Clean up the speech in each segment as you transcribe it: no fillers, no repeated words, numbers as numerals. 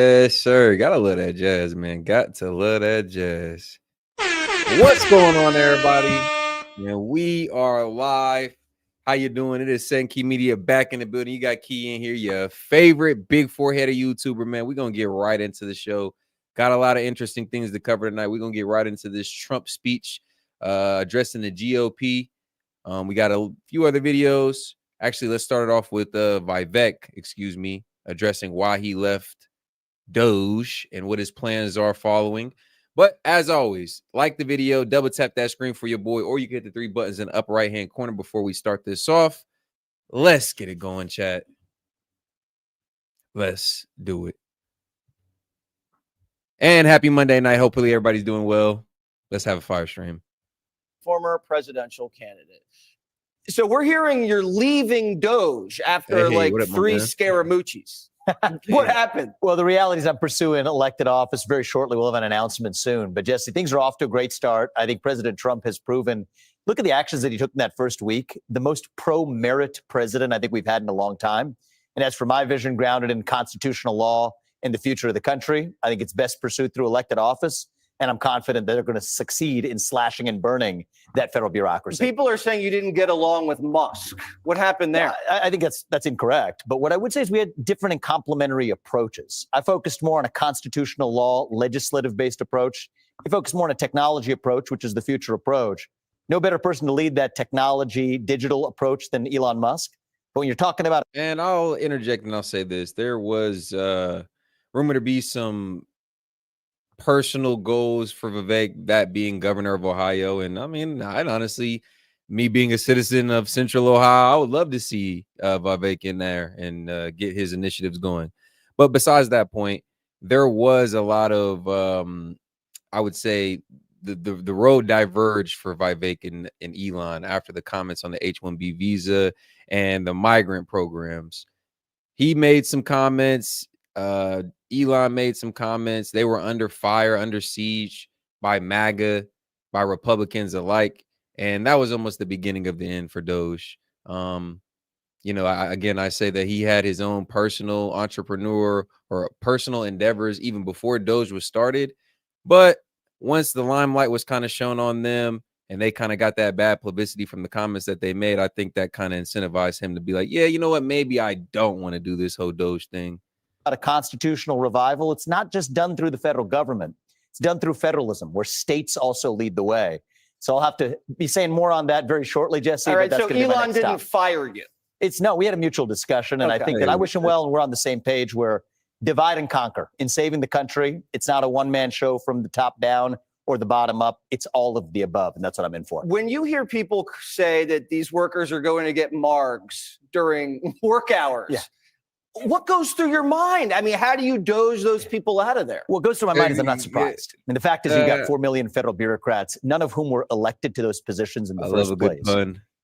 Yes, sir. Gotta love that jazz, man. Got to love that jazz. What's going on, everybody? Man, we are live. How you doing? It is Key Media back in the building. You got Key in here, your favorite big four-headed YouTuber, man. We're going to get right into the show. Got a lot of interesting things to cover tonight. We're going to get right into this Trump speech addressing the GOP. We got a few other videos. Actually, let's start it off with Vivek, addressing why he left Doge and what his plans are following. But as always, like the video, double tap that screen for your boy, or you can hit the three buttons in the upper right hand corner before we start this off. Let's get it going, chat. Let's do it. And happy Monday night. Hopefully everybody's doing well. Let's have a fire stream. Former presidential candidate. So we're hearing you're leaving Doge after three Scaramucci's. What happened? Well, the reality is I'm pursuing elected office very shortly. We'll have an announcement soon. But Jesse, things are off to a great start. I think President Trump has proven, look at the actions that he took in that first week, the most pro-merit president I think we've had in a long time. And as for my vision grounded in constitutional law and the future of the country, I think it's best pursued through elected office. And I'm confident that they're going to succeed in slashing and burning that federal bureaucracy. People are saying you didn't get along with Musk. What happened there? I think that's incorrect. But what I would say is we had different and complementary approaches. I focused more on a constitutional law, legislative-based approach. He focused more on a technology approach, which is the future approach. No better person to lead that technology, digital approach than Elon Musk. But when you're talking about... And I'll interject and I'll say this. There was rumored to be some personal goals for Vivek, that being governor of Ohio. And I mean, I'd honestly, me being a citizen of Central Ohio, I would love to see Vivek in there and get his initiatives going. But besides that point, there was a lot of, I would say, the road diverged for Vivek and Elon after the comments on the H-1B visa and the migrant programs. He made some comments. Elon made some comments. They were under fire, under siege by MAGA, by Republicans alike. And that was almost the beginning of the end for Doge. I say that he had his own personal entrepreneur or personal endeavors even before Doge was started. But once the limelight was kind of shown on them and they kind of got that bad publicity from the comments that they made, I think that kind of incentivized him to be like, yeah, you know what? Maybe I don't want to do this whole Doge thing. A constitutional revival. It's not just done through the federal government. It's done through federalism, where states also lead the way. So I'll have to be saying more on that very shortly, Jesse. All right, so Elon didn't fire you. We had a mutual discussion, and I think that I wish him well, and we're on the same page where divide and conquer in saving the country. It's not a one-man show from the top down or the bottom up. It's all of the above, and that's what I'm in for. When you hear people say that these workers are going to get margs during work hours, what goes through your mind? I mean, how do you doge those people out of there? What goes through my mind is I'm not surprised. I mean, the fact is you got 4 million federal bureaucrats, none of whom were elected to those positions in the first place.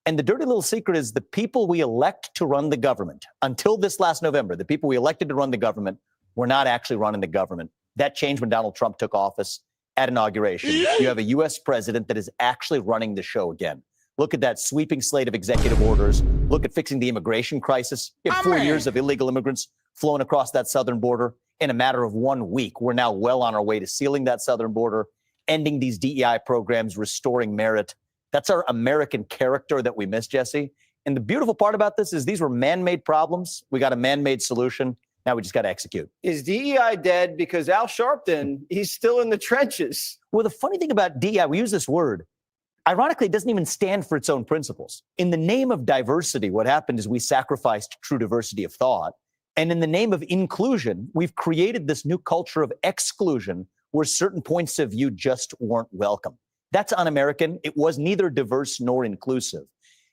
And the dirty little secret is the people we elect to run the government, until this last November, the people we elected to run the government were not actually running the government. That changed when Donald Trump took office at inauguration. You have a U.S. president that is actually running the show again. Look at that sweeping slate of executive orders. Look at fixing the immigration crisis. You have 4 years of illegal immigrants flowing across that southern border. In a matter of 1 week, we're now well on our way to sealing that southern border, ending these DEI programs, restoring merit. That's our American character that we miss, Jesse. And the beautiful part about this is these were man-made problems. We got a man-made solution. Now we just got to execute. Is DEI dead? Because Al Sharpton, he's still in the trenches. Well, the funny thing about DEI, we use this word. Ironically, it doesn't even stand for its own principles. In the name of diversity, what happened is we sacrificed true diversity of thought. And in the name of inclusion, we've created this new culture of exclusion where certain points of view just weren't welcome. That's un-American. It was neither diverse nor inclusive.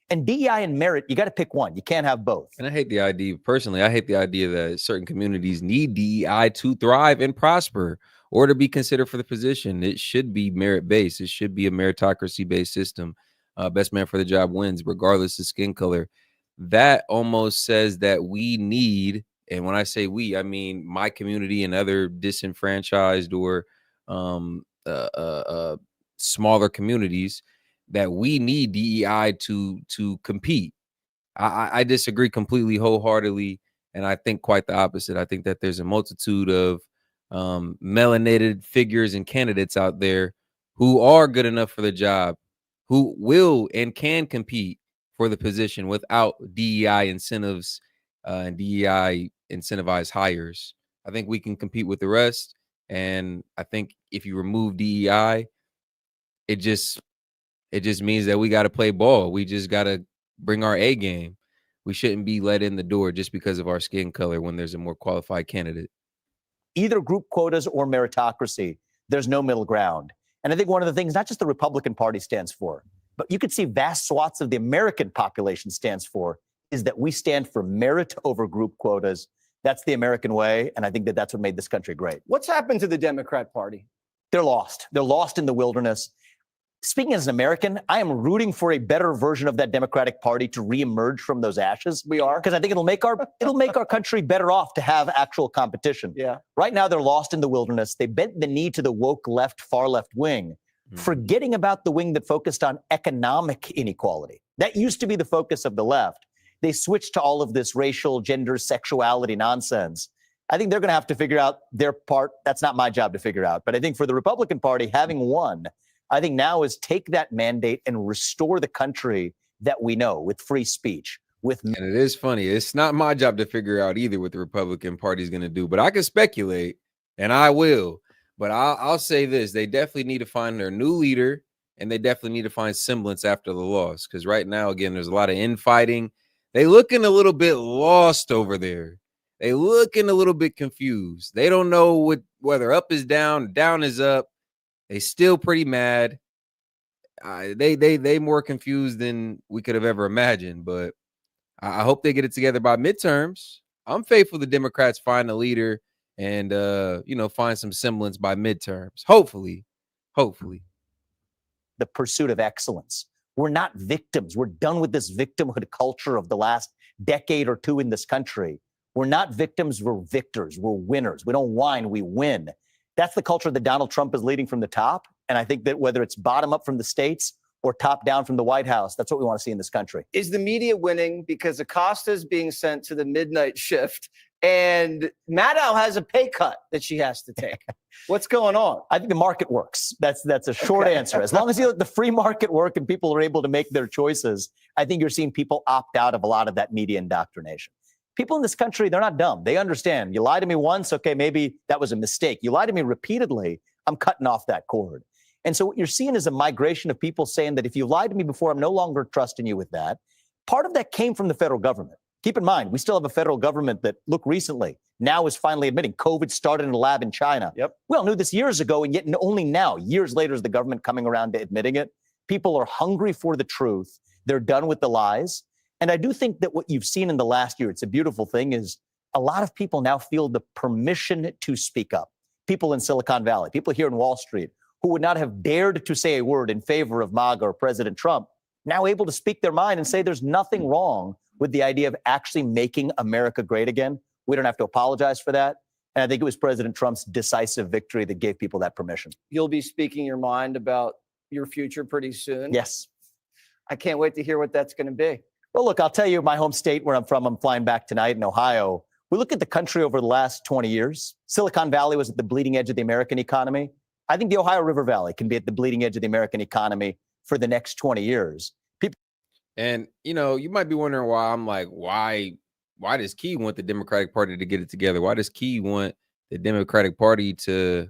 And DEI and merit, you got to pick one. You can't have both. And I hate the idea, personally, I hate the idea that certain communities need DEI to thrive and prosper or to be considered for the position. It should be merit-based. It should be a meritocracy-based system. Best man for the job wins, regardless of skin color. That almost says that we need, and when I say we, I mean my community and other disenfranchised or smaller communities, that we need DEI to compete. I disagree completely, wholeheartedly, and I think quite the opposite. I think that there's a multitude of melanated figures and candidates out there who are good enough for the job, who will and can compete for the position without DEI incentives and DEI incentivized hires. I think we can compete with the rest. And I think if you remove DEI, it just means that we got to play ball. We just got to bring our A game. We shouldn't be let in the door just because of our skin color when there's a more qualified candidate. Either group quotas or meritocracy, there's no middle ground. And I think one of the things not just the Republican Party stands for, but you could see vast swaths of the American population stands for, is that we stand for merit over group quotas. That's the American way, and I think that that's what made this country great. What's happened to the Democrat Party? They're lost. They're lost in the wilderness. Speaking as an American, I am rooting for a better version of that Democratic Party to reemerge from those ashes. We are, because I think it'll make our country better off to have actual competition. Yeah. Right now, they're lost in the wilderness. They bent the knee to the woke left, far left wing, forgetting about the wing that focused on economic inequality. That used to be the focus of the left. They switched to all of this racial, gender, sexuality nonsense. I think they're going to have to figure out their part. That's not my job to figure out. But I think for the Republican Party, having won, I think now is take that mandate and restore the country that we know with free speech. And it is funny. It's not my job to figure out either what the Republican Party is going to do, but I can speculate, and I will. But I'll say this. They definitely need to find their new leader, and they definitely need to find semblance after the loss. Because right now, again, there's a lot of infighting. They looking a little bit lost over there. They looking a little bit confused. They don't know whether up is down, down is up. They still pretty mad. They more confused than we could have ever imagined. But I hope they get it together by midterms. I'm faithful the Democrats find a leader and find some semblance by midterms. Hopefully. The pursuit of excellence. We're not victims. We're done with this victimhood culture of the last decade or two in this country. We're not victims. We're victors. We're winners. We don't whine. We win. That's the culture that Donald Trump is leading from the top. And I think that whether it's bottom up from the states or top down from the White House, that's what we want to see in this country. Is the media winning because Acosta is being sent to the midnight shift and Maddow has a pay cut that she has to take? What's going on? I think the market works. That's a short answer. As long as you let the free market work and people are able to make their choices, I think you're seeing people opt out of a lot of that media indoctrination. People in this country, they're not dumb. They understand. You lie to me once, okay, maybe that was a mistake. You lie to me repeatedly, I'm cutting off that cord. And so what you're seeing is a migration of people saying that if you lied to me before, I'm no longer trusting you with that. Part of that came from the federal government. Keep in mind, we still have a federal government that, look, recently, now is finally admitting COVID started in a lab in China. Yep. We all knew this years ago, and yet only now, years later, is the government coming around to admitting it. People are hungry for the truth. They're done with the lies. And I do think that what you've seen in the last year, it's a beautiful thing, is a lot of people now feel the permission to speak up. People in Silicon Valley, people here in Wall Street, who would not have dared to say a word in favor of MAGA or President Trump, now able to speak their mind and say there's nothing wrong with the idea of actually making America great again. We don't have to apologize for that. And I think it was President Trump's decisive victory that gave people that permission. You'll be speaking your mind about your future pretty soon. Yes. I can't wait to hear what that's going to be. Well, look, I'll tell you my home state where I'm from. I'm flying back tonight in Ohio. We look at the country over the last 20 years. Silicon Valley was at the bleeding edge of the American economy. I think the Ohio River Valley can be at the bleeding edge of the American economy for the next 20 years. And, you might be wondering why I'm like, why does Key want the Democratic Party to get it together? Why does Key want the Democratic Party to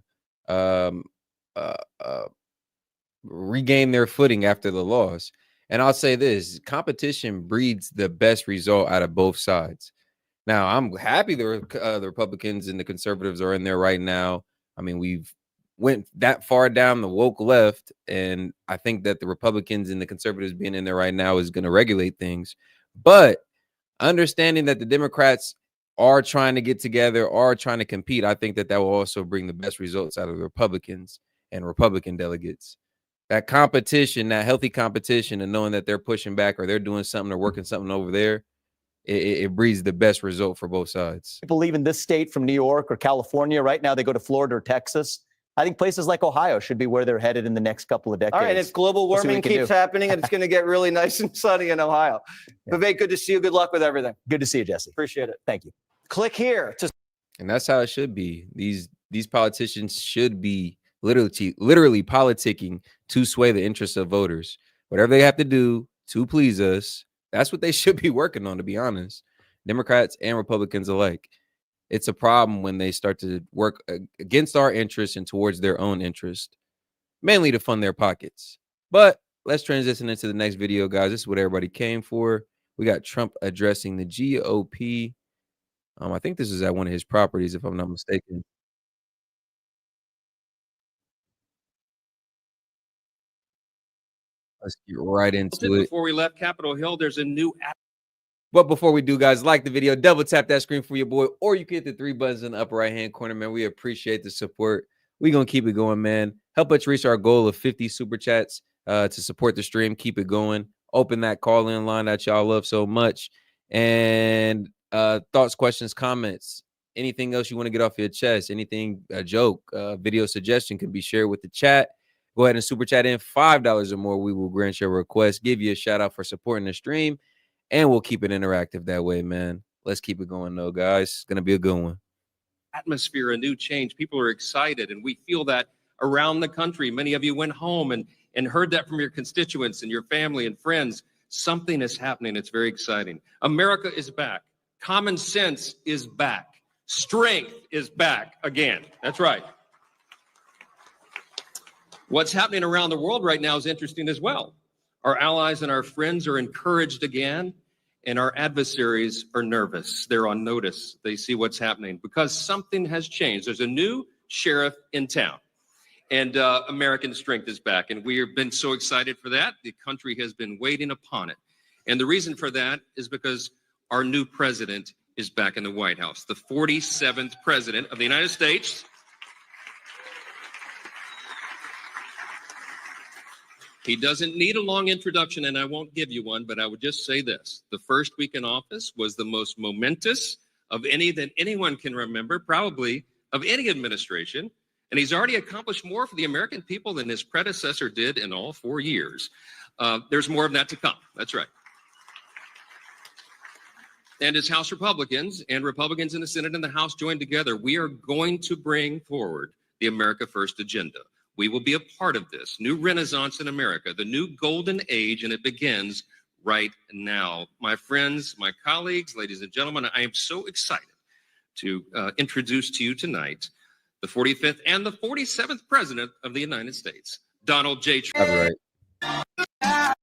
regain their footing after the loss? And I'll say this, competition breeds the best result out of both sides. Now, I'm happy the Republicans and the conservatives are in there right now. I mean, we've went that far down the woke left, and I think that the Republicans and the conservatives being in there right now is going to regulate things. But understanding that the Democrats are trying to get together, are trying to compete, I think that will also bring the best results out of the Republicans and Republican delegates. That competition, that healthy competition, and knowing that they're pushing back or they're doing something or working something over there, it breeds the best result for both sides. People leave in this state from New York or California. Right now, they go to Florida or Texas. I think places like Ohio should be where they're headed in the next couple of decades. All right, if global warming keeps happening, and it's going to get really nice and sunny in Ohio. Yeah. Vivek, good to see you. Good luck with everything. Good to see you, Jesse. Appreciate it. Thank you. Click here. And that's how it should be. These these politicians should be literally politicking to sway the interests of voters. Whatever they have to do to please us, that's what they should be working on, to be honest. Democrats and Republicans alike. It's a problem when they start to work against our interests and towards their own interest, mainly to fund their pockets. But let's transition into the next video, guys. This is what everybody came for. We got Trump addressing the GOP. I think this is at one of his properties, if I'm not mistaken. Let's get right into it. Before we left Capitol Hill, there's a new app. But before we do, guys, like the video, double tap that screen for your boy, or you can hit the 3 buttons in the upper right-hand corner, man. We appreciate the support. We're going to keep it going, man. Help us reach our goal of 50 super chats to support the stream. Keep it going. Open that call-in line that y'all love so much. And thoughts, questions, comments, anything else you want to get off your chest, anything, a joke, video suggestion can be shared with the chat. Go ahead and super chat in $5 or more. We will grant your request, give you a shout out for supporting the stream, and we'll keep it interactive that way, man. Let's keep it going, though, guys. It's going to be a good one. Atmosphere, a new change. People are excited, and we feel that around the country. Many of you went home and heard that from your constituents and your family and friends. Something is happening. It's very exciting. America is back. Common sense is back. Strength is back again. That's right. What's happening around the world right now is interesting as well. Our allies and our friends are encouraged again, and our adversaries are nervous. They're on notice. They see what's happening because something has changed. There's a new sheriff in town, and American strength is back, and we have been so excited for that. The country has been waiting upon it, and the reason for that is because our new president is back in the White House, the 47th president of the United States. He doesn't need a long introduction, and I won't give you one, but I would just say this. The first week in office was the most momentous of any that anyone can remember, probably of any administration, and he's already accomplished more for the American people than his predecessor did in all 4 years. There's more of that to come. That's right. And as House Republicans and Republicans in the Senate and the House join together, we are going to bring forward the America First agenda. We will be a part of this new renaissance in America, the new golden age, and it begins right now. My friends, my colleagues, ladies and gentlemen, I am so excited to introduce to you tonight the 45th and the 47th President of the United States, Donald J. Trump. All right.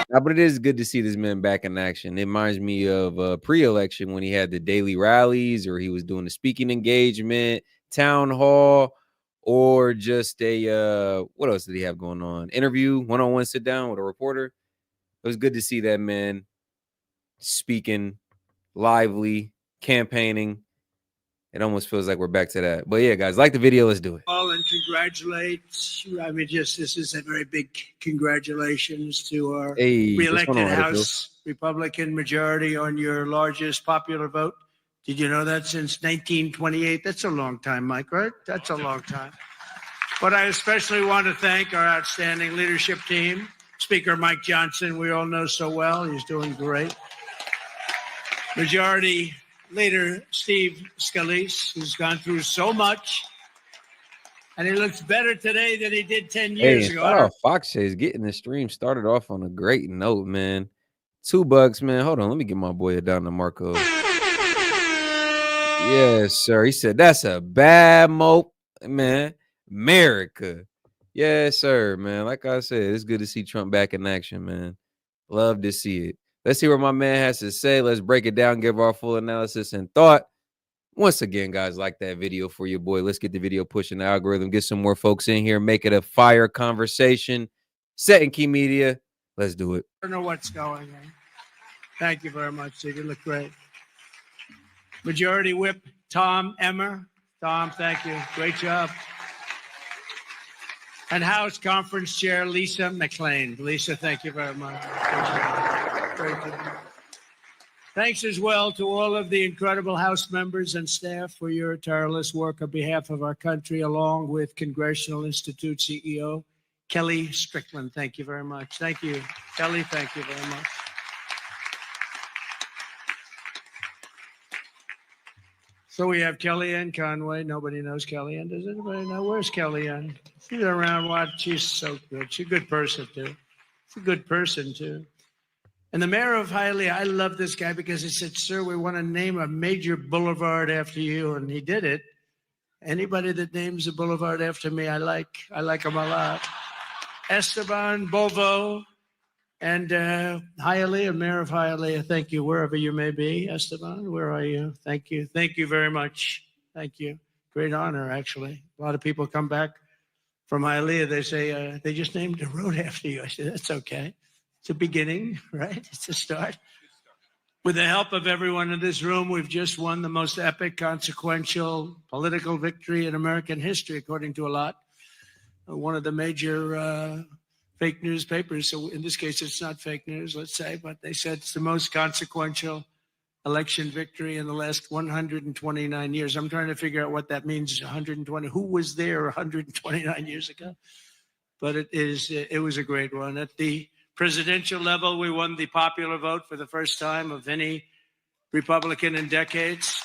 But it is good to see this man back in action. It reminds me of pre-election when he had the daily rallies, or he was doing the speaking engagement, town hall, or just a what else did he have going on? Interview, one-on-one sit down with a reporter. It was good to see that man speaking, lively, campaigning. It almost feels like we're back to that. But yeah, guys, like the video, let's do it. And congratulate. I mean, this is a very big congratulations to our reelected House Republican majority on your largest popular vote. Did you know that since 1928? That's a long time, Mike, right? That's a long time. But I especially want to thank our outstanding leadership team. Speaker Mike Johnson, we all know so well. He's doing great. Majority Leader Steve Scalise, who's gone through so much. And he looks better today than he did 10 years ago. Fox Chase getting the stream started off on a great note, man. $2, man. Hold on, let me get my boy down to Marco. Yes, sir. He said that's a bad mope, man. America. Yes, sir, man. Like I said, it's good to see Trump back in action, man. Love to see it. Let's see what my man has to say. Let's break it down, give our full analysis and thought. Once again, guys, like that video for your boy. Let's get the video pushing the algorithm, get some more folks in here, make it a fire conversation. S.E.T Key Media. Let's do it. I don't know what's going on. Thank you very much, Steve. You look great. Majority Whip Tom Emmer. Tom, thank you. Great job. And House Conference Chair Lisa McLean. Lisa, thank you very much. Great job. Thanks as well to all of the incredible House members and staff for your tireless work on behalf of our country, along with Congressional Institute CEO Kelly Strickland. Thank you very much. Thank you, Kelly. Thank you very much. So we have Kellyanne Conway. Nobody knows Kellyanne. Does anybody know? Where's Kellyanne? She's around. Watch. She's so good. She's a good person, too. She's a good person, too. And the mayor of Hialeah, I love this guy because he said, sir, we want to name a major boulevard after you. And he did it. Anybody that names a boulevard after me, I like him a lot. Esteban Bovo and Hialeah, mayor of Hialeah, thank you, wherever you may be. Esteban, where are you? Thank you. Thank you very much. Thank you. Great honor, actually. A lot of people come back from Hialeah. They say, they just named a road after you. I said, that's okay. It's a beginning, right? It's a start. With the help of everyone in this room, we've just won the most epic, consequential political victory in American history, according to a lot. One of the major fake newspapers, so in this case, it's not fake news, let's say, but they said it's the most consequential election victory in the last 129 years. I'm trying to figure out what that means, 120. Who was there 129 years ago? But it was a great one. At the presidential level, we won the popular vote for the first time of any Republican in decades.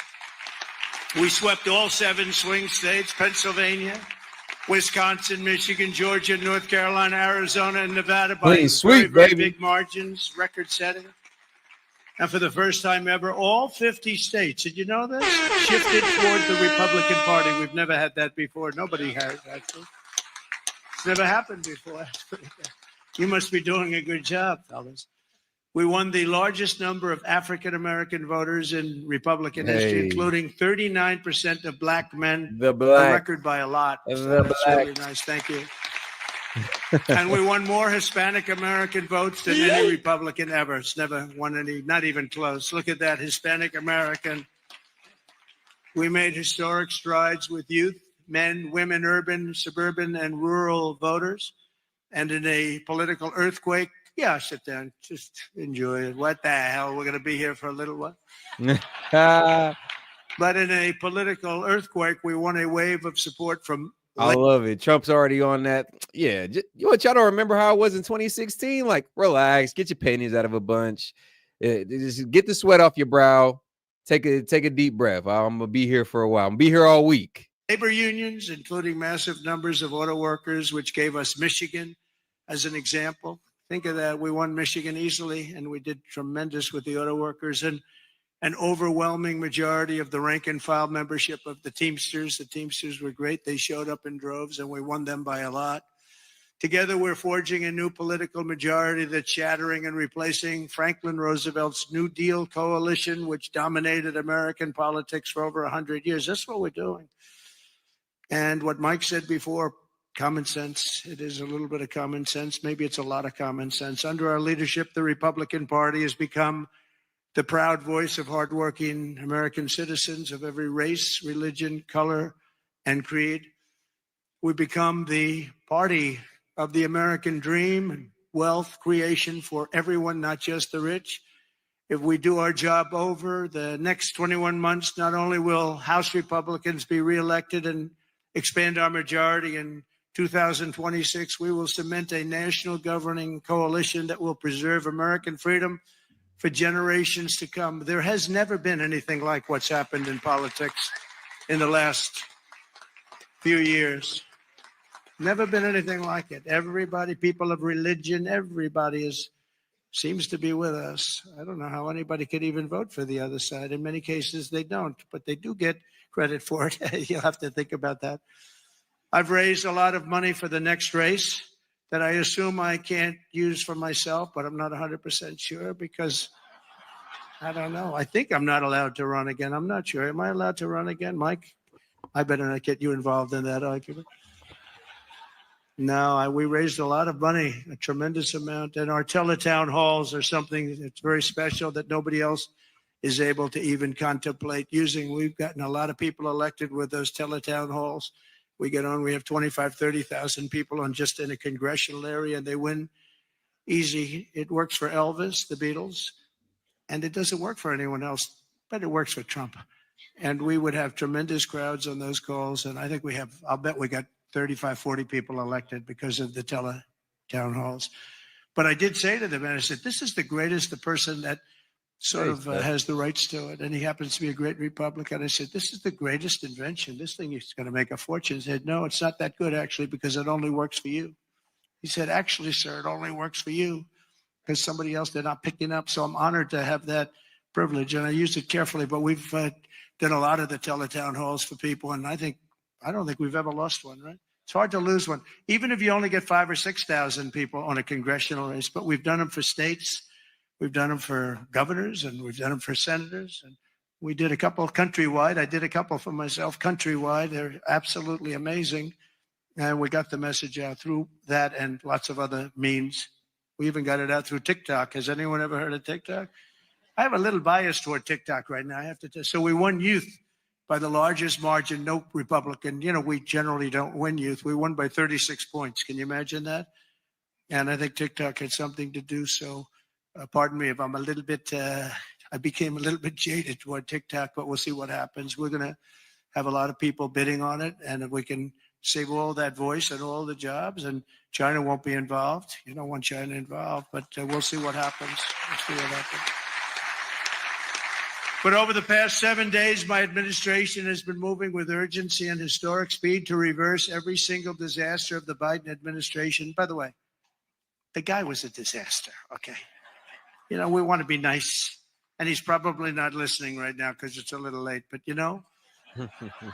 We swept all 7 swing states, Pennsylvania, Wisconsin, Michigan, Georgia, North Carolina, Arizona, and Nevada by very big margins, record-setting. And for the first time ever, all 50 states, did you know this? Shifted toward the Republican Party. We've never had that before. Nobody has, actually. It's never happened before. You must be doing a good job, fellas. We won the largest number of African-American voters in Republican history, including 39% of black men. A record by a lot. So that's really nice. Thank you. And we won more Hispanic-American votes than any Republican ever. It's never won any, not even close. Look at that, Hispanic-American. We made historic strides with youth, men, women, urban, suburban, and rural voters. And in a political earthquake, yeah, sit down, just enjoy it. What the hell? We're going to be here for a little while. But in a political earthquake, we won a wave of support from. I love it. Trump's already on that. Yeah. You want y'all to remember how it was in 2016? Like, relax, get your panties out of a bunch. Just get the sweat off your brow. Take a deep breath. I'm going to be here for a while. I'm going to be here all week. Labor unions, including massive numbers of auto workers, which gave us Michigan as an example. Think of that. We won Michigan easily, and we did tremendous with the auto workers. And an overwhelming majority of the rank and file membership of the Teamsters. The Teamsters were great. They showed up in droves, and we won them by a lot. Together, we're forging a new political majority that's shattering and replacing Franklin Roosevelt's New Deal coalition, which dominated American politics for over 100 years. That's what we're doing. And what Mike said before, common sense. It is a little bit of common sense. Maybe it's a lot of common sense. Under our leadership, the Republican Party has become the proud voice of hardworking American citizens of every race, religion, color, and creed. We become the party of the American dream and wealth creation for everyone, not just the rich. If we do our job over the next 21 months, not only will House Republicans be reelected and expand our majority in 2026, we will cement a national governing coalition that will preserve American freedom for generations to come. There has never been anything like what's happened in politics in the last few years. Never been anything like it. Everybody, people of religion, everybody seems to be with us. I don't know how anybody could even vote for the other side. In many cases, they don't, but they do get credit for it. You'll have to think about that. I've raised a lot of money for the next race that I assume I can't use for myself, but I'm not 100% sure because I don't know. I think I'm not allowed to run again. I'm not sure. Am I allowed to run again, Mike? I better not get you involved in that argument. No, we raised a lot of money, a tremendous amount. And our teletown halls are something that's very special that nobody else is able to even contemplate using. We've gotten a lot of people elected with those teletown halls. We get on, we have 25, 30,000 people on just in a congressional area, and they win easy. It works for Elvis, the Beatles, and it doesn't work for anyone else, but it works for Trump. And we would have tremendous crowds on those calls. And I think I'll bet we got 35, 40 people elected because of the teletown halls. But I did say to them, and I said, this is the greatest, the person that has the rights to it. And he happens to be a great Republican. I said, this is the greatest invention. This thing is going to make a fortune. He said, no, it's not that good, actually, because it only works for you. He said, actually, sir, it only works for you because somebody else, they're not picking up. So I'm honored to have that privilege. And I used it carefully, but we've done a lot of the teletown halls for people. And I don't think we've ever lost one, right? It's hard to lose one, even if you only get 5,000 or 6,000 people on a congressional race. But we've done them for states, we've done them for governors, and we've done them for senators. And we did a couple countrywide. I did a couple for myself countrywide. They're absolutely amazing. And we got the message out through that and lots of other means. We even got it out through TikTok. Has anyone ever heard of TikTok? I have a little bias toward TikTok right now, I have to tell you. So we won youth by the largest margin. No Republican, we generally don't win youth. We won by 36 points. Can you imagine that? And I think TikTok had something to do. So pardon me if I'm a little bit, I became a little bit jaded toward TikTok, but we'll see what happens. We're going to have a lot of people bidding on it. And if we can save all that voice and all the jobs, and China won't be involved. You don't want China involved, but we'll see what happens. We'll see what happens. But over the past 7 days, my administration has been moving with urgency and historic speed to reverse every single disaster of the Biden administration. By the way, the guy was a disaster, okay? We want to be nice. And he's probably not listening right now because it's a little late. But,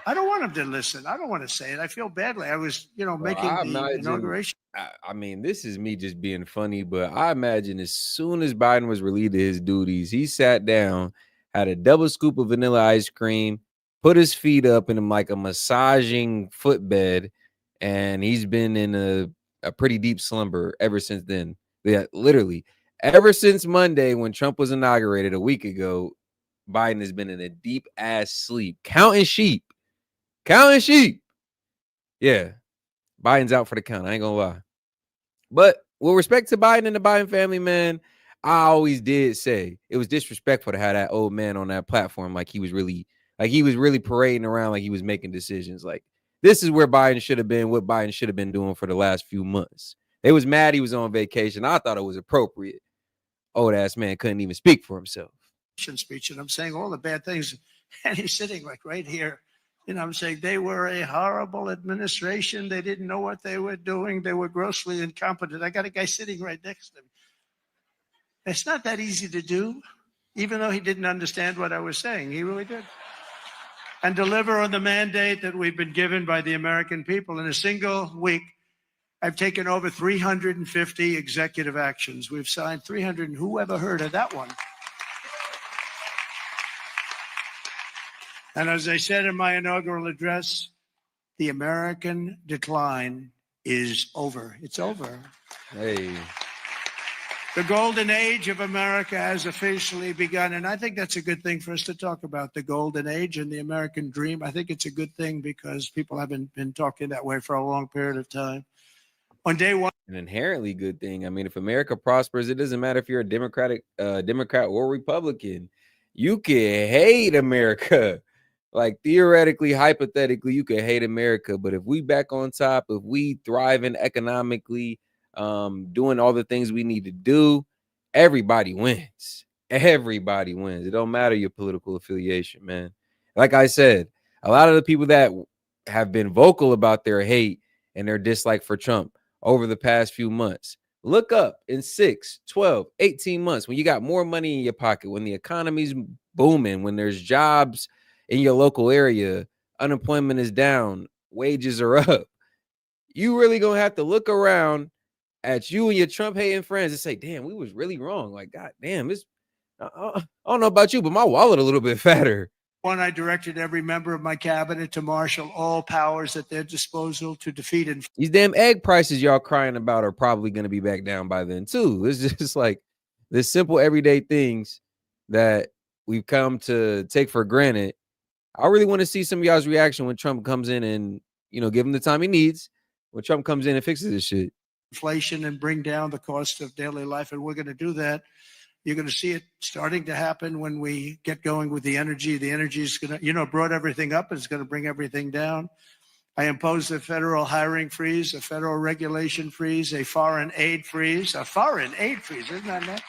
I don't want him to listen. I don't want to say it. I feel badly. I was, making the inauguration. I mean, this is me just being funny, but I imagine as soon as Biden was relieved of his duties, he sat down, had a double scoop of vanilla ice cream, put his feet up in like a massaging footbed, and he's been in a pretty deep slumber ever since then. Yeah, literally. Ever since Monday when Trump was inaugurated a week ago, Biden has been in a deep ass sleep. Counting sheep. Yeah. Biden's out for the count. I ain't gonna lie. But with respect to Biden and the Biden family, man, I always did say it was disrespectful to have that old man on that platform like he was really parading around like he was making decisions. Like, this is where Biden should have been, what Biden should have been doing for the last few months. They was mad he was on vacation. I thought it was appropriate. Old ass man couldn't even speak for himself. Speech, and I'm saying all the bad things, and he's sitting like right here. I'm saying they were a horrible administration. They didn't know what they were doing. They were grossly incompetent. I got a guy sitting right next to me. It's not that easy to do, even though he didn't understand what I was saying. He really did. And deliver on the mandate that we've been given by the American people. In a single week, I've taken over 350 executive actions. We've signed 300, and who ever heard of that one? And as I said in my inaugural address, the American decline is over. It's over. Hey. The golden age of America has officially begun. And I think that's a good thing for us to talk about, the golden age and the American dream. I think it's a good thing because people haven't been talking that way for a long period of time. On day one, an inherently good thing. I mean, if America prospers, it doesn't matter if you're a Democrat or Republican. You can hate America. Like, theoretically, hypothetically, you could hate America. But if we back on top, if we thriving economically, doing all the things we need to do, everybody wins. Everybody wins. It don't matter your political affiliation, man. Like I said, a lot of the people that have been vocal about their hate and their dislike for Trump over the past few months, look up in 6, 12, 18 months when you got more money in your pocket, when the economy's booming, when there's jobs in your local area, unemployment is down, wages are up. You really gonna have to look around at you and your Trump hating friends and say, damn, we was really wrong. Like, God damn, I don't know about you, but my wallet a little bit fatter. One, I directed every member of my cabinet to marshal all powers at their disposal to defeat inflation. These damn egg prices y'all crying about are probably going to be back down by then too. It's just like the simple everyday things that we've come to take for granted. I really want to see some of y'all's reaction when Trump comes in and, give him the time he needs. When Trump comes in and fixes this shit. Inflation and bring down the cost of daily life. And we're going to do that. You're going to see it starting to happen when we get going with the energy. The energy is going to, brought everything up. It's going to bring everything down. I imposed a federal hiring freeze, a federal regulation freeze, a foreign aid freeze. Isn't that nice?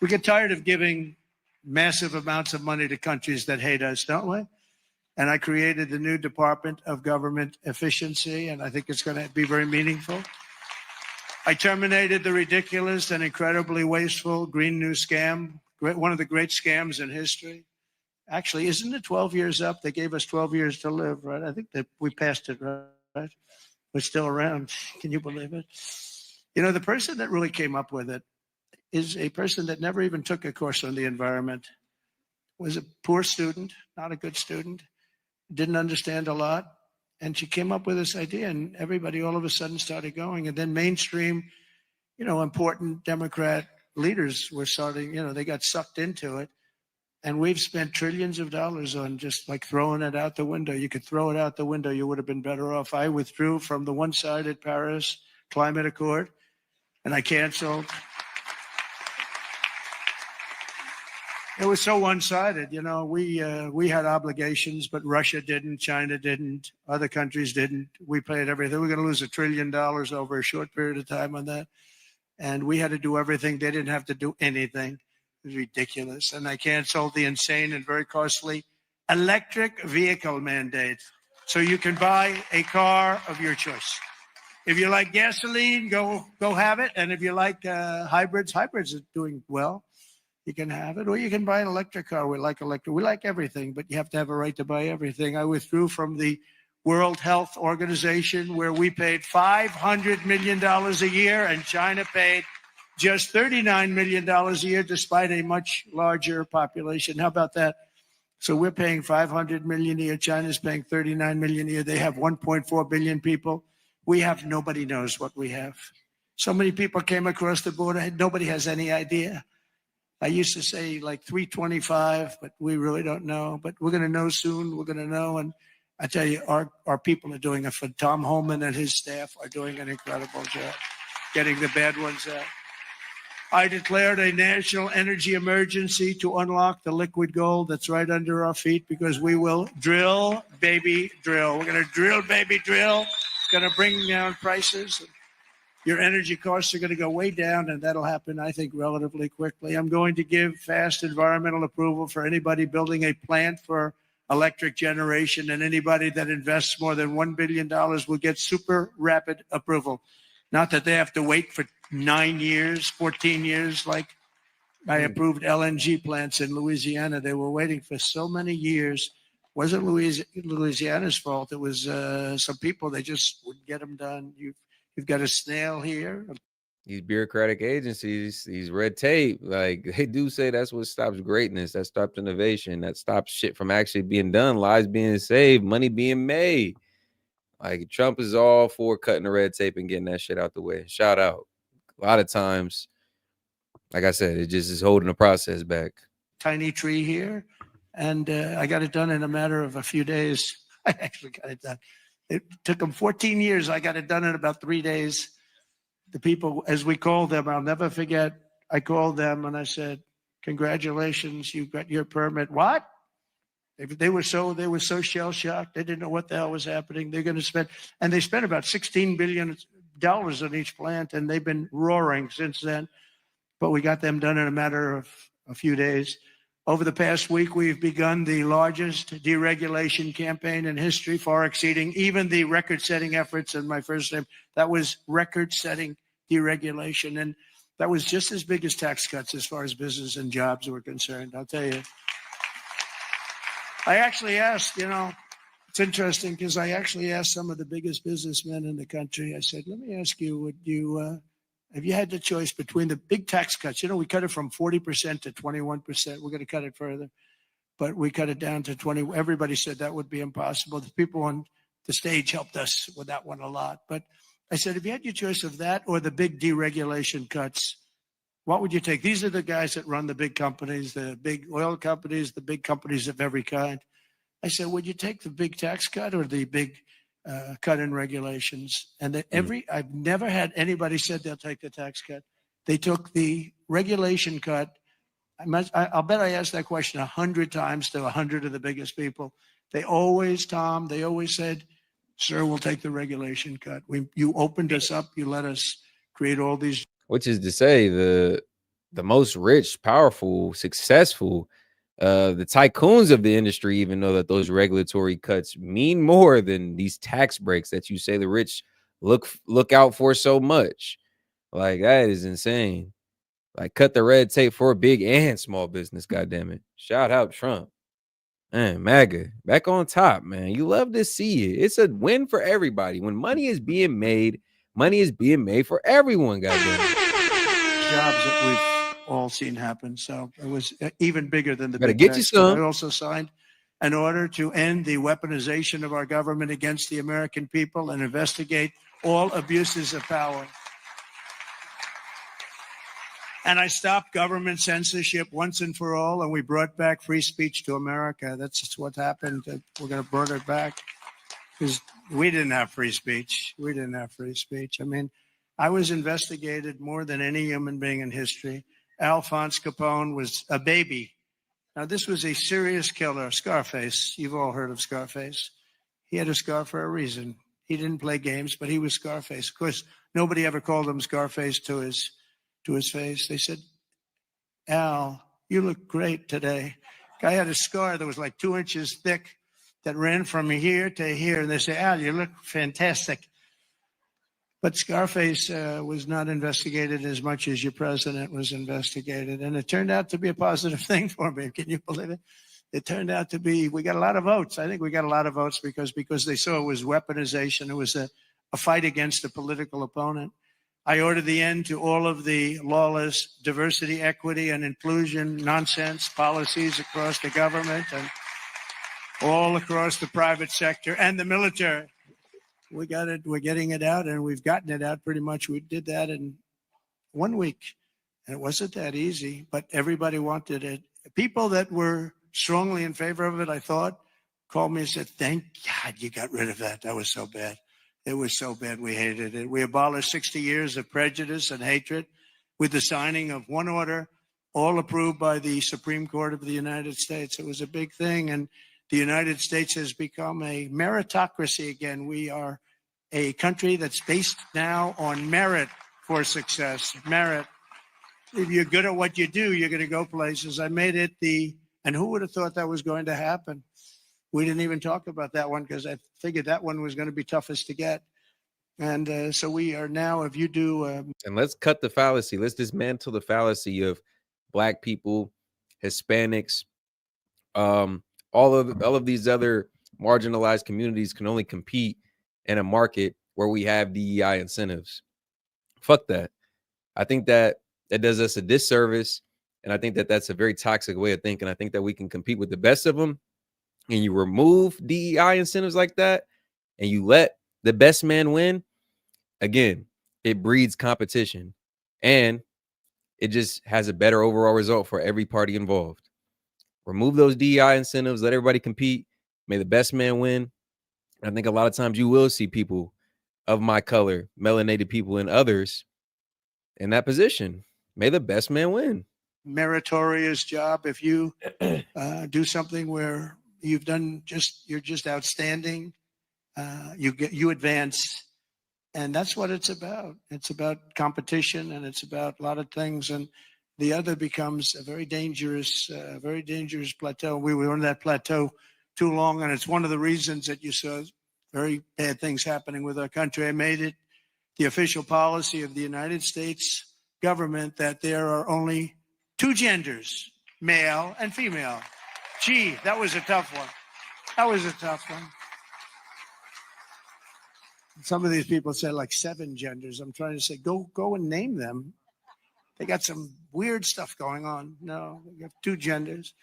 We get tired of giving massive amounts of money to countries that hate us, don't we? And I created the new Department of Government Efficiency, and I think it's going to be very meaningful. I terminated the ridiculous and incredibly wasteful Green New Scam, one of the great scams in history. Actually, isn't it 12 years up? They gave us 12 years to live, right? I think that we passed it, right? We're still around. Can you believe it? You know, the person that really came up with it is a person that never even took a course on the environment, was a poor student, not a good student, didn't understand a lot. And she came up with this idea, and everybody all of a sudden started going. And then mainstream, you know, important Democrat leaders were starting, you know, they got sucked into it. And we've spent trillions of dollars on just like throwing it out the window. You could throw it out the window. You would have been better off. I withdrew from the one-sided Paris Climate Accord, and I canceled. It was so one-sided. You know, we had obligations, but Russia didn't, China didn't, other countries didn't. We paid everything. We're going to lose $1 trillion over a short period of time on that. And we had to do everything. They didn't have to do anything. It was ridiculous. And I canceled the insane and very costly electric vehicle mandate. So you can buy a car of your choice. If you like gasoline, go have it. And if you like hybrids are doing well. You can have it, or you can buy an electric car. We like electric. We like everything, but you have to have a right to buy everything. I withdrew from the World Health Organization, where we paid $500 million a year, and China paid just $39 million a year, despite a much larger population. How about that? So we're paying $500 million a year. China's paying $39 million a year. They have 1.4 billion people. We have, nobody knows what we have. So many people came across the border. Nobody has any idea. I used to say like 325, but we really don't know. But we're going to know soon. We're going to know. And I tell you, our people are doing it. For Tom Holman and his staff are doing an incredible job getting the bad ones out. I declared a national energy emergency to unlock the liquid gold that's right under our feet, because we will drill, baby, drill. We're going to drill, baby, drill. It's going to bring down prices. Your energy costs are going to go way down, and that'll happen, I think, relatively quickly. I'm going to give fast environmental approval for anybody building a plant for electric generation, and anybody that invests more than $1 billion will get super rapid approval. Not that they have to wait for 9 years, 14 years, like I approved LNG plants in Louisiana. They were waiting for so many years. It wasn't Louisiana's fault. It was some people, they just wouldn't get them done. You've got a snail here. These bureaucratic agencies, these red tape, like they do say that's what stops greatness, that stops innovation, that stops shit from actually being done, lives being saved, money being made. Like Trump is all for cutting the red tape and getting that shit out the way. Shout out. A lot of times, like I said, it just is holding the process back. Tiny tree here. And I got it done in a matter of a few days. I actually got it done. It took them 14 years. I got it done in about 3 days. The people, as we called them, I'll never forget, I called them and I said, congratulations, you got your permit. What? They were so shell-shocked. They didn't know what the hell was happening. They're going to spend, and they spent about $16 billion on each plant, and they've been roaring since then. But we got them done in a matter of a few days. Over the past week, we've begun the largest deregulation campaign in history, far exceeding even the record-setting efforts in my first name. That was record-setting deregulation. And that was just as big as tax cuts as far as business and jobs were concerned. I'll tell you. I actually asked, you know, it's interesting because I actually asked some of the biggest businessmen in the country. I said, let me ask you, would you, if you had the choice between the big tax cuts, you know, we cut it from 40% to 21%. We're going to cut it further, but we cut it down to 20. Everybody said that would be impossible. The people on the stage helped us with that one a lot. But I said, if you had your choice of that or the big deregulation cuts, what would you take? These are the guys that run the big companies, the big oil companies, the big companies of every kind. I said, would you take the big tax cut or the big cut in regulations? And I've never had anybody said they'll take the tax cut. They took the regulation cut. I'll bet I asked that question 100 times to 100 of the biggest people. They always, Tom, they always said, sir, we'll take the regulation cut. You opened us up. You let us create all these. Which is to say, the the most rich, powerful, successful, the tycoons of the industry even know that those regulatory cuts mean more than these tax breaks that you say the rich look out for so much. Like, that is insane. Like, cut the red tape for big and small business, goddamn it. Shout out Trump. Man, MAGA, back on top, man. You love to see it. It's a win for everybody. When money is being made for everyone, goddamn it. Jobs that we've all seen happen. So it was even bigger than the Better big get you tax. some. I also signed an order to end the weaponization of our government against the American people and investigate all abuses of power. And I stopped government censorship once and for all, and we brought back free speech to America. That's just what happened. We're going to bring it back because we didn't have free speech. We didn't have free speech. I mean, I was investigated more than any human being in history. Alphonse Capone was a baby. Now, this was a serious killer, Scarface. You've all heard of Scarface. He had a scar for a reason. He didn't play games, but he was Scarface. Of course, nobody ever called him Scarface to his face. They said, Al, you look great today. Guy had a scar that was like 2 inches thick that ran from here to here. And they say, Al, you look fantastic. But Scarface was not investigated as much as your president was investigated. And it turned out to be a positive thing for me. Can you believe it? It turned out to be, we got a lot of votes. I think we got a lot of votes because they saw it was weaponization. It was a fight against a political opponent. I ordered the end to all of the lawless diversity, equity, and inclusion nonsense policies across the government and all across the private sector and the military. We got it. We're getting it out, and we've gotten it out pretty much. We did that in 1 week, and it wasn't that easy, but everybody wanted it. People that were strongly in favor of it, I thought, called me and said, thank God you got rid of that. That was so bad. It was so bad. We hated it. We abolished 60 years of prejudice and hatred with the signing of one order, all approved by the Supreme Court of the United States. It was a big thing. And the United States has become a meritocracy again. We are a country that's based now on merit for success. Merit. If you're good at what you do, you're going to go places. I made it and who would have thought that was going to happen? We didn't even talk about that one because I figured that one was going to be toughest to get. And so we are now, if you do. And let's cut the fallacy. Let's dismantle the fallacy of Black people, Hispanics, all of these other marginalized communities can only compete in a market where we have DEI incentives. Fuck that. I think that does us a disservice. And I think that that's a very toxic way of thinking. I think that we can compete with the best of them. And you remove DEI incentives like that, and you let the best man win, again, it breeds competition. And it just has a better overall result for every party involved. Remove those DEI incentives, let everybody compete, may the best man win. I think a lot of times you will see people of my color, melanated people, and others in that position. May the best man win. Meritorious job. If you do something where you're just outstanding, you advance, and that's what it's about. It's about competition, and it's about a lot of things. And the other becomes a very dangerous plateau. We were on that plateau too long, and it's one of the reasons that you saw very bad things happening with our country. I made it the official policy of the United States government that there are only two genders, male and female. Gee, that was a tough one. That was a tough one. Some of these people said like 7 genders. I'm trying to say, go and name them. They got some weird stuff going on. No, we have 2 genders.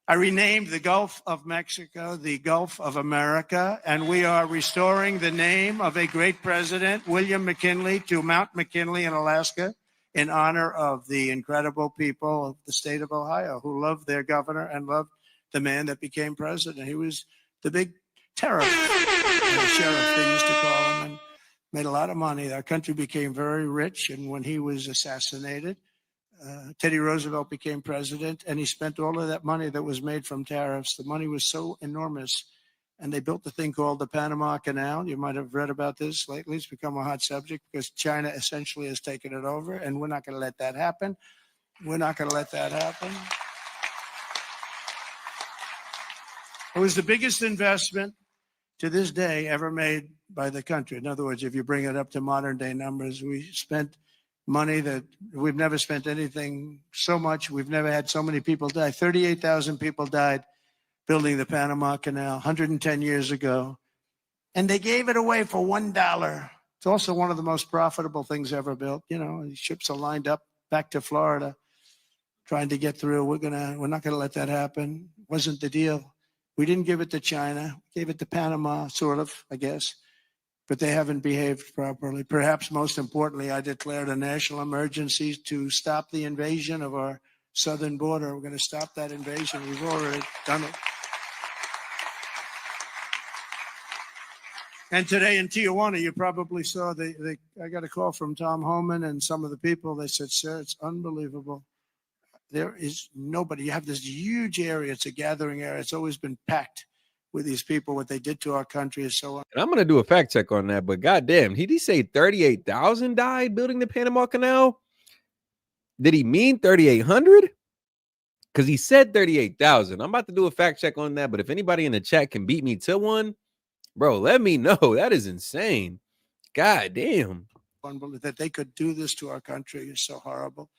I renamed the Gulf of Mexico the Gulf of America, and we are restoring the name of a great president, William McKinley, to Mount McKinley in Alaska in honor of the incredible people of the state of Ohio who loved their governor and loved the man that became president. He was the big tariff sheriff, they used to call him, and made a lot of money. Our country became very rich, and when he was assassinated, Teddy Roosevelt became president, and he spent all of that money that was made from tariffs. The money was so enormous, and they built the thing called the Panama Canal. You might have read about this lately. It's become a hot subject because China essentially has taken it over, and we're not going to let that happen. We're not going to let that happen. It was the biggest investment to this day ever made by the country. In other words, if you bring it up to modern day numbers, we spent money that we've never spent anything so much. We've never had so many people die. 38,000 people died building the Panama Canal 110 years ago. And they gave it away for $1. It's also one of the most profitable things ever built. You know, ships are lined up back to Florida trying to get through. We're not gonna let that happen. Wasn't the deal. We didn't give it to China, gave it to Panama, sort of, I guess, but they haven't behaved properly. Perhaps most importantly, I declared a national emergency to stop the invasion of our southern border. We're going to stop that invasion. We've already done it. And today in Tijuana, you probably saw I got a call from Tom Homan and some of the people. They said, sir, it's unbelievable. There is nobody. You have this huge area. It's a gathering area. It's always been packed with these people. What they did to our country is so. And I'm going to do a fact check on that. But goddamn, did he say 38,000 died building the Panama Canal? Did he mean 3,800? Because he said 38,000. I'm about to do a fact check on that. But if anybody in the chat can beat me to one, bro, let me know. That is insane. God damn. That they could do this to our country is so horrible.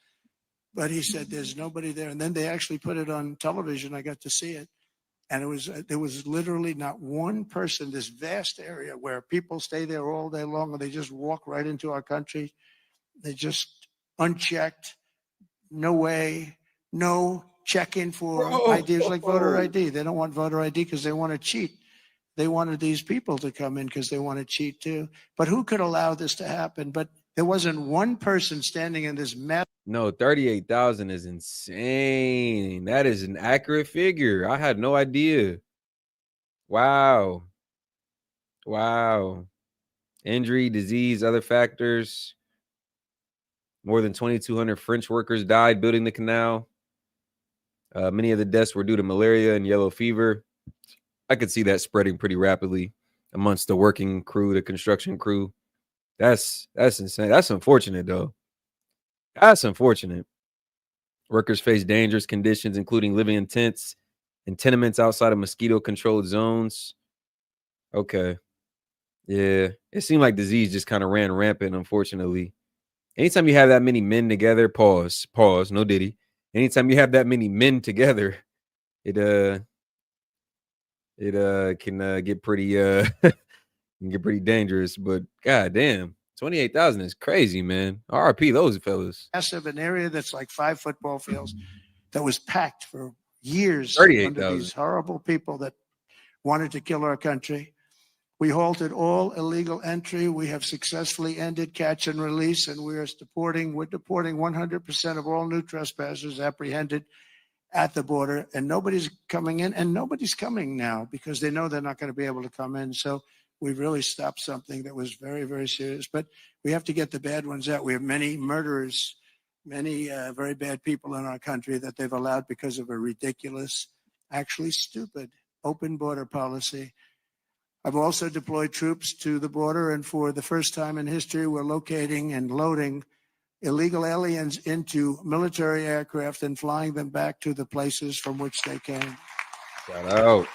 But he said there's nobody there. And then they actually put it on television. I got to see it. And there was literally not one person, this vast area where people stay there all day long and they just walk right into our country. They just unchecked, no way, no check-in for IDs like voter ID. They don't want voter ID because they want to cheat. They wanted these people to come in because they want to cheat too. But who could allow this to happen? But there wasn't one person standing in this mess. No, 38,000 is insane. That is an accurate figure. I had no idea. Wow. Wow. Injury, disease, other factors. More than 2,200 French workers died building the canal. Many of the deaths were due to malaria and yellow fever. I could see that spreading pretty rapidly amongst the working crew, the construction crew. That's insane. That's unfortunate, though. That's unfortunate. Workers face dangerous conditions, including living in tents and tenements outside of mosquito-controlled zones. Okay. Yeah. It seemed like disease just kind of ran rampant, unfortunately. Anytime you have that many men together, pause, no Diddy. Anytime you have that many men together, it can get pretty can get pretty dangerous. But goddamn, 28,000 is crazy, man. RIP those fellas. Massive, an area that's like 5 football fields that was packed for years under these horrible people that wanted to kill our country. We halted all illegal entry. We have successfully ended catch and release, and we're deporting 100% of all new trespassers apprehended at the border, and nobody's coming in, and nobody's coming now because they know they're not going to be able to come in. So we've really stopped something that was very, very serious. But we have to get the bad ones out. We have many murderers, many very bad people in our country that they've allowed because of a ridiculous, actually stupid, open border policy. I've also deployed troops to the border, and for the first time in history, we're locating and loading illegal aliens into military aircraft and flying them back to the places from which they came. Shout out.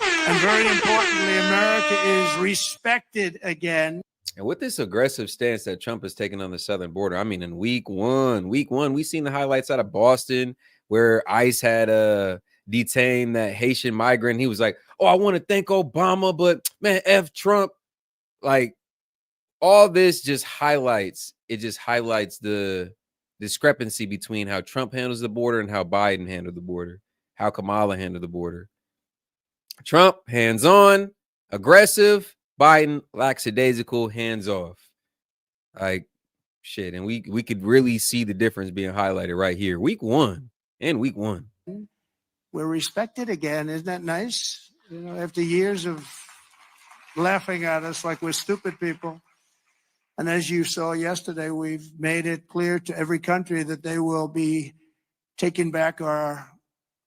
And very importantly, America is respected again. And with this aggressive stance that Trump has taken on the southern border, I mean, in week one, we've seen the highlights out of Boston where ICE had detained that Haitian migrant. He was like, oh, I want to thank Obama, but man, F Trump. Like, all this just highlights the discrepancy between how Trump handles the border and how Biden handled the border, how Kamala handled the border. Trump, hands-on, aggressive. Biden, lackadaisical, hands-off. Like, shit. And we could really see the difference being highlighted right here. Week one. We're respected again. Isn't that nice? You know, after years of laughing at us like we're stupid people. And as you saw yesterday, we've made it clear to every country that they will be taking back our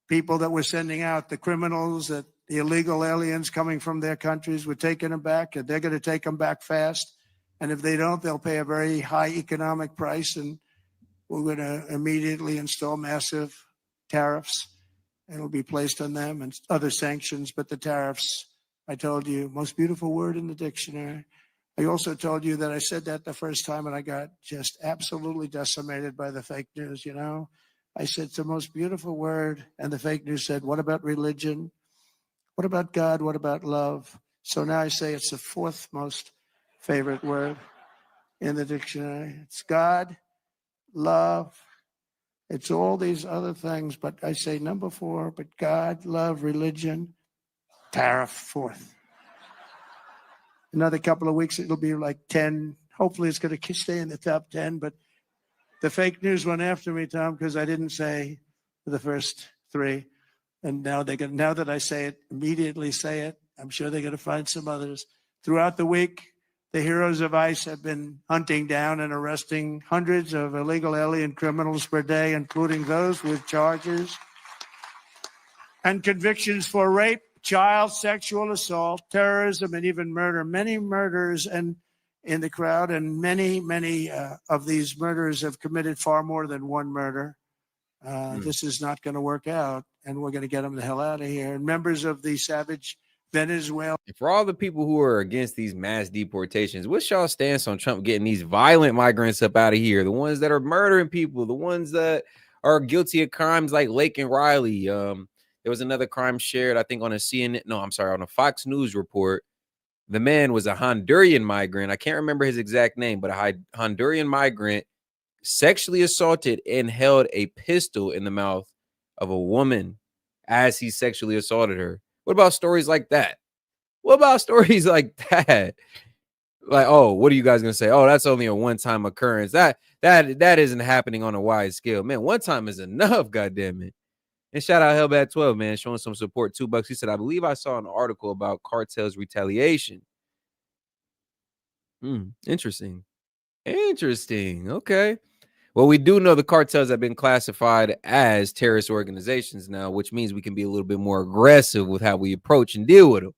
people that we're sending out, the criminals, the illegal aliens coming from their countries. We're taking them back, and they're going to take them back fast. And if they don't, they'll pay a very high economic price. And we're going to immediately install massive tariffs. It'll be placed on them and other sanctions, but the tariffs, I told you, most beautiful word in the dictionary. I also told you that I said that the first time and I got just absolutely decimated by the fake news, you know. I said it's the most beautiful word, and the fake news said, what about religion? What about God? What about love? So now I say it's the fourth most favorite word in the dictionary. It's God, love. It's all these other things, but I say number 4, but God, love, religion, tariff, fourth. Another couple of weeks, it'll be like 10. Hopefully it's going to stay in the top 10, but the fake news went after me, Tom, because I didn't say the first 3. And now now that I say it, immediately say it. I'm sure they're going to find some others. Throughout the week, the heroes of ICE have been hunting down and arresting hundreds of illegal alien criminals per day, including those with charges and convictions for rape, child sexual assault, terrorism, and even murder. Many murders and in the crowd, and many of these murderers have committed far more than one murder. This is not going to work out, and we're going to get them the hell out of here. And members of the savage Venezuela. For all the people who are against these mass deportations, what's y'all stance on Trump getting these violent migrants up out of here? The ones that are murdering people, the ones that are guilty of crimes like Lake and Riley. There was another crime shared, I think, on on a Fox News report. The man was a Honduran migrant. I can't remember his exact name, but a Honduran migrant sexually assaulted and held a pistol in the mouth of a woman as he sexually assaulted her. What about stories like that? What about stories like that? Like, oh, what are you guys gonna say? Oh, that's only a one-time occurrence. That isn't happening on a wide scale. Man, one time is enough, goddamn it. And shout out Hellbat 12, man, showing some support. $2. He said, I believe I saw an article about cartels retaliation. Interesting. Okay. Well, we do know the cartels have been classified as terrorist organizations now, which means we can be a little bit more aggressive with how we approach and deal with them.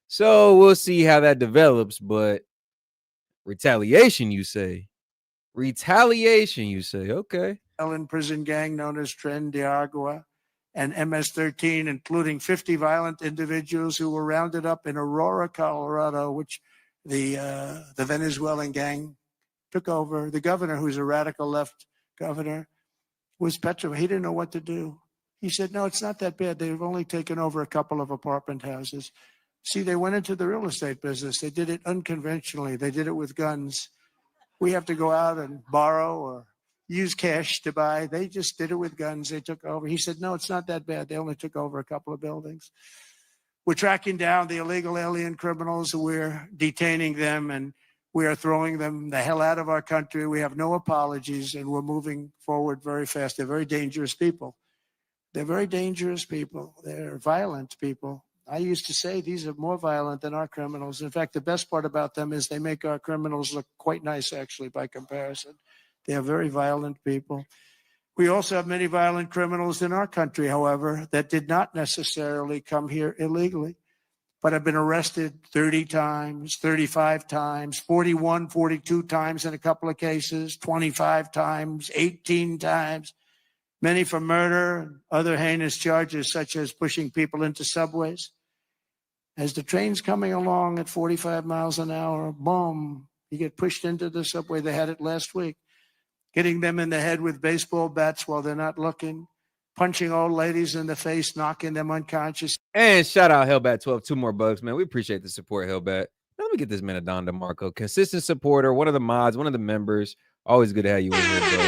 So we'll see how that develops. But retaliation, you say? Retaliation, you say? Okay. Prison gang known as Tren de Agua and MS-13, including 50 violent individuals who were rounded up in Aurora, Colorado, which the Venezuelan gang took over. The governor, who's a radical left governor, was petrified. He didn't know what to do. He said, no, it's not that bad. They've only taken over a couple of apartment houses. See, they went into the real estate business. They did it unconventionally. They did it with guns. We have to go out and borrow or use cash to buy. They just did it with guns. They took over. He said, no, it's not that bad. They only took over a couple of buildings. We're tracking down the illegal alien criminals. We're detaining them, and we are throwing them the hell out of our country. We have no apologies, and we're moving forward very fast. They're very dangerous people. They're very dangerous people. They're violent people. I used to say these are more violent than our criminals. In fact, the best part about them is they make our criminals look quite nice, actually, by comparison. They are very violent people. We also have many violent criminals in our country, however, that did not necessarily come here illegally, but have been arrested 30 times, 35 times, 41, 42 times in a couple of cases, 25 times, 18 times, many for murder and other heinous charges, such as pushing people into subways. As the train's coming along at 45 miles an hour, boom, you get pushed into the subway. They had it last week. Hitting them in the head with baseball bats while they're not looking, punching old ladies in the face, knocking them unconscious. And shout out Hellbat 12, $2 more, man. We appreciate the support, Hellbat. Let me get this man a Don DeMarco, consistent supporter, one of the mods, one of the members. Always good to have you in here, bro.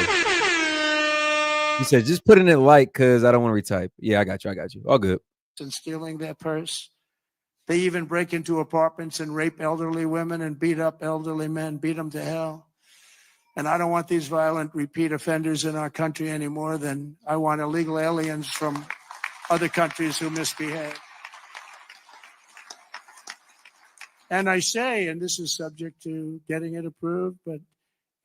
He said, just putting it light because I don't want to retype. Yeah, I got you. All good. And stealing their purse. They even break into apartments and rape elderly women and beat up elderly men, beat them to hell. And I don't want these violent repeat offenders in our country any more than I want illegal aliens from other countries who misbehave. And I say, and this is subject to getting it approved, but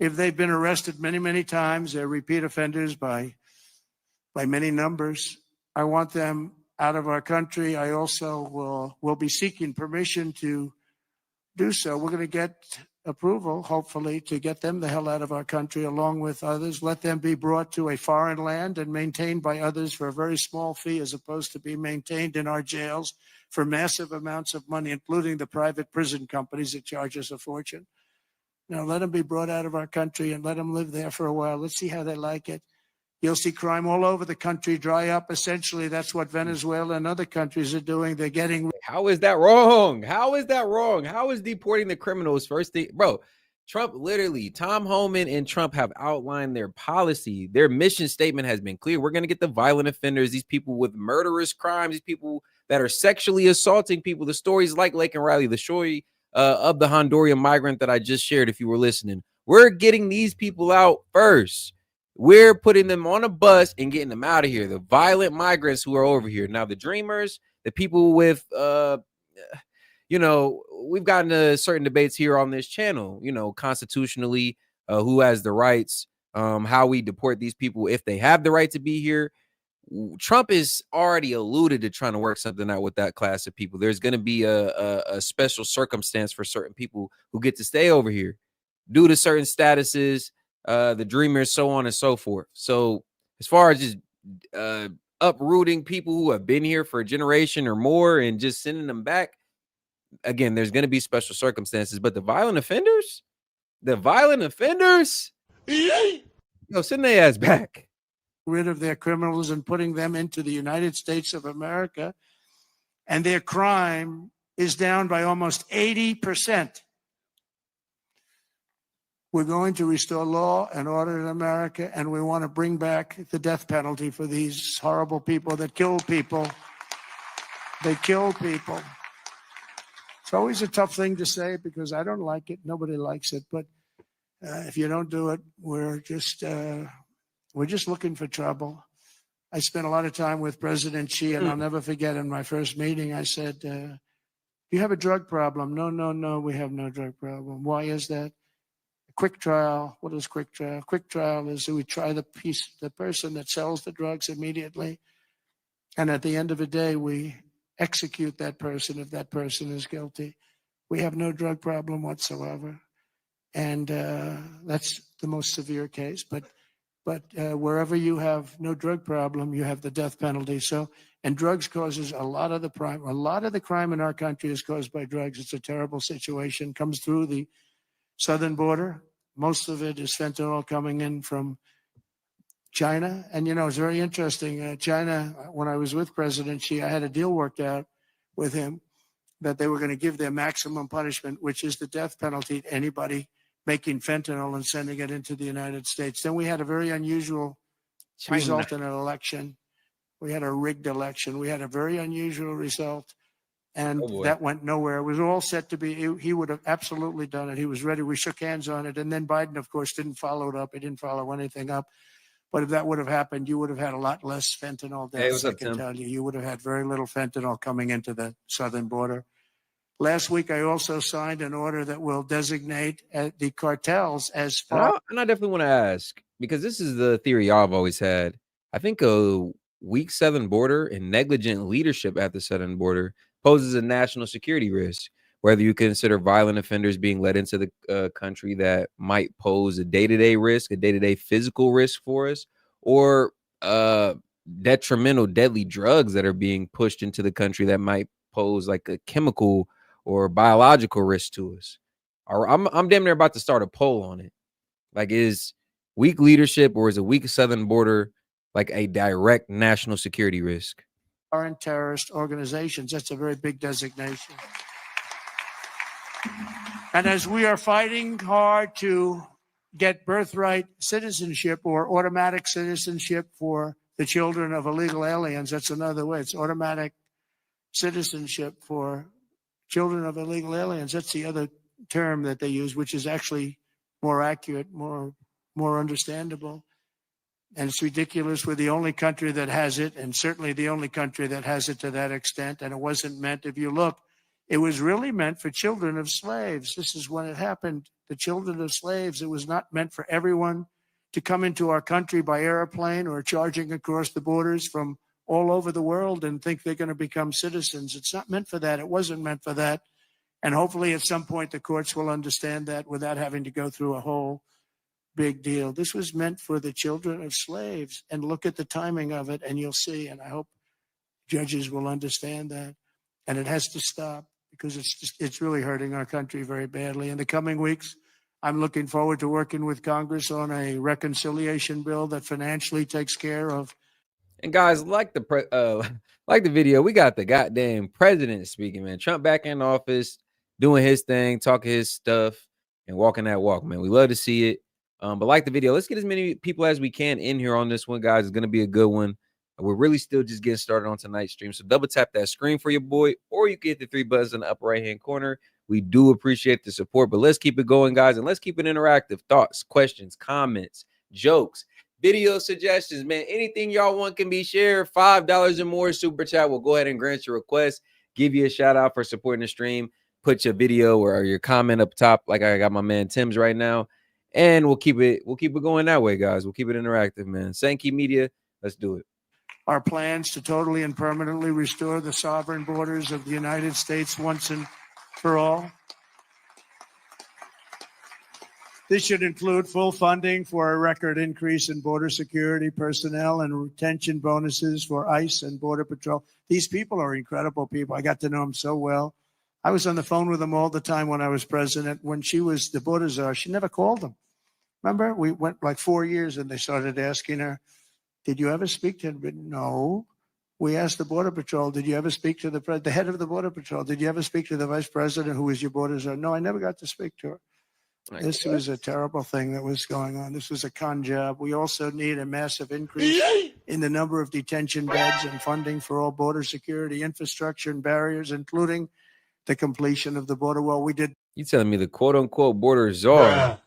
if they've been arrested many, many times, they're repeat offenders by many numbers, I want them out of our country. I also will be seeking permission to do so. We're going to get approval, hopefully, to get them the hell out of our country along with others. Let them be brought to a foreign land and maintained by others for a very small fee, as opposed to being maintained in our jails for massive amounts of money, including the private prison companies that charge us a fortune. Now, let them be brought out of our country and let them live there for a while. Let's see how they like it. You'll see crime all over the country dry up. Essentially, that's what Venezuela and other countries are doing. They're getting. How is that wrong? How is that wrong? How is deporting the criminals first thing? Bro, Trump literally, Tom Homan and Trump have outlined their policy. Their mission statement has been clear. We're going to get the violent offenders, these people with murderous crimes, these people that are sexually assaulting people. The stories like Lake and Riley, the story of the Honduran migrant that I just shared, if you were listening. We're getting these people out first. We're putting them on a bus and getting them out of here. The violent migrants who are over here. Now, the dreamers, the people with, we've gotten to certain debates here on this channel, constitutionally, who has the rights, how we deport these people if they have the right to be here. Trump is already alluded to trying to work something out with that class of people. There's going to be a special circumstance for certain people who get to stay over here due to certain statuses, the dreamers, so on and so forth. So as far as just uprooting people who have been here for a generation or more and just sending them back, again, there's going to be special circumstances. But the violent offenders, send their ass back. Rid of their criminals and putting them into the United States of America, and their crime is down by almost 80%. We're going to restore law and order in America, and we want to bring back the death penalty for these horrible people that kill people. They kill people. It's always a tough thing to say because I don't like it. Nobody likes it. But if you don't do it, we're just looking for trouble. I spent a lot of time with President Xi, and I'll never forget in my first meeting, I said, you have a drug problem? No, we have no drug problem. Why is that? Quick trial. What is quick trial? Quick trial is we try the person that sells the drugs immediately. And at the end of the day, we execute that person if that person is guilty. We have no drug problem whatsoever. And that's the most severe case. But wherever you have no drug problem, you have the death penalty. So, and drugs causes a lot of the crime. A lot of the crime in our country is caused by drugs. It's a terrible situation. Comes through the southern border. Most of it is fentanyl coming in from China. And, it's very interesting. China, when I was with President Xi, I had a deal worked out with him that they were going to give their maximum punishment, which is the death penalty to anybody making fentanyl and sending it into the United States. Then we had a very unusual result in an election. We had a rigged election. We had a very unusual result. And that went nowhere. It was all set to be, he would have absolutely done it. He was ready. We shook hands on it. And then Biden, of course, didn't follow it up. He didn't follow anything up. But if that would have happened, you would have had a lot less fentanyl deaths, I can tell you. You would have had very little fentanyl coming into the southern border. Last week, I also signed an order that will designate the cartels as far. And I definitely want to ask, because this is the theory I've always had. I think a weak southern border and negligent leadership at the southern border poses a national security risk, whether you consider violent offenders being let into the country that might pose a day-to-day risk, a day-to-day physical risk for us, or detrimental, deadly drugs that are being pushed into the country that might pose like a chemical or biological risk to us. I'm damn near about to start a poll on it. Like, is weak leadership or is a weak southern border like a direct national security risk? Foreign terrorist organizations. That's a very big designation. And as we are fighting hard to get birthright citizenship or automatic citizenship for the children of illegal aliens, that's another way. It's automatic citizenship for children of illegal aliens. That's the other term that they use, which is actually more accurate, more understandable. And it's ridiculous. We're the only country that has it, and certainly the only country that has it to that extent. And it wasn't meant, if you look, it was really meant for children of slaves. This is when it happened. The children of slaves, it was not meant for everyone to come into our country by airplane or charging across the borders from all over the world and think they're going to become citizens. It's not meant for that. It wasn't meant for that. And hopefully at some point the courts will understand that without having to go through a whole big deal. This was meant for the children of slaves. And look at the timing of it and you'll see. And I hope judges will understand that. And it has to stop because it's really hurting our country very badly. In the coming weeks, I'm looking forward to working with Congress on a reconciliation bill that financially takes care of. And guys, like the video, we got the goddamn president speaking, man. Trump back in office, doing his thing, talking his stuff, and walking that walk, man. We love to see it. But like the video, let's get as many people as we can in here on this one, guys. It's gonna be a good one. We're really still just getting started on tonight's stream. So double tap that screen for your boy, or you can hit the 3 buttons in the upper right-hand corner. We do appreciate the support, but let's keep it going, guys, and let's keep it interactive. Thoughts, questions, comments, jokes, video suggestions, man. Anything y'all want can be shared. $5 or more super chat. We'll go ahead and grant your request. Give you a shout out for supporting the stream. Put your video or your comment up top, like I got my man Tim's right now, and we'll keep it going that way, guys. We'll keep it interactive, man. Sankey Media, let's do it. Our plans to totally and permanently restore the sovereign borders of the United States once and for all. This should include full funding for a record increase in border security personnel and retention bonuses for ICE and Border Patrol. These people are incredible people. I got to know them so well. I was on the phone with them all the time when I was president. When she was the border czar, she never called them. Remember, we went like 4 years and they started asking her, did you ever speak to him? No. We asked the Border Patrol, did you ever speak to the head of the Border Patrol? Did you ever speak to the vice president who was your border czar? No, I never got to speak to her. This was a terrible thing that was going on. This was a con job. We also need a massive increase in the number of detention beds and funding for all border security infrastructure and barriers, including the completion of the border wall. We did. You telling me the quote-unquote border czar,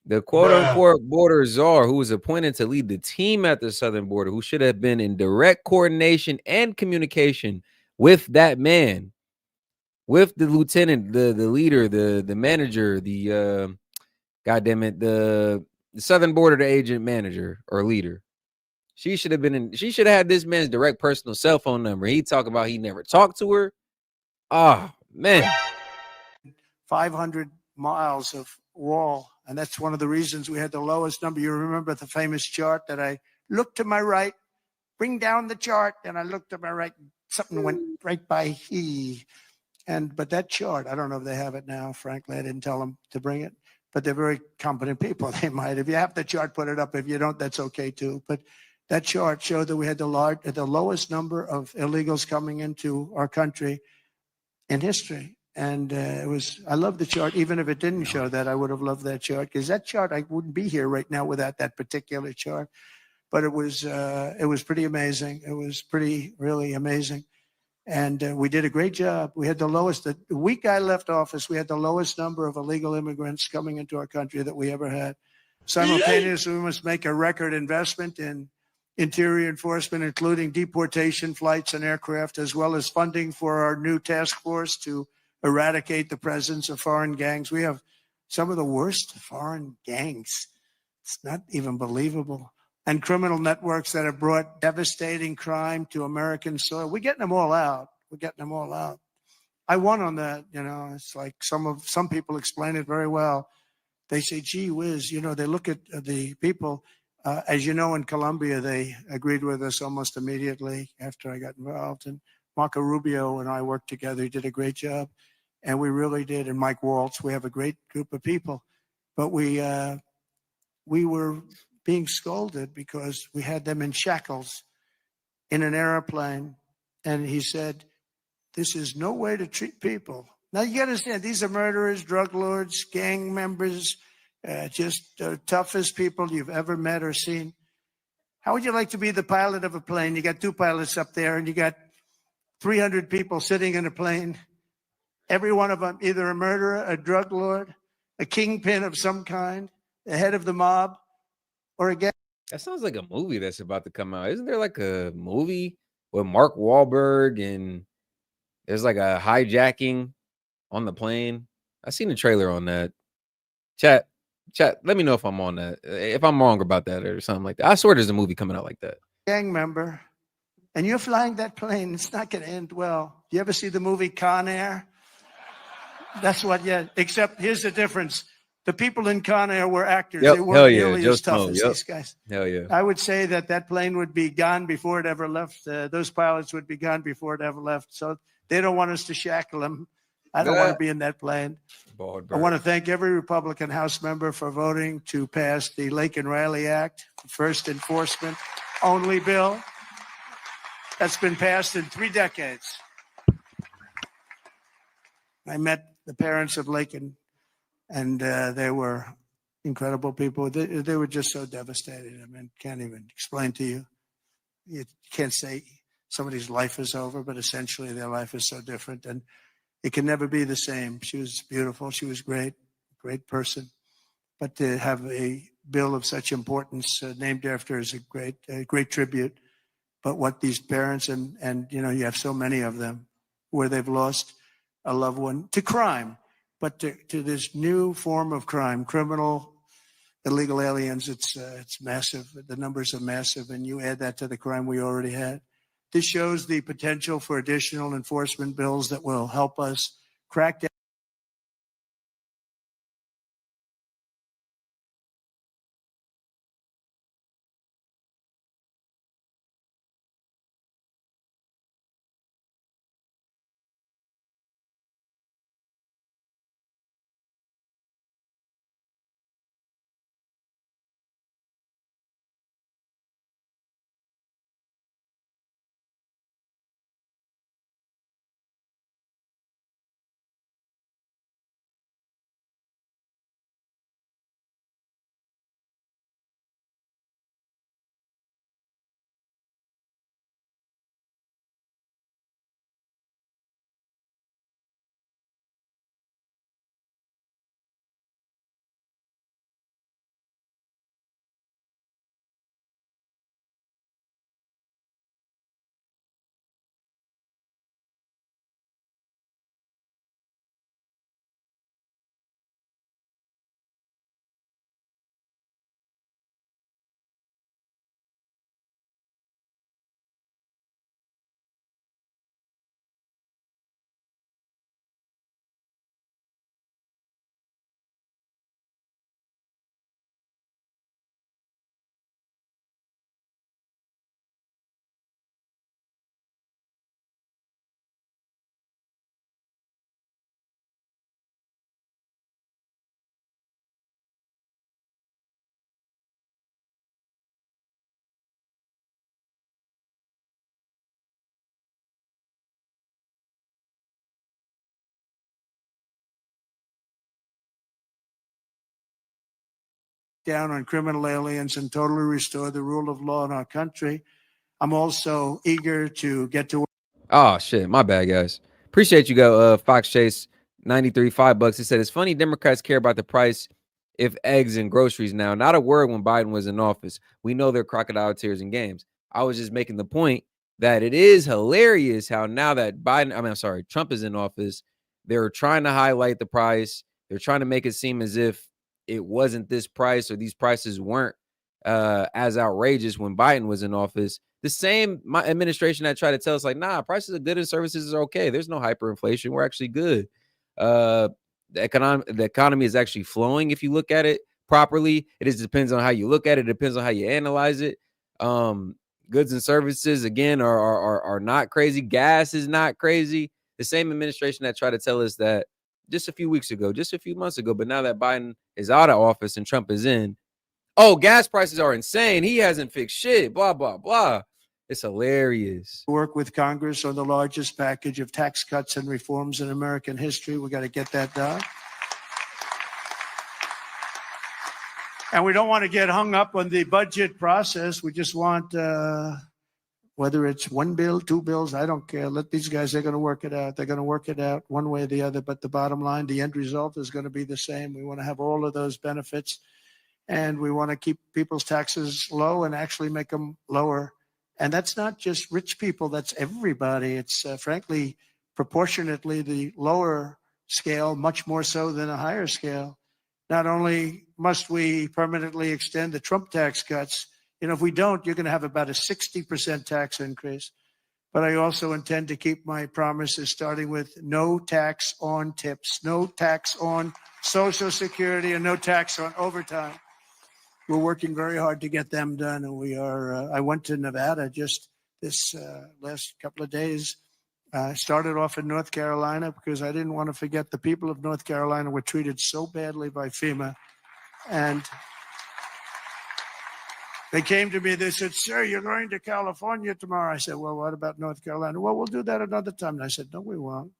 the quote-unquote border czar who was appointed to lead the team at the southern border, who should have been in direct coordination and communication with that man, with the lieutenant, the leader, the manager, the goddamn it, the southern border agent manager or leader. She should have had this man's direct personal cell phone number. He talk about he never talked to her. Oh man. 500 miles of wall. And that's one of the reasons we had the lowest number. You remember the famous chart that I looked to my right, bring down the chart, and I looked to my right, something went right by he. But that chart, I don't know if they have it now. Frankly, I didn't tell them to bring it, but they're very competent people. They might. If you have the chart, put it up. If you don't, that's okay too. But that chart showed that we had the lowest number of illegals coming into our country in history. And I love the chart. Even if it didn't show that, I would have loved that chart, because that chart, I wouldn't be here right now without that particular chart. But it was pretty amazing. It was really amazing. And we did a great job. We had the week I left office, we had the lowest number of illegal immigrants coming into our country that we ever had. Simultaneously, we must make a record investment in interior enforcement, including deportation flights and aircraft, as well as funding for our new task force to eradicate the presence of foreign gangs. We have some of the worst foreign gangs. It's not even believable. And criminal networks that have brought devastating crime to American soil. We're getting them all out. I won on that. It's like some people explain it very well. They say, gee whiz, they look at the people. As you know, in Colombia, they agreed with us almost immediately after I got involved. And Marco Rubio and I worked together. He did a great job. And we really did. And Mike Waltz, we have a great group of people. But we were being scolded because we had them in shackles in an airplane. And he said, this is no way to treat people. Now, you got to understand, these are murderers, drug lords, gang members, just the toughest people you've ever met or seen. How would you like to be the pilot of a plane? You got 2 pilots up there and you got 300 people sitting in a plane. Every one of them, either a murderer, a drug lord, a kingpin of some kind, the head of the mob, or a gang. That sounds like a movie that's about to come out. Isn't there like a movie with Mark Wahlberg and there's like a hijacking on the plane? I seen a trailer on that. Chat, let me know if I'm on that. If I'm wrong about that or something like that. I swear there's a movie coming out like that. Gang member, and you're flying that plane. It's not going to end well. Do you ever see the movie Con Air? That's what, yeah, except here's the difference. The people in Con Air were actors. Yep. They Hell weren't yeah. nearly Joe as tough Smo. as Yep. these guys. Hell yeah. I would say that plane would be gone before it ever left. Those pilots would be gone before it ever left. So they don't want us to shackle them. I don't want to be in that plane. I want to thank every Republican House member for voting to pass the Lake and Riley Act, first enforcement only bill that's been passed in 3 decades. I met the parents of Laken, and they were incredible people. They were just so devastated. I mean, can't even explain to you. You can't say somebody's life is over, but essentially their life is so different, and it can never be the same. She was beautiful. She was great person. But to have a bill of such importance named after her is a great tribute. But what these parents and you have so many of them where they've lost a loved one to crime, but to this new form of crime, criminal, illegal aliens. It's massive. The numbers are massive, and you add that to the crime we already had. This shows the potential for additional enforcement bills that will help us crack down. Down on criminal aliens and totally restore the rule of law in our country. I'm also eager to get to. Oh shit, my bad, guys. Appreciate you, go Fox Chase 93, $5. He said it's funny Democrats care about the price if eggs and groceries now. Not a word when Biden was in office. We know they're crocodile tears and games. I was just making the point that it is hilarious how now that Trump is in office, they're trying to highlight the price. They're trying to make it seem as if it wasn't this price or these prices weren't as outrageous when Biden was in office. The same administration that tried to tell us like, nah, prices are good and services are okay. There's no hyperinflation. We're actually good. The economy is actually flowing if you look at it properly. It just depends on how you look at it. It depends on how you analyze it. Goods and services again are not crazy. Gas is not crazy. The same administration that tried to tell us that just a few weeks ago, just a few months ago, but now that Biden is out of office and Trump is in, oh, gas prices are insane. He hasn't fixed shit. Blah, blah, blah. It's hilarious. Work with Congress on the largest package of tax cuts and reforms in American history. We got to get that done. And we don't want to get hung up on the budget process. We just want, whether it's one bill, 2 bills, I don't care. Let these guys, they're going to work it out. They're going to work it out one way or the other. But the bottom line, the end result is going to be the same. We want to have all of those benefits. And we want to keep people's taxes low and actually make them lower. And that's not just rich people, that's everybody. It's frankly, proportionately the lower scale, much more so than a higher scale. Not only must we permanently extend the Trump tax cuts, if we don't, you're going to have about a 60% tax increase. but I also intend to keep my promises, starting with no tax on tips, no tax on Social Security, and no tax on overtime. We're working very hard to get them done, and we are. I went to Nevada just this last couple of days. Started off in North Carolina because I didn't want to forget the people of North Carolina were treated so badly by FEMA. And they came to me, they said, "Sir, you're going to California tomorrow." I said, "Well, what about North Carolina?" "Well, we'll do that another time." And I said, "No, we won't."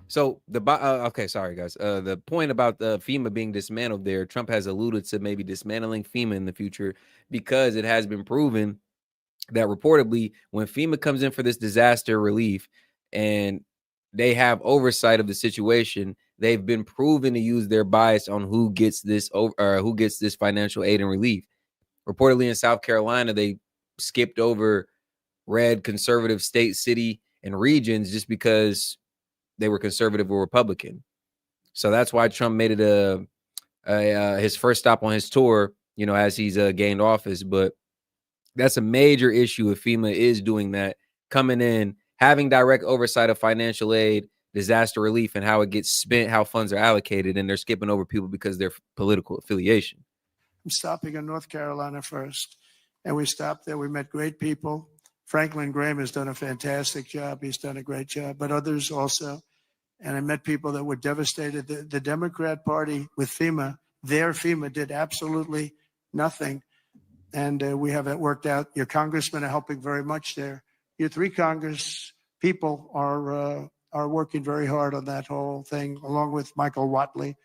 So okay, sorry guys. The point about the FEMA being dismantled there, Trump has alluded to maybe dismantling FEMA in the future because it has been proven that reportedly when FEMA comes in for this disaster relief and they have oversight of the situation, they've been proven to use their bias on who gets this financial aid and relief. Reportedly in South Carolina, they skipped over red conservative state, city, and regions just because they were conservative or Republican. So that's why Trump made it his first stop on his tour, as he's gained office. But that's a major issue if FEMA is doing that, coming in, having direct oversight of financial aid, disaster relief, and how it gets spent, how funds are allocated, and they're skipping over people because of their political affiliation. I'm stopping in North Carolina first, and we stopped there. We met great people. Franklin Graham has done a fantastic job. He's done a great job, but others also. And I met people that were devastated. The Democrat Party with FEMA, their FEMA did absolutely nothing. And we have it worked out. Your congressmen are helping very much there. Your 3 Congress people are working very hard on that whole thing, along with Michael Watley.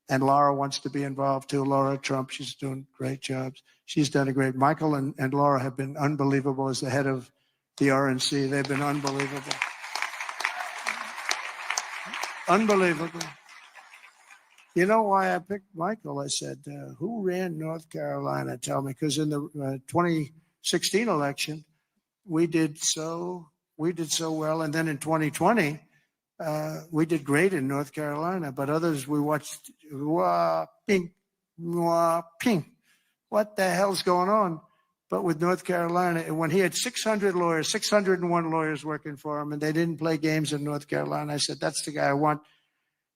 And Laura wants to be involved too. Laura Trump, she's doing great jobs. She's done a great. Michael and Laura have been unbelievable as the head of the RNC. They've been unbelievable. Unbelievable. You know why I picked Michael? I said, who ran North Carolina? Tell me. Because in the 2016 election, we did so well. And then in 2020, we did great in North Carolina. But others, we watched, ping, ping. What the hell's going on? But with North Carolina, when he had 601 lawyers working for him, and they didn't play games in North Carolina, I said, that's the guy I want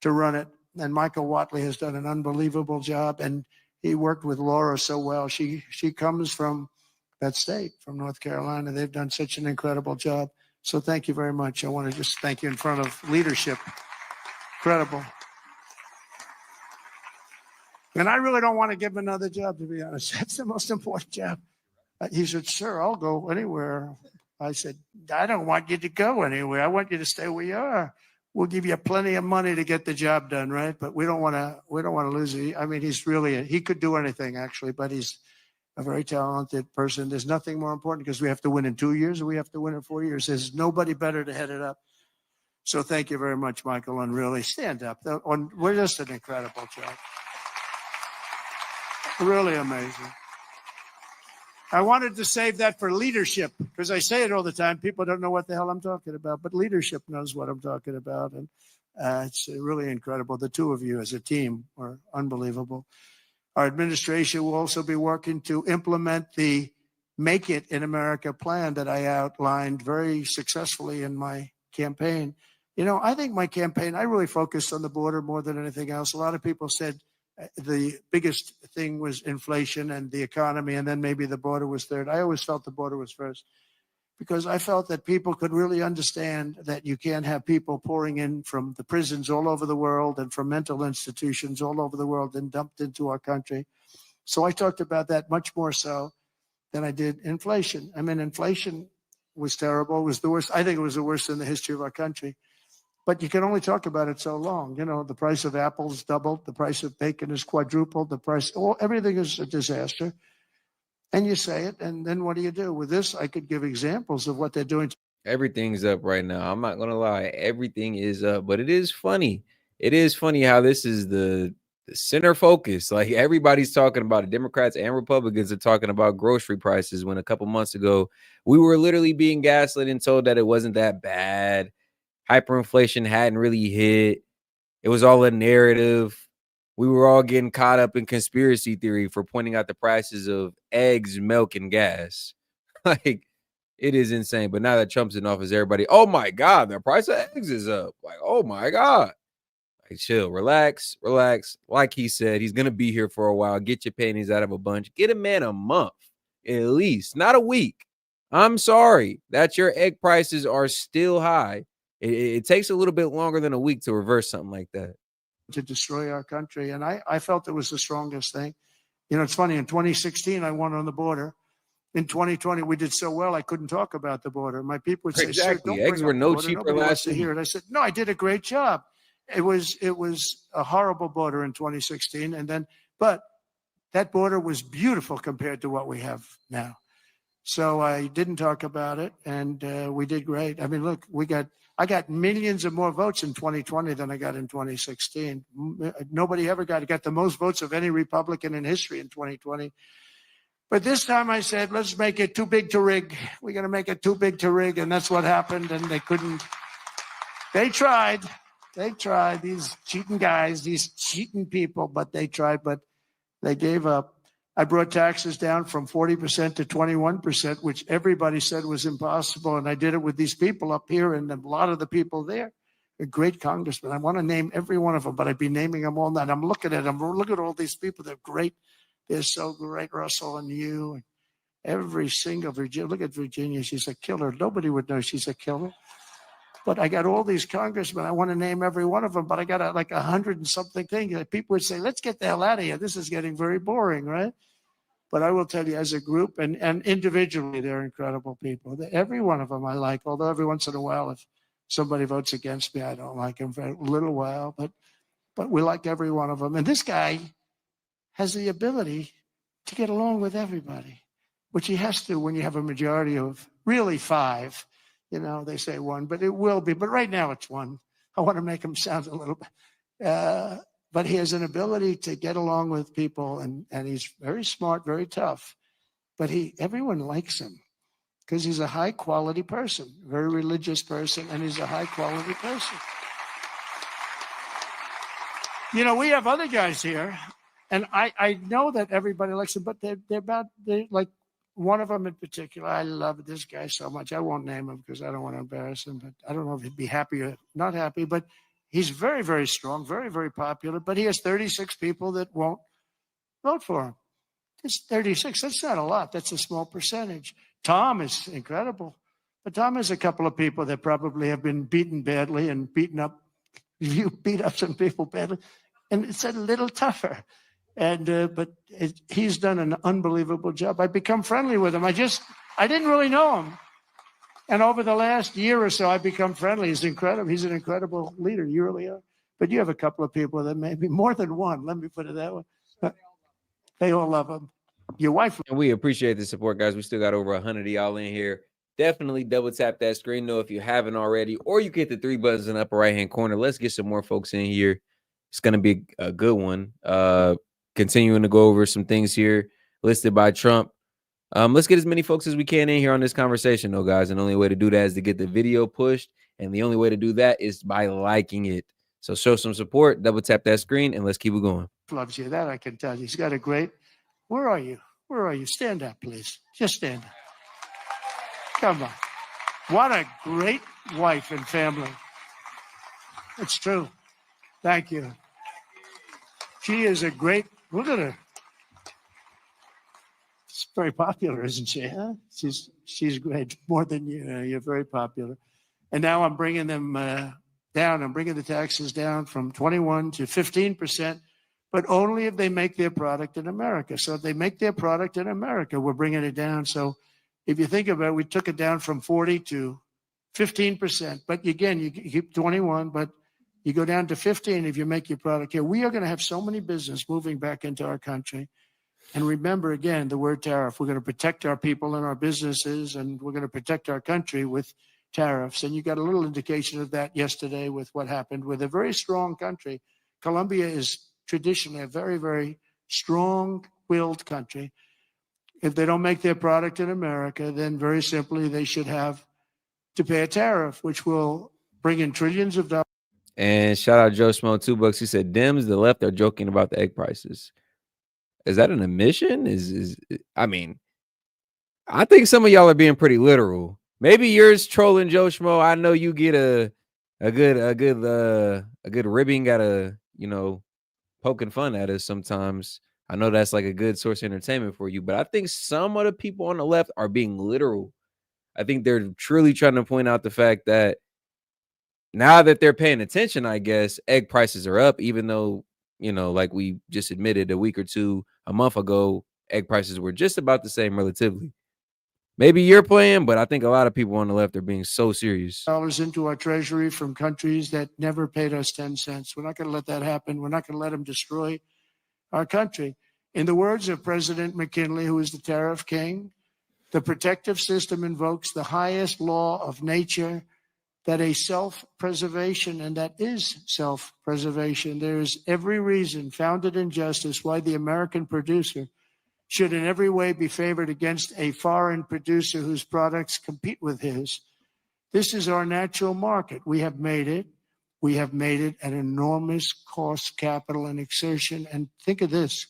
to run it. And Michael Watley has done an unbelievable job, and he worked with Laura so well. She comes from that state, from North Carolina. They've done such an incredible job. So thank you very much. I want to just thank you in front of leadership. Incredible. And I really don't want to give him another job, to be honest. That's the most important job. He said, "Sir, I'll go anywhere." I said, "I don't want you to go anywhere. I want you to stay where you are. We'll give you plenty of money to get the job done, right? But we don't want to lose it." I mean, he could do anything actually, but he's a very talented person. There's nothing more important because we have to win in 2 years or we have to win in 4 years. There's nobody better to head it up. So thank you very much, Michael, and really stand up. We're just an incredible job. Really amazing. I wanted to save that for leadership because I say it all the time. People don't know what the hell I'm talking about, but leadership knows what I'm talking about. And it's really incredible. The 2 of you as a team are unbelievable. Our administration will also be working to implement the Make It in America plan that I outlined very successfully in my campaign. I think my campaign, I really focused on the border more than anything else. A lot of people said the biggest thing was inflation and the economy, and then maybe the border was third. I always felt the border was first because I felt that people could really understand that you can't have people pouring in from the prisons all over the world and from mental institutions all over the world and dumped into our country. So I talked about that much more so than I did inflation. I mean, inflation was terrible. It was the worst. I think it was the worst in the history of our country. But you can only talk about it so long. The price of apples doubled. The price of bacon is quadrupled. Everything is a disaster. And you say it, and then what do you do? With this, I could give examples of what they're doing. Everything's up right now. I'm not going to lie. Everything is up, but it is funny. It is funny how this is the the center focus. Like everybody's talking about it. Democrats and Republicans are talking about grocery prices when a couple months ago we were literally being gaslit and told that it wasn't that bad. Hyperinflation hadn't really hit. It was all a narrative. We were all getting caught up in conspiracy theory for pointing out the prices of eggs, milk, and gas. Like, it is insane. But now that Trump's in office, everybody, oh my God, the price of eggs is up. Like, oh my God. Like, chill, relax. Like he said, he's going to be here for a while. Get your panties out of a bunch. Get a man a month, at least, not a week. I'm sorry that your egg prices are still high. It takes a little bit longer than a week to reverse something like that. To destroy our country. And I felt it was the strongest thing. You know, it's funny, in 2016, I won on the border. In 2020, we did so well, I couldn't talk about the border. My people would say, exactly. Sir, don't eggs were no cheaper Nobody last wants to week. hear it. I said, no, I did a great job. It was a horrible border in 2016. But that border was beautiful compared to what we have now. So I didn't talk about it, and we did great. I mean, look, I got millions of more votes in 2020 than I got in 2016. Nobody ever got the most votes of any Republican in history in 2020. But this time I said, let's make it too big to rig. We're going to make it too big to rig, and that's what happened, and they couldn't. They tried, these cheating guys, these cheating people, but they tried, but they gave up. I brought taxes down from 40% to 21%, which everybody said was impossible. And I did it with these people up here and a lot of the people there. A great congressman. I want to name every one of them, but I'd be naming them all night. I'm looking at them. Look at all these people. They're great. They're so great, Russell and you. And every single Virginia. Look at Virginia. She's a killer. Nobody would know she's a killer. But I got all these congressmen. I want to name every one of them, but I got like 100 and something things. People would say, let's get the hell out of here. This is getting very boring, right? But I will tell you, as a group and individually, they're incredible people. Every one of them I like, although every once in a while, if somebody votes against me, I don't like him for a little while. But we like every one of them. And this guy has the ability to get along with everybody, which he has to when you have a majority of really 5. You know, they say 1, but it will be. But right now it's 1. I want to make him sound a little bit. But he has an ability to get along with people, and he's very smart, very tough. But everyone likes him because he's a high-quality person, very religious person, and he's a high-quality person. You know, we have other guys here, and I know that everybody likes him, but they're like one of them in particular. I love this guy so much. I won't name him because I don't want to embarrass him, but I don't know if he'd be happy or not happy, but he's very, very strong, very, very popular, but he has 36 people that won't vote for him. It's 36. That's not a lot. That's a small percentage. Tom is incredible, but Tom has a couple of people that probably have been beaten badly and beaten up. You beat up some people badly, and it's a little tougher. But he's done an unbelievable job. I've become friendly with him. I didn't really know him. And over the last year or so, I've become friendly. He's incredible. He's an incredible leader. You really are. But you have a couple of people that maybe more than one. Let me put it that way. They all love him. Your wife. And we appreciate the support, guys. We still got over 100 of y'all in here. Definitely double tap that screen, though, if you haven't already, or you get the 3 buttons in the upper right-hand corner. Let's get some more folks in here. It's going to be a good one. Continuing to go over some things here listed by Trump. Let's get as many folks as we can in here on this conversation, though, guys. And the only way to do that is to get the video pushed. And the only way to do that is by liking it. So show some support, double tap that screen, and let's keep it going. Loves you. That I can tell you. He's got a great. Where are you? Where are you? Stand up, please. Just stand up. Come on. What a great wife and family. It's true. Thank you. She is a great. Look at her. She's very popular, isn't she? Huh? She's great. More than you. You're very popular. And now I'm bringing them down. I'm bringing the taxes down from 21 to 15%, but only if they make their product in America. So if they make their product in America, we're bringing it down. So if you think about it, we took it down from 40 to 15%. But again, you keep 21, but you go down to 15 if you make your product here. We are going to have so many business moving back into our country. And remember, again, the word tariff. We're going to protect our people and our businesses, and we're going to protect our country with tariffs. And you got a little indication of that yesterday with what happened with a very strong country. Colombia is traditionally a very, very strong-willed country. If they don't make their product in America, then very simply they should have to pay a tariff, which will bring in trillions of dollars. And shout out Joe Schmo, $2. He said, Dems, the left are joking about the egg prices. Is that an admission? I mean, I think some of y'all are being pretty literal. Maybe yours trolling Joe Schmo. I know you get a good ribbing out of, you know, poking fun at us sometimes. I know that's like a good source of entertainment for you, but I think some of the people on the left are being literal. I think they're truly trying to point out the fact that now that they're paying attention, I guess, egg prices are up, even though, you know, like we just admitted a week or two, a month ago, egg prices were just about the same relatively. Maybe you're playing, but I think a lot of people on the left are being so serious. Dollars into our treasury from countries that never paid us 10 cents. We're not going to let that happen. We're not going to let them destroy our country. In the words of President McKinley, who is the tariff king, the protective system invokes the highest law of nature, that a self-preservation, and that is self-preservation. There is every reason founded in justice why the American producer should in every way be favored against a foreign producer whose products compete with his. This is our natural market. We have made it. We have made it at enormous cost, capital, and exertion. And think of this.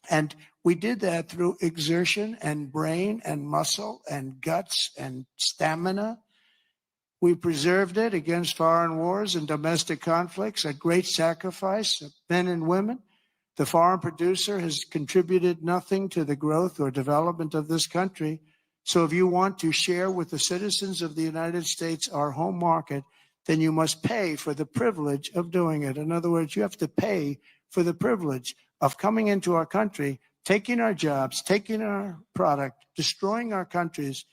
And we did that through exertion and brain and muscle and guts and stamina. We preserved it against foreign wars and domestic conflicts at great sacrifice of men and women. The foreign producer has contributed nothing to the growth or development of this country. So if you want to share with the citizens of the United States our home market, then you must pay for the privilege of doing it. In other words, you have to pay for the privilege of coming into our country, taking our jobs, taking our product, destroying our countries.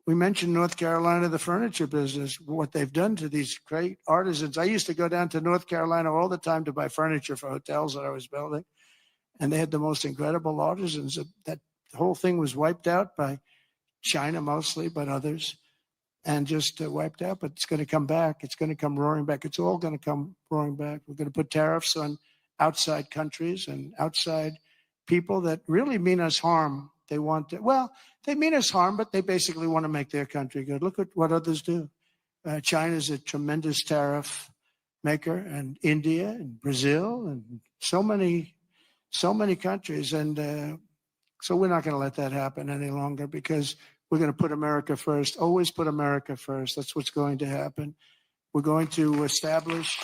We mentioned North Carolina, the furniture business, what they've done to these great artisans. I used to go down to North Carolina all the time to buy furniture for hotels that I was building. And they had the most incredible artisans. That whole thing was wiped out by China mostly, but others, and just wiped out. But it's going to come back. It's going to come roaring back. It's all going to come roaring back. We're going to put tariffs on outside countries and outside people that really mean us harm. They want to, well, they mean us harm, but they basically want to make their country good. Look at what others do. China's a tremendous tariff maker, and India and Brazil and so many countries. And so we're not going to let that happen any longer, because we're going to put America first. Always put America first. That's what's going to happen. We're going to establish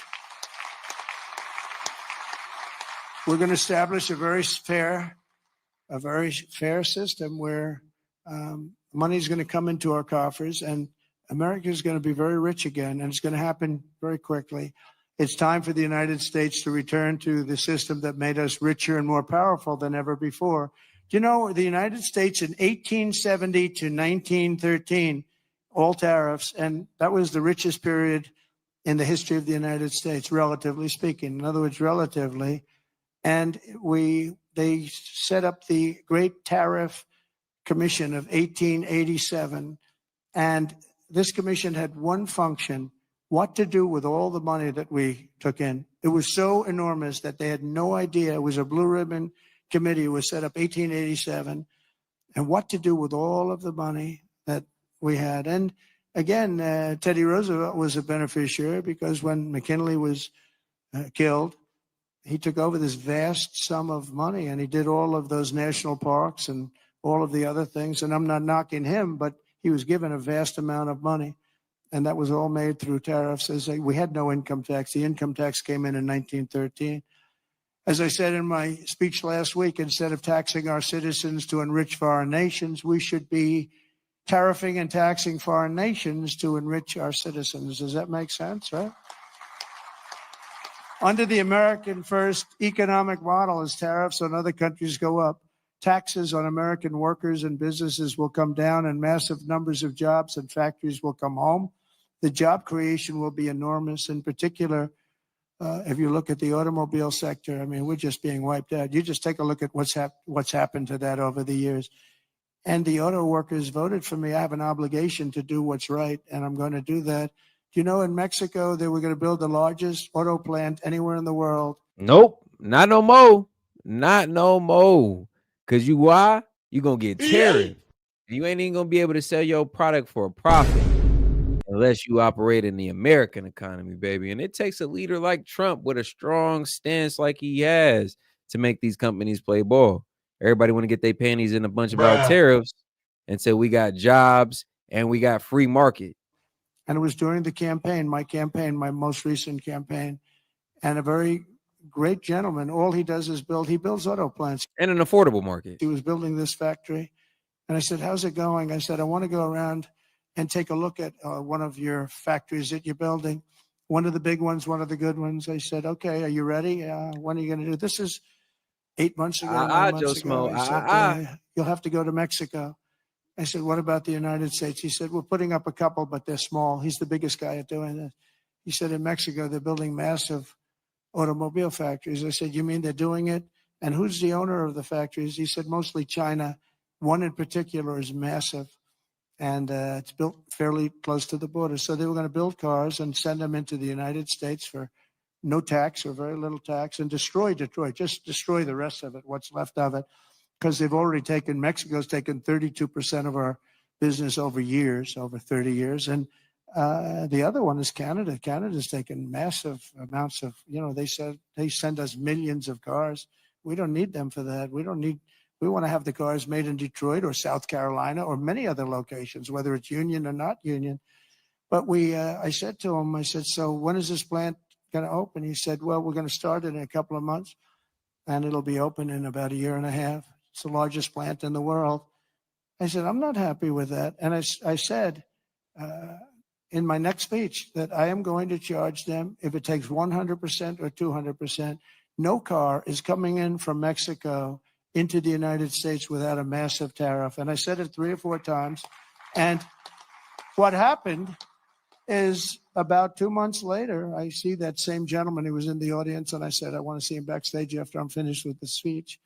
a very fair system where money is going to come into our coffers, and America is going to be very rich again, and it's going to happen very quickly. It's time for the United States to return to the system that made us richer and more powerful than ever before. Do you know the United States in 1870 to 1913, all tariffs, and that was the richest period in the history of the United States, relatively speaking. In other words, relatively. And they set up the Great Tariff Commission of 1887. And this commission had one function: what to do with all the money that we took in. It was so enormous that they had no idea. It was a blue ribbon committee. It was set up 1887. And what to do with all of the money that we had. And again, Teddy Roosevelt was a beneficiary, because when McKinley was killed, he took over this vast sum of money, and he did all of those national parks and all of the other things. And I'm not knocking him, but he was given a vast amount of money. And that was all made through tariffs. We had no income tax. The income tax came in 1913. As I said in my speech last week, instead of taxing our citizens to enrich foreign nations, we should be tariffing and taxing foreign nations to enrich our citizens. Does that make sense, right? Under the American First economic model, as tariffs on other countries go up, taxes on American workers and businesses will come down, and massive numbers of jobs and factories will come home. The job creation will be enormous. In particular, if you look at the automobile sector, I mean, we're just being wiped out. You just take a look at what's happened to that over the years. And the auto workers voted for me. I have an obligation to do what's right, and I'm going to do that. Do you know in Mexico they were going to build the largest auto plant anywhere in the world? Nope. Not no more. Not no more. Cause why? You gonna get tariffed. You ain't even gonna be able to sell your product for a profit unless you operate in the American economy, baby. And it takes a leader like Trump with a strong stance like he has to make these companies play ball. Everybody want to get their panties in a bunch about tariffs until we got jobs and we got free market. And it was during the campaign, my most recent campaign, and a very great gentleman. All he does is he builds auto plants. And an affordable market. He was building this factory. And I said, how's it going? I said, I want to go around and take a look at one of your factories that you're building. One of the big ones, one of the good ones. I said, okay, are you ready? When are you going to do this? Is 8 months ago, 9 months ago. I said, you'll have to go to Mexico. I said, what about the United States? He said, we're putting up a couple, but they're small. He's the biggest guy at doing it. He said, in Mexico, they're building massive automobile factories. I said, you mean they're doing it? And who's the owner of the factories? He said, mostly China. One in particular is massive, and it's built fairly close to the border. So they were going to build cars and send them into the United States for no tax or very little tax and destroy Detroit, just destroy the rest of it, what's left of it, because they've already taken, Mexico's taken 32% of our business over years, over 30 years. And the other one is Canada. Canada's taken massive amounts of, they said they send us millions of cars. We don't need them for that. We want to have the cars made in Detroit or South Carolina or many other locations, whether it's union or not union. But I said to him, so when is this plant going to open? He said, well, we're going to start it in a couple of months, and it'll be open in about a year and a half. It's the largest plant in the world. I said, I'm not happy with that. And I said in my next speech that I am going to charge them, if it takes 100% or 200%, no car is coming in from Mexico into the United States without a massive tariff. And I said it 3 or 4 times. And what happened is about 2 months later, I see that same gentleman who was in the audience, and I said, I want to see him backstage after I'm finished with the speech.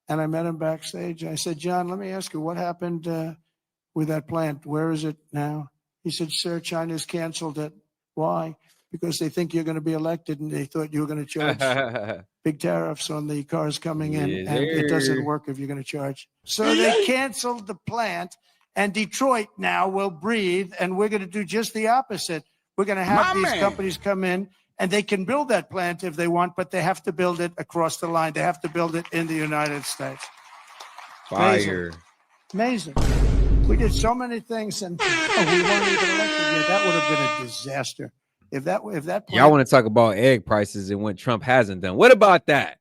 And I met him backstage. I said, John, let me ask you, what happened with that plant? Where is it now? He said, sir, China's canceled it. Why? Because they think you're going to be elected, and they thought you were going to charge big tariffs on the cars coming in, and it doesn't work if you're going to charge. So they canceled the plant, and Detroit now will breathe, and we're going to do just the opposite. We're going to have these companies come in, and they can build that plant if they want, but they have to build it across the line. They have to build it in the United States. Fire. Amazing. We did so many things, and we weren't even elected yet. That would have been a disaster. If that plant... Y'all want to talk about egg prices and what Trump hasn't done. What about that?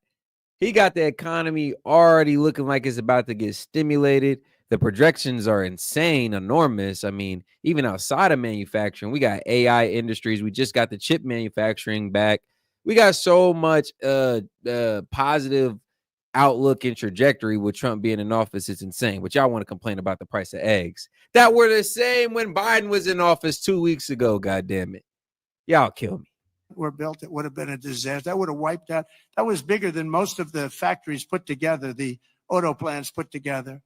He got the economy already looking like it's about to get stimulated. The projections are insane, enormous. I mean, even outside of manufacturing, we got AI industries. We just got the chip manufacturing back. We got so much positive outlook and trajectory with Trump being in office. It's insane. But y'all want to complain about the price of eggs that were the same when Biden was in office 2 weeks ago. God damn it. Y'all kill me. Were built, it would have been a disaster. That would have wiped out. That was bigger than most of the factories put together, the auto plants put together.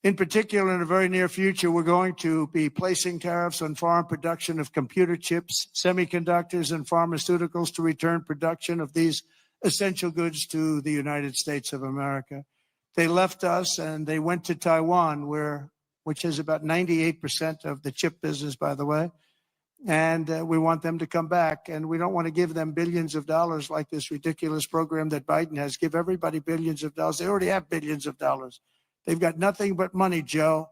In particular, in the very near future, we're going to be placing tariffs on foreign production of computer chips, semiconductors, and pharmaceuticals to return production of these essential goods to the United States of America. They left us and they went to Taiwan, which is about 98% of the chip business, by the way. And we want them to come back. And we don't want to give them billions of dollars like this ridiculous program that Biden has. Give everybody billions of dollars. They already have billions of dollars. They've got nothing but money, Joe.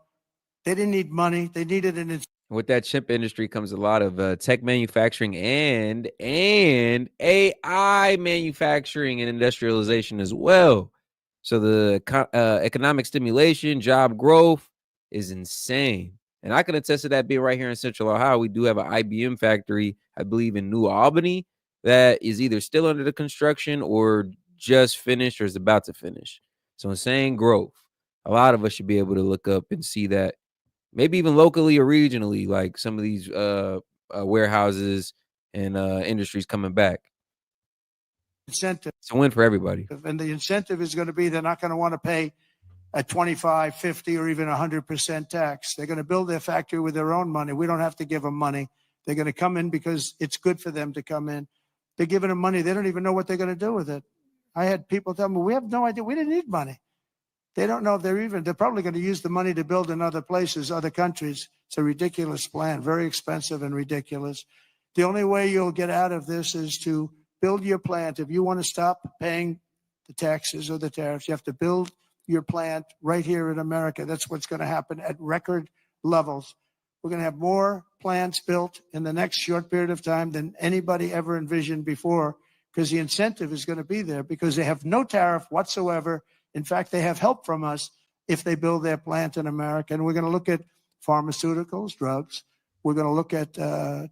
They didn't need money. They needed an... With that chip industry comes a lot of tech manufacturing and AI manufacturing and industrialization as well. So the economic stimulation, job growth is insane. And I can attest to that being right here in Central Ohio. We do have an IBM factory, I believe, in New Albany that is either still under the construction or just finished or is about to finish. So insane growth. A lot of us should be able to look up and see that maybe even locally or regionally, like some of these warehouses and industries coming back. Incentive. It's a win for everybody. And the incentive is going to be they're not going to want to pay a 25, 50, or even 100% tax. They're going to build their factory with their own money. We don't have to give them money. They're going to come in because it's good for them to come in. They're giving them money. They don't even know what they're going to do with it. I had people tell me, we have no idea. We didn't need money. They don't know if they're probably going to use the money to build in other places, other countries. It's a ridiculous plan, very expensive and ridiculous. The only way you'll get out of this is to build your plant. If you want to stop paying the taxes or the tariffs, you have to build your plant right here in America. That's what's going to happen at record levels. We're going to have more plants built in the next short period of time than anybody ever envisioned before, because the incentive is going to be there, because they have no tariff whatsoever. In fact, they have help from us if they build their plant in America. And we're going to look at pharmaceuticals, drugs. We're going to look at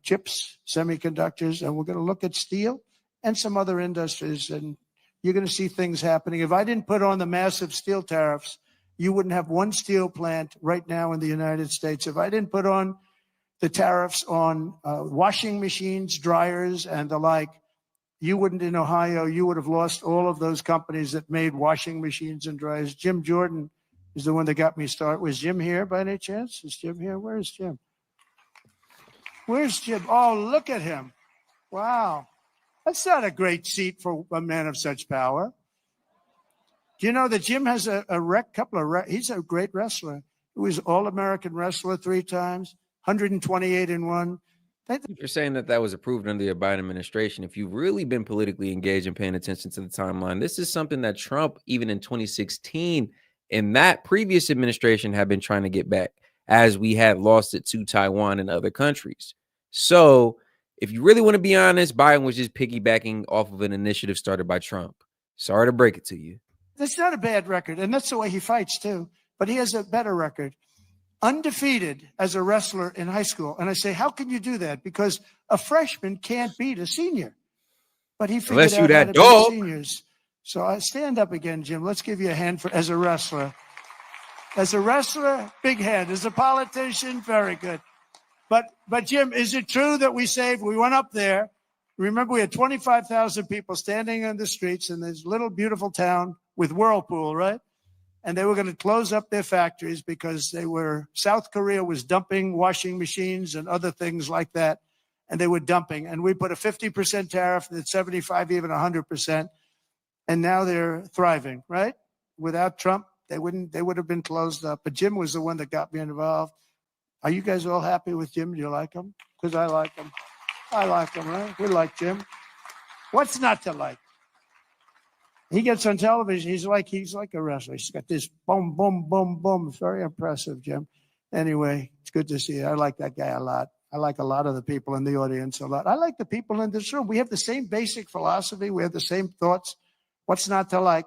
chips, semiconductors, and we're going to look at steel and some other industries. And you're going to see things happening. If I didn't put on the massive steel tariffs, you wouldn't have one steel plant right now in the United States. If I didn't put on the tariffs on washing machines, dryers, and the like, you wouldn't, in Ohio, you would have lost all of those companies that made washing machines and dryers. Jim Jordan is the one that got me started. Was Jim here by any chance? Is Jim here? Where's Jim? Where's Jim? Oh, look at him. Wow. That's not a great seat for a man of such power. Do you know that Jim has he's a great wrestler. He was All-American wrestler 3 times, 128 and 1. You're saying that was approved under the Biden administration. If you've really been politically engaged and paying attention to the timeline, this is something that Trump, even in 2016, in that previous administration, had been trying to get back, as we had lost it to Taiwan and other countries. So if you really want to be honest, Biden was just piggybacking off of an initiative started by Trump. Sorry to break it to you. That's not a bad record, and that's the way he fights, too. But he has a better record. Undefeated as a wrestler in high school. And I say, how can you do that? Because a freshman can't beat a senior. But he figured out how to beat seniors. So I stand up again, Jim. Let's give you a hand as a wrestler. As a wrestler, big hand. As a politician, very good. But Jim, is it true that we went up there? Remember, we had 25,000 people standing in the streets in this little beautiful town with Whirlpool, right? And they were going to close up their factories because South Korea was dumping washing machines and other things like that. And they were dumping. And we put a 50% tariff, at 75, even 100%. And now they're thriving, right? Without Trump, they would have been closed up. But Jim was the one that got me involved. Are you guys all happy with Jim? Do you like him? Because I like him. I like him, right? We like Jim. What's not to like? He gets on television. He's like a wrestler. He's got this boom, boom, boom, boom. It's very impressive, Jim. Anyway, it's good to see you. I like that guy a lot. I like a lot of the people in the audience a lot. I like the people in this room. We have the same basic philosophy. We have the same thoughts. What's not to like?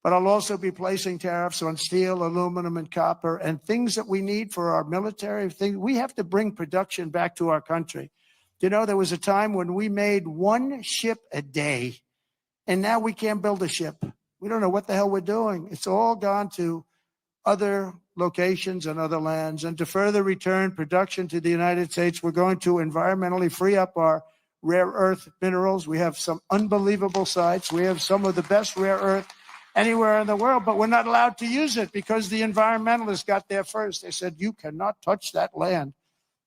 But I'll also be placing tariffs on steel, aluminum, and copper, and things that we need for our military. We have to bring production back to our country. You know, there was a time when we made 1 ship a day. And now we can't build a ship. We don't know what the hell we're doing. It's all gone to other locations and other lands. And to further return production to the United States, we're going to environmentally free up our rare earth minerals. We have some unbelievable sites. We have some of the best rare earth anywhere in the world, but we're not allowed to use it because the environmentalists got there first. They said, you cannot touch that land.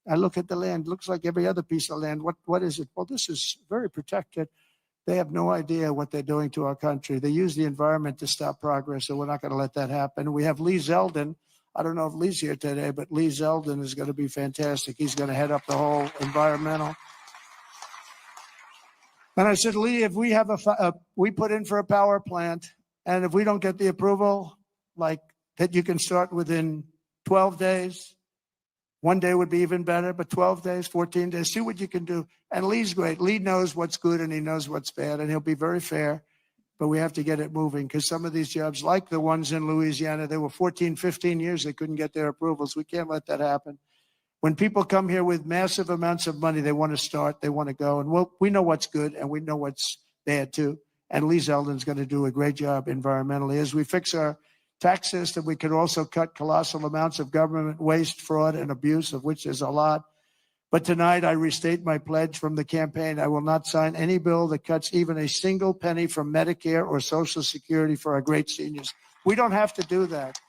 I look at the land. It looks like every other piece of land. What is it? Well, this is very protected. They have no idea what they're doing to our country. They use the environment to stop progress, so we're not going to let that happen. We have Lee Zeldin. I don't know if Lee's here today, but Lee Zeldin is going to be fantastic. He's going to head up the whole environmental. And I said, Lee, if we have we put in for a power plant, and if we don't get the approval, like that you can start within 12 days, 1 day would be even better, but 12 days, 14 days, see what you can do. And Lee's great. Lee knows what's good and he knows what's bad, and he'll be very fair. But we have to get it moving because some of these jobs, like the ones in Louisiana, they were 14, 15 years. They couldn't get their approvals. We can't let that happen. When people come here with massive amounts of money, they want to start, they want to go. And we know what's good and we know what's bad too. And Lee Zeldin's going to do a great job environmentally. As we fix our tax system, we could also cut colossal amounts of government waste, fraud, and abuse, of which there's a lot. But tonight, I restate my pledge from the campaign. I will not sign any bill that cuts even a single penny from Medicare or Social Security for our great seniors. We don't have to do that.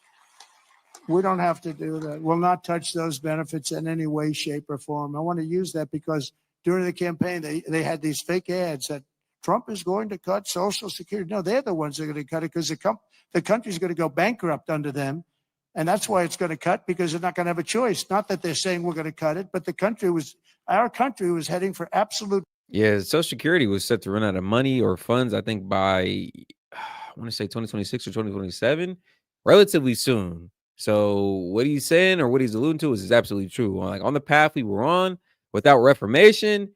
We don't have to do that. We'll not touch those benefits in any way, shape, or form. I want to use that because during the campaign, they had these fake ads that Trump is going to cut Social Security. No, they're the ones that are going to cut it because the country's going to go bankrupt under them. And that's why it's going to cut, because they're not going to have a choice. Not that they're saying we're going to cut it, but our country was heading for absolute. Yeah, Social Security was set to run out of money or funds, I think, by, I want to say 2026 or 2027, relatively soon. So what he's saying or what he's alluding to is absolutely true. Like, on the path we were on, without reformation,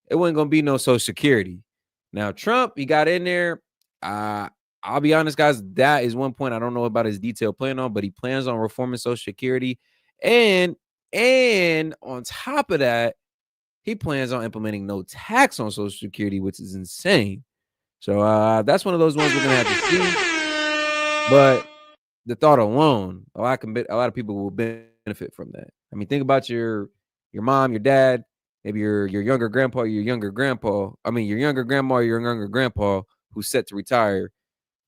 it wasn't going to be no Social Security. Now, Trump, he got in there. I'll be honest, guys, that is one point I don't know about his detailed plan on, but he plans on reforming Social Security. And on top of that, he plans on implementing no tax on Social Security, which is insane. So that's one of those ones we're gonna have to see. But the thought alone, a lot of people will benefit from that. I mean, think about your mom, your dad, maybe your younger grandpa, your younger grandma, your younger grandpa who's set to retire.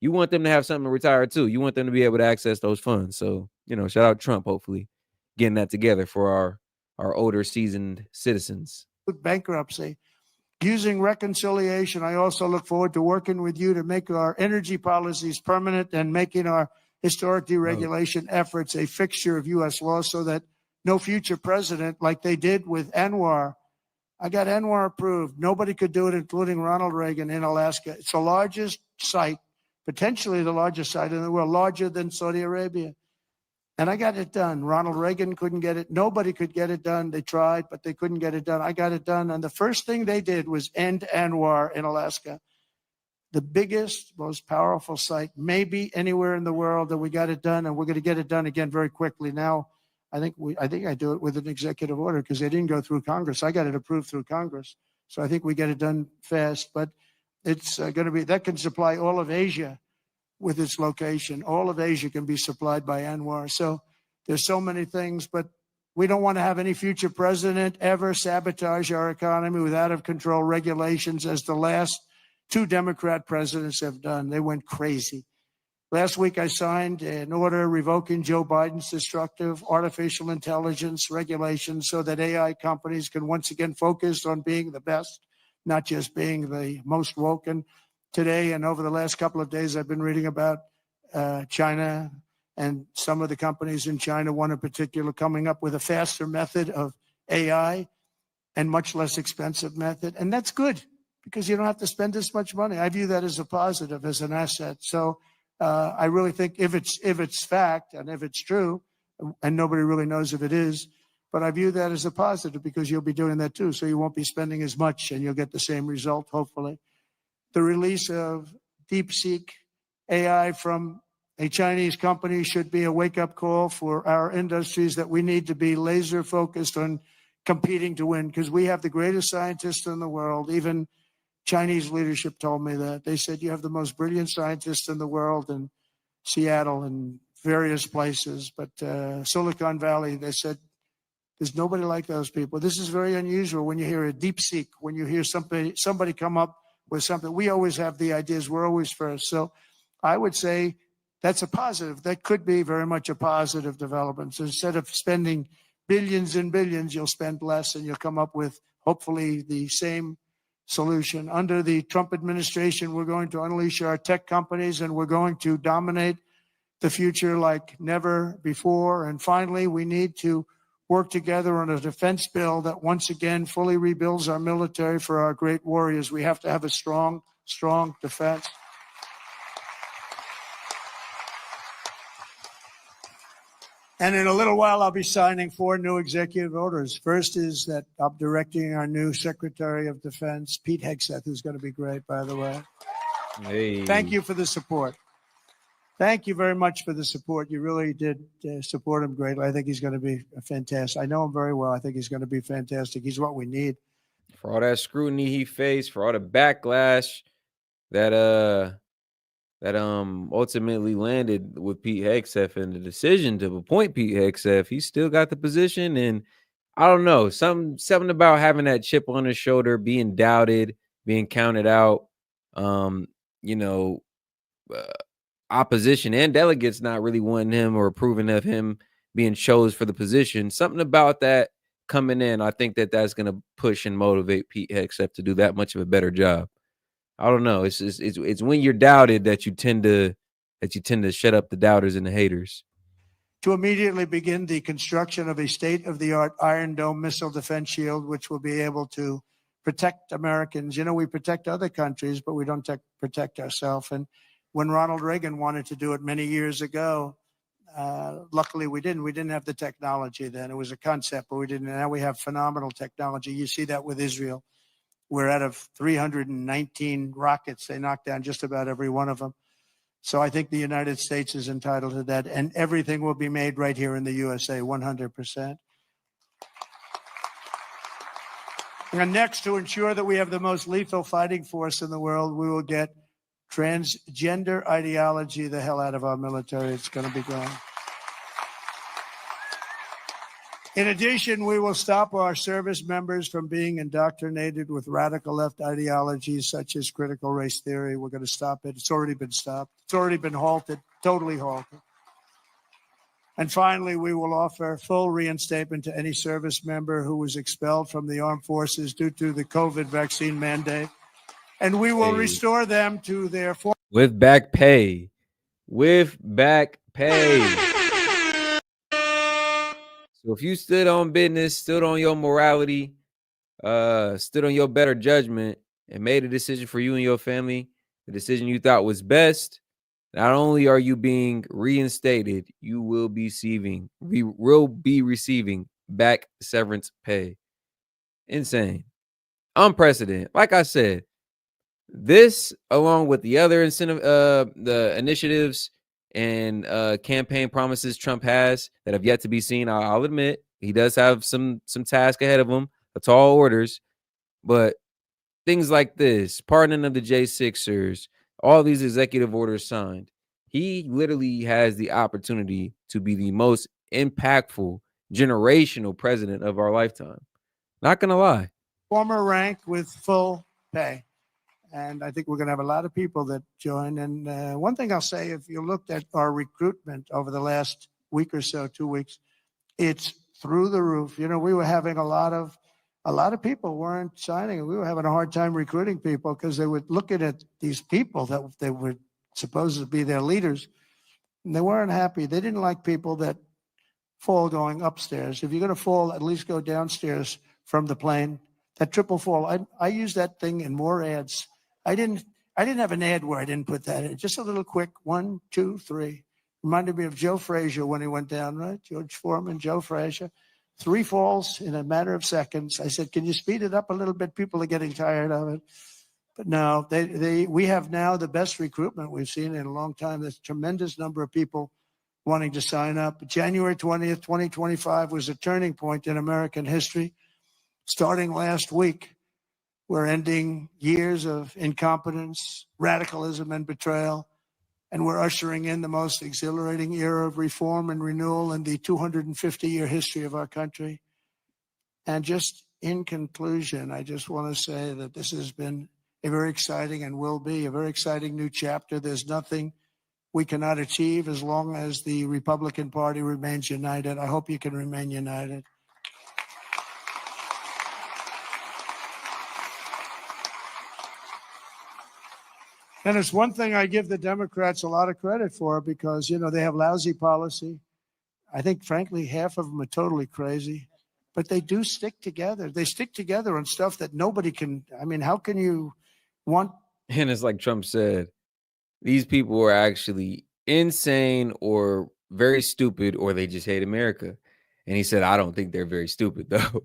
You want them to have something to retire too. You want them to be able to access those funds. So, shout out Trump, hopefully getting that together for our older seasoned citizens. Bankruptcy. Using reconciliation, I also look forward to working with you to make our energy policies permanent and making our historic deregulation efforts a fixture of U.S. law so that no future president, like they did with Anwar. I got Anwar approved. Nobody could do it, including Ronald Reagan in Alaska. It's the largest site, potentially the largest site in the world, larger than Saudi Arabia. And I got it done. Ronald Reagan couldn't get it. Nobody could get it done. They tried, but they couldn't get it done. I got it done. And the first thing they did was end Anwar in Alaska. The biggest, most powerful site, maybe anywhere in the world, that we got it done. And we're going to get it done again very quickly. Now, I think I do it with an executive order because they didn't go through Congress. I got it approved through Congress. So I think we get it done fast. But it's going to be, that can supply all of Asia with its location. All of Asia can be supplied by Anwar. So there's so many things, but we don't want to have any future president ever sabotage our economy with out of control regulations as the last two Democrat presidents have done. They went crazy. Last week, I signed an order revoking Joe Biden's destructive artificial intelligence regulations so that AI companies can once again focus on being the best, not just being the most woke. And today and over the last couple of days, I've been reading about China and some of the companies in China, one in particular, coming up with a faster method of AI and much less expensive method. And that's good because you don't have to spend as much money. I view that as a positive, as an asset. So I really think if it's fact and if it's true, and nobody really knows if it is, but I view that as a positive because you'll be doing that too. So you won't be spending as much and you'll get the same result, hopefully. The release of DeepSeek AI from a Chinese company should be a wake-up call for our industries that we need to be laser focused on competing to win because we have the greatest scientists in the world. Even Chinese leadership told me that. They said, you have the most brilliant scientists in the world in Seattle and various places. But Silicon Valley, they said, there's nobody like those people. This is very unusual when you hear a DeepSeek, when you hear somebody come up with something. We always have the ideas. We're always first. So I would say that's a positive. That could be very much a positive development. So instead of spending billions and billions, you'll spend less and you'll come up with hopefully the same solution. Under the Trump administration, we're going to unleash our tech companies and we're going to dominate the future like never before. And finally, we need to work together on a defense bill that once again fully rebuilds our military for our great warriors. We have to have a strong, strong defense. And in a little while, I'll be signing 4 new executive orders. First is that I'm directing our new Secretary of Defense, Pete Hegseth, who's going to be great, by the way. Hey. Thank you for the support. Thank you very much for the support. You really did support him greatly. I think he's going to be fantastic. I know him very well. I think he's going to be fantastic. He's what we need. For all that scrutiny he faced, for all the backlash that ultimately landed with Pete Hegseth and the decision to appoint Pete Hegseth, he still got the position. And I don't know, something about having that chip on his shoulder, being doubted, being counted out, opposition and delegates not really wanting him or approving of him being chose for the position. Something about that coming in, I think that's going to push and motivate Pete Hegseth to do that much of a better job. I don't know. It's when you're doubted that you tend to shut up the doubters and the haters. To immediately begin the construction of a state-of-the-art Iron Dome missile defense shield, which will be able to protect Americans. You know, we protect other countries, but we don't protect ourselves. And when Ronald Reagan wanted to do it many years ago, luckily we didn't. We didn't have the technology then. It was a concept, but we didn't. Now we have phenomenal technology. You see that with Israel. We're out of 319 rockets. They knocked down just about every one of them. So I think the United States is entitled to that, and everything will be made right here in the USA, 100%. And next, to ensure that we have the most lethal fighting force in the world, we will get transgender ideology the hell out of our military. It's going to be gone. In addition, we will stop our service members from being indoctrinated with radical left ideologies such as critical race theory. We're going to stop it. It's already been stopped. It's already been halted, totally halted. And finally, we will offer full reinstatement to any service member who was expelled from the armed forces due to the COVID vaccine mandate. And we will restore them to their former. With back pay. With back pay. So if you stood on business, stood on your morality, stood on your better judgment, and made a decision for you and your family, the decision you thought was best, not only are you being reinstated, you will be receiving back severance pay. Insane. Unprecedented. Like I said, this, along with the other the initiatives and campaign promises Trump has that have yet to be seen. I'll admit he does have some task ahead of him, the tall orders, but things like this, pardoning of the J6ers, all these executive orders signed, he literally has the opportunity to be the most impactful generational president of our lifetime. Not gonna lie. Former rank with full pay. And I think we're going to have a lot of people that join. And one thing I'll say, if you looked at our recruitment over the last week or so, 2 weeks, it's through the roof. You know, we were having a lot of people weren't signing. We were having a hard time recruiting people because they were looking at these people that they were supposed to be their leaders, and they weren't happy. They didn't like people that fall going upstairs. If you're going to fall, at least go downstairs from the plane. That triple fall. I use that thing in more ads. I didn't have an ad where I didn't put that in. Just a little quick 1, 2, 3. Reminded me of Joe Frazier when he went down, right? George Foreman, Joe Frazier. 3 falls in a matter of seconds. I said, can you speed it up a little bit? People are getting tired of it. But no, we have now the best recruitment we've seen in a long time. There's a tremendous number of people wanting to sign up. January 20th, 2025 was a turning point in American history. Starting last week, we're ending years of incompetence, radicalism, and betrayal, and we're ushering in the most exhilarating era of reform and renewal in the 250-year history of our country. And just in conclusion, I just want to say that this has been a very exciting and will be a very exciting new chapter. There's nothing we cannot achieve as long as the Republican Party remains united. I hope you can remain united. And it's one thing I give the Democrats a lot of credit for because, you know, they have lousy policy. I think, frankly, half of them are totally crazy. But they do stick together. They stick together on stuff that nobody can. I mean, how can you want? And it's like Trump said, these people are actually insane or very stupid, or they just hate America. And he said, I don't think they're very stupid, though.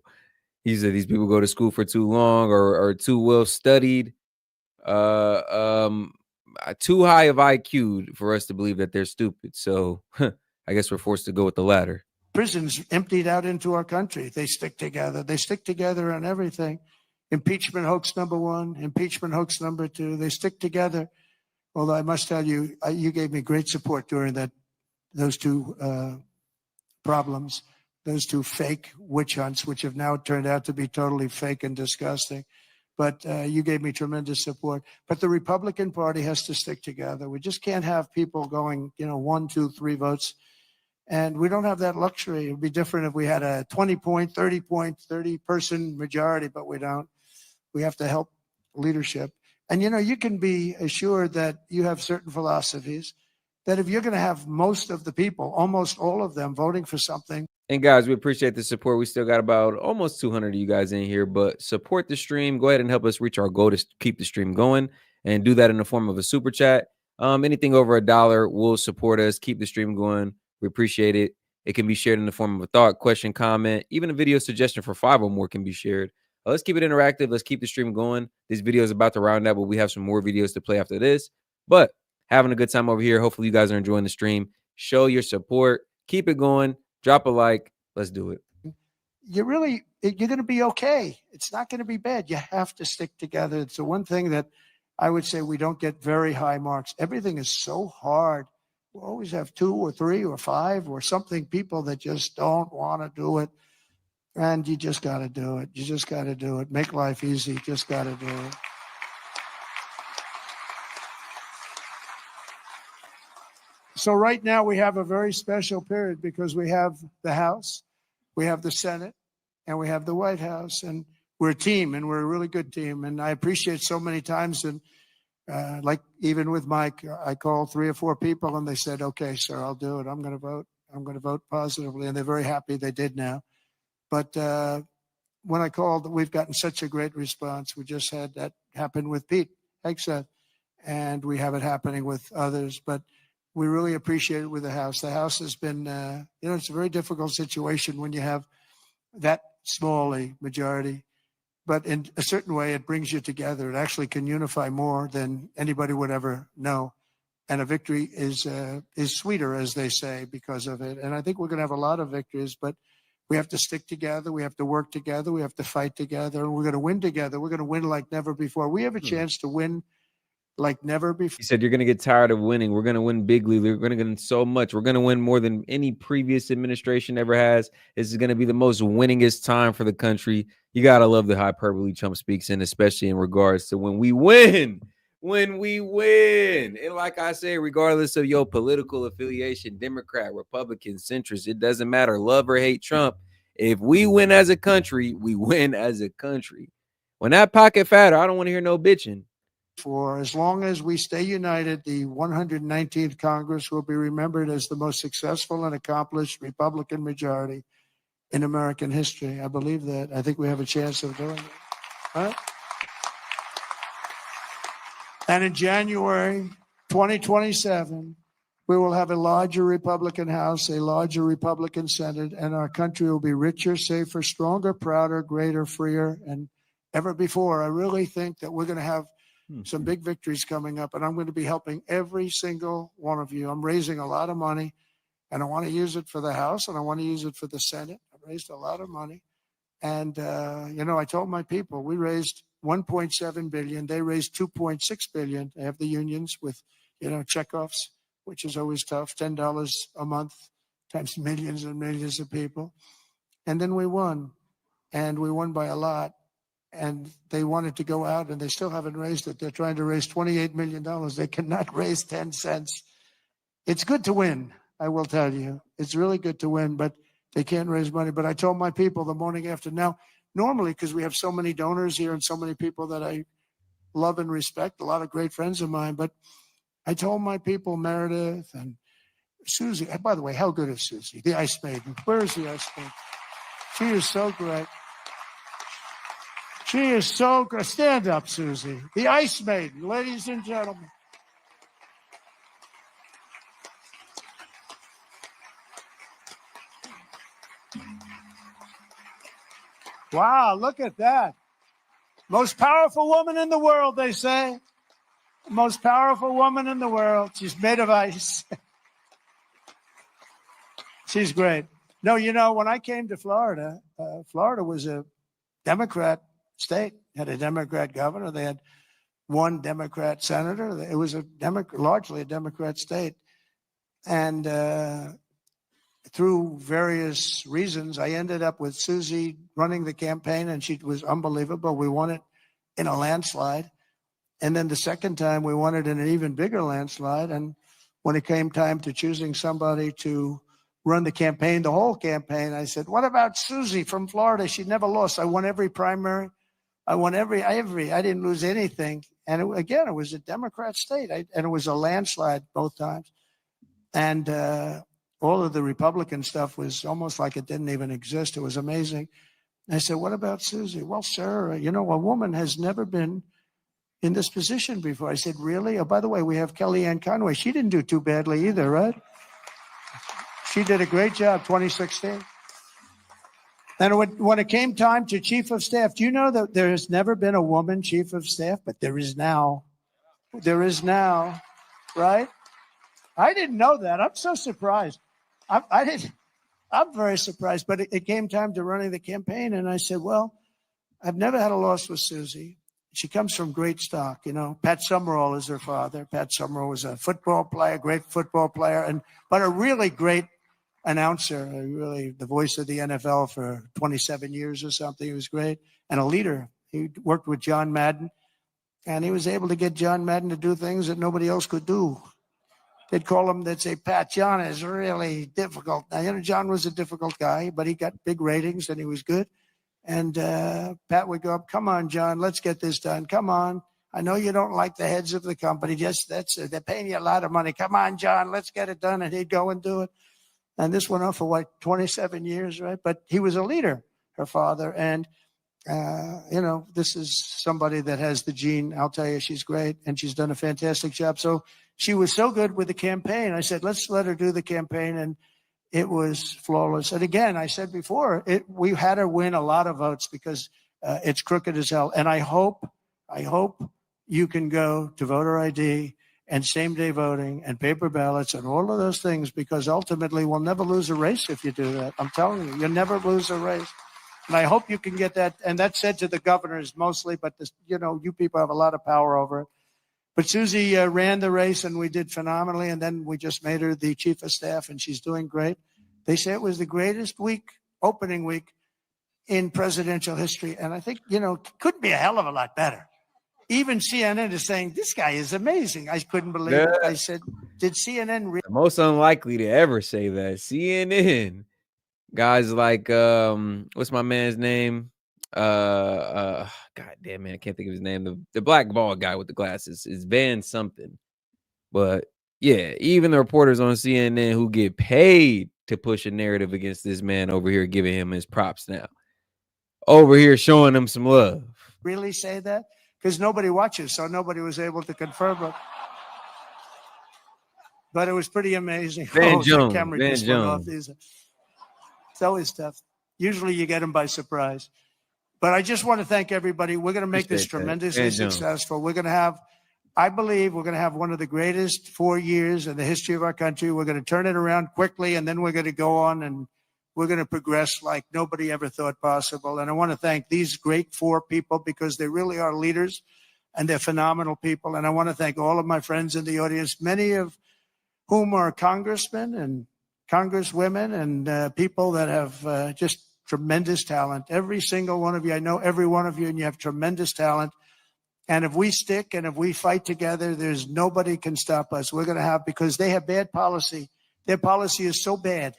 He said these people go to school for too long or too well studied. Too high of IQ for us to believe that they're stupid. So I guess we're forced to go with the latter. Prisons emptied out into our country. They stick together. They stick together on everything. Impeachment hoax number 1, impeachment hoax number 2. They stick together. Although I must tell you, you gave me great support during those 2 problems, those 2 fake witch hunts, which have now turned out to be totally fake and disgusting. But you gave me tremendous support. But the Republican Party has to stick together. We just can't have people going, 1, 2, 3 votes. And we don't have that luxury. It would be different if we had a 20-point, 30-person majority, but we don't. We have to help leadership. And, you can be assured that you have certain philosophies that if you're going to have most of the people, almost all of them, voting for something. And guys, we appreciate the support. We still got about almost 200 of you guys in here, but support the stream. Go ahead and help us reach our goal to keep the stream going, and do that in the form of a super chat. Anything over $1 will support us, keep the stream going. We appreciate it. It can be shared in the form of a thought, question, comment, even a video suggestion for 5 or more can be shared. Let's keep it interactive. Let's keep the stream going. This video is about to round up, but we have some more videos to play after this. But having a good time over here. Hopefully you guys are enjoying the stream. Show your support. Keep it going. Drop a like. Let's do it. You're going to be okay. It's not going to be bad. You have to stick together. It's the one thing that I would say we don't get very high marks. Everything is so hard. We always have 2 or 3 or 5 or something, people that just don't want to do it. And you just got to do it. You just got to do it. Make life easy. Just got to do it. So right now we have a very special period because we have the House, we have the Senate, and we have the White House. And we're a team, and we're a really good team. And I appreciate so many times, and like even with Mike, I called 3 or 4 people, and they said, okay, sir, I'll do it. I'm going to vote. I'm going to vote positively. And they're very happy they did now. But when I called, we've gotten such a great response. We just had that happen with Pete Hegseth, and we have it happening with others. But we really appreciate it with the House. The House has been, it's a very difficult situation when you have that small a majority. But in a certain way, it brings you together. It actually can unify more than anybody would ever know. And a victory is sweeter, as they say, because of it. And I think we're going to have a lot of victories, but we have to stick together. We have to work together. We have to fight together. And we're going to win together. We're going to win like never before. We have a chance to win like never before. He said, you're going to get tired of winning. We're going to win bigly. We're going to win so much. We're going to win more than any previous administration ever has. This is going to be the most winningest time for the country. You got to love the hyperbole Trump speaks in, especially in regards to when we win. When we win. And like I say, regardless of your political affiliation, Democrat, Republican, centrist, it doesn't matter. Love or hate Trump. If we win as a country, we win as a country. When that pocket fatter, I don't want to hear no bitching. For as long as we stay united, the 119th Congress will be remembered as the most successful and accomplished Republican majority in American history. I believe that. I think we have a chance of doing it. Right? And in January 2027, we will have a larger Republican House, a larger Republican Senate, and our country will be richer, safer, stronger, prouder, greater, freer, and ever before. I really think that we're going to have some big victories coming up, and I'm going to be helping every single one of you. I'm raising a lot of money, and I want to use it for the House, and I want to use it for the Senate. I've raised a lot of money. And, I told my people, we raised $1.7 billion. They raised $2.6 billion. They have the unions with, checkoffs, which is always tough, $10 a month times millions and millions of people. And then we won, and we won by a lot. And they wanted to go out, and they still haven't raised it. They're trying to raise $28 million. They cannot raise 10 cents. It's good to win, I will tell you. It's really good to win, but they can't raise money. But I told my people the morning after. Now, normally, because we have so many donors here and so many people that I love and respect, a lot of great friends of mine, but I told my people, Meredith and Susie, by the way, how good is Susie, the Ice Maiden? Where is the Ice Maiden? She is so great. She is so good. Stand up, Susie. The Ice Maiden, ladies and gentlemen. Wow, look at that. Most powerful woman in the world, they say. Most powerful woman in the world. She's made of ice. She's great. No, when I came to Florida, Florida was a Democrat state, had a Democrat governor. They had one Democrat senator. It was largely a Democrat state. And through various reasons, I ended up with Susie running the campaign, and she was unbelievable. We won it in a landslide. And then the second time, we won it in an even bigger landslide. And when it came time to choosing somebody to run the campaign, the whole campaign, I said, what about Susie from Florida? She never lost. I won every primary. I won every, I didn't lose anything. And again, it was a Democrat state, and it was a landslide both times. And all of the Republican stuff was almost like it didn't even exist. It was amazing. And I said, what about Susie? Well, sir, you know, a woman has never been in this position before. I said, really? Oh, by the way, we have Kellyanne Conway. She didn't do too badly either, right? She did a great job, 2016. And when it came time to chief of staff, do you know that there has never been a woman chief of staff? But there is now. There is now, right? I didn't know that. I'm so surprised. I'm very surprised. But it came time to running the campaign, and I said, well, I've never had a loss with Susie. She comes from great stock, you know. Pat Summerall is her father. Pat Summerall was a football player, great football player, but a really great announcer, really the voice of the NFL for 27 years or something. He was great, and a leader. He worked with John Madden, and he was able to get John Madden to do things that nobody else could do. They'd call him, they'd say, Pat, John is really difficult. Now, you know, John was a difficult guy, but he got big ratings and he was good. And Pat would go up, come on, John, let's get this done. Come on. I know you don't like the heads of the company. Just they're paying you a lot of money. Come on, John, let's get it done. And he'd go and do it. And this went on for what, 27 years, right? But he was a leader, her father. And, you know, this is somebody that has the gene. I'll tell you, she's great. And she's done a fantastic job. So she was so good with the campaign. I said, let's let her do the campaign. And it was flawless. And again, I said before, we had her win a lot of votes because it's crooked as hell. And I hope you can go to voter ID and same-day voting and paper ballots and all of those things, because ultimately we'll never lose a race if you do that. I'm telling you, you'll never lose a race. And I hope you can get that. And that's said to the governors mostly, but this, you know, you people have a lot of power over it. But Susie ran the race, and we did phenomenally. And then we just made her the chief of staff, and she's doing great. They say it was the greatest week, opening week, in presidential history. And I think, you know, it couldn't be a hell of a lot better. Even CNN is saying, this guy is amazing. I couldn't believe it. I said, did CNN most unlikely to ever say that? CNN. Guys like, what's my man's name? God damn man, I can't think of his name. The black bald guy with the glasses is Van something. But yeah, even the reporters on CNN who get paid to push a narrative against this man over here, giving him his props now. Over here showing him some love. Really say that? Because nobody watches, so nobody was able to confirm it. But it was pretty amazing. Van Jones. Van Jones. It's always tough. Usually you get them by surprise. But I just want to thank everybody. We're going to make this tremendously successful. We're going to have, I believe we're going to have one of the greatest 4 years in the history of our country. We're going to turn it around quickly, and then we're going to go on and we're going to progress like nobody ever thought possible. And I want to thank these great 4 people, because they really are leaders and they're phenomenal people. And I want to thank all of my friends in the audience, many of whom are congressmen and congresswomen and people that have just tremendous talent. Every single one of you, I know every one of you, and you have tremendous talent. And if we stick and if we fight together, there's nobody can stop us. We're going to have, because they have bad policy. Their policy is so bad.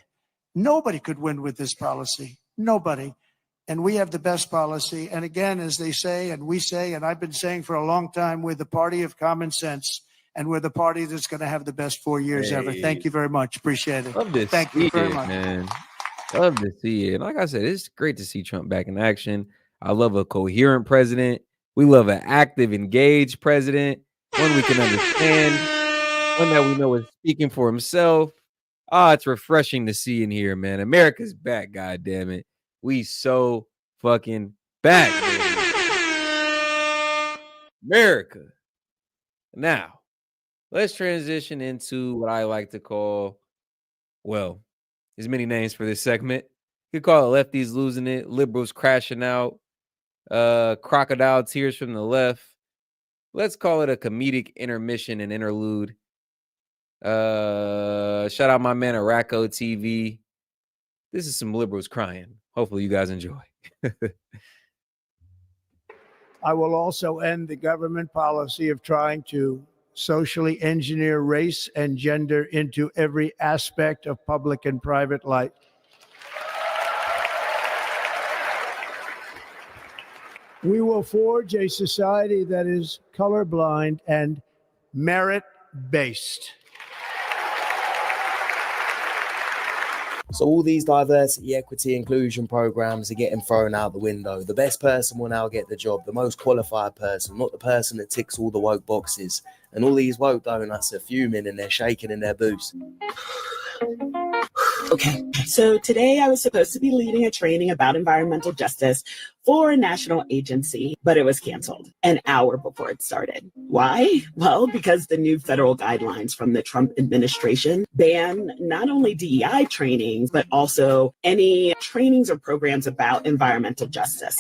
Nobody could win with this policy. Nobody. And we have the best policy. And again, as they say, and we say, and I've been saying for a long time, we're the party of common sense. And we're the party that's going to have the best 4 years ever. Thank you very much. Appreciate it. Love to Thank see you very it, much. man. Love to see it. Like I said, it's great to see Trump back in action. I love a coherent president. We love an active, engaged president. One we can understand. One that we know is speaking for himself. It's refreshing to see in here, man. America's back, God damn it. We so fucking back, baby. America. Now, let's transition into what I like to call, well, there's many names for this segment. You could call it lefties losing it, liberals crashing out, crocodile tears from the left. Let's call it a comedic intermission and interlude. Shout out my man at Racco TV. This is some liberals crying. Hopefully you guys enjoy. I will also end the government policy of trying to socially engineer race and gender into every aspect of public and private life. We will forge a society that is colorblind and merit-based. So all these diversity, equity, inclusion programs are getting thrown out the window. The best person will now get the job, the most qualified person, not the person that ticks all the woke boxes. And all these woke donuts are fuming and they're shaking in their boots. Okay, so today I was supposed to be leading a training about environmental justice for a national agency, but it was canceled an hour before it started. Why? Well, because the new federal guidelines from the Trump administration ban not only DEI trainings, but also any trainings or programs about environmental justice.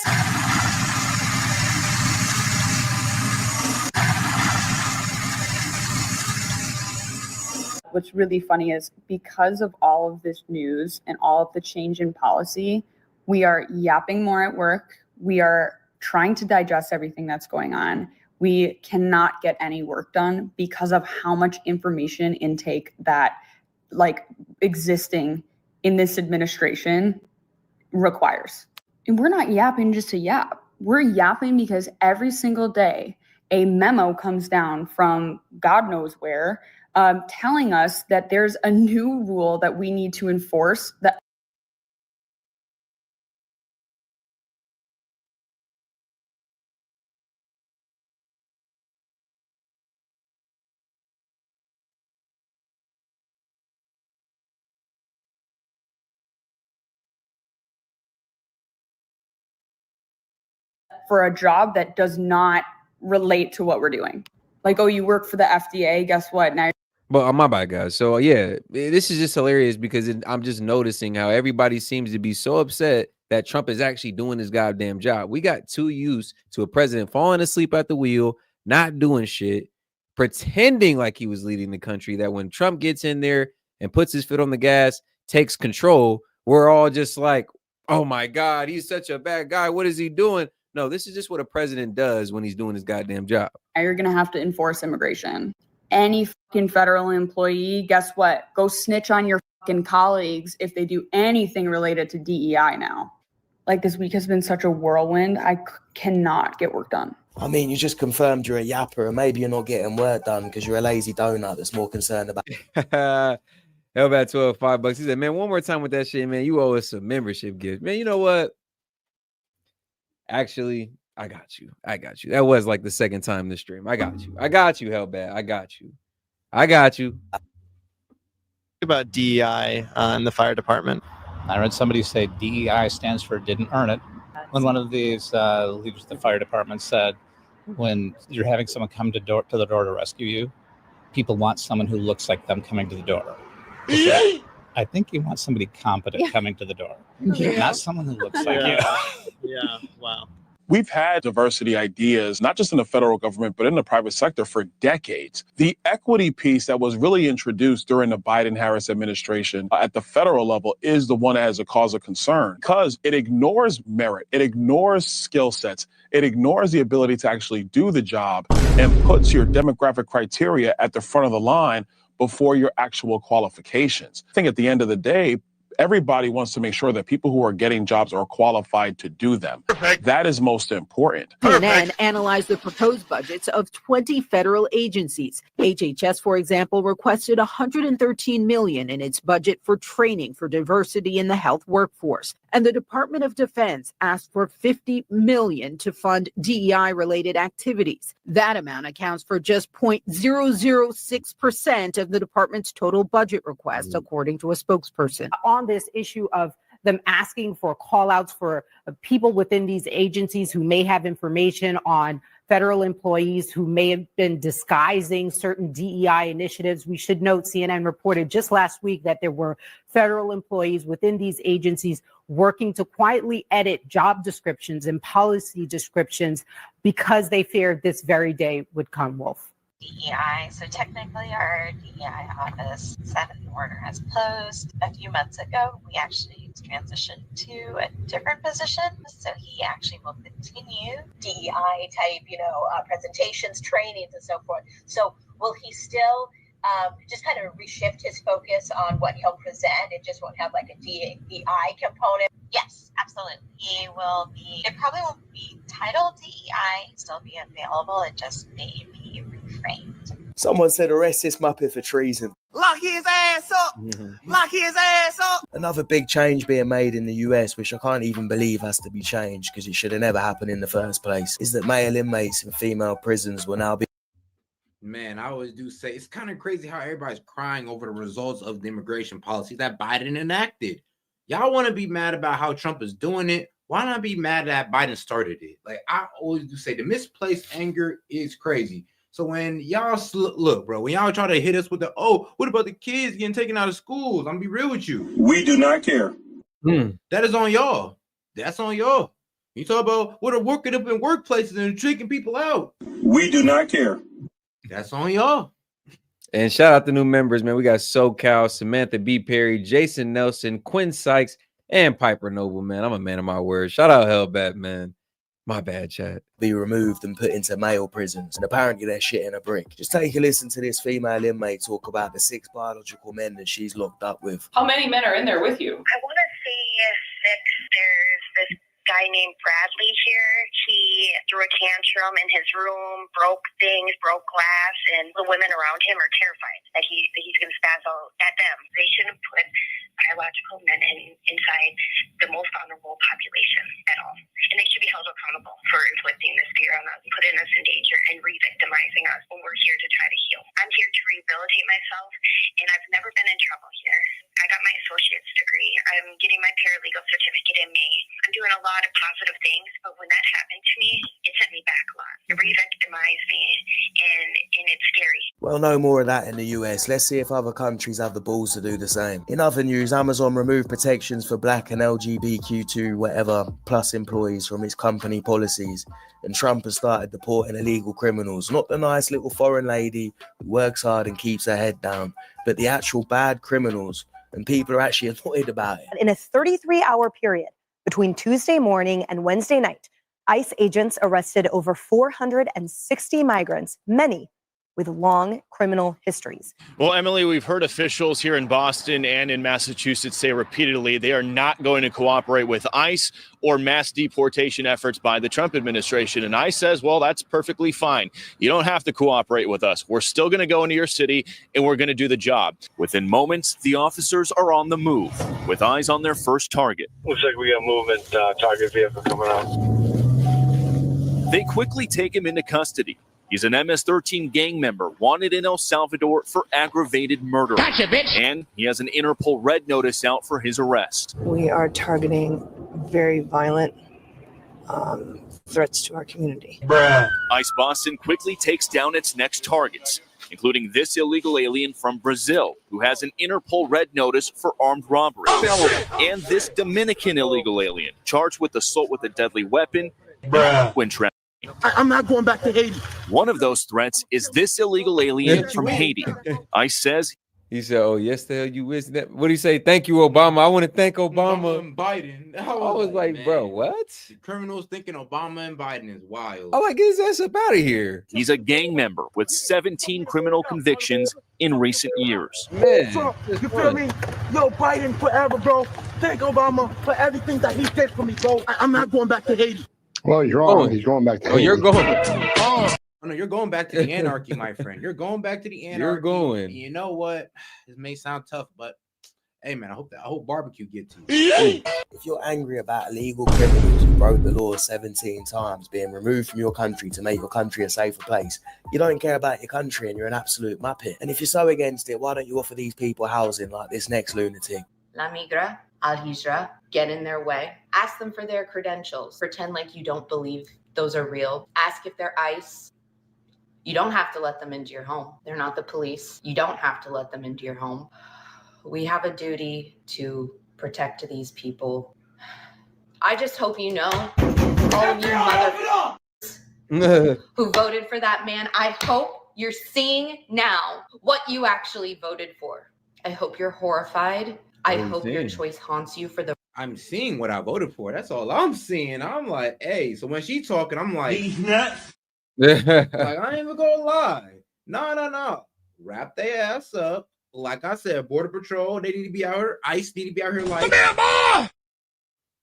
What's really funny is because of all of this news and all of the change in policy, we are yapping more at work. We are trying to digest everything that's going on. We cannot get any work done because of how much information intake that existing in this administration requires. And we're not yapping just to yap. We're yapping because every single day a memo comes down from God knows where, telling us that there's a new rule that we need to enforce that for a job that does not relate to what we're doing. Like, oh, you work for the FDA, guess what? Now But my bad, guys. So yeah, this is just hilarious because I'm just noticing how everybody seems to be so upset that Trump is actually doing his goddamn job. We got too used to a president falling asleep at the wheel, not doing shit, pretending like he was leading the country, that when Trump gets in there and puts his foot on the gas, takes control, we're all just like, oh my God, he's such a bad guy. What is he doing? No, this is just what a president does when he's doing his goddamn job. You're going to have to enforce immigration. Any fucking federal employee, guess what? Go snitch on your fucking colleagues if they do anything related to DEI now. Like, this week has been such a whirlwind. I cannot get work done. I mean, you just confirmed you're a yapper and maybe you're not getting work done because you're a lazy donut that's more concerned about. How about $5? He said, man, one more time with that shit, man. You owe us a membership gift. Man, you know what? Actually, I got you. That was like the second time this stream. I got you, Hellbat. I got you. About DEI in the fire department. I read somebody say DEI stands for didn't earn it. When one of these leaders of the fire department said, when you're having someone come to the door to rescue you, people want someone who looks like them coming to the door. I think you want somebody competent coming to the door, not someone who looks like you. Yeah, wow. We've had diversity ideas, not just in the federal government, but in the private sector for decades. The equity piece that was really introduced during the Biden-Harris administration at the federal level is the one that has a cause of concern because it ignores merit. It ignores skill sets. It ignores the ability to actually do the job and puts your demographic criteria at the front of the line before your actual qualifications. I think at the end of the day, everybody wants to make sure that people who are getting jobs are qualified to do them. Perfect. That is most important. CNN analyzed the proposed budgets of 20 federal agencies. HHS, for example, requested $113 million in its budget for training for diversity in the health workforce. And the Department of Defense asked for $50 million to fund DEI-related activities. That amount accounts for just 0.006% of the department's total budget request, according to a spokesperson. On this issue of them asking for call outs for people within these agencies who may have information on federal employees who may have been disguising certain DEI initiatives. We should note CNN reported just last week that there were federal employees within these agencies working to quietly edit job descriptions and policy descriptions because they feared this very day would come, Wolf. DEI. So technically our DEI office 7 order has closed. A few months ago, we actually transitioned to a different position. So he actually will continue DEI type, presentations, trainings, and so forth. So will he still just kind of reshift his focus on what he'll present? It just won't have like a DEI component. Yes, absolutely. He will be, it probably won't be titled DEI, still be available. It just may be reframed. Someone said arrest this Muppet for treason. Lock his ass up! Lock his ass up! Another big change being made in the US, which I can't even believe has to be changed because it should have never happened in the first place, is that male inmates in female prisons will now be. Man, I always do say it's kind of crazy how everybody's crying over the results of the immigration policy that Biden enacted. Y'all want to be mad about how Trump is doing it. Why not be mad that Biden started it? Like I always do say, the misplaced anger is crazy. So when y'all look, bro, when y'all try to hit us with the, oh, what about the kids getting taken out of schools? I'm gonna be real with you. We do not care. That is on y'all. That's on y'all. You talk about what are working up in workplaces and tricking people out. We do not care. That's on y'all. And shout out to new members, man. We got SoCal, Samantha B. Perry, Jason Nelson, Quinn Sykes, and Piper Noble, man. I'm a man of my word. Shout out Hellbat, man. My bad, chat. Be removed and put into male prisons. And apparently they're shit in a brick. Just take a listen to this female inmate talk about the 6 biological men that she's locked up with. How many men are in there with you? I want to say 6. There's this guy named Bradley here. He threw a tantrum in his room, broke things, broke glass, and the women around him are terrified that he's going to spaz out at them. They shouldn't put biological men inside the most vulnerable population at all. And they should be held accountable for inflicting this fear on us, putting us in danger, and re-victimizing us when we're here to try to heal. I'm here to rehabilitate myself, and I've never been in trouble here. I got my associate's degree. I'm getting my paralegal certificate in May. I'm doing a lot of positive things, but when that happened to me, it sent me back a lot. It re-victimized me, and it's scary. Well, no more of that in the US. Let's see if other countries have the balls to do the same. In other news, Amazon removed protections for black and LGBTQ whatever plus employees from its company policies. And Trump has started deporting illegal criminals. Not the nice little foreign lady who works hard and keeps her head down, but the actual bad criminals. And people are actually annoyed about it. In a 33-hour period between Tuesday morning and Wednesday night, ICE agents arrested over 460 migrants, many with long criminal histories. Well, Emily, we've heard officials here in Boston and in Massachusetts say repeatedly they are not going to cooperate with ICE or mass deportation efforts by the Trump administration. And ICE says, well, that's perfectly fine. You don't have to cooperate with us. We're still going to go into your city and we're going to do the job. Within moments, the officers are on the move with eyes on their first target. Looks like we got movement, target vehicle coming out. They quickly take him into custody. He's an MS-13 gang member wanted in El Salvador for aggravated murder. Gotcha, bitch. And he has an Interpol red notice out for his arrest. We are targeting very violent threats to our community. ICE Boston quickly takes down its next targets, including this illegal alien from Brazil who has an Interpol red notice for armed robbery. And this Dominican illegal alien charged with assault with a deadly weapon when traveling. I'm not going back to Haiti. One of those threats is this illegal alien from Haiti. ICE says he said, "Oh, yes, the hell you wish that." What do you say? Thank you, Obama. I want to thank Obama and Biden. I was like, bro, what? The criminals thinking Obama and Biden is wild. Oh, get his ass up out of here. He's a gang member with 17 criminal convictions in recent years. Man, you feel me? Yo, Biden forever, bro. Thank Obama for everything that he did for me, bro. I'm not going back to Haiti. Well, he's wrong. He's going back to Haiti. You're going. Oh no, you're going back to the anarchy, my friend. You're going back to the anarchy. You're going. You know what? This may sound tough, but hey, man, I hope barbecue get to you. If you're angry about illegal criminals who broke the law 17 times being removed from your country to make your country a safer place, you don't care about your country and you're an absolute muppet. And if you're so against it, why don't you offer these people housing like this next lunatic? La migra, al hijra, get in their way. Ask them for their credentials. Pretend like you don't believe those are real. Ask if they're ICE. You don't have to let them into your home. They're not the police. You don't have to let them into your home. We have a duty to protect these people. I just hope you know, all of you motherfuckers who voted for that man, I hope you're seeing now what you actually voted for. I hope you're horrified. I hope your choice haunts you for the. I'm seeing what I voted for. That's all I'm seeing. I'm like, hey, so when she's talking, I'm like, these nuts. Like, I ain't even gonna lie. No. Wrap their ass up. Like I said, Border Patrol, they need to be out here. ICE need to be out here like,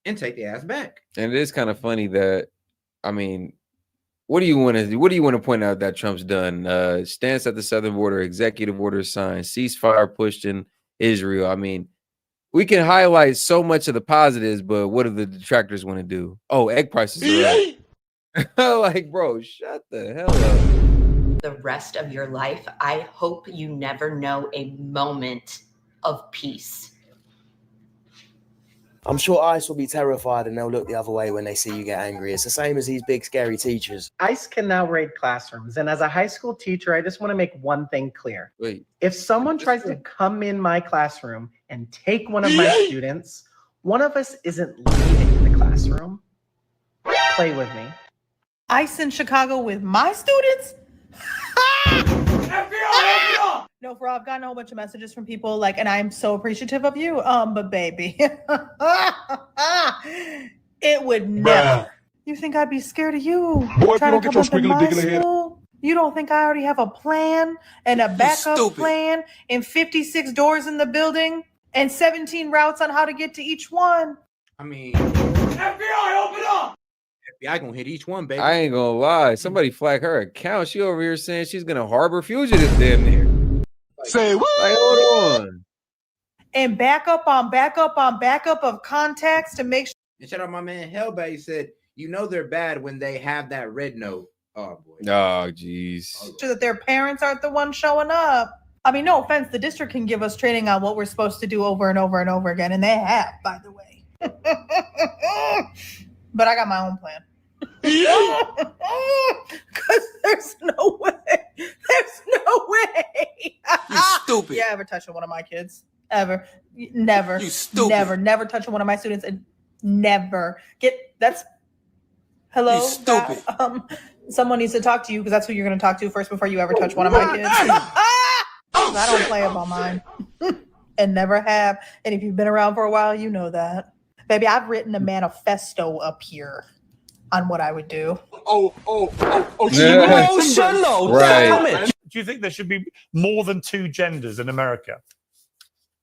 and take the ass back. And it is kind of funny that, I mean, what do you want to do? What do you want to point out that Trump's done? Stance at the southern border, executive order signed, ceasefire pushed in Israel. I mean, we can highlight so much of the positives, but what do the detractors want to do? Oh, egg prices are up. Like, bro, shut the hell up. The rest of your life, I hope you never know a moment of peace. I'm sure ICE will be terrified and they'll look the other way when they see you get angry. It's the same as these big scary teachers. ICE can now raid classrooms. And as a high school teacher, I just want to make one thing clear. Wait. If someone tries to come in my classroom and take one of my students, one of us isn't leaving the classroom. Play with me. ICE in Chicago with my students? FBI! No, bro, I've gotten a whole bunch of messages from people like, and I'm so appreciative of you. But baby, it would never. You think I'd be scared of you? Boy, Trying if you to don't come get your up in my squiggly diggly head. school? You don't think I already have a plan and a backup plan and 56 doors in the building and 17 routes on how to get to each one? I mean, FBI, open up! FBI gonna hit each one, baby. I ain't gonna lie. Somebody flag her account. She over here saying she's gonna harbor fugitives damn near. Say what? Like, hold on. And backup on backup on backup of contacts to make sure. And shout out my man Hellbait. He said, you know they're bad when they have that red note. Oh boy. Oh, jeez. Sure that their parents aren't the ones showing up. I mean, no offense, the district can give us training on what we're supposed to do over and over and over again, and they have, by the way. But I got my own plan. Because there's no way. There's no way. You stupid. Yeah, ever touching one of my kids. Ever. Never. You stupid. Never touching one of my students and never hello. You stupid. Someone needs to talk to you because that's who you're going to talk to first before you ever touch one of my kids. I don't play about mine and never have. And if you've been around for a while, you know that. Baby, I've written a manifesto up here on what I would do. Emotional. Right. Do you think there should be more than 2 genders in America?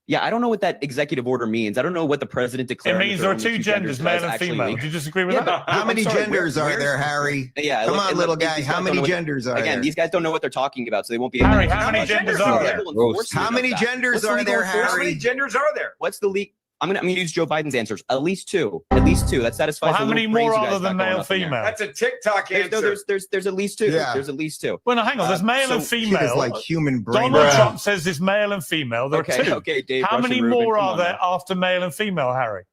Yeah, I don't know what that executive order means. I don't know what the president It declared. means there are 2 genders, male and female. Do you disagree with that? How many genders are there, Harry? Yeah, Come look, on, little guy. How many genders are there? Again, these guys don't know what they're talking about, so they won't be. Harry, how many genders are there? How many genders are there, Harry? How many genders are there? What's the leak? I'm gonna use Joe Biden's answers. At least 2. At least 2. That satisfies. Well, how the many little more phrase you are guys there than got going male, up in there. female? That's a TikTok answer. There's at least 2. Yeah. There's at least 2. Well, no, hang on. There's male and female. Kid is like human brain. Donald Trump says there's male and female. There are 2. Okay, Dave. How Russian many Rubin, more come are on there now. after male and female, Harry?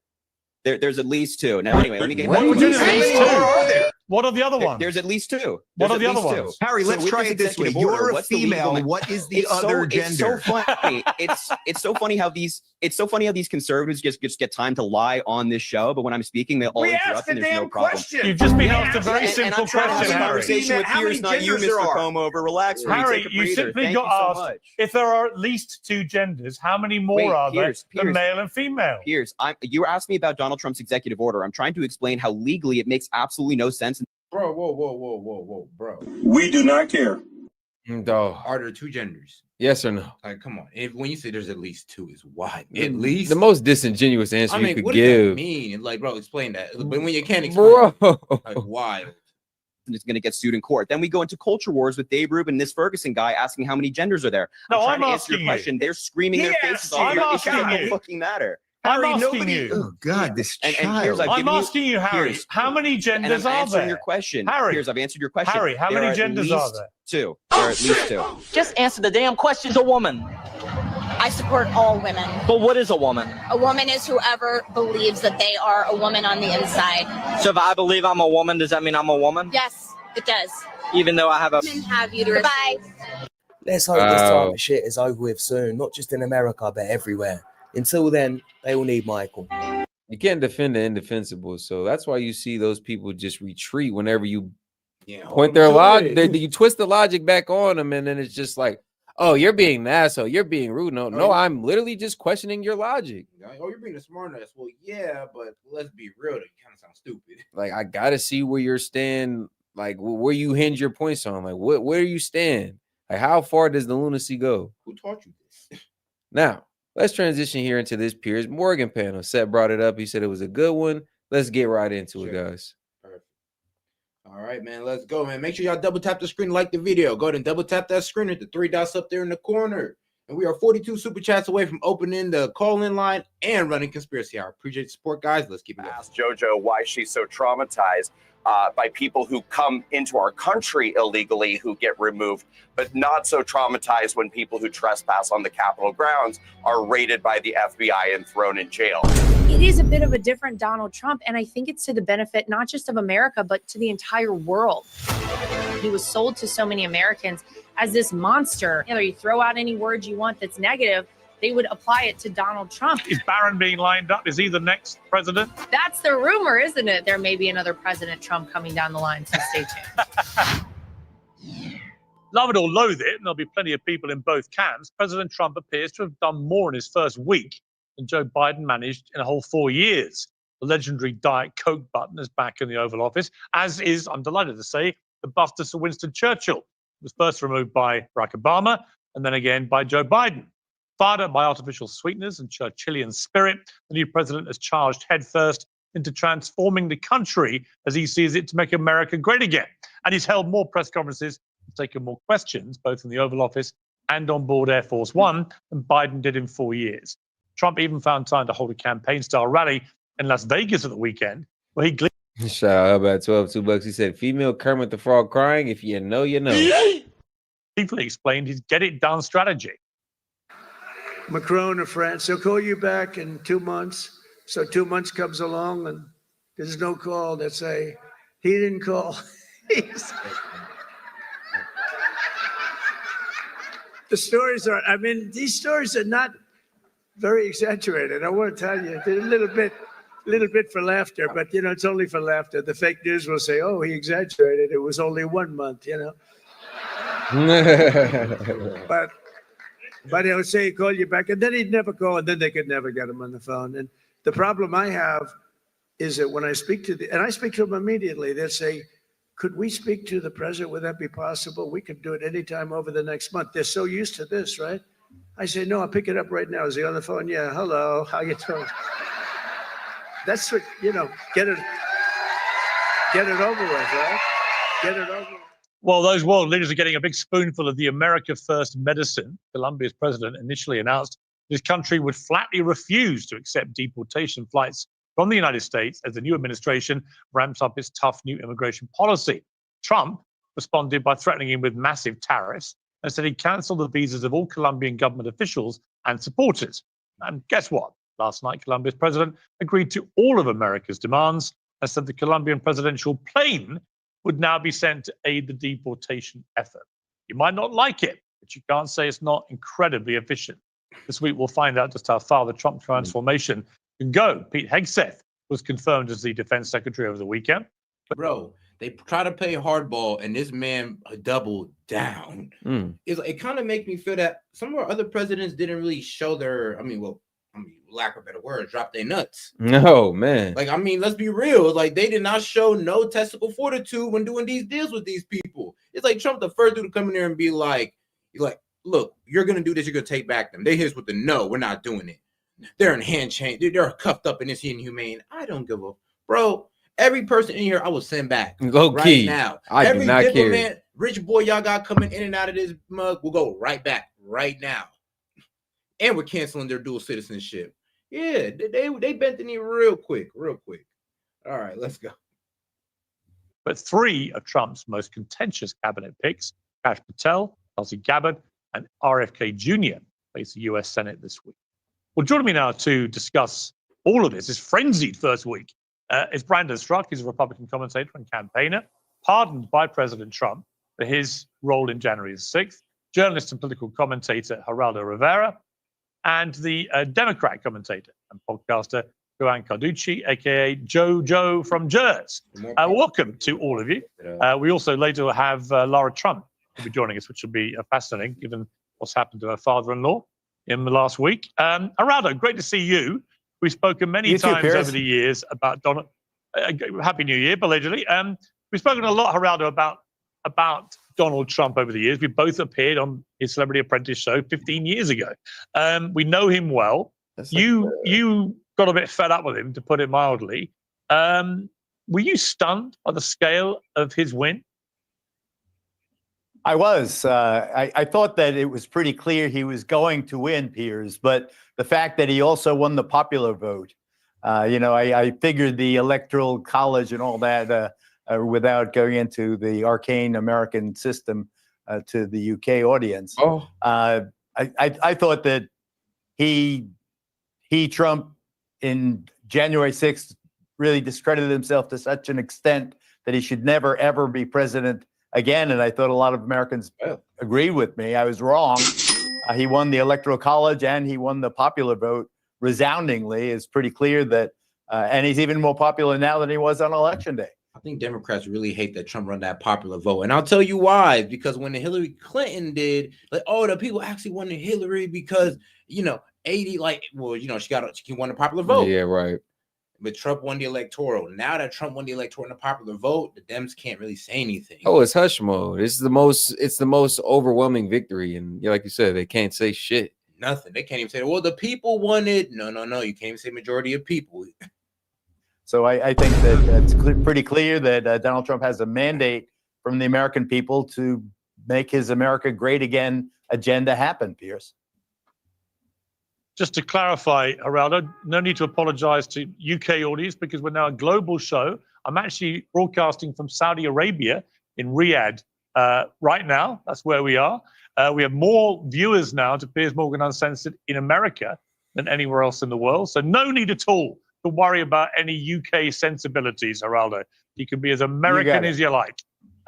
There's at least 2. Now, anyway, let me get. What would you say? are there? What are the other ones? There's at least 2. What There's are at the other least ones? 2. Harry, let's with try it this way. executive order, You're a what's the legal female. What is the other gender? It's so funny. It's so funny how these conservatives just get time to lie on this show, but when I'm speaking, they all We interrupt asked and the there's no damn problem. question. You've just been asked a very And simple I'm trying to have question, a Harry. conversation with How Piers, many not you, genders Mr. there are? Como over. Relax, Marie. Harry, Take a you breather. simply Thank got you so asked much. if there are at least 2 genders, how many more Wait, are Piers, there than Piers. male and female? Piers, you asked me about Donald Trump's executive order. I'm trying to explain how legally it makes absolutely no sense. Bro, whoa, bro. We do not care. Dog. Are there 2 genders? Yes or no? Like, come on. When you say there's at least 2, is why? At least The most disingenuous answer I mean, you could what does that give. mean? Like, bro, explain that. But when you can't explain, like, why? And it's going to get sued in court. Then we go into culture wars with Dave Rubin and this Ferguson guy asking how many genders are there. No, trying I'm to answer your asking you. question. They're screaming their faces off. I'm Your issues asking don't you. fucking matter. I'm Harry, asking nobody. you. Oh God, this And child. here's, I've I'm given asking you, Harry, Piers, how many and genders I'm are answering there? your question. Harry, Piers, I've answered your question. Harry, how There many are genders at are least there? 2. There are at least 2. Just answer the damn question. Is a woman. I support all women. But what is a woman? A woman is whoever believes that they are a woman on the inside. So if I believe I'm a woman, does that mean I'm a woman? Yes, it does. Even though I have a... Women have uterus. Goodbye. Let's hope this time of shit is over with soon, not just in America, but everywhere. Until then, they will need Michael. You can't defend the indefensible, so that's why you see those people just retreat whenever you point their logic. You twist the logic back on them, and then it's just like, oh, you're being an asshole, you're being rude. No, I'm literally just questioning your logic. Oh, you're being a smart ass. Well, yeah, but let's be real. That kind of sounds stupid. Like, I gotta see where you're stand, like where you hinge your points on. Like, where you stand? Like, how far does the lunacy go? Who taught you this? Now, let's transition here into this Piers Morgan panel. Seth brought it up. He said it was a good one. let's get right into it, guys. Perfect. All right, man. Let's go, man. Make sure y'all double tap the screen, like the video. Go ahead and double tap that screen at the 3 dots up there in the corner. And we are 42 super chats away from opening the call-in line and running Conspiracy Hour. Appreciate the support, guys. Let's keep it going. Ask JoJo why she's so traumatized by people who come into our country illegally who get removed, but not so traumatized when people who trespass on the Capitol grounds are raided by the FBI and thrown in jail. It is a bit of a different Donald Trump, and I think it's to the benefit not just of America, but to the entire world. He was sold to so many Americans as this monster. You know, you throw out any word you want that's negative, they would apply it to Donald Trump. Is Barron being lined up? Is he the next president? That's the rumor, isn't it? There may be another President Trump coming down the line, so stay tuned. Love it or loathe it, and there'll be plenty of people in both camps, President Trump appears to have done more in his first week than Joe Biden managed in a whole 4 years. The legendary Diet Coke button is back in the Oval Office, as is, I'm delighted to say, the bust of Sir Winston Churchill. It was first removed by Barack Obama and then again by Joe Biden. Fired up by artificial sweeteners and Churchillian spirit, the new president has charged headfirst into transforming the country as he sees it to make America great again. And he's held more press conferences and taken more questions, both in the Oval Office and on board Air Force One, than Biden did in 4 years. Trump even found time to hold a campaign-style rally in Las Vegas at the weekend, where he Shout out about 12 $2. He said, female Kermit the Frog crying. If you know, you know. briefly explained his get it done strategy. Macron of France, they'll call you back in 2 months. So 2 months comes along and there's no call. They say, he didn't call. The stories are, I mean, these stories are not very exaggerated. I want to tell you, they're a little bit for laughter, but you know, it's only for laughter. The fake news will say, oh, he exaggerated. It was only 1 month, you know. But he'll say, call you back, and then he'd never call, and then they could never get him on the phone. And the problem I have is that when I speak to and I speak to them immediately, they'll say, could we speak to the president? Would that be possible? We could do it anytime over the next month. They're so used to this, right? I say, no, I'll pick it up right now. Is he on the phone? Yeah, hello, how you doing? That's what, you know, get it over with, right? Get it over with. Well, those world leaders are getting a big spoonful of the America First medicine. Colombia's president initially announced his country would flatly refuse to accept deportation flights from the United States as the new administration ramps up its tough new immigration policy. Trump responded by threatening him with massive tariffs and said he'd cancel the visas of all Colombian government officials and supporters. And guess what? Last night, Colombia's president agreed to all of America's demands and said the Colombian presidential plane would now be sent to aid the deportation effort. You might not like it, but you can't say it's not incredibly efficient. This week, we'll find out just how far the Trump transformation can go. Pete Hegseth was confirmed as the defense secretary over the weekend. Bro, they try to play hardball, and this man doubled down. It kind of makes me feel that some of our other presidents didn't really show their, lack of better words, drop their nuts. No, man. Like, I mean, let's be real. Like, they did not show no testicle fortitude when doing these deals with these people. It's like Trump, the first dude to come in there and be like, look, you're going to do this. You're going to take back them. They hit us with the no, we're not doing it. They're in hand chain. They're cuffed up and it's inhumane. I don't give a, bro. Every person in here, I will send back low right key. now. I do not care. Rich boy, y'all got coming in and out of this mug. We'll go right back right now. And we're canceling their dual citizenship. Yeah, they bent the knee real quick. All right, let's go. But three of Trump's most contentious cabinet picks, Kash Patel, Tulsi Gabbard, and RFK Jr., face the U.S. Senate this week. Well, joining me now to discuss all of this frenzied first week is Brandon Struck. He's a Republican commentator and campaigner, pardoned by President Trump for his role in January 6th, journalist and political commentator Geraldo Rivera, and the Democrat commentator and podcaster Joanne Carducci, a.k.a. JoJo from Jersey. Welcome to all of you. We also later will have Lara Trump will be joining us, which will be fascinating given what's happened to her father-in-law in the last week. Geraldo, great to see you. We've spoken many times over the years about Donald. Happy New Year, belatedly. We've spoken a lot, Geraldo, about Donald Trump over the years. We both appeared on his Celebrity Apprentice show 15 years ago. We know him well. You got a bit fed up with him, to put it mildly. Were you stunned by the scale of his win? I was. I thought that it was pretty clear he was going to win, Piers, but the fact that he also won the popular vote, I figured the electoral college and all that without going into the arcane American system to the UK audience. I thought that Trump, in January 6th, really discredited himself to such an extent that he should never, ever be president again. And I thought a lot of Americans agreed with me. I was wrong. He won the electoral college and he won the popular vote resoundingly. It's pretty clear that, and he's even more popular now than he was on election day. I think Democrats really hate that Trump won that popular vote. And I'll tell you why. Because when Hillary Clinton did, like, oh, the people actually wanted Hillary because, 80, she won the popular vote. Yeah, right. But Trump won the electoral. Now that Trump won the electoral and the popular vote, the Dems can't really say anything. Oh, it's hush mode. It's the most overwhelming victory. And like you said, they can't say shit. Nothing. They can't even say, well, the people wanted. No. You can't even say majority of people. So I think that that's pretty clear that Donald Trump has a mandate from the American people to make his America Great Again agenda happen, Piers. Just to clarify, Geraldo, no need to apologize to UK audience because we're now a global show. I'm actually broadcasting from Saudi Arabia in Riyadh right now. That's where we are. We have more viewers now to Piers Morgan Uncensored in America than anywhere else in the world. So no need at all to worry about any UK sensibilities, Geraldo. You can be as American as you like.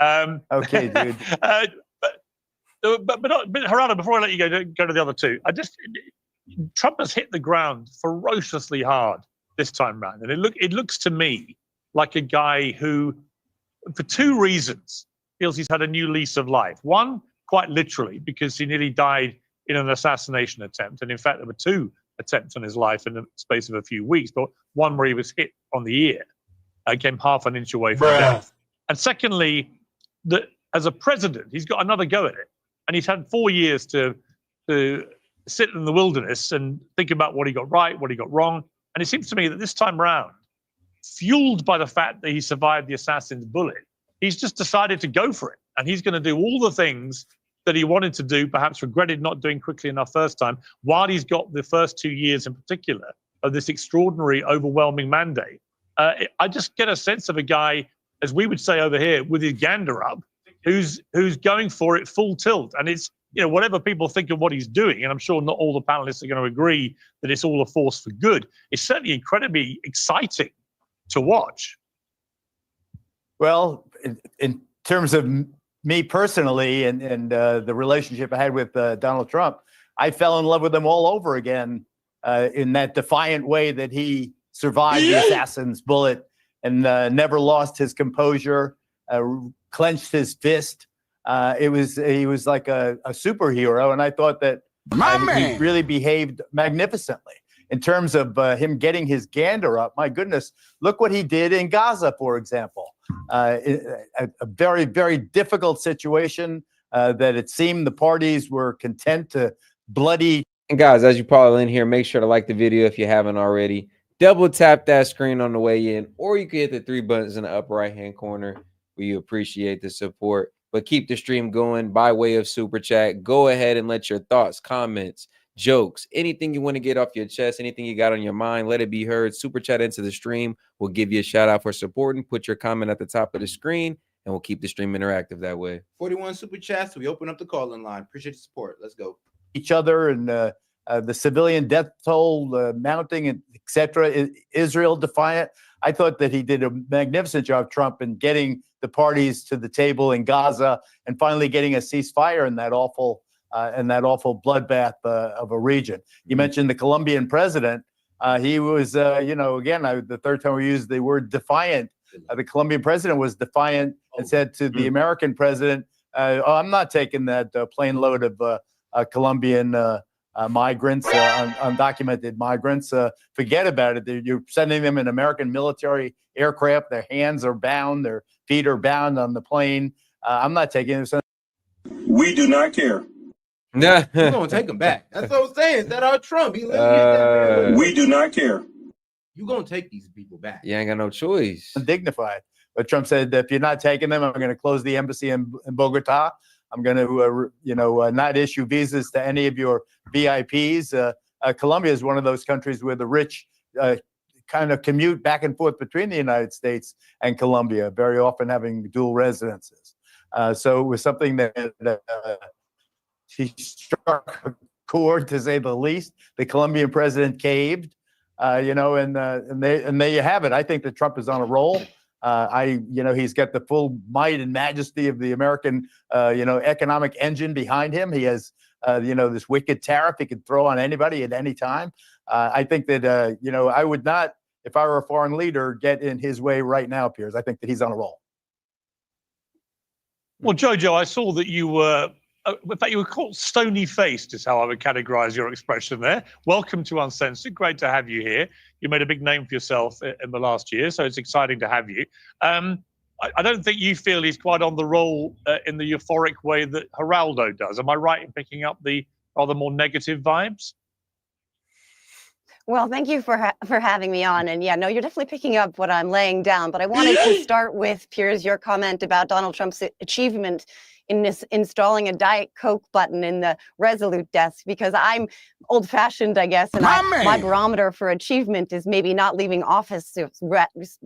Okay, dude. But Geraldo, before I let you go to the other two, Trump has hit the ground ferociously hard this time round, and it looks to me like a guy who, for two reasons, feels he's had a new lease of life. One, quite literally, because he nearly died in an assassination attempt, and in fact, there were two attempts on his life in the space of a few weeks, but one where he was hit on the ear, came half an inch away from death. And secondly, that as a president, he's got another go at it, and he's had 4 years to sit in the wilderness and think about what he got right, what he got wrong. And it seems to me that this time round, fueled by the fact that he survived the assassin's bullet, he's just decided to go for it, and he's going to do all the things that he wanted to do, perhaps regretted not doing quickly enough first time, while he's got the first 2 years in particular of this extraordinary, overwhelming mandate. I just get a sense of a guy, as we would say over here, with his gander up, who's going for it full tilt. And it's, whatever people think of what he's doing, and I'm sure not all the panelists are going to agree that it's all a force for good, it's certainly incredibly exciting to watch. Well, in terms of me personally and the relationship I had with Donald Trump, I fell in love with him all over again in that defiant way that he survived the assassin's bullet and never lost his composure, clenched his fist. He was like a superhero, and I thought that he really behaved magnificently. In terms of him getting his gander up, my goodness, look what he did in Gaza, for example. A very, very difficult situation that it seemed the parties were content to bloody. And guys, as you probably in here, make sure to like the video if you haven't already. Double tap that screen on the way in, or you can hit the 3 buttons in the upper right-hand corner. We appreciate the support. But keep the stream going by way of super chat. Go ahead and let your thoughts, comments, jokes, anything you want to get off your chest, anything you got on your mind, let it be heard. Super chat into the stream. We'll give you a shout out for supporting. Put your comment at the top of the screen, and we'll keep the stream interactive that way. 41 super chats. We open up the call-in line. Appreciate the support. Let's go. Each other and the civilian death toll mounting, and etc. Israel defiant. I thought that he did a magnificent job, Trump, in getting the parties to the table in Gaza and finally getting a ceasefire in that awful bloodbath of a region. You mentioned the Colombian president. He was, again, the third time we used the word defiant. The Colombian president was defiant and said to the American president, I'm not taking that plane load of Colombian migrants, undocumented migrants. Forget about it. You're sending them in American military aircraft. Their hands are bound. Their feet are bound on the plane. I'm not taking them. We do not care. We're going to take him back. That's what I'm saying. Is that our Trump? We do not care. you're going to take these people back. You ain't got no choice. Undignified. But Trump said, if you're not taking them, I'm going to close the embassy in Bogota. I'm going to, not issue visas to any of your VIPs. Colombia is one of those countries where the rich kind of commute back and forth between the United States and Colombia, very often having dual residences. So it was something that he struck a chord, to say the least. The Colombian president caved, and there you have it. I think that Trump is on a roll. He's got the full might and majesty of the American, economic engine behind him. He has, this wicked tariff he can throw on anybody at any time. I think that, I would not, if I were a foreign leader, get in his way right now, Piers. I think that he's on a roll. Well, Jojo, I saw that you were, in fact, you were called stony-faced, is how I would categorize your expression there. Welcome to Uncensored. Great to have you here. You made a big name for yourself in the last year, so it's exciting to have you. I don't think you feel he's quite on the roll in the euphoric way that Geraldo does. Am I right in picking up the rather more negative vibes? Well, thank you for having me on. And yeah, no, you're definitely picking up what I'm laying down. But I wanted to start with, Piers, your comment about Donald Trump's achievement in installing a Diet Coke button in the Resolute desk, because I'm old-fashioned, I guess, and my barometer for achievement is maybe not leaving office,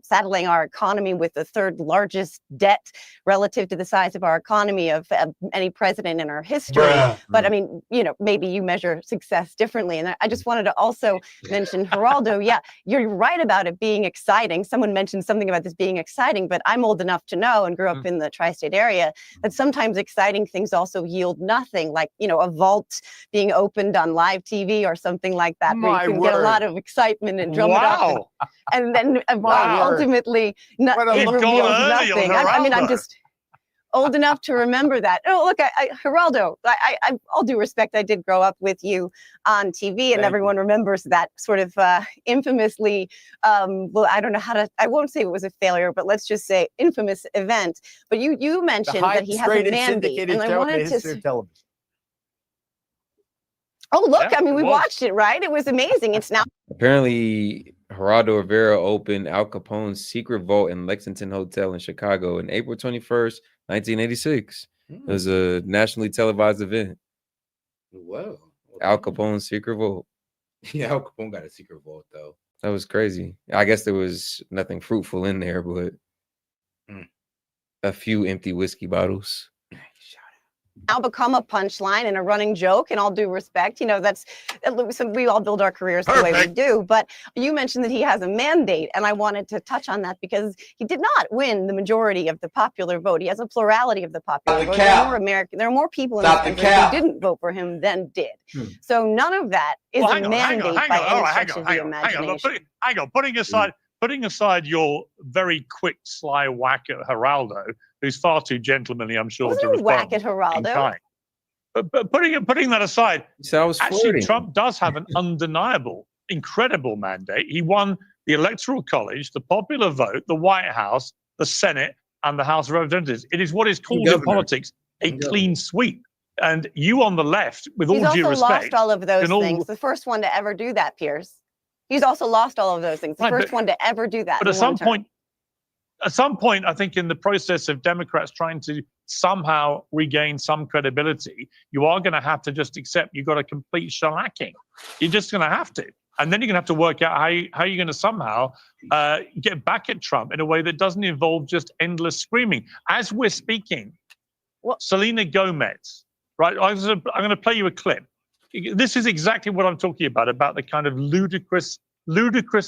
saddling our economy with the third largest debt relative to the size of our economy of any president in our history. But I mean, maybe you measure success differently. And I just wanted to also mention Geraldo. Yeah, you're right about it being exciting. Someone mentioned something about this being exciting, but I'm old enough to know and grew up in the tri-state area that sometimes exciting things also yield nothing, like, a vault being opened on live TV or something like that, where you can get a lot of excitement and drum it up. And then ultimately, it reveals nothing. I mean, I'm just old enough to remember that. Oh, look, Geraldo, all due respect, I did grow up with you on TV, and everyone remembers that sort of infamously, well, I don't know how to, I won't say it was a failure, but let's just say infamous event. But you mentioned that he has a mandate, and I wanted to. Oh, look, I mean, we watched it, right? It was amazing. It's now. Apparently, Geraldo Rivera opened Al Capone's secret vault in Lexington Hotel in Chicago on April 21st, 1986. It was a nationally televised event. Whoa. Al Capone's secret vault. Yeah, Al Capone got a secret vault, though. That was crazy. I guess there was nothing fruitful in there, but a few empty whiskey bottles. Now become a punchline and a running joke, and all due respect, that's we all build our careers the way we do. But you mentioned that he has a mandate, and I wanted to touch on that because he did not win the majority of the popular vote. He has a plurality of the popular vote. There are more people in this country who didn't vote for him than did. So none of that is a mandate by any stretch of the imagination. Hang on. Putting aside your very quick, sly whack at Geraldo, who's far too gentlemanly, I'm sure, to respond. Whack at Geraldo. But putting that aside, actually, flirting. Trump does have an undeniable, incredible mandate. He won the Electoral College, the popular vote, the White House, the Senate, and the House of Representatives. It is what is called in politics a clean sweep. And you on the left, with all due respect, he's also lost all of those things. The first one to ever do that, Piers. He's also lost all of those things. The first one to ever do that. But at some point, I think in the process of Democrats trying to somehow regain some credibility, you are going to have to just accept you've got a complete shellacking. You're just going to have to. And then you're going to have to work out how you're going to somehow get back at Trump in a way that doesn't involve just endless screaming. As we're speaking, Selena Gomez, right? I'm going to play you a clip. This is exactly what I'm talking about the kind of ludicrous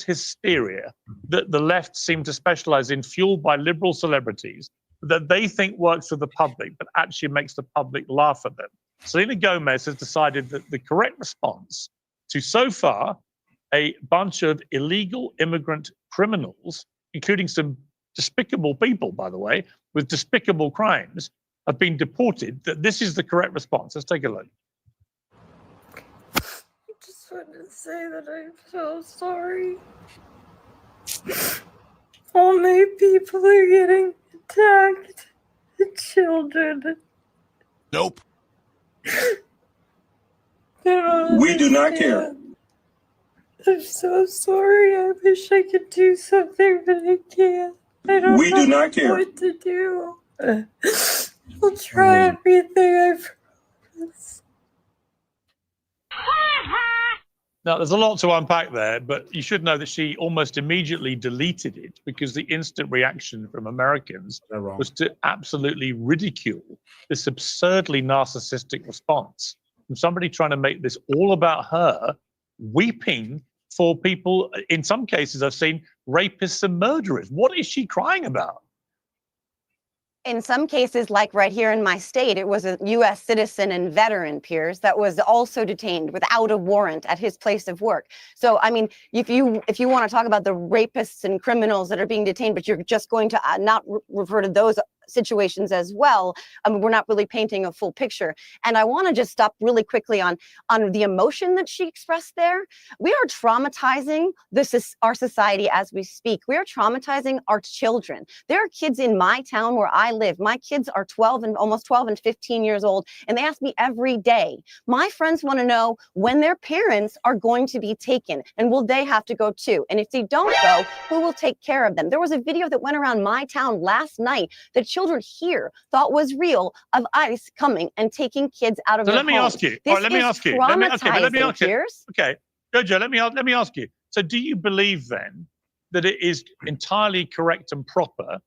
hysteria that the left seem to specialize in, fueled by liberal celebrities, that they think works for the public, but actually makes the public laugh at them. Selena Gomez has decided that the correct response to, so far, a bunch of illegal immigrant criminals, including some despicable people, by the way, with despicable crimes, have been deported, that this is the correct response. Let's take a look. I wanted to say that I'm so sorry. How many people are getting attacked? The children. Nope. We do not care. I'm so sorry. I wish I could do something, but I can't. I don't We know do not care. what to do. I'll try everything I promise. Now, there's a lot to unpack there, but you should know that she almost immediately deleted it because the instant reaction from Americans was to absolutely ridicule this absurdly narcissistic response from somebody trying to make this all about her, weeping for people, in some cases I've seen, rapists and murderers. What is she crying about? In some cases, like right here in my state, it was a U.S. citizen and veteran, Piers, that was also detained without a warrant at his place of work. So, I mean, if you want to talk about the rapists and criminals that are being detained, but you're just going to not refer to those situations as well, we're not really painting a full picture. And I want to just stop really quickly on the emotion that she expressed there. We are traumatizing our society as we speak. We are traumatizing our children. There are kids in my town where I live. My kids are almost 12 and 15 years old, and they ask me every day. My friends want to know when their parents are going to be taken, and will they have to go too? And if they don't go, who will take care of them? There was a video that went around my town last night that children here thought was real of ICE coming and taking kids out of their homes. Let me ask you. This Let me is ask you. traumatizing, Let me ask you. Piers. Okay, Jojo, let me ask you. So do you believe then that it is entirely correct and proper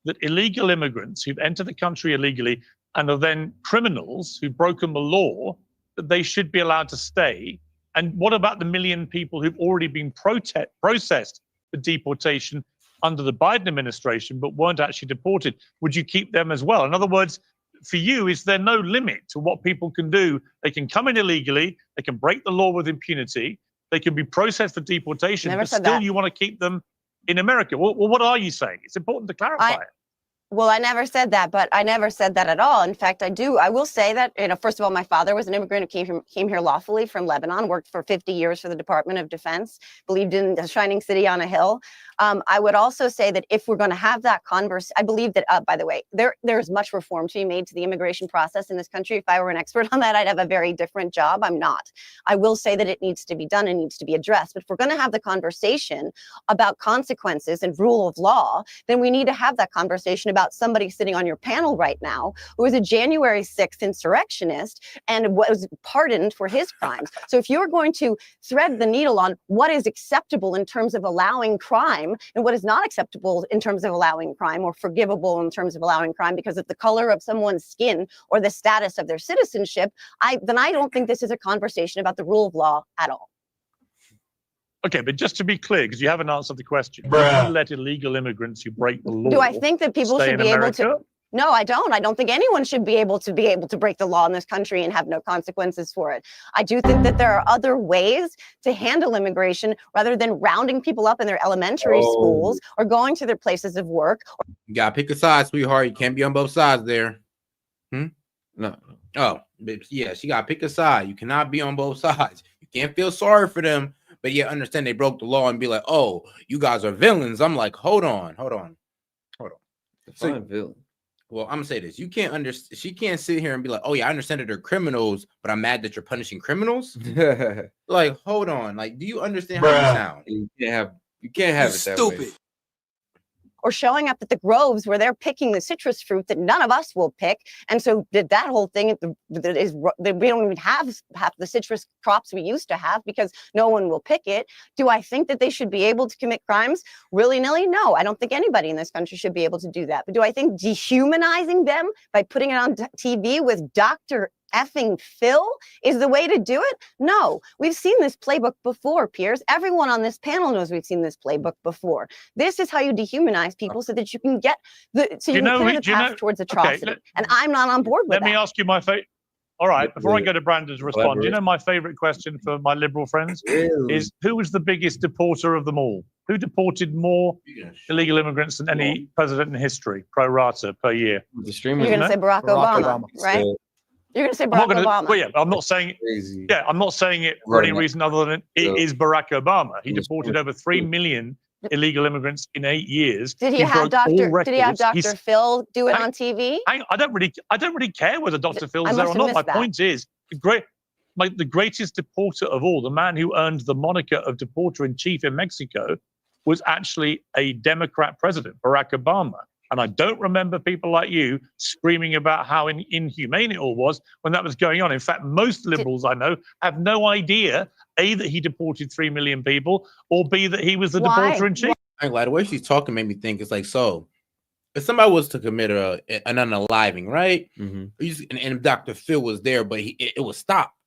that illegal immigrants who've entered the country illegally and are then criminals who've broken the law, that they should be allowed to stay? And what about the million people who've already been processed for deportation under the Biden administration but weren't actually deported? Would you keep them as well? In other words, for you, is there no limit to what people can do? They can come in illegally, they can break the law with impunity, they can be processed for deportation, but still you want to keep them in America. Well, what are you saying? It's important to clarify it. Well, I never said that, but I never said that at all. In fact, I will say that, first of all, my father was an immigrant who came here lawfully from Lebanon, worked for 50 years for the Department of Defense, believed in the shining city on a hill. I would also say that if we're going to have that conversation, I believe that, by the way, there's much reform to be made to the immigration process in this country. If I were an expert on that, I'd have a very different job. I'm not. I will say that it needs to be done and needs to be addressed. But if we're going to have the conversation about consequences and rule of law, then we need to have that conversation about somebody sitting on your panel right now who was a January 6th insurrectionist and was pardoned for his crimes. So if you're going to thread the needle on what is acceptable in terms of allowing crime and what is not acceptable in terms of allowing crime or forgivable in terms of allowing crime because of the color of someone's skin or the status of their citizenship, then I don't think this is a conversation about the rule of law at all. Okay, but just to be clear, because you haven't answered the question, do you let illegal immigrants who break the law Do I think that people stay should in be able America? to? No, I don't. I don't think anyone should be able to break the law in this country and have no consequences for it. I do think that there are other ways to handle immigration rather than rounding people up in their elementary schools or going to their places of work. You gotta pick a side, sweetheart. You can't be on both sides there. No. Oh, but yeah, she gotta pick a side. You cannot be on both sides. You can't feel sorry for them, but yet understand they broke the law and be like, oh, you guys are villains. I'm like, hold on. Define villain. Well, I'm gonna say this. You can't understand. She can't sit here and be like, "Oh yeah, I understand that they're criminals, but I'm mad that you're punishing criminals." Like, hold on. Like, do you understand how you sound? You can't have it that way. Or showing up at the groves where they're picking the citrus fruit that none of us will pick. And so that whole thing that is that we don't even have half the citrus crops we used to have because no one will pick it. Do I think that they should be able to commit crimes willy-nilly? No, I don't think anybody in this country should be able to do that. But do I think dehumanizing them by putting it on TV with Dr. effing Phil is the way to do it? No, we've seen this playbook before, Piers. Everyone on this panel knows we've seen this playbook before. This is how you dehumanize people so that you can get clear the path towards atrocity. And I'm not on board with that. Let me ask you my favorite. All right, before I go to Brandon's response, do you know my favorite question for my liberal friends is who was the biggest deporter of them all? Who deported more illegal immigrants than any president in history, pro rata, per year? You're going to say Barack Obama, right? You're going to say Barack Obama. Well, yeah, I'm not saying it. Yeah, I'm not saying it for any reason other than it is Barack Obama. He deported over 3 million illegal immigrants in 8 years. Did he have Dr. Phil do it on TV? I don't really care whether Dr. Phil's there or not. My point is, great. like the greatest deporter of all, the man who earned the moniker of deporter in chief in Mexico, was actually a Democrat president, Barack Obama. And I don't remember people like you screaming about how inhumane it all was when that was going on. In fact, most liberals I know have no idea, A, that he deported 3 million people, or B, that he was the deporter in chief. I ain't like the way she's talking made me think it's like, so if somebody was to commit an unaliving, right? And Dr. Phil was there, but it was stopped.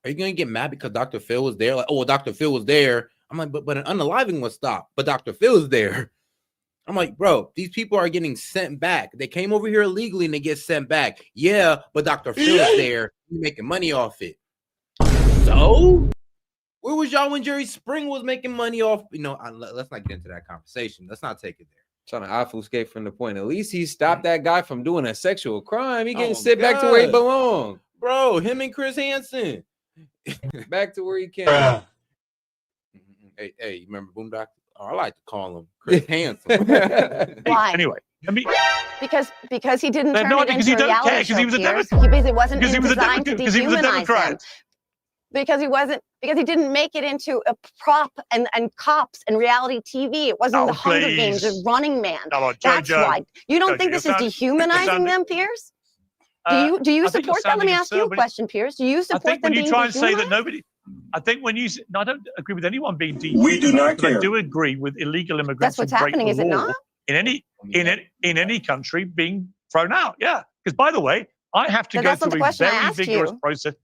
Are you gonna get mad because Dr. Phil was there? Like, oh, well, Dr. Phil was there. I'm like, but an unaliving was stopped, but Dr. Phil is there. I'm like, bro, these people are getting sent back. They came over here illegally and they get sent back. Yeah, but Dr. Phil is there. You're making money off it. So where was y'all when Jerry Springer was making money off? You know, let's not get into that conversation. Let's not take it there. Trying to obfuscate from the point. At least he stopped that guy from doing a sexual crime. He getting sent back to where he belongs. Bro, him and Chris Hansen. Back to where he came. Hey, you remember Boondock? Oh, I like to call him Chris Hansen. Why? Anyway, because he didn't turn no, it because into he a don't reality care, show. because he was a Piers. Democrat. Because it wasn't Because he was a designed to Democrat. Because he was a dehumanize them. Democrat. Because he didn't make it into a prop and cops and reality TV. It wasn't the Hunger Games or Running Man. That's why. You don't think this is dehumanizing them, Piers? Do you support that? Let me ask you a question, Piers. Do you support them being dehumanized? When you try and say that nobody, I think when you, no, I don't agree with anyone being dehumanized. We do not but care. I do agree with illegal immigrants. That's what's happening, is it not? In any country being thrown out, yeah. Because by the way, I have to But go that's not the through a question I very asked vigorous you. process.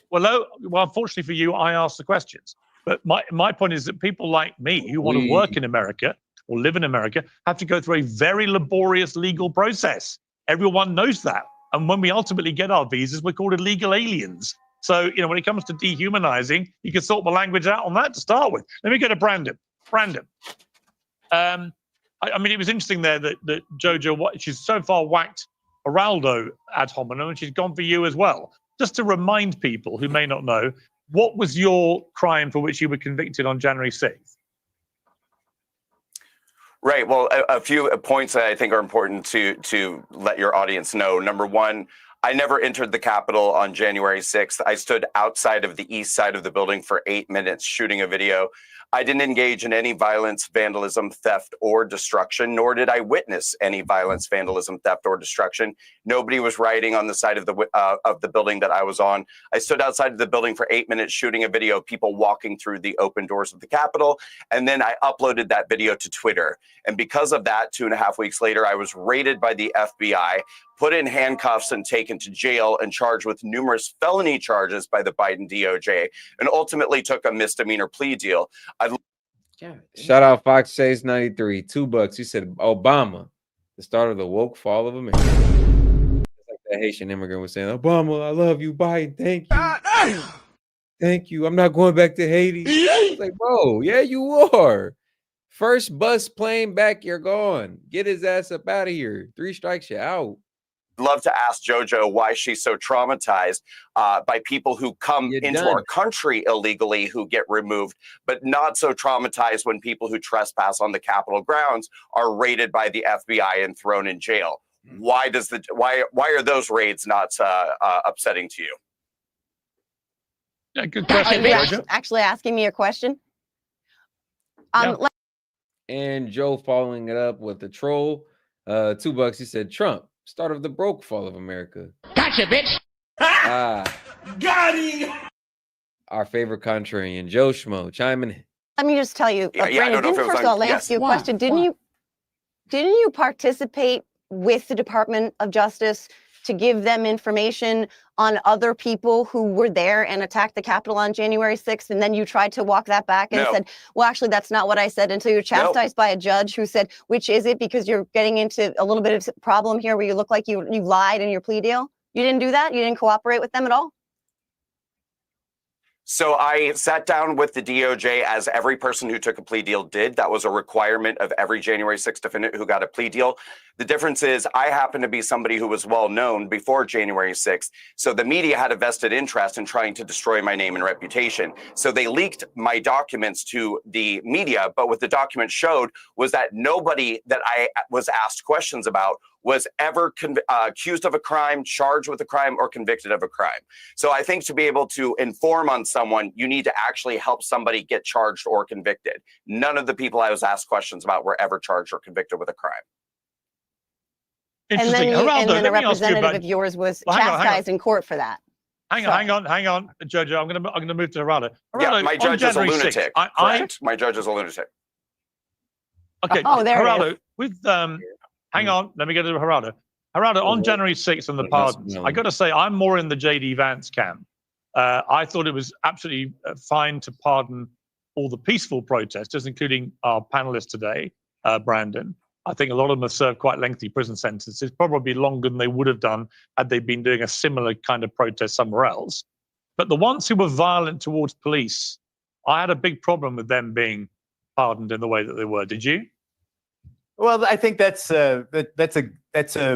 Well, unfortunately for you, I asked the questions. But my point is that people like me who want to work in America or live in America have to go through a very laborious legal process. Everyone knows that. And when we ultimately get our visas, we're called illegal aliens. So, you know, when it comes to dehumanizing, you can sort the language out on that to start with. Let me go to Brandon. I mean, it was interesting there that JoJo, she's so far whacked Geraldo ad hominem, and she's gone for you as well. Just to remind people who may not know, what was your crime for which you were convicted on January 6th? Right. Well, a few points that I think are important to let your audience know. Number one, I never entered the Capitol on January 6th. I stood outside of the east side of the building for 8 minutes shooting a video. I didn't engage in any violence, vandalism, theft, or destruction, nor did I witness any violence, vandalism, theft, or destruction. Nobody was rioting on the side of the building that I was on. I stood outside of the building for 8 minutes shooting a video of people walking through the open doors of the Capitol, and then I uploaded that video to Twitter. And because of that, 2.5 weeks later, I was raided by the FBI, put in handcuffs and taken to jail and charged with numerous felony charges by the Biden DOJ, and ultimately took a misdemeanor plea deal. Shout out Fox Chase 93, $2. He said Obama, the start of the woke fall of America. It's like that Haitian immigrant was saying, Obama, I love you, Biden, thank you. Thank you. I'm not going back to Haiti. I was like, bro, yeah, you are. First bus plane back, you're gone. Get his ass up out of here. 3 strikes, you out. Love to ask JoJo why she's so traumatized by people who come into our country illegally who get removed, but not so traumatized when people who trespass on the Capitol grounds are raided by the FBI and thrown in jail. Why are those raids not upsetting to you? Yeah, good question. Are you actually asking me a question? And Joe following it up with the troll. $2. He said Trump, start of the broke fall of America. Gotcha, bitch. Got him. Our favorite contrarian, Joe Schmo, chiming in. Let me just tell you, Brandon, first of all, let me ask you a question. Didn't you participate with the Department of Justice to give them information on other people who were there and attacked the Capitol on January 6th, and then you tried to walk that back and said, well, actually, that's not what I said, until you're chastised by a judge who said, which is it, because you're getting into a little bit of problem here where you look like you lied in your plea deal? You didn't do that? You didn't cooperate with them at all? So I sat down with the DOJ, as every person who took a plea deal did. That was a requirement of every January 6th defendant who got a plea deal. The difference is I happen to be somebody who was well known before January 6th. So the media had a vested interest in trying to destroy my name and reputation. So they leaked my documents to the media. But what the documents showed was that nobody that I was asked questions about was ever accused of a crime, charged with a crime, or convicted of a crime. So I think to be able to inform on someone, you need to actually help somebody get charged or convicted. None of the people I was asked questions about were ever charged or convicted with a crime. And then, a representative of yours was chastised in court for that. Hang on, Jojo. I'm going to move to Geraldo. Yeah, my judge is a January lunatic. 6th, Correct. My judge is a lunatic. Okay, Oh, there it Geraldo, is. with hang on, let me get to Geraldo. Geraldo, on January 6th and the pardons, I got to say, I'm more in the J.D. Vance camp. I thought it was absolutely fine to pardon all the peaceful protesters, including our panelists today, Brandon. I think a lot of them have served quite lengthy prison sentences, probably longer than they would have done had they been doing a similar kind of protest somewhere else. But the ones who were violent towards police, I had a big problem with them being pardoned in the way that they were. Did you? Well, I think that's a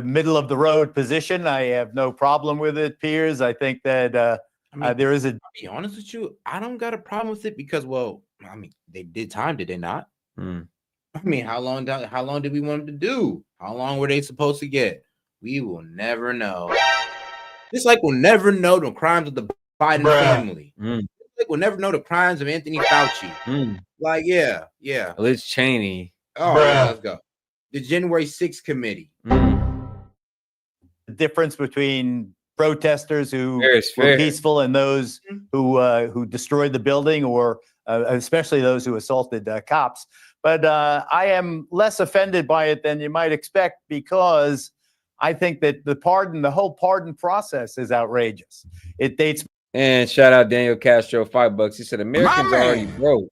middle of the road position. I have no problem with it, Piers. I think that there is a. To be honest with you, I don't got a problem with it because, well, I mean, they did time, did they not? I mean, how long did we want them to do? How long were they supposed to get? We will never know. Just like we'll never know the crimes of the Biden family. Like we'll never know the crimes of Anthony Fauci. Like, yeah. Liz Cheney. Oh, yeah, let's go. The January 6th committee. The difference between protesters who were peaceful and those who destroyed the building, or especially those who assaulted cops. But I am less offended by it than you might expect, because I think that the whole pardon process is outrageous. It dates. And shout out Daniel Castro, $5. He said Americans are already broke.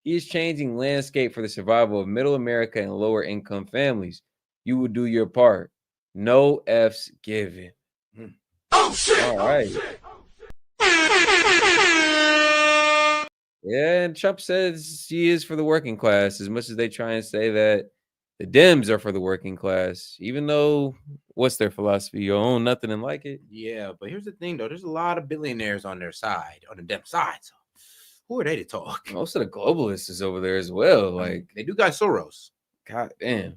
He is changing landscape for the survival of middle America and lower income families. You will do your part. No F's given. Oh shit! All right. Yeah, and Trump says he is for the working class, as much as they try and say that the Dems are for the working class, even though what's their philosophy? You own nothing and like it. Yeah, but here's the thing, though. There's a lot of billionaires on their side, on the Dem side. So who are they to talk? Most of the globalists is over there as well. Like, they do got Soros. God damn.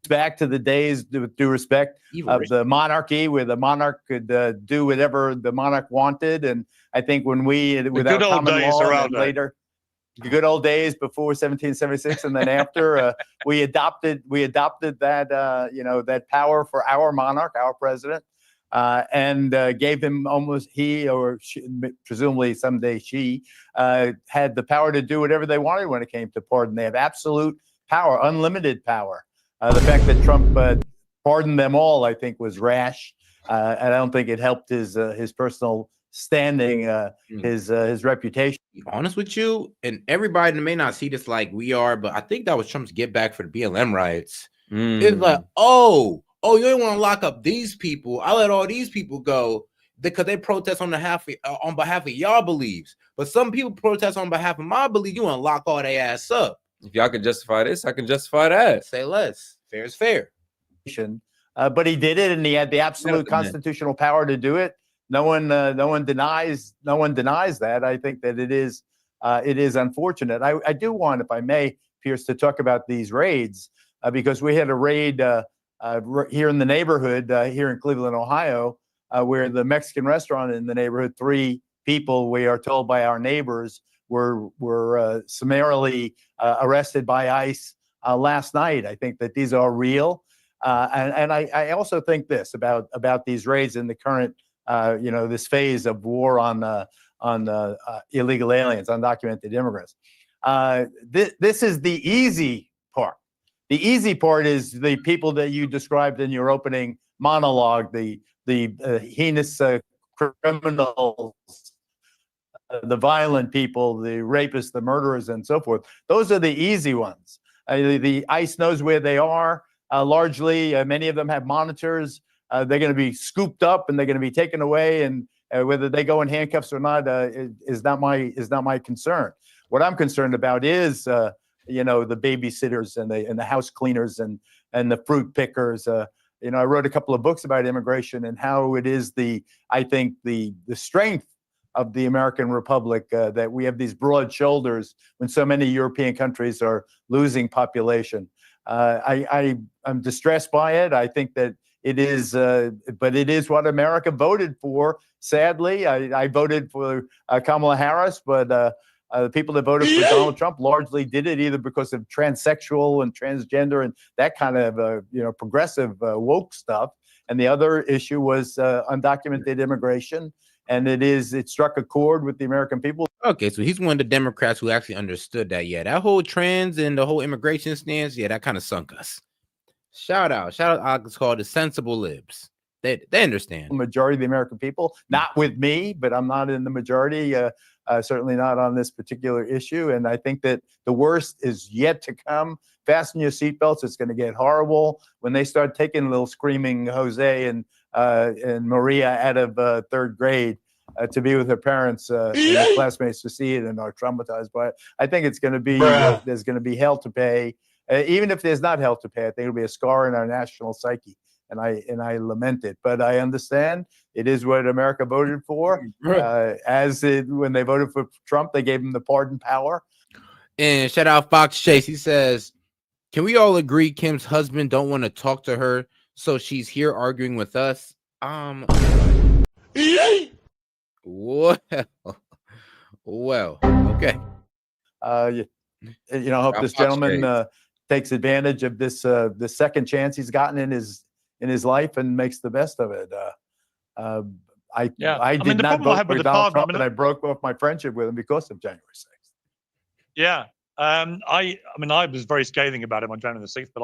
Back to the days, with due respect, of the monarchy, where the monarch could do whatever the monarch wanted. And I think when we, without good old common days law, are and out there. later, the good old days before 1776, and then after, we adopted that that power for our monarch, our president, and gave him almost, he or she, presumably someday she, had the power to do whatever they wanted when it came to pardon. They have absolute power, unlimited power. The fact that Trump pardoned them all, I think, was rash. And I don't think it helped his personal standing, his reputation. To be honest with you, and everybody may not see this like we are, but I think that was Trump's get back for the BLM riots. It's like, oh, you don't want to lock up these people. I let all these people go because they protest on behalf of y'all beliefs. But some people protest on behalf of my belief. You want to lock all their ass up. If y'all can justify this, I can justify that. Say less. Fair is fair. But he did it, and he had the absolute constitutional power to do it. No one denies that. I think that it is unfortunate. I do want, if I may, Pierce, to talk about these raids, because we had a raid here in the neighborhood, here in Cleveland, Ohio, where the Mexican restaurant in the neighborhood, 3 people, we are told by our neighbors, were summarily arrested by ICE last night. I think that these are real, and I also think this about these raids in the current this phase of war on illegal aliens, undocumented immigrants. This is the easy part. The easy part is the people that you described in your opening monologue, the heinous criminals, the violent people, the rapists, the murderers, and so forth. Those are the easy ones. The ICE knows where they are. Largely, many of them have monitors. They're going to be scooped up and they're going to be taken away, and whether they go in handcuffs or not is not my concern. What I'm concerned about is the babysitters and the house cleaners and the fruit pickers. I wrote a couple of books about immigration and how it is I think the strength of the American Republic, that we have these broad shoulders when so many European countries are losing population. I'm distressed by it. I think that it is, but it is what America voted for. Sadly, I voted for Kamala Harris, but the people that voted for Donald Trump largely did it either because of transsexual and transgender and that kind of progressive woke stuff. And the other issue was undocumented immigration. And it struck a chord with the American people. Okay, so he's one of the Democrats who actually understood that. Yeah, that whole trans and the whole immigration stance, yeah, that kind of sunk us. Shout out, it's called the sensible libs. They understand. The majority of the American people, not with me, but I'm not in the majority, certainly not on this particular issue. And I think that the worst is yet to come. Fasten your seatbelts. It's going to get horrible when they start taking little screaming Jose and Maria out of third grade to be with their parents and their classmates to see it and are traumatized by it. I think it's going to be, there's going to be hell to pay. Even if there's not hell to pay, I think it'll be a scar in our national psyche. And I lament it, but I understand it is what America voted for. When they voted for Trump, they gave him the pardon power. And shout out Fox Chase. He says, "Can we all agree Kim's husband don't want to talk to her, so she's here arguing with us?" Well, okay. I hope this gentleman takes advantage of this the second chance he's gotten in his life and makes the best of it. I did not vote for Donald Trump, and I broke off my friendship with him because of January 6th. Yeah. I was very scathing about him on January the 6th, but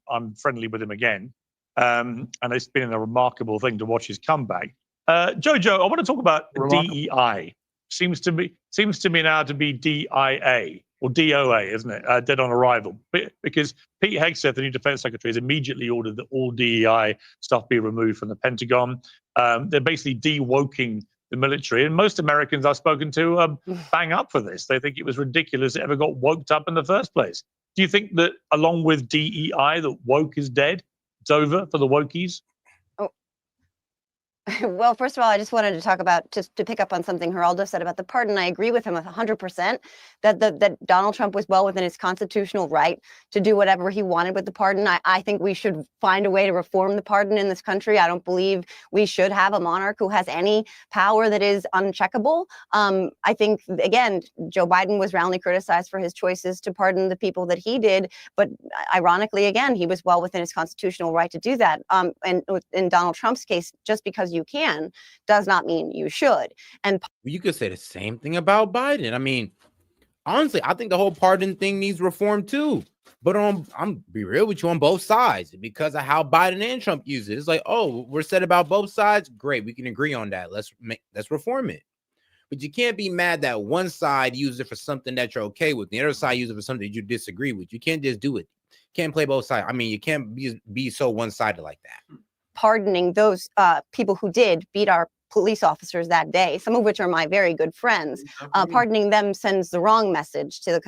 I'm friendly with him again. And it's been a remarkable thing to watch his comeback. Jojo, I want to talk about DEI. Seems to me now to be DIA or DOA, isn't it? Dead on arrival. Because Pete Hegseth, the new defense secretary, has immediately ordered that all DEI stuff be removed from the Pentagon. They're basically de-woking the military. And most Americans I've spoken to bang up for this. They think it was ridiculous it ever got woked up in the first place. Do you think that along with DEI, that woke is dead? It's over for the wokies? Well, first of all, I just wanted to talk about, just to pick up on something Geraldo said about the pardon. I agree with him 100% that Donald Trump was well within his constitutional right to do whatever he wanted with the pardon. I think we should find a way to reform the pardon in this country. I don't believe we should have a monarch who has any power that is uncheckable. I think, again, Joe Biden was roundly criticized for his choices to pardon the people that he did. But ironically, again, he was well within his constitutional right to do that. And in Donald Trump's case, just because you can does not mean you should. And you could say the same thing about Biden. I mean, honestly, I think the whole pardon thing needs reform too. But I'm be real with you, on both sides, because of how Biden and Trump use it. It's like, oh, we're said about both sides. Great, we can agree on that. Let's reform it. But you can't be mad that one side uses it for something that you're okay with, the other side uses it for something that you disagree with. You can't just do it. You can't play both sides. I mean, you can't be so one-sided like that. Pardoning those people who did beat our police officers that day, some of which are my very good friends. Pardoning them sends the wrong message to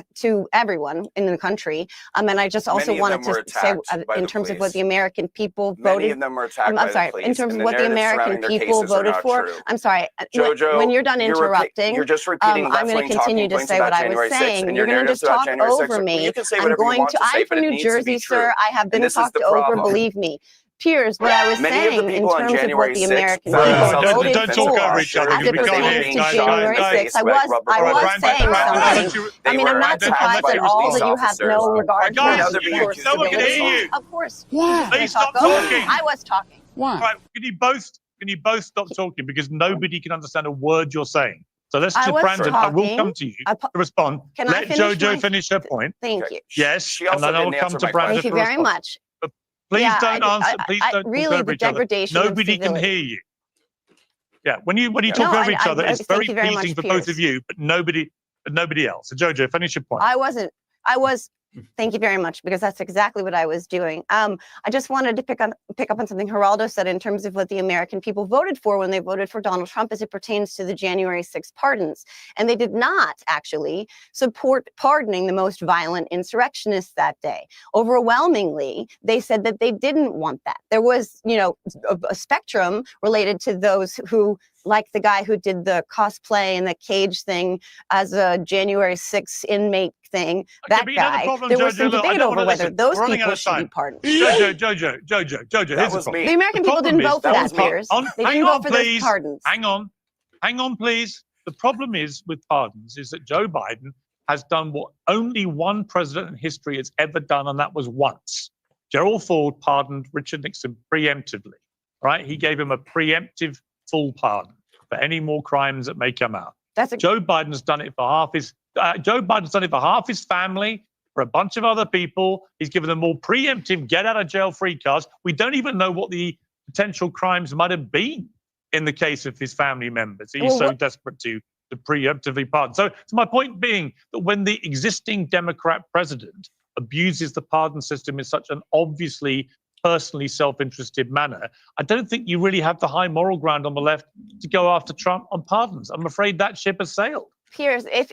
everyone in the country. And I just also wanted to say, in terms of what the American people voted. Many of them were attacked. I'm sorry. In terms of what the American people voted for. I'm sorry. Jojo, when you're done interrupting, you're just repeating I'm going to continue to say what I was saying. You're going to just talk over me. I'm from New Jersey, sir. I have been talked over. Believe me. Piers, what I was saying in terms of what the American people voted for as it pertains to January 6th, I was saying something. I mean, I'm not surprised at all that you have no regard for no one can hear you. Of course. Please stop talking. I was talking. Why? All right, can you both stop talking, because nobody can understand a word you're saying. So let's just, Brandon, I will come to you to respond. Let Jojo finish her point. Thank you. Yes, and then I will come to Brandon. Thank you very much. Please don't answer. Please don't really, talk over each other. Nobody can hear you. Yeah, when you talk over each other, it's very pleasing for both of you, but nobody else. So Jojo, finish your point. Thank you very much, because that's exactly what I was doing. I just wanted to pick up on something Geraldo said in terms of what the American people voted for when they voted for Donald Trump as it pertains to the January 6th pardons. And they did not actually support pardoning the most violent insurrectionists that day. Overwhelmingly, they said that they didn't want that. There was, a spectrum related to those who like the guy who did the cosplay and the cage thing as a January 6th inmate thing, that but you know the guy, problem, there was Jojo, some look, I debate don't over wanna whether listen. those We're running people out of should be time. pardoned. Jojo, That here's was the problem. me. The American The people problem didn't is- vote for that that, was me. Piers. They Hang didn't vote on, for those please. pardons. Hang on, please. The problem is with pardons is that Joe Biden has done what only one president in history has ever done, and that was once. Gerald Ford pardoned Richard Nixon preemptively, right? He gave him a preemptive full pardon for any more crimes that may come out. Joe Biden's done it for half his. Joe Biden's done it for half his family, for a bunch of other people. He's given them all preemptive get out of jail free cards. We don't even know what the potential crimes might have been in the case of his family members. He's so desperate to preemptively pardon. So my point being that when the existing Democrat president abuses the pardon system in such an obviously personally self-interested manner, I don't think you really have the high moral ground on the left to go after Trump on pardons. I'm afraid that ship has sailed. Piers, if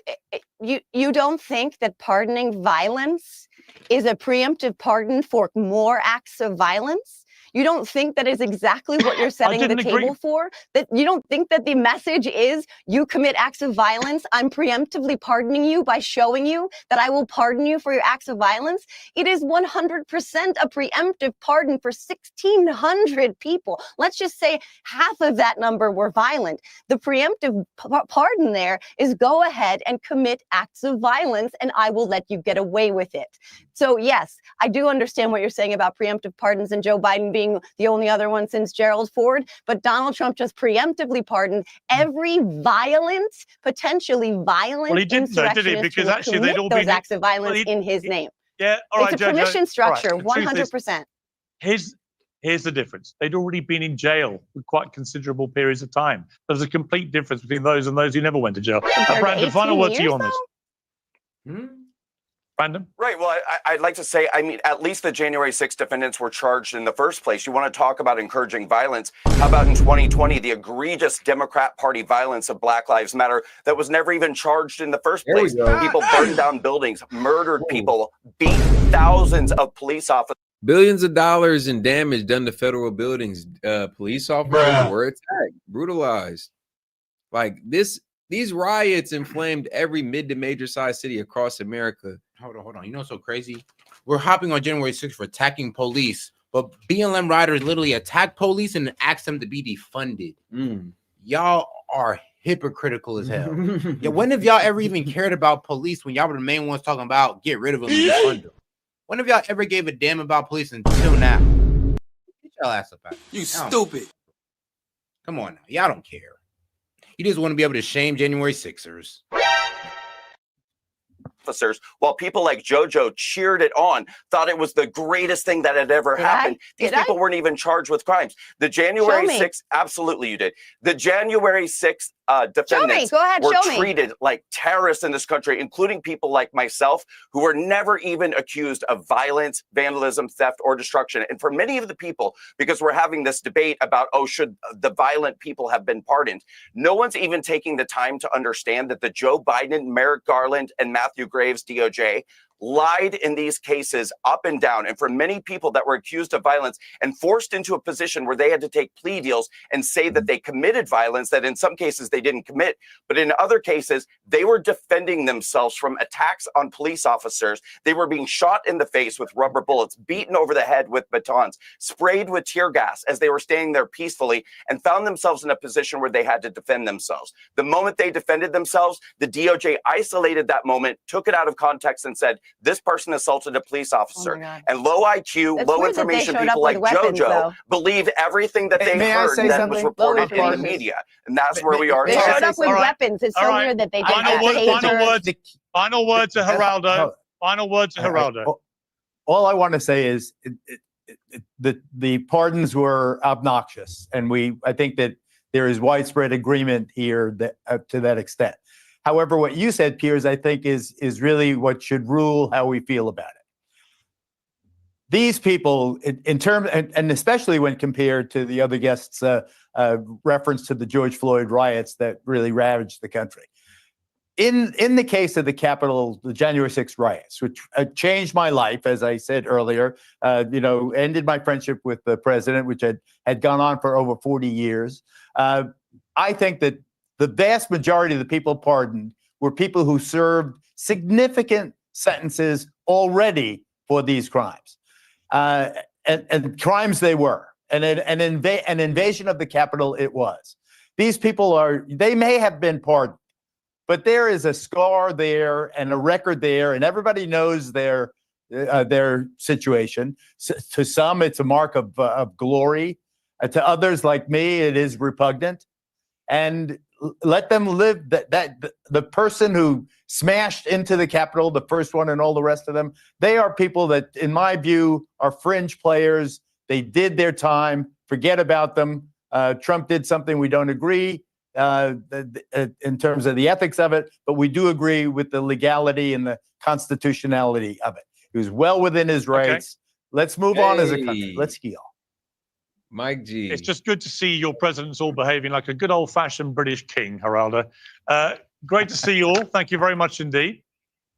you don't think that pardoning violence is a preemptive pardon for more acts of violence, you don't think that is exactly what you're setting the table for? That you don't think that the message is you commit acts of violence, I'm preemptively pardoning you by showing you that I will pardon you for your acts of violence? It is 100% a preemptive pardon for 1,600 people. Let's just say half of that number were violent. The preemptive pardon there is go ahead and commit acts of violence and I will let you get away with it. So yes, I do understand what you're saying about preemptive pardons and Joe Biden being the only other one since Gerald Ford, but Donald Trump just preemptively pardoned every violent, potentially violent Well, he didn't, though, did he? Because actually they'd all those been acts of violence in his name. Yeah, all right, it's a Jojo. permission structure, All right, the truth is, 100%. Here's the difference. They'd already been in jail for quite considerable periods of time. There's a complete difference between those and those who never went to jail. Brandon, final word to you on this. Brandon? Right. Well, I'd like to say, I mean, at least the January 6th defendants were charged in the first place. You want to talk about encouraging violence? How about in 2020, the egregious Democrat Party violence of Black Lives Matter that was never even charged in the first place? People burned down buildings, murdered people, beat thousands of police officers. Billions of dollars in damage done to federal buildings. Police officers were attacked, brutalized. Like this, these riots inflamed every mid to major size city across America. Hold on. You know what's so crazy? We're hopping on January 6th for attacking police, but BLM riders literally attack police and ask them to be defunded. Y'all are hypocritical as hell. Yeah, when have y'all ever even cared about police when y'all were the main ones talking about get rid of them and defund them? When have y'all ever gave a damn about police until now? Get y'all ass up out of here. You stupid. Come on now. Y'all don't care. You just want to be able to shame January 6ers. Officers, while people like JoJo cheered it on, thought it was the greatest thing that had ever happened. These people weren't even charged with crimes. The January 6th, absolutely you did. The January 6th defendants were treated like terrorists in this country, including people like myself, who were never even accused of violence, vandalism, theft, or destruction. And for many of the people, because we're having this debate about, oh, should the violent people have been pardoned? No one's even taking the time to understand that the Joe Biden, Merrick Garland, and Matthew Graves DOJ lied in these cases up and down. And for many people that were accused of violence and forced into a position where they had to take plea deals and say that they committed violence, that in some cases they didn't commit, but in other cases, they were defending themselves from attacks on police officers. They were being shot in the face with rubber bullets, beaten over the head with batons, sprayed with tear gas as they were standing there peacefully, and found themselves in a position where they had to defend themselves. The moment they defended themselves, the DOJ isolated that moment, took it out of context, and said, this person assaulted a police officer. And low IQ, low information people like JoJo believe everything that they heard that was reported in the media. And that's where we are. They showed up with weapons. It's so weird that they did that. Final word to Geraldo. Final word to Geraldo. All I want to say is the pardons were obnoxious. And I think that there is widespread agreement here that to that extent. However, what you said, Piers, I think is really what should rule how we feel about it. These people, in terms, and especially when compared to the other guests' reference to the George Floyd riots that really ravaged the country. In the case of the January 6th riots, which changed my life, as I said earlier, ended my friendship with the president, which had gone on for over 40 years. I think that the vast majority of the people pardoned were people who served significant sentences already for these crimes. And crimes they were. And an invasion of the Capitol it was. These people they may have been pardoned, but there is a scar there and a record there, and everybody knows their situation. So, to some, it's a mark of glory. To others, like me, it is repugnant. And let them live. The person who smashed into the Capitol, the first one, and all the rest of them, they are people that, in my view, are fringe players. They did their time. Forget about them. Trump did something we don't agree in terms of the ethics of it, but we do agree with the legality and the constitutionality of it. He was well within his rights. Let's move on as a country. Let's heal. Mike G. It's just good to see your presidents all behaving like a good old-fashioned British king, Geraldo. Great to see you all. Thank you very much indeed.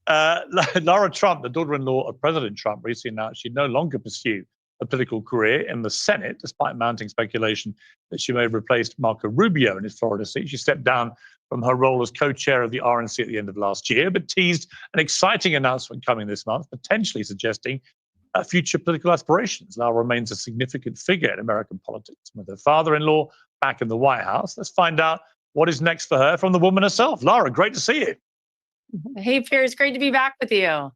Lara Trump, the daughter-in-law of President Trump, recently announced she'd no longer pursue a political career in the Senate, despite mounting speculation that she may have replaced Marco Rubio in his Florida seat. She stepped down from her role as co-chair of the RNC at the end of last year, but teased an exciting announcement coming this month, potentially suggesting future political aspirations. Lara remains a significant figure in American politics, with her father-in-law back in the White House. Let's find out what is next for her from the woman herself. Lara, great to see you. Hey, Piers, great to be back with you.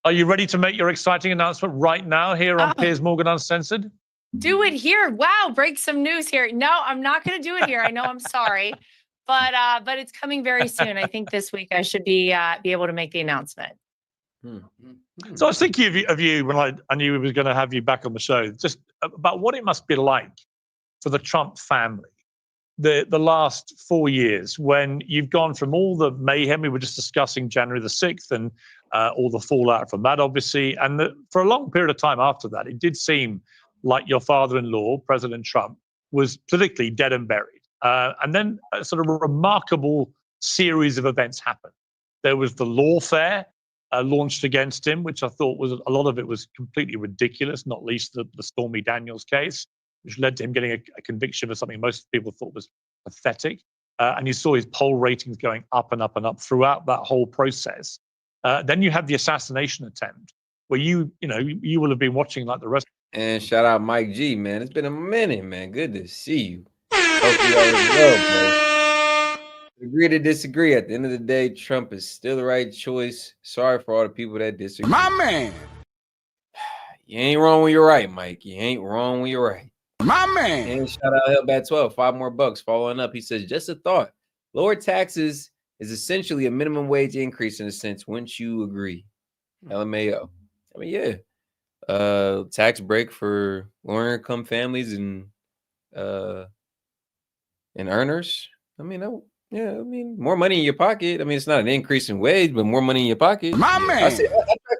Are you ready to make your exciting announcement right now here on Piers Morgan Uncensored? Do it here. Wow, break some news here. No, I'm not going to do it here. I know, I'm sorry, but it's coming very soon. I think this week I should be able to make the announcement. So I was thinking of you when I knew we were going to have you back on the show, just about what it must be like for the Trump family the last 4 years, when you've gone from all the mayhem we were just discussing January the 6th and all the fallout from that, obviously, and for a long period of time after that, it did seem like your father-in-law, President Trump, was politically dead and buried. And then a sort of a remarkable series of events happened. There was the lawfare launched against him, which I thought was a lot of it was completely ridiculous, not least the Stormy Daniels case, which led to him getting a conviction for something most people thought was pathetic. And you saw his poll ratings going up and up and up throughout that whole process. Then you had the assassination attempt, where you will have been watching like the rest. And shout out Mike G, man. It's been a minute, man. Good to see you. Hope you all is well, bro. Agree to disagree. At the end of the day, Trump is still the right choice. Sorry for all the people that disagree. My man. You ain't wrong when you're right, Mike. You ain't wrong when you're right. My man. And shout out Hellbat 12, $5 more following up. He says, just a thought. Lower taxes is essentially a minimum wage increase in a sense. Wouldn't you agree? LMAO. I mean, yeah. Tax break for lower income families and earners. I mean, yeah, I mean, more money in your pocket. I mean, it's not an increase in wage, but more money in your pocket. My man. I track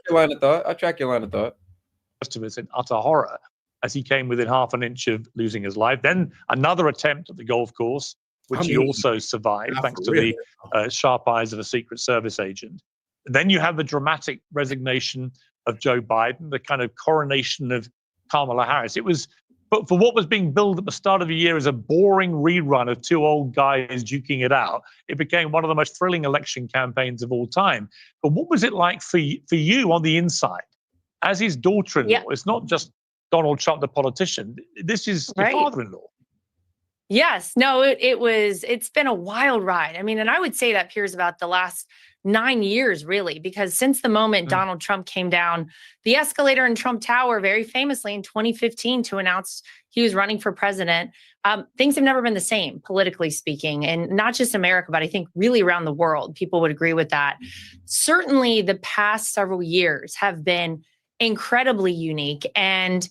your line of thought. I track your line of thought. Rest of us in utter horror as he came within half an inch of losing his life. Then another attempt at the golf course, which he also survived thanks to the sharp eyes of a Secret Service agent. Then you have the dramatic resignation of Joe Biden, the kind of coronation of Kamala Harris. It was, but for what was being billed at the start of the year as a boring rerun of two old guys duking it out, it became one of the most thrilling election campaigns of all time. But what was it like for you on the inside? As his daughter-in-law, it's not just Donald Trump, the politician. This is your father-in-law. Yes. No, it's been a wild ride. I mean, and I would say that, Piers, about the last 9 years, really, because since the moment Donald Trump came down the escalator in Trump Tower, very famously in 2015 to announce he was running for president, things have never been the same, politically speaking, and not just America, but I think really around the world. People would agree with that. Certainly the past several years have been incredibly unique. And,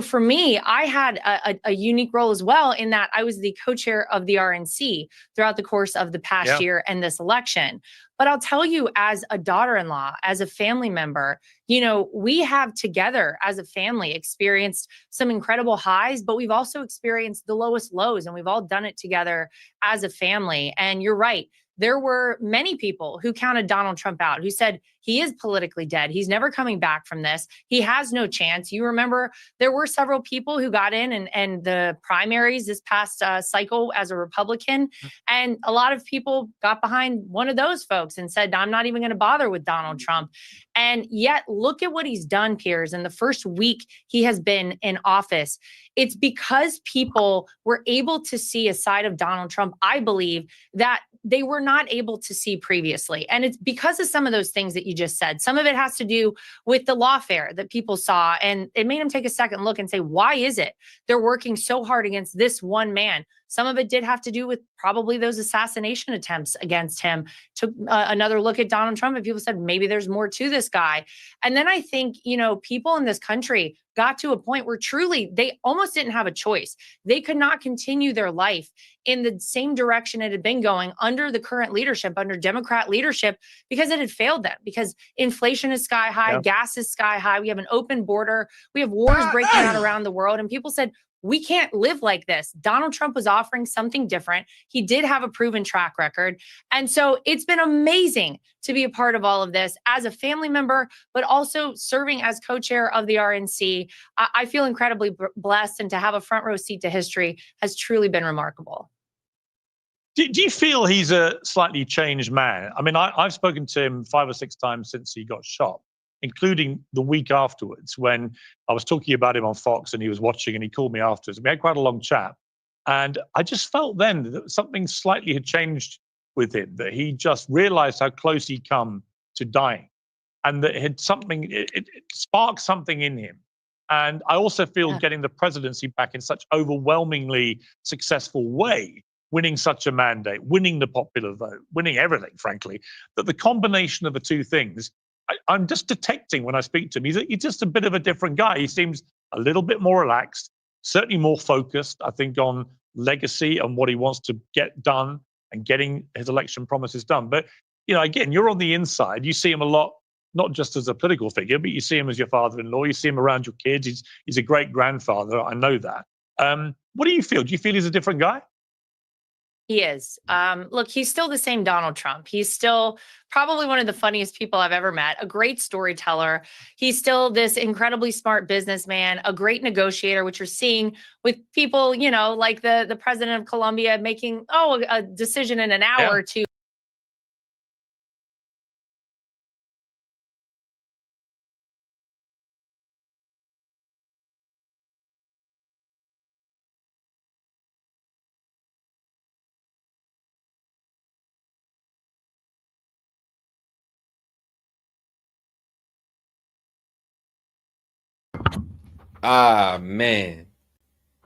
for me, I had a unique role as well in that I was the co-chair of the RNC throughout the course of the past year and this election. But I'll tell you, as a daughter-in-law, as a family member, we have together as a family experienced some incredible highs, but we've also experienced the lowest lows, and we've all done it together as a family. And you're right. there were many people who counted Donald Trump out, who said he is politically dead. He's never coming back from this. He has no chance. You remember there were several people who got in and the primaries this past cycle as a Republican. And a lot of people got behind one of those folks and said, I'm not even going to bother with Donald Trump. And yet look at what he's done, Piers, in the first week he has been in office. It's because people were able to see a side of Donald Trump, I believe, that they were not able to see previously. And it's because of some of those things that you just said. Some of it has to do with the lawfare that people saw, and it made them take a second look and say, why is it they're working so hard against this one man? Some of it did have to do with probably those assassination attempts against him. Took another look at Donald Trump and people said, maybe there's more to this guy. And then I think, people in this country got to a point where truly they almost didn't have a choice. They could not continue their life in the same direction it had been going under the current leadership, under Democrat leadership, because it had failed them, because inflation is sky high, gas is sky high. We have an open border. We have wars breaking out around the world. And people said, we can't live like this. Donald Trump was offering something different. He did have a proven track record. And so it's been amazing to be a part of all of this as a family member, but also serving as co-chair of the RNC. I feel incredibly blessed, and to have a front row seat to history has truly been remarkable. Do you feel he's a slightly changed man? I mean, I've spoken to him 5 or 6 times since he got shot, including the week afterwards when I was talking about him on Fox and he was watching and he called me afterwards. We had quite a long chat. And I just felt then that something slightly had changed with him, that he just realized how close he'd come to dying and that it sparked something in him. And I also feel getting the presidency back in such overwhelmingly successful way, winning such a mandate, winning the popular vote, winning everything, frankly, that the combination of the two things, I'm just detecting when I speak to him, he's just a bit of a different guy. He seems a little bit more relaxed, certainly more focused, I think, on legacy and what he wants to get done and getting his election promises done. But, again, you're on the inside. You see him a lot, not just as a political figure, but you see him as your father-in-law. You see him around your kids. He's a great grandfather. I know that. What do you feel? Do you feel he's a different guy? He is. Look, he's still the same Donald Trump. He's still probably one of the funniest people I've ever met, a great storyteller. He's still this incredibly smart businessman, a great negotiator, which you're seeing with people, like the president of Colombia making, a decision in an hour or two. Ah, man.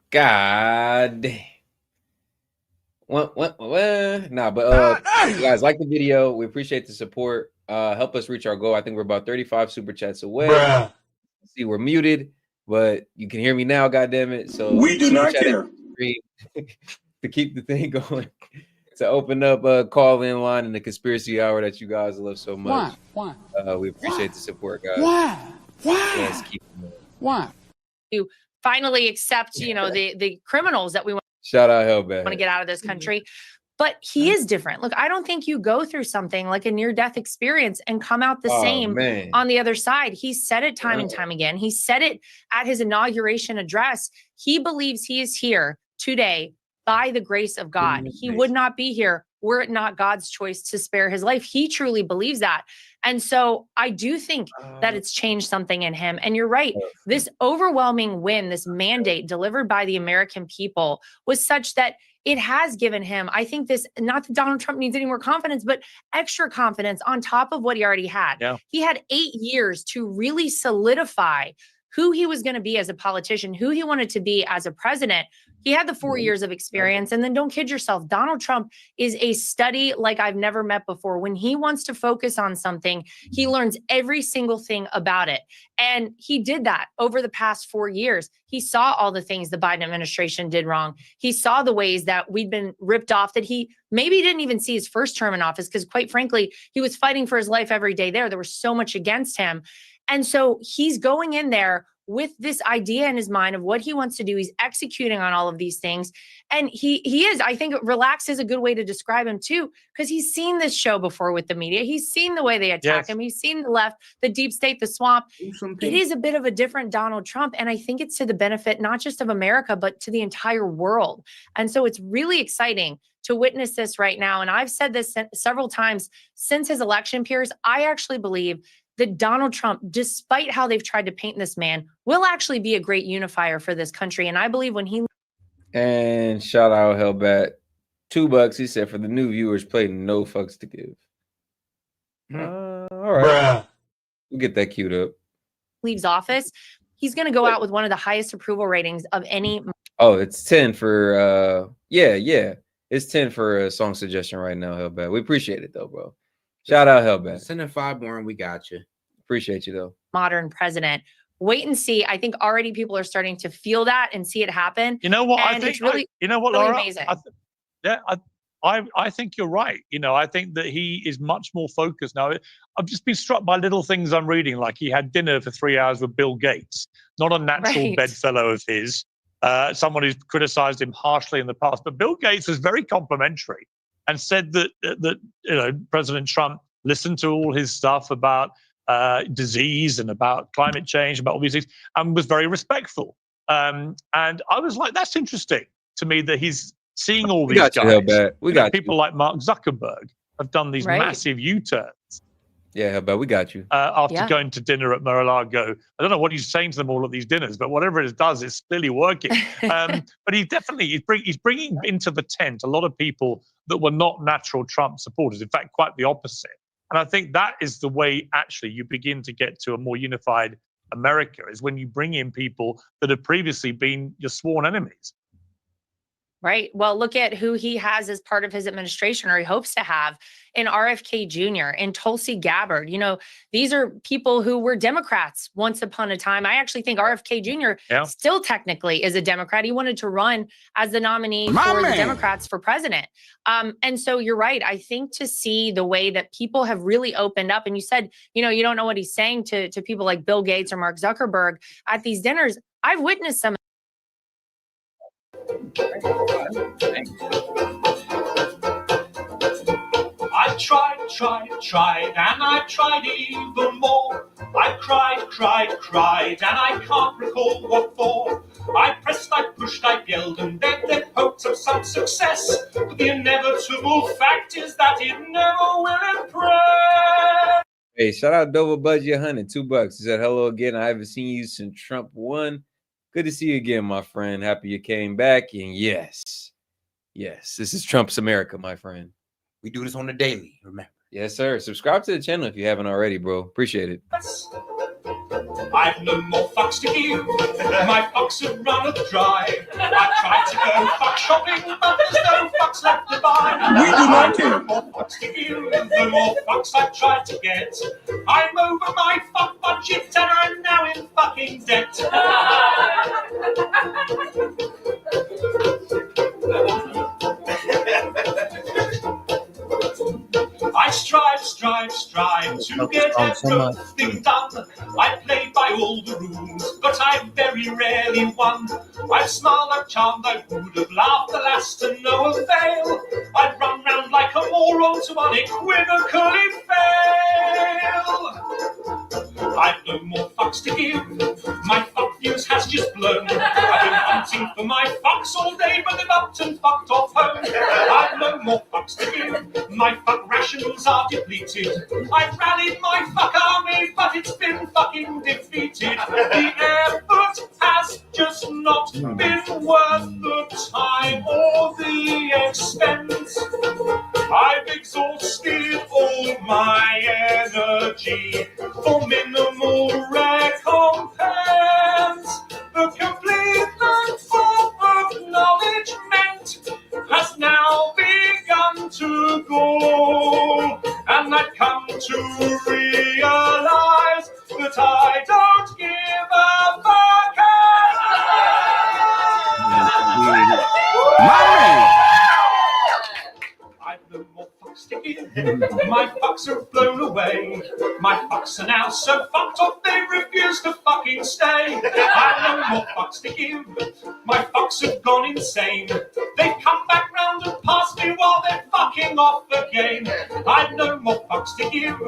God damn. What? Nah, but guys, like the video. We appreciate the support. Help us reach our goal. I think we're about 35 super chats away. See, we're muted, but you can hear me now, God damn it. So We do not care. To keep the thing going. To open up a call-in line in the conspiracy hour that you guys love so much. Why? We appreciate the support, guys. Why? Let's keep it moving. Why? To finally accept, the criminals that we want Shout out Hellbat. to get out of this country. But he is different. Look, I don't think you go through something like a near-death experience and come out the same on the other side. He said it time and time again. He said it at his inauguration address. He believes he is here today by the grace of God. He would not be here were it not God's choice to spare his life. He truly believes that. And so I do think that it's changed something in him. And you're right. This overwhelming win, this mandate delivered by the American people was such that it has given him, I think this, not that Donald Trump needs any more confidence, but extra confidence on top of what he already had. Yeah. He had 8 years to really solidify who he was going to be as a politician, who he wanted to be as a president. He had the 4 years of experience. And then don't kid yourself, Donald Trump is a study like I've never met before. When he wants to focus on something, he learns every single thing about it. And he did that over the past 4 years. He saw all the things the Biden administration did wrong. He saw the ways that we'd been ripped off, that he maybe didn't even see his first term in office, because quite frankly, he was fighting for his life every day there. There was so much against him. And so he's going in there with this idea in his mind of what he wants to do. He's executing on all of these things. And he is, I think relaxed is a good way to describe him too, because he's seen this show before with the media. He's seen the way they attack him. He's seen the left, the deep state, the swamp. It is a bit of a different Donald Trump. And I think it's to the benefit, not just of America, but to the entire world. And so it's really exciting to witness this right now. And I've said this several times since his election, Piers. I actually believe that Donald Trump, despite how they've tried to paint this man, will actually be a great unifier for this country. And I believe when he... And shout out Hellbat, $2. He said, for the new viewers, play No Fucks to Give. All right. We'll get that queued up. leaves office, he's going to go out with one of the highest approval ratings of any... Oh, it's 10 for, yeah. It's 10 for a song suggestion right now, Hellbat. We appreciate it, though, bro. Shout out Hellbat. Send in 5 more and we got you. Appreciate you, though. modern president. Wait and see. I think already people are starting to feel that and see it happen. You know what? And I think it's really, you know what, really Laura? amazing. I think you're right. You know, I think that he is much more focused now. I've just been struck by little things I'm reading, like he had dinner for 3 hours with Bill Gates, not a natural bedfellow of his, someone who's criticized him harshly in the past. But Bill Gates was very complimentary and said that you know, President Trump listened to all his stuff about disease and about climate change, about all these things, and was very respectful. And I was like, that's interesting to me that he's seeing all these guys. We got people like Mark Zuckerberg have done these massive U-turns. Yeah, but we got you. After going to dinner at Mar-a-Lago. I don't know what he's saying to them all at these dinners, but whatever it does, it's clearly working. But he definitely, he's bringing into the tent a lot of people that were not natural Trump supporters. In fact, quite the opposite. And I think that is the way, actually, you begin to get to a more unified America, is when you bring in people that have previously been your sworn enemies. Right. Well, look at who he has as part of his administration, or he hopes to have, in RFK Jr., in Tulsi Gabbard. You know, these are people who were Democrats once upon a time. I actually think RFK Jr. still technically is a Democrat. He wanted to run as the nominee for the Democrats for president. And so you're right. I think to see the way that people have really opened up, and you said, you know, you don't know what he's saying to people like Bill Gates or Mark Zuckerberg at these dinners. I've witnessed some. I tried, and I tried even more. I cried, and I can't recall what for. I pressed, I pushed, I yelled, and begged in hopes of some success. But the inevitable fact is that it never will impress. Hey, shout out Dover Budgie 100, $2. He said, hello again. I haven't seen you since Trump won. Good to see you again, my friend. Happy you came back. And yes, this is Trump's America, my friend. We do this on the daily, remember? Yes, sir. Subscribe to the channel if you haven't already, bro. Appreciate it. I've no more fucks to give. My fucks have run dry. I tried to go fuck shopping, but there's no fucks left to buy. We do not care. The more fucks to give, the more fucks I've tried to get. I'm over my fuck budget and I'm now in fucking debt. I strive to get everything done. I played by all the rules, but I very rarely won. I've smiled, I've charmed, I would have laughed, alas, to no avail. I'd run round like a moron to unequivocally fail. I've no more fucks to give. My fuck fuse has just blown. I've been hunting for my fucks all day, but they've upped and fucked off home. I've no more fucks to give. My fuck rations are depleted. I've rallied my fuck army, but it's been fucking defeated. The effort has just not been worth the time or the expense. I've exhausted all my energy for minimal recompense. The complete form of acknowledgement has now begun to go, and I've come to realize that I don't give a fuck. I've no more fucks to give. My fucks have blown away. My fucks are now so fucked up they refuse to fucking stay. I've no more fucks to give. My fucks have gone insane. They've come back round and passed me while they're fucking off again. I've no more fucks to give.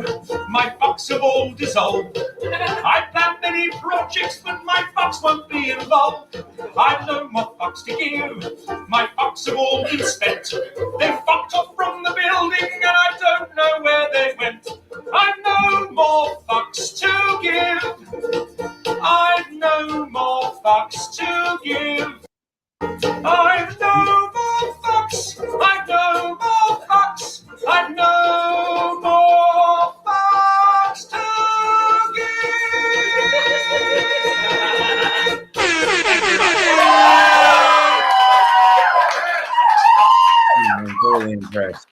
My fucks have all dissolved. I planned many projects, but my fucks won't be involved. I've no more fucks to give. My fucks have all been spent. They fucked off from the building and I don't know where they went. I've no more fucks to give. I've no more fucks to give. I've no more fucks. I've no more fucks. I've no more fucks to I'm thoroughly impressed.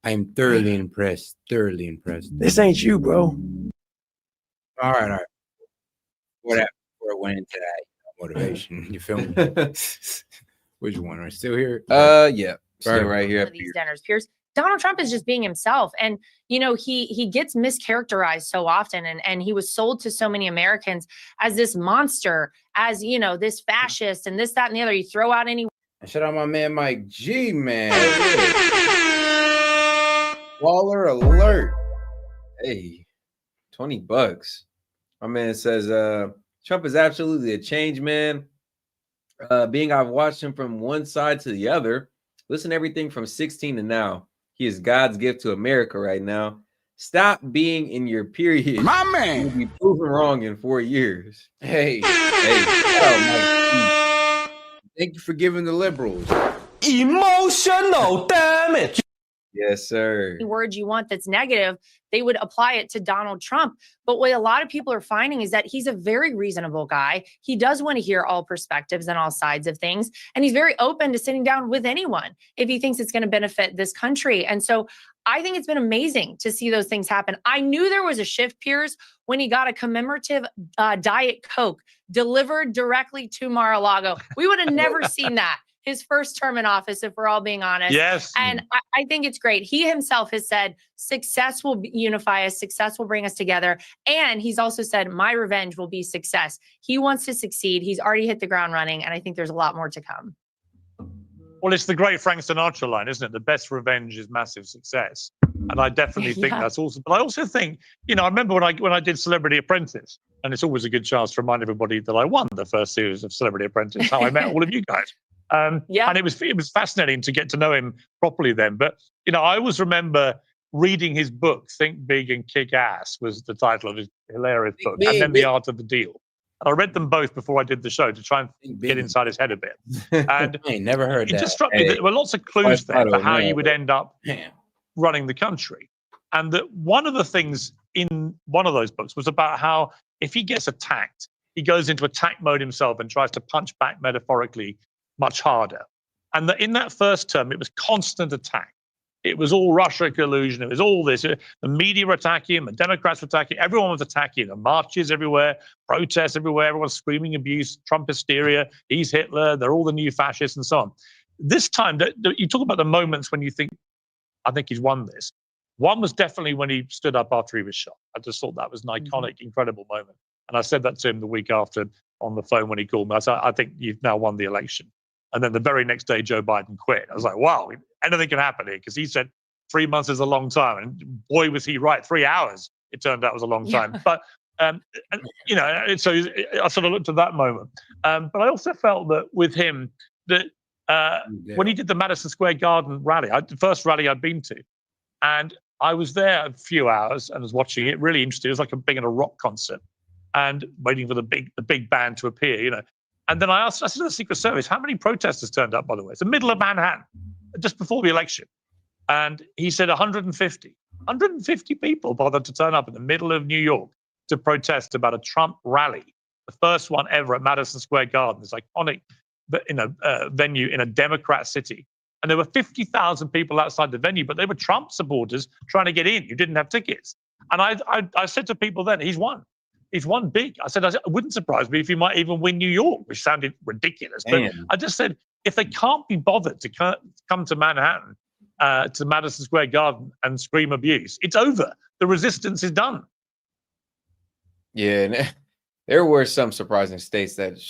I'm thoroughly impressed. Thoroughly impressed. This ain't you, bro. All right. What happened before I went into that motivation? You feel me? Which one? Are I still here? Yeah. Still Right. right here. Of these dinners, Pierce. Donald Trump is just being himself. And, you know, he gets mischaracterized so often. And he was sold to so many Americans as this monster, as, you know, this fascist and this, that, and the other. You throw out any. Shout out my man Mike G, man. Waller alert. Hey, $20. My man says Trump is absolutely a change man. Being I've watched him from one side to the other, listen to everything from 16 to now. He is God's gift to America right now. Stop being in your period. My man. You'll be proven wrong in 4 years. Hey. Oh, thank you for giving the liberals emotional damage. Yes, sir. Words you want that's negative, they would apply it to Donald Trump. But what a lot of people are finding is that he's a very reasonable guy. He does want to hear all perspectives and all sides of things. And he's very open to sitting down with anyone if he thinks it's going to benefit this country. And so I think it's been amazing to see those things happen. I knew there was a shift, Piers, when he got a commemorative Diet Coke delivered directly to Mar-a-Lago. We would have never seen that his first term in office, if we're all being honest. Yes. And I think it's great. He himself has said success will unify us, success will bring us together. And he's also said, my revenge will be success. He wants to succeed. He's already hit the ground running. And I think there's a lot more to come. Well, it's the great Frank Sinatra line, isn't it? The best revenge is massive success. And I definitely think that's awesome. But I also think, you know, I remember when I did Celebrity Apprentice, and it's always a good chance to remind everybody that I won the first series of Celebrity Apprentice, how I met all of you guys. And it was fascinating to get to know him properly then. But, you know, I always remember reading his book, Think Big and Kick Ass was the title of his hilarious book, and then The Art of the Deal. And I read them both before I did the show to try and get inside his head a bit. And I ain't never heard it that. just struck me that there were lots of clues there for how you would end up running the country. And that one of the things in one of those books was about how if he gets attacked, he goes into attack mode himself and tries to punch back metaphorically much harder. And that in that first term, it was constant attack. It was all Russia collusion. It was all this. The media were attacking him. The Democrats were attacking. Everyone was attacking him. Marches everywhere, protests everywhere. Everyone's screaming abuse, Trump hysteria. He's Hitler. They're all the new fascists and so on. This time, you talk about the moments when you think, I think he's won this. One was definitely when he stood up after he was shot. I just thought that was an iconic, incredible moment. And I said that to him the week after on the phone when he called me. I said, I think you've now won the election. And then the very next day, Joe Biden quit. I was like, wow, anything can happen here. Because he said 3 months is a long time. And boy, was he right. 3 hours, it turned out, was a long time. But, you know, so I sort of looked at that moment. But I also felt that with him, that when he did the Madison Square Garden rally, the first rally I'd been to, and I was there a few hours and was watching it, really interested. It was like being at a rock concert and waiting for the big band to appear, you know. And then I said to the Secret Service, how many protesters turned up, by the way? It's the middle of Manhattan, just before the election. And he said 150. 150 people bothered to turn up in the middle of New York to protest about a Trump rally, the first one ever at Madison Square Garden, this iconic venue in a Democrat city. And there were 50,000 people outside the venue, but they were Trump supporters trying to get in. You didn't have tickets. And I said to people then, he's won. He's won big. I said, it wouldn't surprise me if he might even win New York, which sounded ridiculous. But I just said, if they can't be bothered to come to Manhattan to Madison Square Garden and scream abuse. It's over. The resistance is done. Yeah, and there were some surprising states that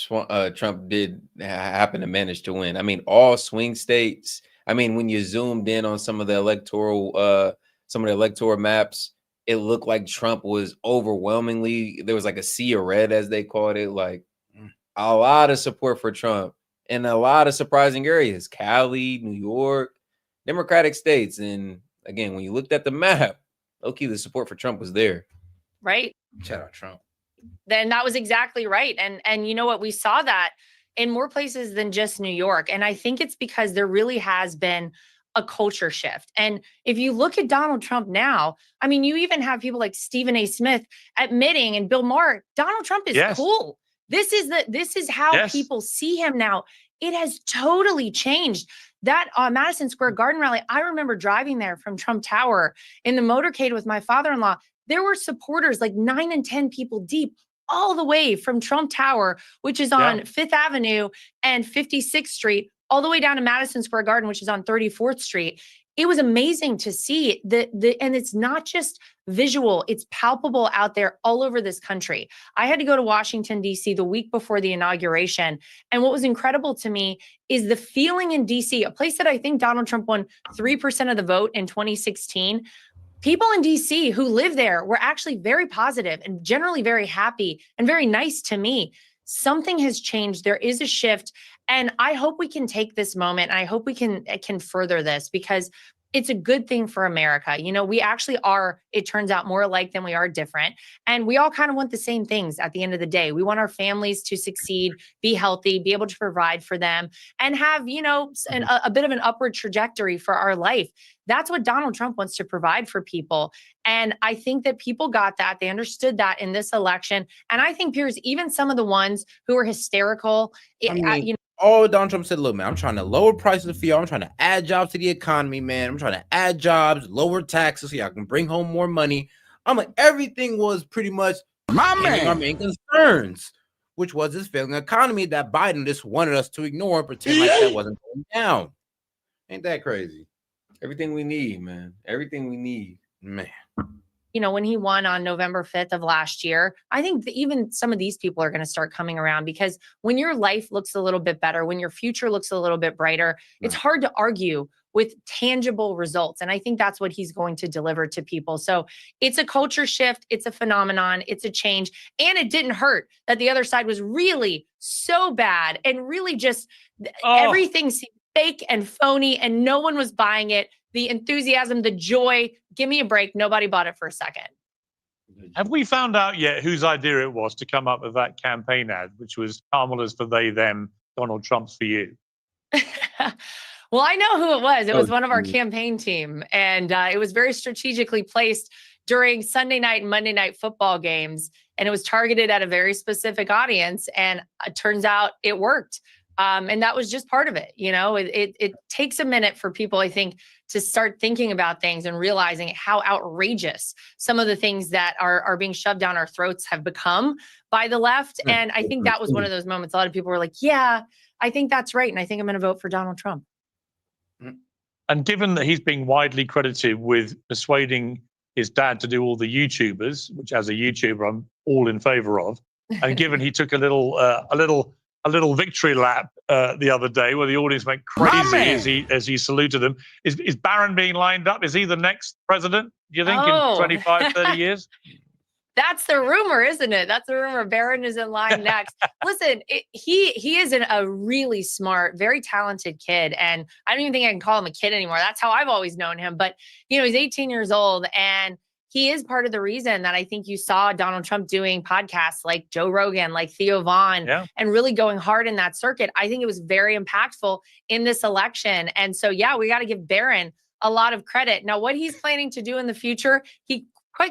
Trump did happen to manage to win. I mean, all swing states. I mean, when you zoomed in on some of the electoral maps, it looked like Trump was overwhelmingly. There was like a sea of red, as they called it, like a lot of support for Trump in a lot of surprising areas. Cali, New York, Democratic states. And again, when you looked at the map, okay, the support for Trump was there. Right. Shout out Trump. Then that was exactly right. And you know what? We saw that in more places than just New York. And I think it's because there really has been a culture shift. And if you look at Donald Trump now, I mean, you even have people like Stephen A. Smith admitting, and Bill Maher, Donald Trump is cool. This is how people see him now. It has totally changed. That Madison Square Garden rally, I remember driving there from Trump Tower in the motorcade with my father-in-law. There were supporters like 9 and 10 people deep all the way from Trump Tower, which is on Fifth Avenue and 56th Street, all the way down to Madison Square Garden, which is on 34th Street. It was amazing to see and it's not just visual, it's palpable out there all over this country. I had to go to Washington, D.C. the week before the inauguration. And what was incredible to me is the feeling in D.C., a place that I think Donald Trump won 3% of the vote in 2016. People in DC who live there were actually very positive and generally very happy and very nice to me. Something has changed. There is a shift. And I hope we can take this moment. And I hope we can further this, because it's a good thing for America. You know, we actually are, it turns out, more alike than we are different. And we all kind of want the same things at the end of the day. We want our families to succeed, be healthy, be able to provide for them, and have, you know, a bit of an upward trajectory for our life. That's what Donald Trump wants to provide for people. And I think that people got that. They understood that in this election. And I think, Piers, even some of the ones who were hysterical, all Donald Trump said, look, man, I'm trying to lower prices for y'all. I'm trying to add jobs to the economy, man. I'm trying to add jobs, lower taxes so y'all can bring home more money. I'm like, everything was pretty much our main concerns, which was this failing economy that Biden just wanted us to ignore and pretend like that wasn't going down. Ain't that crazy? Everything we need, man. Everything we need, man. You know, when he won on November 5th of last year, I think that even some of these people are going to start coming around, because when your life looks a little bit better, when your future looks a little bit brighter, it's hard to argue with tangible results. And I think that's what he's going to deliver to people. So it's a culture shift. It's a phenomenon. It's a change. And it didn't hurt that the other side was really so bad and really just everything seemed fake and phony and no one was buying it. The enthusiasm, the joy, give me a break. Nobody bought it for a second. Have we found out yet whose idea it was to come up with that campaign ad, which was Kamala's for they, them, Donald Trump's for you? Well, I know who it was. It was one of our campaign team. And it was very strategically placed during Sunday night and Monday night football games. And it was targeted at a very specific audience. And it turns out it worked. And that was just part of it. You know, it takes a minute for people, I think, to start thinking about things and realizing how outrageous some of the things that are being shoved down our throats have become by the left. And I think that was one of those moments. A lot of people were like, yeah, I think that's right. And I think I'm going to vote for Donald Trump. And given that he's being widely credited with persuading his dad to do all the YouTubers, which as a YouTuber, I'm all in favor of. And given he took a little victory lap the other day where the audience went crazy as he saluted them. Is Barron being lined up? Is he the next president, do you think, in 25, 30 years? That's the rumor, isn't it? That's the rumor. Barron is in line next. Listen, he is a really smart, very talented kid. And I don't even think I can call him a kid anymore. That's how I've always known him. But, you know, he's 18 years old, and he is part of the reason that I think you saw Donald Trump doing podcasts like Joe Rogan, like Theo Vaughn, and really going hard in that circuit. I think it was very impactful in this election. And so, yeah, we got to give Barron a lot of credit. Now, what he's planning to do in the future, he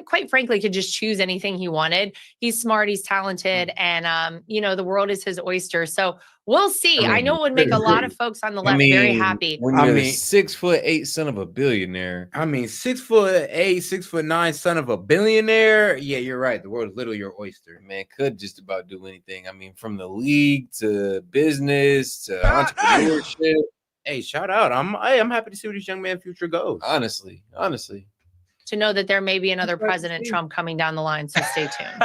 quite frankly could just choose anything he wanted. He's smart, he's talented, and you know, the world is his oyster. So we'll see. I know it would make a lot of folks on the left very happy. When you're a 6'8" son of a billionaire. I mean, 6'8", 6'9" son of a billionaire. Yeah, you're right. The world is literally your oyster. Man, could just about do anything. I mean, from the league to business to entrepreneurship. Hey, shout out. I'm happy to see where this young man future goes. Honestly. To know that there may be another President Trump coming down the line, so stay tuned.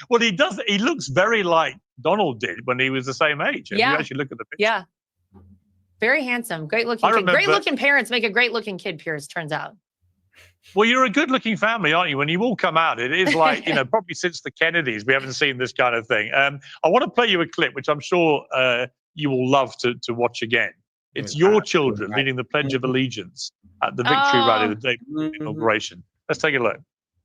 Well, he does. He looks very like Donald did when he was the same age. If you actually look at the picture. Yeah. Very handsome. Great looking kid. Great looking parents make a great looking kid, Piers, turns out. Well, you're a good-looking family, aren't you? When you all come out, it is like, probably since the Kennedys, we haven't seen this kind of thing. I want to play you a clip, which I'm sure you will love to watch again. It's your children leading the Pledge of Allegiance at the victory rally the day before the inauguration. Let's take a look.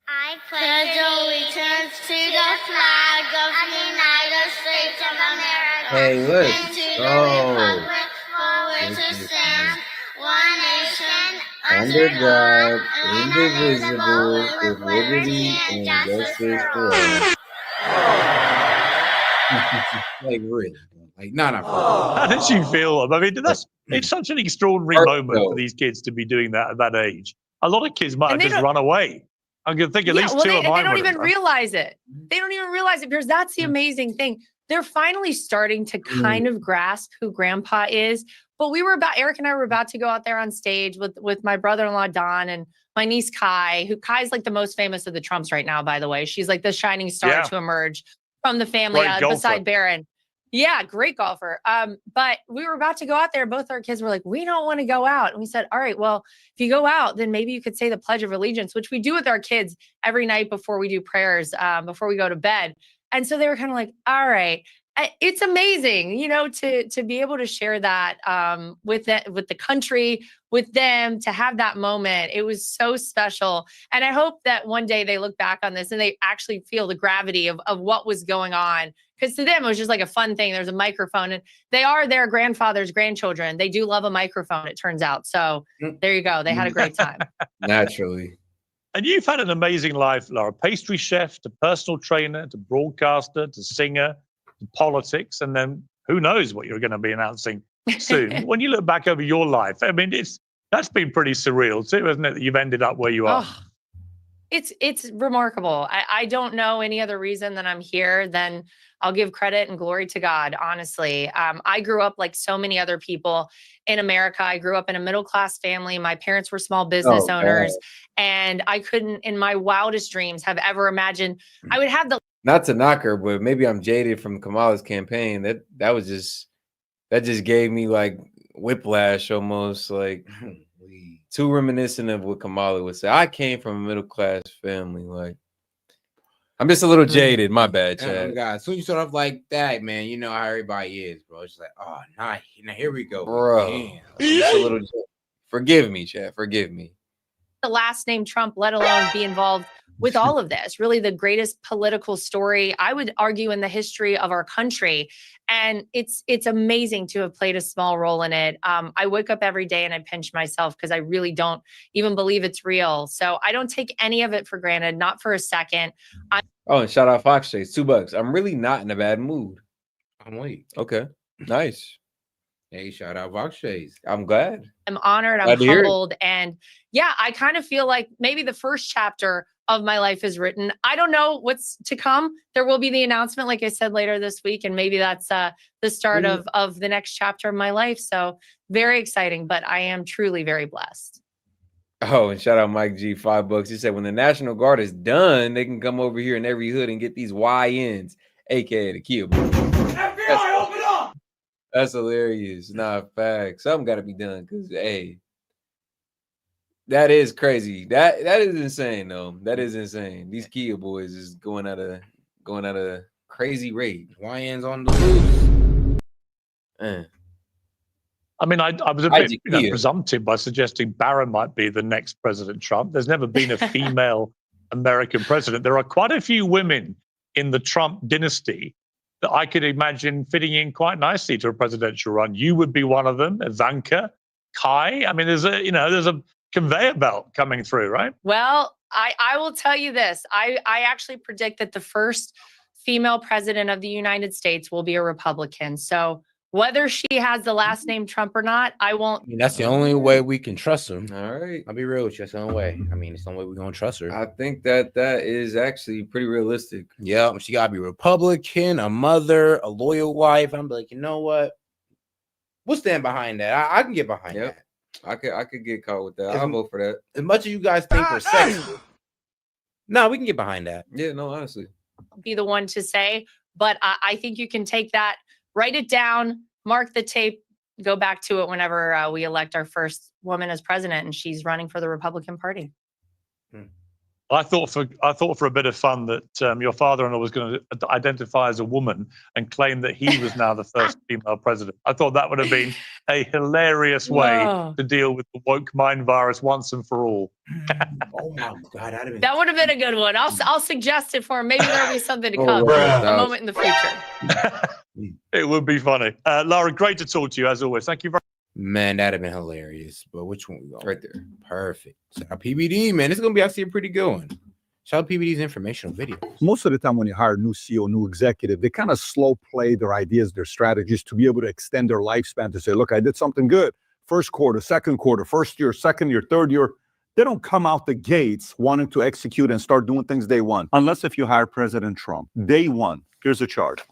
I pledge allegiance to the flag of the United States of America Hey, look. and to the republic for which it stands, one nation, Under God, indivisible, with liberty and justice for all. Like, really? Like, no. How did you feel? I mean, it's such an extraordinary moment for these kids to be doing that at that age. A lot of kids might have just run away. I'm going to think at least two of mine. They don't even realize it. They don't even realize it, because that's the amazing thing. They're finally starting to kind of grasp who Grandpa is. But Eric and I were about to go out there on stage with my brother-in-law, Don, and my niece, Kai, Kai's like the most famous of the Trumps right now, by the way. She's like the shining star to emerge from the family beside Barron. Yeah, great golfer. But we were about to go out there. Both our kids were like, we don't want to go out. And we said, all right, well, if you go out, then maybe you could say the Pledge of Allegiance, which we do with our kids every night before we do prayers, before we go to bed. And so they were kind of like, all right. It's amazing, to be able to share that with the country, with them, to have that moment. It was so special. And I hope that one day they look back on this and they actually feel the gravity of what was going on. Because to them, it was just like a fun thing. There's a microphone, and they are their grandfather's grandchildren. They do love a microphone, it turns out. So there you go. They had a great time. Naturally. And you've had an amazing life, Laura. Pastry chef to personal trainer to broadcaster to singer to politics, and then who knows what you're going to be announcing soon. When you look back over your life, I mean, that's been pretty surreal too, isn't it? That you've ended up where you are. Oh, it's remarkable. I don't know any other reason that I'm here than I'll give credit and glory to God, honestly. I grew up like so many other people in America. I grew up in a middle-class family. My parents were small business owners, and I couldn't in my wildest dreams have ever imagined I would have the Not to knock her, but maybe I'm jaded from Kamala's campaign. That just gave me like whiplash almost, like too reminiscent of what Kamala would say. I came from a middle class family. Like, I'm just a little jaded. My bad, Chad. Oh, God. As soon as you start off like that, man, you know how everybody is, bro. It's like, oh, now here we go. Bro. Damn. Just a little. Forgive me, Chad. Forgive me. The last name Trump, let alone be involved with all of this. Really the greatest political story, I would argue, in the history of our country. And it's amazing to have played a small role in it. I wake up every day and I pinch myself because I really don't even believe it's real. So I don't take any of it for granted, not for a second. And shout out Fox Chase, $2. I'm really not in a bad mood. I'm weak. Okay, nice. Hey, shout out Fox Chase. I'm glad. I'm honored. I'm humbled. And yeah, I kind of feel like maybe the first chapter of my life is written. I don't know what's to come. There will be the announcement, like I said, later this week. And maybe that's the start of the next chapter of my life. So very exciting, but I am truly very blessed. Oh, and shout out Mike G, $5. He said, when the National Guard is done, they can come over here in every hood and get these YNs, aka the Kia Boys. FBI, open up! That's hilarious. Nah, facts. Something got to be done, because, hey, that is crazy. That is insane, though. That is insane. These Kia Boys is going at a crazy rate. YNs on the loose. I mean, I was a bit presumptive by suggesting Barron might be the next President Trump. There's never been a female American president. There are quite a few women in the Trump dynasty that I could imagine fitting in quite nicely to a presidential run. You would be one of them, Ivanka, Kai. I mean, there's a conveyor belt coming through, right? Well, I will tell you this. I actually predict that the first female president of the United States will be a Republican. So whether she has the last name Trump or not, I won't. I mean, that's the only way we can trust her. All right. I'll be real with you. That's the only way. I mean, it's the only way we're going to trust her. I think that is actually pretty realistic. Yeah. She got to be Republican, a mother, a loyal wife. I'm like, you know what? We'll stand behind that. I can get behind that. I could get caught with that. I'll vote for that. As much as you guys think we're sexist, no, we can get behind that. Yeah, no, honestly. Be the one to say, but I think you can take that, write it down, mark the tape, go back to it whenever we elect our first woman as president, and she's running for the Republican Party. I thought for a bit of fun that your father-in-law was going to identify as a woman and claim that he was now the first female president. I thought that would have been a hilarious way to deal with the woke mind virus once and for all. Oh my God, That would have been a good one. I'll suggest it for him. Maybe there'll be something to come. A moment in the future. It would be funny. Laura, great to talk to you as always. Thank you very much. Man, that'd have been hilarious. But which one we go? Right there. Perfect. Shout out PBD, man. It's gonna be actually a pretty good one. Shout out PBD's informational video. Most of the time when you hire a new CEO, new executive, they kind of slow play their ideas, their strategies to be able to extend their lifespan to say, look, I did something good. First quarter, second quarter, first year, second year, third year. They don't come out the gates wanting to execute and start doing things day one. Unless if you hire President Trump. Day one, here's a chart.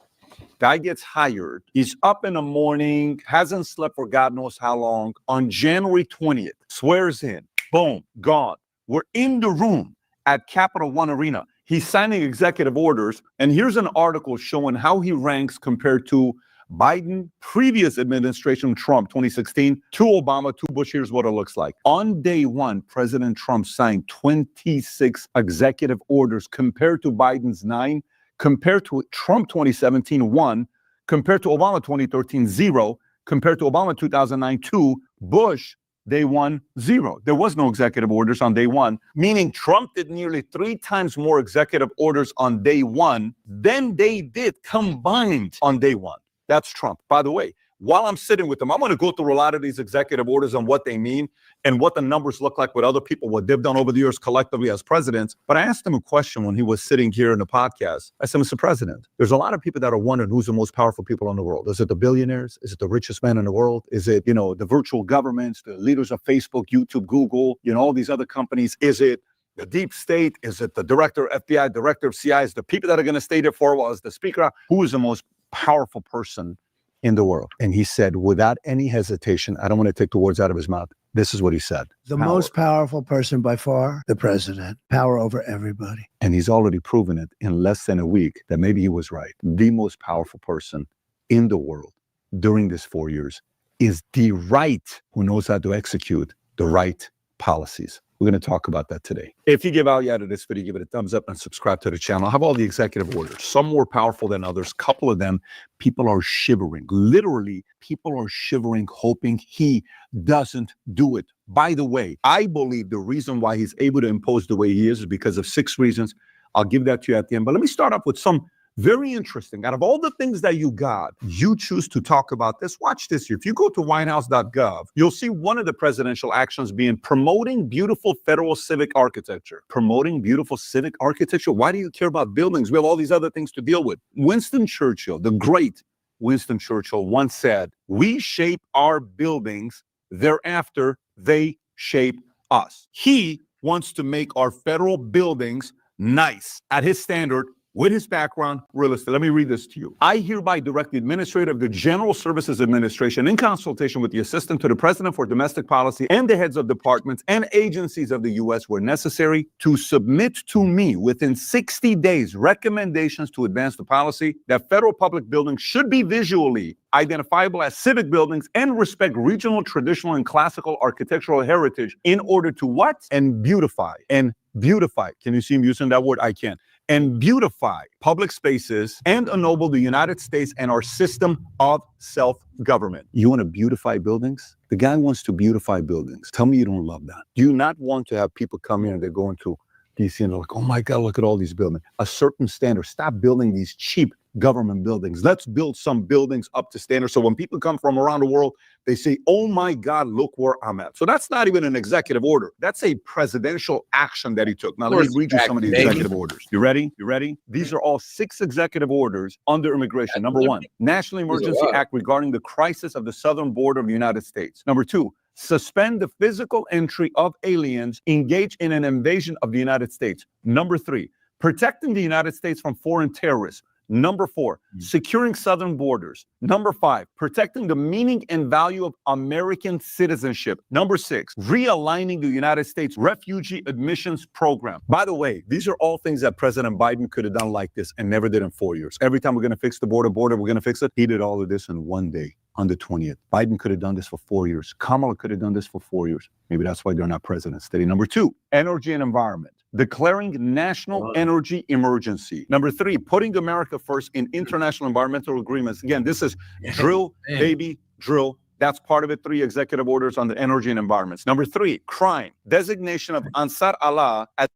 Guy gets hired. He's up in the morning, hasn't slept for God knows how long. On January 20th, swears in. Boom, gone. We're in the room at Capital One Arena. He's signing executive orders. And here's an article showing how he ranks compared to Biden, previous administration, Trump, 2016, to Obama, to Bush. Here's what it looks like. On day one, President Trump signed 26 executive orders compared to Biden's 9. Compared to Trump 2017, 1, compared to Obama 2013, 0, compared to Obama 2009, 2, Bush, day 1, 0. There was no executive orders on day 1, meaning Trump did nearly 3 times more executive orders on day 1 than they did combined on day 1. That's Trump. By the way, while I'm sitting with them, I'm going to go through a lot of these executive orders and what they mean and what the numbers look like with other people, what they've done over the years collectively as presidents. But I asked him a question when he was sitting here in the podcast. I said, Mr. President, there's a lot of people that are wondering who's the most powerful people in the world. Is it the billionaires? Is it the richest man in the world? Is it, the virtual governments, the leaders of Facebook, YouTube, Google, all these other companies? Is it the deep state? Is it the director of FBI, director of CIA? Is the people that are going to stay there for a while? Is the speaker? Who is the most powerful person in the world? And he said, without any hesitation, I don't want to take the words out of his mouth. This is what he said. The most powerful person by far, the president. Power over everybody. And he's already proven it in less than a week that maybe he was right. The most powerful person in the world during these 4 years is the right who knows how to execute the right policies. We're going to talk about that today. If you give value out of this video, give it a thumbs up and subscribe to the channel. I have all the executive orders, some more powerful than others. Couple of them, people are shivering. Literally, people are shivering, hoping he doesn't do it. By the way, I believe the reason why he's able to impose the way he is because of 6 reasons. I'll give that to you at the end. But let me start off with some very interesting. Out of all the things that you got, you choose to talk about this. Watch this here. If you go to whitehouse.gov, you'll see one of the presidential actions being promoting beautiful federal civic architecture. Promoting beautiful civic architecture? Why do you care about buildings? We have all these other things to deal with. Winston Churchill, the great Winston Churchill, once said, "We shape our buildings, thereafter they shape us." He wants to make our federal buildings nice at his standard, with his background, real estate. Let me read this to you. I hereby direct the administrator of the General Services Administration, in consultation with the Assistant to the President for Domestic Policy and the heads of departments and agencies of the U.S. where necessary, to submit to me within 60 days recommendations to advance the policy that federal public buildings should be visually identifiable as civic buildings and respect regional, traditional, and classical architectural heritage in order to what? And beautify. And beautify. Can you see him using that word? I can. And beautify public spaces and ennoble the United States and our system of self-government. You want to beautify buildings? The guy wants to beautify buildings. Tell me you don't love that. Do you not want to have people come here and they're going to DC and they're like, oh my God, look at all these buildings. A certain standard. Stop building these cheap government buildings. Let's build some buildings up to standard. So when people come from around the world, they say, oh my God, look where I'm at. So that's not even an executive order. That's a presidential action that he took. Now, let me read you some of these executive orders. You ready? You ready? These are all 6 executive orders under immigration. Number 1, National Emergency Act regarding the crisis of the southern border of the United States. Number 2, suspend the physical entry of aliens engaged in an invasion of the United States. Number 3, protecting the United States from foreign terrorists. Number 4, securing southern borders. Number 5, protecting the meaning and value of American citizenship. Number 6, realigning the United States refugee admissions program. By the way, these are all things that President Biden could have done like this and never did in 4 years. Every time we're going to fix the border, we're going to fix it. He did all of this in one day on the 20th. Biden could have done this for 4 years. Kamala could have done this for 4 years. Maybe that's why they're not president steady. Number 2, energy and environment. Declaring national energy emergency. Number 3, putting America first in international environmental agreements. Again, this is drill, baby, drill. That's part of it. 3 executive orders on the energy and environments. Number 3, crime. Designation of Ansar Allah as.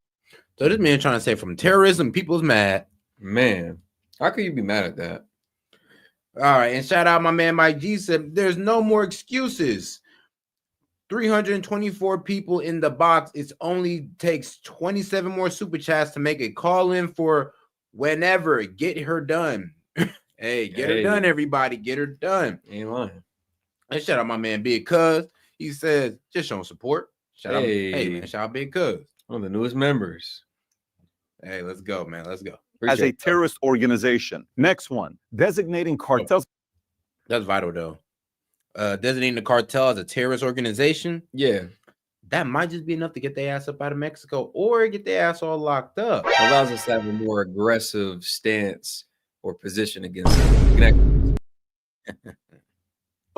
So this man trying to say from terrorism, people's mad. Man, how could you be mad at that? All right, and shout out my man Mike G said there's no more excuses. 324 people in the box. It only takes 27 more super chats to make a call in for whenever. Get her done. Hey, get her done, everybody. Get her done. Ain't lying. And shout out my man Big Cuz. He says just showing support. Shout out, hey man, shout out Big Cuz. One of the newest members. Hey, let's go, man. Let's go. As a terrorist organization. Next one, designating cartels. That's vital though. Designating the cartel as a terrorist organization. Yeah. That might just be enough to get their ass up out of Mexico or get their ass all locked up. Allows us to have a more aggressive stance or position against them.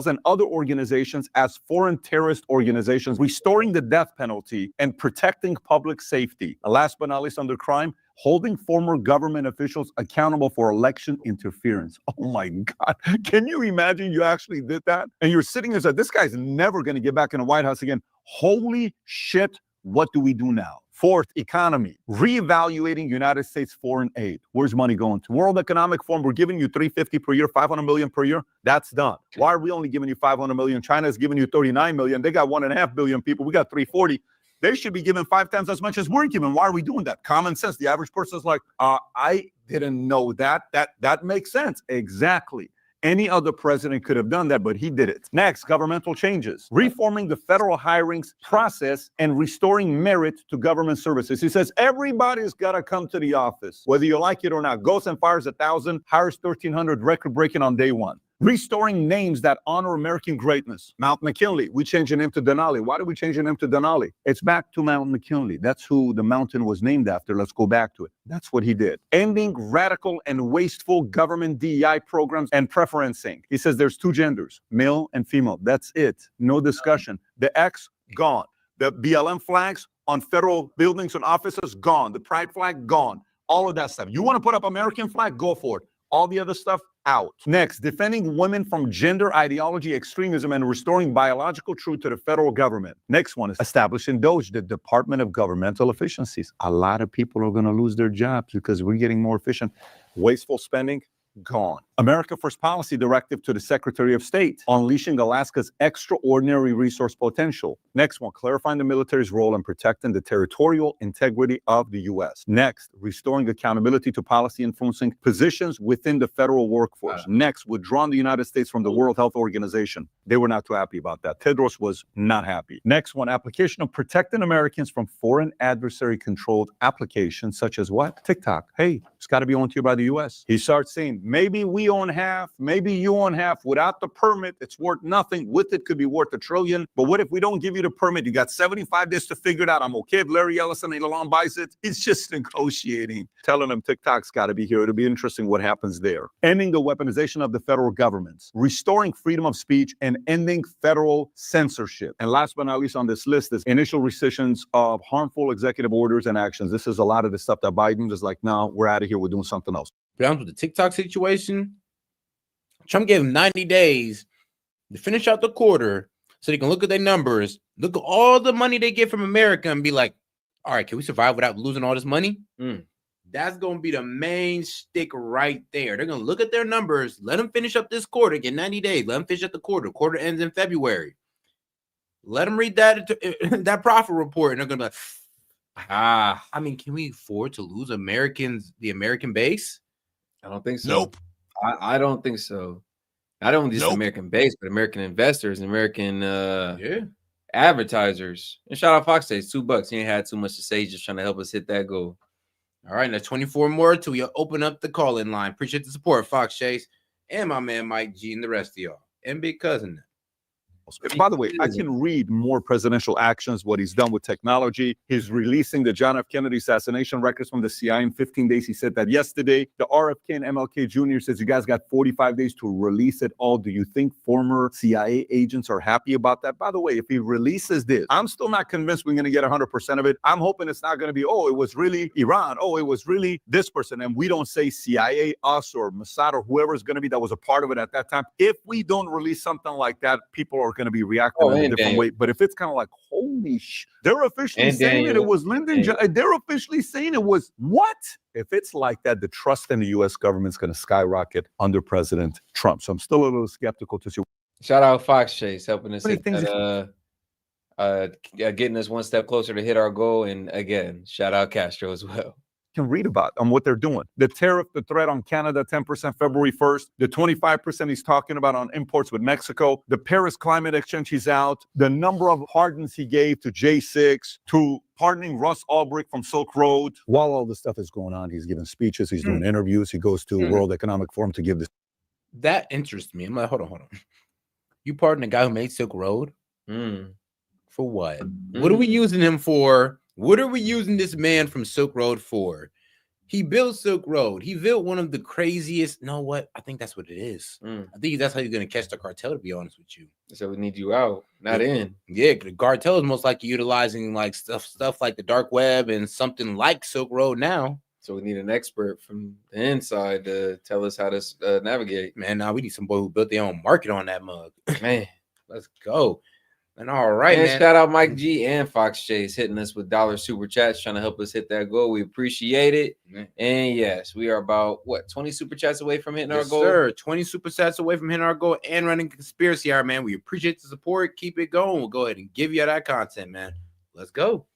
And other organizations as foreign terrorist organizations, restoring the death penalty and protecting public safety. Last but not least, under crime, holding former government officials accountable for election interference. Oh my God. Can you imagine you actually did that? And you're sitting there and said, this guy's never going to get back in the White House again. Holy shit. What do we do now? 4th, economy, reevaluating United States foreign aid. Where's money going to? World Economic Forum, we're giving you $350 per year, $500 million per year. That's done. Why are we only giving you $500 million? China is giving you $39 million. They got 1.5 billion people. We got 340. They should be given 5 times as much as we're giving. Why are we doing that? Common sense. The average person is like, I didn't know that. That makes sense. Exactly. Any other president could have done that, but he did it. Next, governmental changes. Reforming the federal hiring process and restoring merit to government services. He says everybody's got to come to the office, whether you like it or not. Goes and fires 1,000, hires 1,300, record-breaking on day one. Restoring names that honor American greatness. Mount McKinley, we changed the name to Denali. Why did we change the name to Denali? It's back to Mount McKinley. That's who the mountain was named after. Let's go back to it. That's what he did. Ending radical and wasteful government DEI programs and preferencing. He says there's 2 genders, male and female. That's it. No discussion. The X, gone. The BLM flags on federal buildings and offices, gone. The pride flag, gone. All of that stuff. You want to put up American flag? Go for it. All the other stuff, out. Next, defending women from gender ideology, extremism, and restoring biological truth to the federal government. Next one is establishing DOGE, the Department of Governmental Efficiencies. A lot of people are going to lose their jobs because we're getting more efficient. Wasteful spending, gone. America First Policy Directive to the Secretary of State, unleashing Alaska's extraordinary resource potential. Next one, clarifying the military's role in protecting the territorial integrity of the U.S. Next, restoring accountability to policy influencing positions within the federal workforce. Next, withdrawing the United States from the World Health Organization. They were not too happy about that. Tedros was not happy. Next one, application of protecting Americans from foreign adversary-controlled applications such as what? TikTok. Hey, it's got to be owned here by the U.S. He starts saying, maybe we own half, maybe you own half. Without the permit, it's worth nothing. With it, could be worth $1 trillion. But what if we don't give you the permit? You got 75 days to figure it out. I'm okay if Larry Ellison and Elon buys it. He's just negotiating, telling them TikTok's got to be here. It'll be interesting what happens there. Ending the weaponization of the federal governments, restoring freedom of speech, and ending federal censorship. And last but not least on this list is initial rescissions of harmful executive orders and actions. This is a lot of the stuff that Biden is like, no, we're out of here. We're doing something else. Down with the TikTok situation, Trump gave him 90 days to finish out the quarter so they can look at their numbers, look at all the money they get from America and be like, all right, can we survive without losing all this money? That's going to be the main stick right there. They're going to look at their numbers, let them finish up this quarter, get 90 days, let them finish up the quarter. The quarter ends in February. Let them read that profit report, and they're going to be like, I mean, can we afford to lose the American base? I don't think so. Nope. I don't think so. Not only just American base, but American investors, American advertisers. And shout out Fox Days, $2. He ain't had too much to say, just trying to help us hit that goal. All right, now 24 more till we open up the call-in line. Appreciate the support, Fox Chase, and my man Mike G and the rest of y'all. And Big Cousin. By the way, I can read more presidential actions, what he's done with technology. He's releasing the John F. Kennedy assassination records from the CIA in 15 days. He said that yesterday. The RFK and MLK Jr. says you guys got 45 days to release it all. Do you think former CIA agents are happy about that? By the way, if he releases this, I'm still not convinced we're going to get 100% of it. I'm hoping it's not going to be, oh, it was really Iran. Oh, it was really this person. And we don't say CIA, us, or Mossad, or whoever is going to be that was a part of it at that time. If we don't release something like that, people are going to be reacting in a different way. But if it's kind of like, holy they're officially saying it was Lyndon. They're officially saying it was what? If it's like that, the trust in the U.S. government is going to skyrocket under President Trump. So I'm still a little skeptical to see. Shout out Fox Chase helping us hit that, getting us one step closer to hit our goal. And again, shout out Castro as well. Can read about on what they're doing. The tariff, the threat on Canada, 10% February 1st, the 25% he's talking about on imports with Mexico, the Paris climate exchange he's out, the number of pardons he gave to J6, to pardoning Russ Ulbricht from Silk Road. While all this stuff is going on, he's giving speeches, he's doing interviews, he goes to World Economic Forum to give this. That interests me. I'm like, hold on. You pardon the guy who made Silk Road? For what? What are we using him for? What are we using this man from Silk Road for? He built Silk Road. He built one of the craziest. No, what? I think that's what it is. I think that's how you're going to catch the cartel, to be honest with you. So we need you out, not in. Yeah, the cartel is most likely utilizing like stuff like the dark web and something like Silk Road now. So we need an expert from the inside to tell us how to navigate. Man, now we need some boy who built their own market on that mug. Man, let's go. And all right, man. Man. Shout out Mike G and Fox Chase hitting us with dollar super chats, trying to help us hit that goal. We appreciate it. And yes, we are about 20 super chats away from hitting our goal. Sir, 20 super chats away from hitting our goal and running conspiracy hour, man. We appreciate the support. Keep it going. We'll go ahead and give you that content, man. Let's go.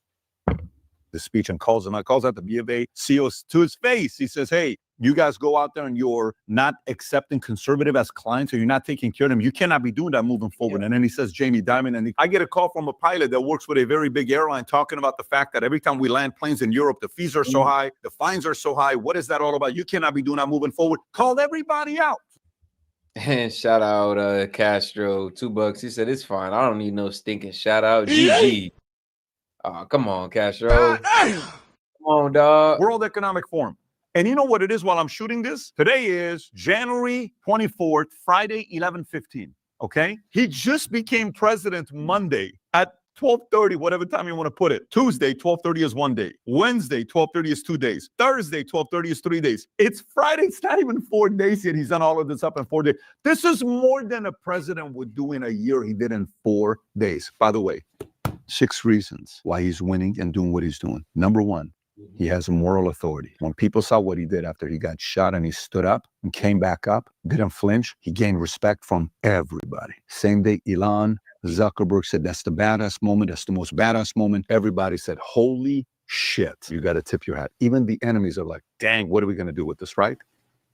The speech and calls him out the B of A CEOs to his face. He says, hey, you guys go out there and you're not accepting conservative as clients, or you're not taking care of them. You cannot be doing that moving forward. And then he says, Jamie Dimon, and I get a call from a pilot that works with a very big airline talking about the fact that every time we land planes in Europe, the fees are so high, the fines are so high. What is that all about? You cannot be doing that moving forward. Called everybody out. And shout out Castro, $2. He said, it's fine. I don't need no stinking shout out. GG. Oh, come on, Castro. Come on, dog. World Economic Forum. And you know what it is while I'm shooting this? Today is January 24th, Friday, 11:15. Okay? He just became president Monday at 12:30, whatever time you want to put it. Tuesday, 12:30 is 1 day. Wednesday, 12:30 is 2 days. Thursday, 12:30 is 3 days. It's Friday. It's not even 4 days yet. He's done all of this up in 4 days. This is more than a president would do in a year. He did in 4 days. By the way, 6 reasons why he's winning and doing what he's doing. Number one, he has moral authority. When people saw what he did after he got shot and he stood up and came back up, didn't flinch, he gained respect from everybody. Same day, Elon Zuckerberg said, that's the badass moment. That's the most badass moment. Everybody said, holy shit, you got to tip your hat. Even the enemies are like, dang, what are we going to do with this, right?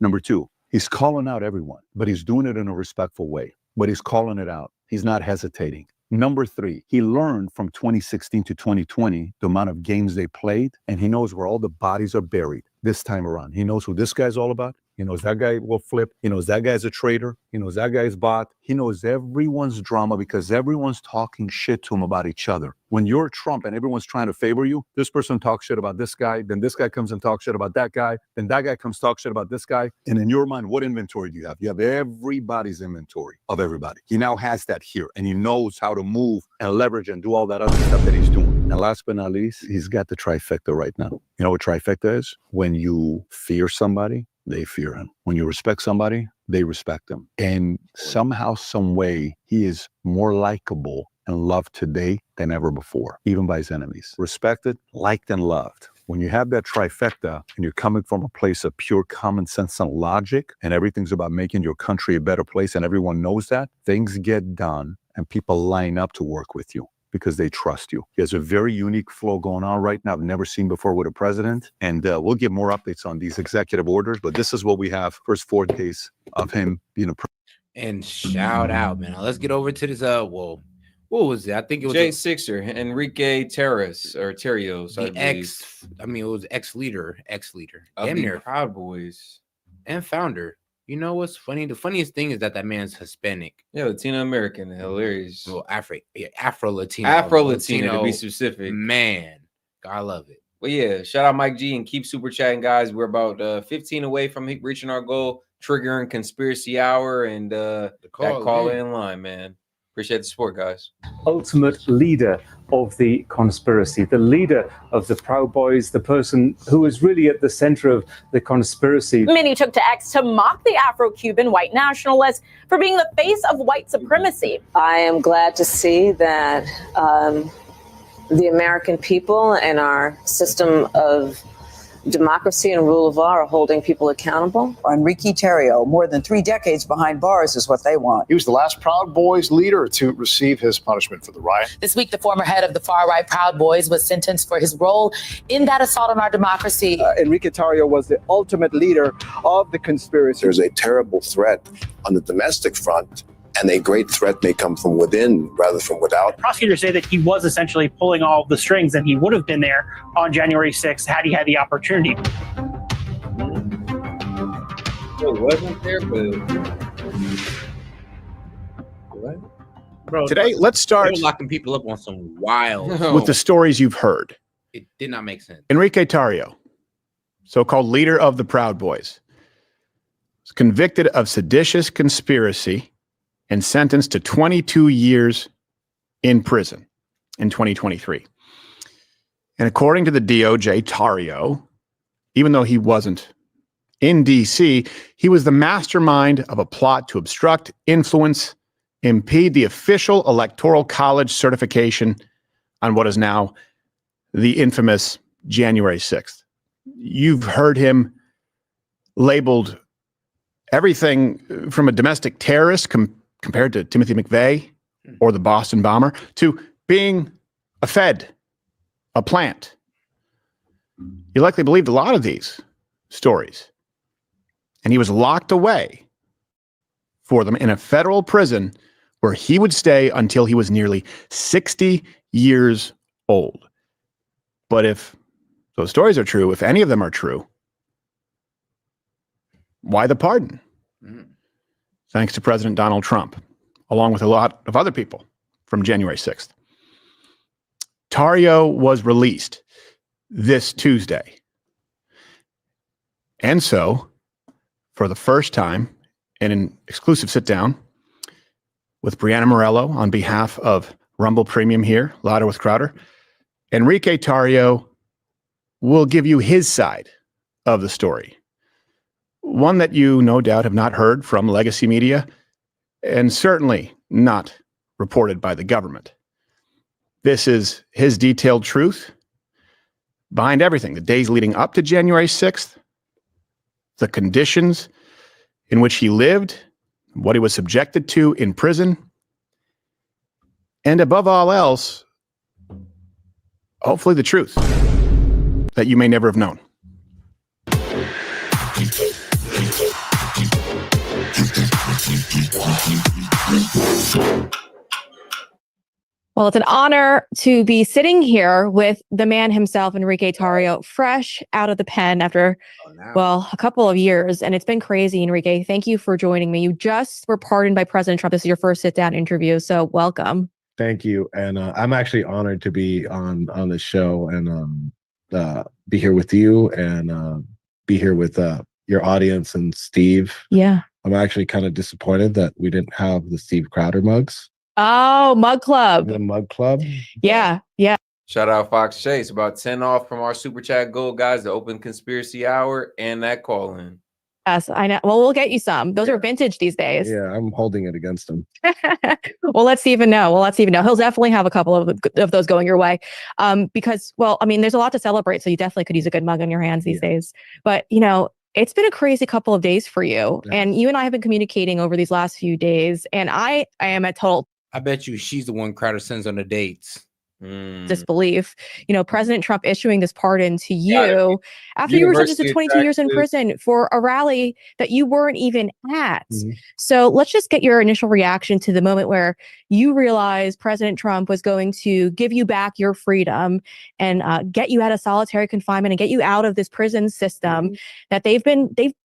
Number two, he's calling out everyone, but he's doing it in a respectful way. But he's calling it out. He's not hesitating. Number three, he learned from 2016 to 2020 the amount of games they played, and he knows where all the bodies are buried this time around. He knows who this guy's all about. He knows that guy will flip. He knows that guy's a traitor. He knows that guy's bot. He knows everyone's drama because everyone's talking shit to him about each other. When you're Trump and everyone's trying to favor you, this person talks shit about this guy, then this guy comes and talks shit about that guy, then that guy comes talk shit about this guy. And in your mind, what inventory do you have? You have everybody's inventory of everybody. He now has that here, and he knows how to move and leverage and do all that other stuff that he's doing. And last but not least, he's got the trifecta right now. You know what trifecta is? When you fear somebody, they fear him. When you respect somebody, they respect him. And somehow, some way, he is more likable and loved today than ever before, even by his enemies. Respected, liked, and loved. When you have that trifecta and you're coming from a place of pure common sense and logic, and everything's about making your country a better place, and everyone knows that, things get done and people line up to work with you because they trust you. He has a very unique flow going on right now I've never seen before with a president. And we'll give more updates on these executive orders, but this is what we have first 4 days of him being a president. And shout out, man. Now let's get over to this. What was it? I think it was Jay Sixer, Enrique Terrace or Terrios. I the believe. it was ex-leader. Of Damn the near Proud Boys and founder. You know what's funny? The funniest thing is that man's Hispanic. Yeah, Latino American. Hilarious. Well, Afro-Latino. Afro-Latino to be specific. Man, I love it. Well, yeah, shout out Mike G and keep super chatting, guys. We're about 15 away from reaching our goal, triggering conspiracy hour and that call in line, man. Appreciate the support, guys. Ultimate leader of the conspiracy, the leader of the Proud Boys, the person who is really at the center of the conspiracy. Many took to X to mock the Afro-Cuban white nationalist for being the face of white supremacy. I am glad to see that the American people and our system of democracy and rule of law are holding people accountable. Enrique Tarrio, more than 3 decades behind bars is what they want. He was the last Proud Boys leader to receive his punishment for the riot. This week, the former head of the far-right Proud Boys was sentenced for his role in that assault on our democracy. Enrique Tarrio was the ultimate leader of the conspiracy. There's a terrible threat on the domestic front, and a great threat may come from within rather from without. Prosecutors say that he was essentially pulling all the strings and he would have been there on January 6th had he had the opportunity. It wasn't there, but Bro, Today, let's start they were locking people up on some wild with the stories you've heard. It did not make sense. Enrique Tarrio, so-called leader of the Proud Boys, was convicted of seditious conspiracy and sentenced to 22 years in prison in 2023. And according to the DOJ, Tarrio, even though he wasn't in D.C., he was the mastermind of a plot to obstruct, influence, impede the official Electoral College certification on what is now the infamous January 6th. You've heard him labeled everything from a domestic terrorist compared to Timothy McVeigh or the Boston bomber to being a Fed, a plant. You likely believed a lot of these stories. And he was locked away for them in a federal prison where he would stay until he was nearly 60 years old. But if those stories are true, if any of them are true, why the pardon? Thanks to President Donald Trump, along with a lot of other people from January 6th. Tarrio was released this Tuesday. And so, for the first time, in an exclusive sit-down with Brianna Morello on behalf of Rumble Premium here, Louder with Crowder, Enrique Tarrio will give you his side of the story. One that you no doubt have not heard from legacy media and certainly not reported by the government. This is his detailed truth behind everything, the days leading up to January 6th, the conditions in which he lived, what he was subjected to in prison, and above all else, hopefully the truth that you may never have known. Well, it's an honor to be sitting here with the man himself, Enrique Tarrio, fresh out of the pen after, a couple of years. And it's been crazy, Enrique. Thank you for joining me. You just were pardoned by President Trump. This is your first sit-down interview, so welcome. Thank you. And I'm actually honored to be on the show and be here with you and be here with your audience and Steve. Yeah. I'm actually kind of disappointed that we didn't have the Steve Crowder mugs. Oh, Mug Club. The Mug Club. Yeah, yeah. Shout out Fox Chase. About 10 off from our Super Chat Gold, guys, the open conspiracy hour and that call-in. Yes, I know. Well, we'll get you some. Those are vintage these days. Yeah, I'm holding it against him. Well, let's even know. He'll definitely have a couple of those going your way. Because, there's a lot to celebrate, so you definitely could use a good mug on your hands these days. But, it's been a crazy couple of days for you. Yeah. And you and I have been communicating over these last few days. And I am at total. I bet you she's the one Crowder sends on the dates. disbelief. President Trump issuing this pardon to Got you after you were sentenced to Universally 22 years in attractive. prison for a rally that you weren't even at. Mhm. So let's just get your initial reaction to the moment where you realized President Trump was going to give you back your freedom and get you out of solitary confinement and get you out of this prison system that they've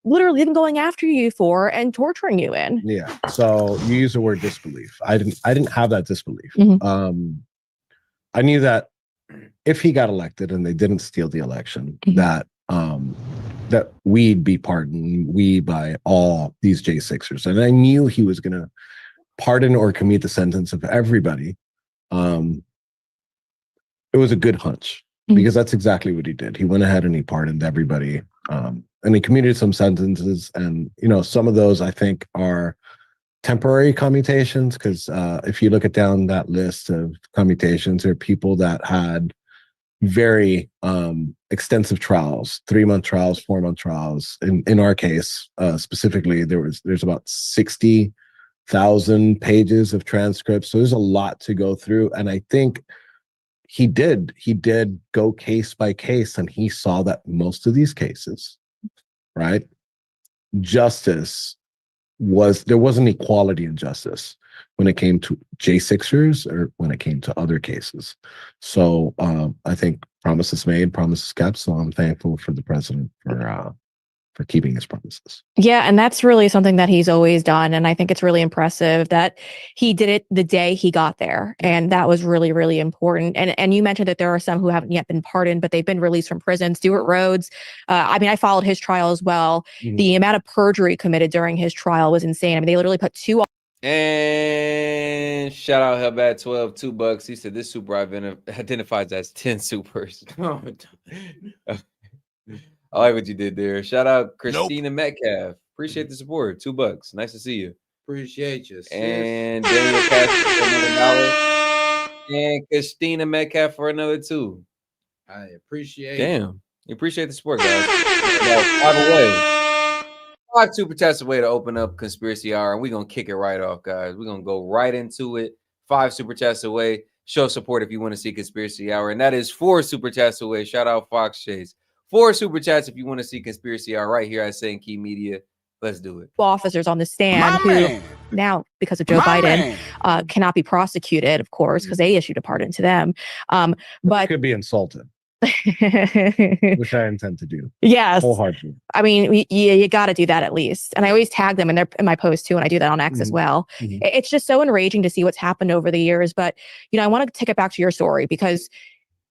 literally been going after you for and torturing you in. Yeah. So you use the word disbelief. I didn't have that disbelief. I knew that if he got elected and they didn't steal the election, that we'd be pardoned, we by all these J6ers. And I knew he was going to pardon or commute the sentence of everybody. It was a good hunch because that's exactly what he did. He went ahead and he pardoned everybody. And he commuted some sentences. And, some of those I think are temporary commutations, because if you look at down that list of commutations, there are people that had very extensive trials, 3-month trials, 4-month trials. In our case, specifically, there's about 60,000 pages of transcripts. So there's a lot to go through. And I think he did go case by case, and he saw that most of these cases, right? There wasn't equality in justice when it came to J6ers or when it came to other cases. So I think promises made, promises kept. So I'm thankful for the president for keeping his promises. Yeah, and that's really something that he's always done. And I think it's really impressive that he did it the day he got there. And that was really, really important. And you mentioned that there are some who haven't yet been pardoned, but they've been released from prison. Stuart Rhodes, I followed his trial as well. The amount of perjury committed during his trial was insane. I mean, they literally put 2. And shout out Hellbat12, $2. He said this super identifies as 10 supers. I like what you did there. Shout out Christina Metcalf. Appreciate the support. $2. Nice to see you. Appreciate you. Sis. And Daniel Castro for another $1. And Christina Metcalf for another $2. I appreciate Damn. You appreciate the support, guys. By the way, 5 super chats away to open up Conspiracy Hour, and we're going to kick it right off, guys. We're going to go right into it. 5 super chats away. Show support if you want to see Conspiracy Hour, and that is 4 super chats away. Shout out Fox Chase. 4 super chats if you want to see Conspiracy Hour right here at St. Key Media. Let's do it. Officers on the stand who now, because of Joe Biden, cannot be prosecuted, of course, because they issued a pardon to them. But could be insulted, which I intend to do. Yes, wholeheartedly. I mean, you got to do that at least. And I always tag them in my posts too, and I do that on X as well. It's just so enraging to see what's happened over the years. But I want to take it back to your story because,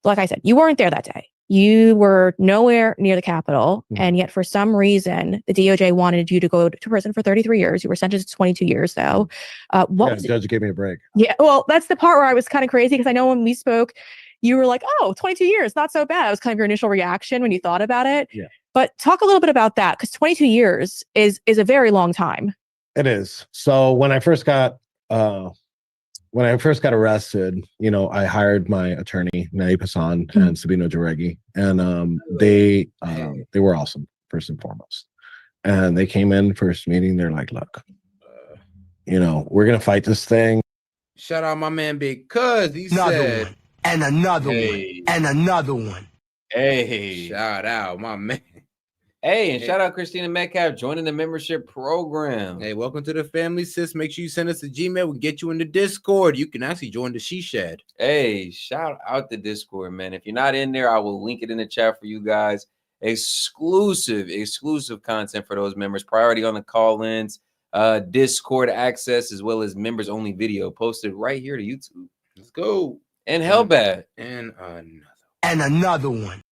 like I said, you weren't there that day. You were nowhere near the Capitol, and yet for some reason, the DOJ wanted you to go to prison for 33 years. You were sentenced to 22 years, though. The judge gave me a break. Yeah, well, that's the part where I was kind of crazy because I know when we spoke, you were like, oh, 22 years, not so bad. It was kind of your initial reaction when you thought about it. Yeah. But talk a little bit about that, because 22 years is a very long time. It is. So when I first got arrested, I hired my attorney, Naip Hassan and Sabino Jaregui, and they were awesome, first and foremost. And they came in first meeting. They're like, look, we're going to fight this thing. Shout out my man Big Cuz. He said, one. And another one. And another one. Hey. Shout out my man. Hey, and shout out Christina Metcalf joining the membership program. Hey, welcome to the family, sis. Make sure you send us a Gmail. We'll get you in the Discord. You can actually join the She Shed. Hey, shout out the Discord, man. If you're not in there, I will link it in the chat for you guys. Exclusive content for those members. Priority on the call-ins, Discord access, as well as members-only video posted right here to YouTube. Let's go. And Hellbat. And another one.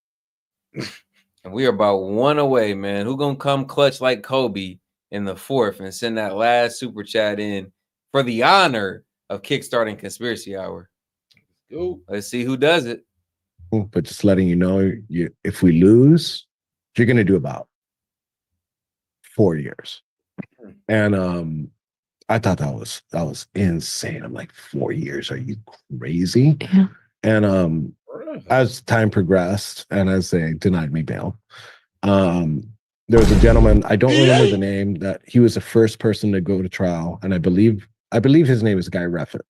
And we are about 1 away, man. Who gonna come clutch like Kobe in the 4th and send that last super chat in for the honor of kickstarting Conspiracy Hour? Let's see who does it. But just letting you know, if we lose, you're gonna do about 4 years. And I thought that was insane. I'm like, 4 years? Are you crazy? Yeah. And as time progressed and as they denied me bail, there was a gentleman, I don't remember the name, that he was the first person to go to trial, and I believe his name is Guy Reffitt.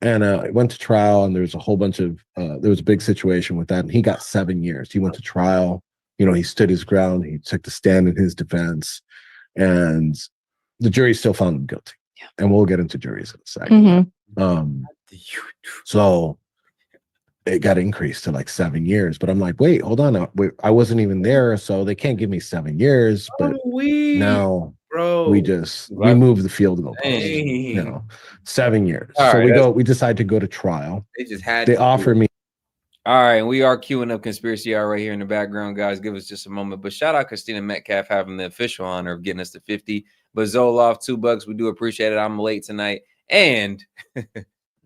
And I went to trial, and there was a whole bunch of there was a big situation with that, and he got 7 years. He went to trial. You know, he stood his ground. He took the stand in his defense, and the jury still found him guilty. Yeah. And we'll get into juries in a second. So it got increased to like 7 years, but I'm like, wait, hold on, I wasn't even there, so they can't give me 7 years. But now we moved the field goal post. You know, 7 years. All so right, we decide to go to trial. They just had. They offer me. All right, we are queuing up Conspiracy Hour right here in the background, guys. Give us just a moment. But shout out Christina Metcalf having the official honor of getting us to 50. But Zoloff, $2. We do appreciate it. I'm late tonight. And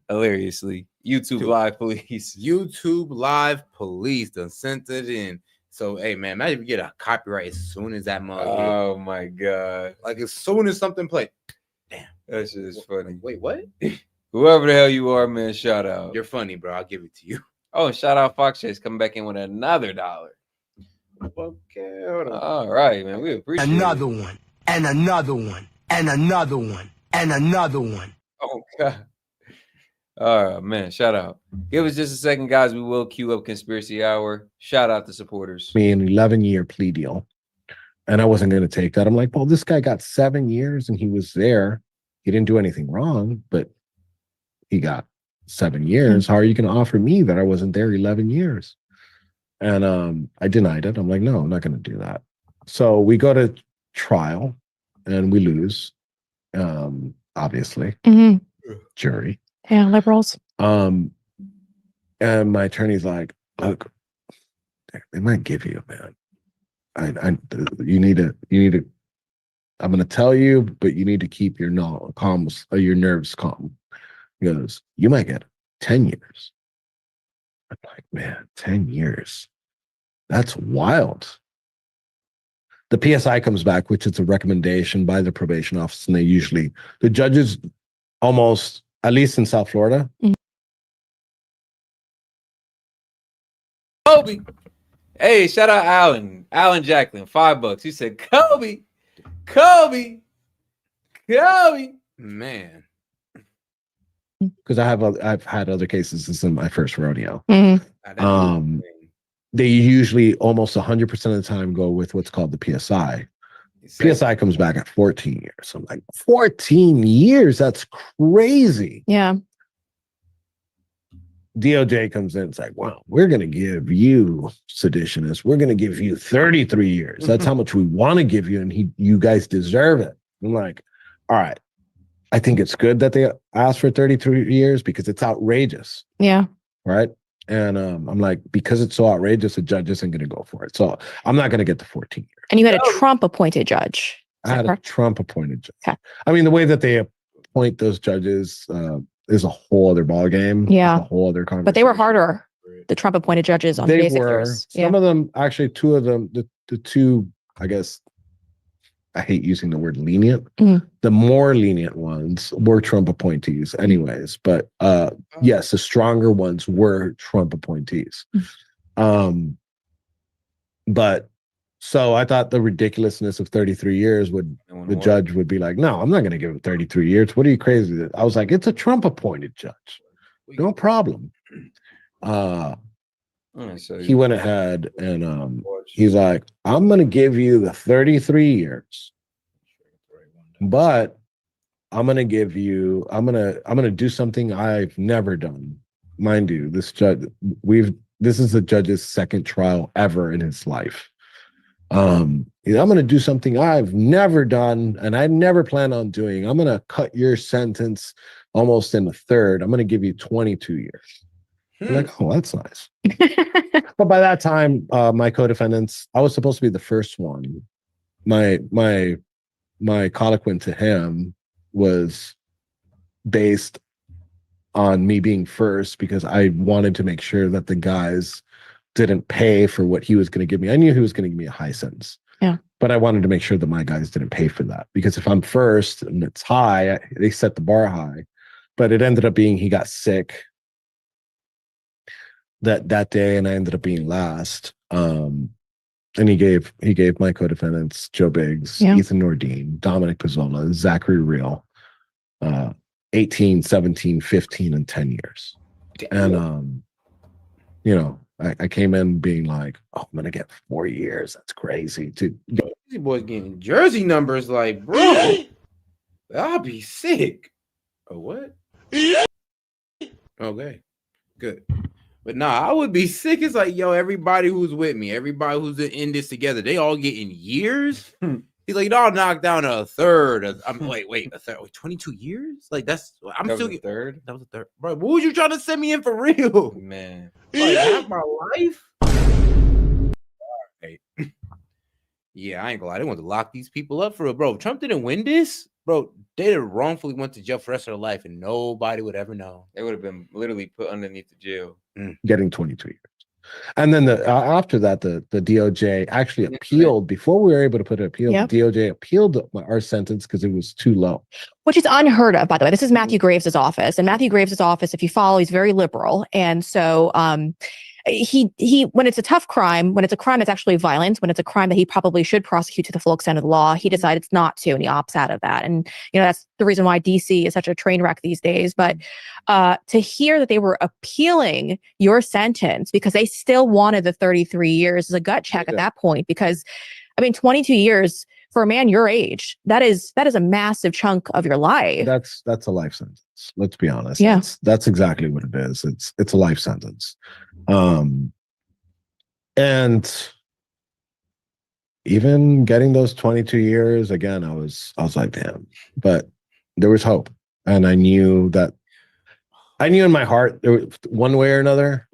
hilariously, YouTube Live Police. YouTube Live Police done sent it in. So, hey, man, imagine if you get a copyright as soon as that mug. Oh, my God. Like, as soon as something plays. Damn. That shit is funny. Wait, what? Whoever the hell you are, man, shout out. You're funny, bro. I'll give it to you. Oh, shout out Fox Chase coming back in with another $1. Okay, hold on. All right, man. We appreciate another it. one, and another one, and another one, and another one. Oh, God. All right, man. Shout out. Give us just a second, guys. We will queue up Conspiracy Hour. Shout out to supporters. Me an 11-year plea deal, and I wasn't going to take that. I'm like, well, this guy got 7 years, and he was there. He didn't do anything wrong, but he got 7 years. How are you going to offer me that I wasn't there 11 years? And I denied it. I'm like, no, I'm not going to do that. So we go to trial, and we lose. Obviously, jury. Yeah, liberals. And my attorney's like, look, they might give you, man. You need to. I'm going to tell you, but you need to keep your nerves calm. He goes, you might get 10 years. I'm like, man, 10 years. That's wild. The PSI comes back, which is a recommendation by the probation office, and the judges almost, at least in South Florida. Kobe. Hey, shout out Alan Jacqueline, $5. He said, Kobe. Man. Because I've had other cases. This is my first rodeo. They usually almost 100% of the time go with what's called the PSI. PSI comes back at 14 years. I'm like, 14 years? That's crazy. Yeah. DOJ comes in. It's like, wow, we're going to give you, seditionists, we're going to give you 33 years. That's how much we want to give you, and you guys deserve it. I'm like, all right. I think it's good that they asked for 33 years because it's outrageous. Yeah. Right. And I'm like, because it's so outrageous, the judge isn't going to go for it. So I'm not going to get the 14 years. And you had a Trump appointed judge. I had a Trump appointed judge. Okay. I mean, the way that they appoint those judges is a whole other ballgame. Yeah. A whole other conversation. But they were harder, the Trump appointed judges on basic years. Some of them, actually, two of them, the two, I guess, I hate using the word lenient. The more lenient ones were Trump appointees anyways. But yes, the stronger ones were Trump appointees. But so I thought the ridiculousness of 33 years the judge would be like, no, I'm not going to give him 33 years. What are you crazy? I was like, it's a Trump appointed judge. No problem. He went ahead and he's like, I'm going to give you the 33 years, but I'm going to do something I've never done. Mind you, this is the judge's second trial ever in his life. I'm going to do something I've never done and I never plan on doing. I'm going to cut your sentence almost in a third. I'm going to give you 22 years. I'm like, oh, that's nice. But by that time, my co-defendants, I was supposed to be the first one. My colloquy to him was based on me being first because I wanted to make sure that the guys didn't pay for what he was going to give me. I knew he was going to give me a high sentence. Yeah. But I wanted to make sure that my guys didn't pay for that because if I'm first and it's high, they set the bar high. But it ended up being he got sick that day, and I ended up being last. And he gave my co-defendants Joe Biggs, Ethan Nordine, Dominic Pizzola, Zachary Real, 18, 17, 15, and 10 years. And, you know, I came in being like, oh, I'm going to get 4 years. That's crazy. These boys getting jersey numbers like, bro, I'll be sick. Oh, what? Okay, good. But nah, I would be sick. It's like, yo, everybody who's with me, everybody who's in this together, they all getting years. He's like, y'all knocked down a third. I'm wait, a third. Wait, 22 years? Like I'm That still was a third. That was a third, bro. What was you trying to send me in for real, man? Like half my life. Hey. Yeah, I ain't gonna lie. They want to lock these people up for real, bro. Trump didn't win this, bro. They wrongfully went to jail for the rest of their life, and nobody would ever know. They would have been literally put underneath the jail. Getting 22 years. And then after that, the DOJ actually appealed. Before we were able to put an appeal, Yep. the DOJ appealed our sentence because it was too low. Which is unheard of, by the way. This is Matthew Graves' office. And Matthew Graves' office, if you follow, he's very liberal. And so he when it's a tough crime, when it's a crime that's actually violent, when it's a crime that he probably should prosecute to the full extent of the law, he decides not to, and he opts out of that. And you know, that's the reason why DC is such a train wreck these days. But to hear that they were appealing your sentence because they still wanted the 33 years is a gut check at that point. Because I mean, 22 years for a man your age, that is a massive chunk of your life. That's a life sentence. Let's be honest. Yeah. That's exactly what it is. It's a life sentence. And even getting those 22 years, again, I was like, damn, but there was hope. And I knew in my heart, there was, one way or another,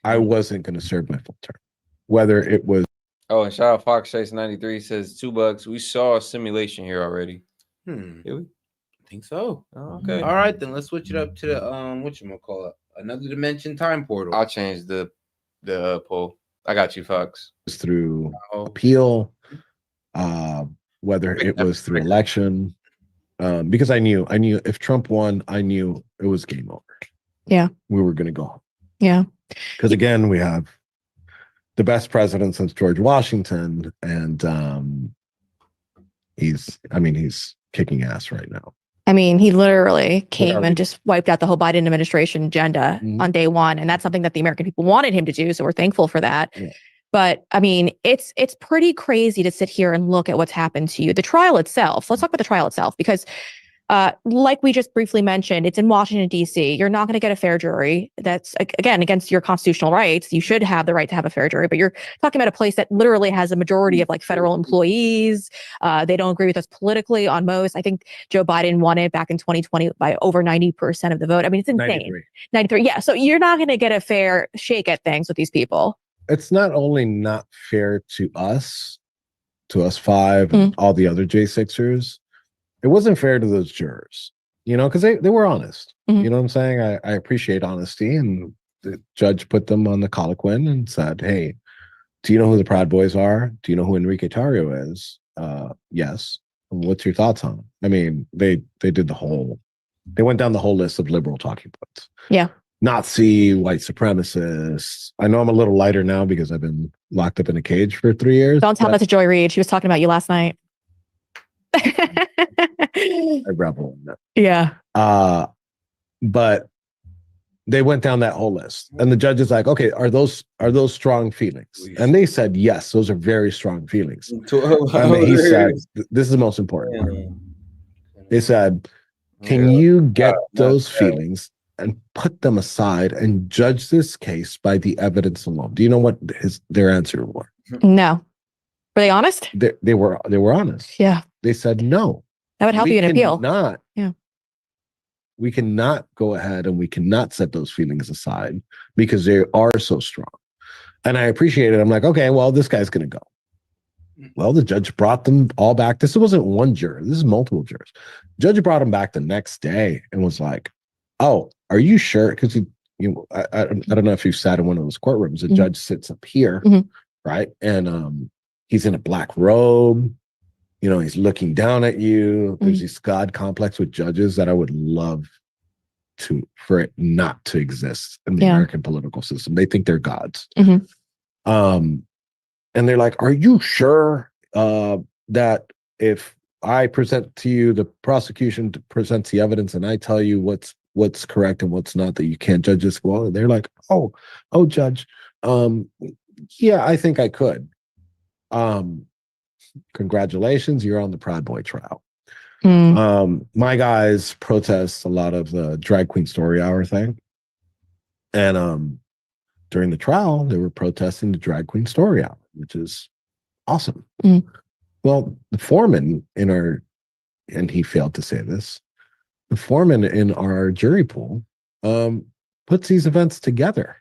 I wasn't going to serve my full term, whether it was. Oh, and shout out Fox Chase 93 says $2. We saw a simulation here already. Did we? I think so. Oh, okay. All right, then let's switch it up to the whatchamacallit, another dimension time portal. I'll change the poll. I got you, Fox. Through appeal, whether it was through election, because I knew if Trump won, I knew it was game over. Yeah, we were going to go home. Yeah, because again, we have the best president since George Washington, and he's kicking ass right now. I mean, he literally came and just wiped out the whole Biden administration agenda on day one. And that's something that the American people wanted him to do. So we're thankful for that. Yeah. But I mean, it's pretty crazy to sit here and look at what's happened to you. The trial itself, let's talk about the trial itself, because like we just briefly mentioned, it's in Washington, D.C. You're not going to get a fair jury. That's, again, against your constitutional rights. You should have the right to have a fair jury, but you're talking about a place that literally has a majority of like federal employees. They don't agree with us politically on most. I think Joe Biden won it back in 2020 by over 90% of the vote. I mean, it's insane. 93. Yeah. So you're not going to get a fair shake at things with these people. It's not only not fair to us five, and all the other J6ers. It wasn't fair to those jurors, because they were honest. You know what I'm saying? I appreciate honesty, and the judge put them on the colloquy and said, hey, do you know who the Proud Boys are? Do you know who Enrique Tarrio is? Yes. What's your thoughts on it? I mean, they went down the whole list of liberal talking points. Yeah. Nazi, white supremacists. I know I'm a little lighter now because I've been locked up in a cage for 3 years. Don't tell that to Joy Reid. She was talking about you last night. I revel in that. Yeah. But they went down that whole list, and the judge is like, okay, are those strong feelings? And they said, yes, those are very strong feelings. And he said, this is the most important part. They said, can you get those feelings and put them aside and judge this case by the evidence alone? Do you know what their answer was? No. Were they honest? They were honest. Yeah. They said no. That would help you in appeal. We cannot go ahead and we cannot set those feelings aside because they are so strong. And I appreciate it. I'm like, okay, well, this guy's going to go. Well, the judge brought them all back. This wasn't one juror. This is multiple jurors. Judge brought them back the next day and was like, oh, are you sure? Because I don't know if you've sat in one of those courtrooms. The judge sits up here, right? And he's in a black robe. He's looking down at you. There's this God complex with judges that I would love for it not to exist in the American political system. They think they're gods. And they're like, are you sure that if I present to you, the prosecution presents the evidence, and I tell you what's correct and what's not, that you can't judge this. Well, they're like, oh, judge, yeah, I think I could. Congratulations, you're on the Proud Boy trial. My guys protest a lot of the drag queen story hour thing, and during the trial, they were protesting the drag queen story hour, which is awesome. Well, the foreman in our, and he failed to say this, the foreman in our jury pool puts these events together.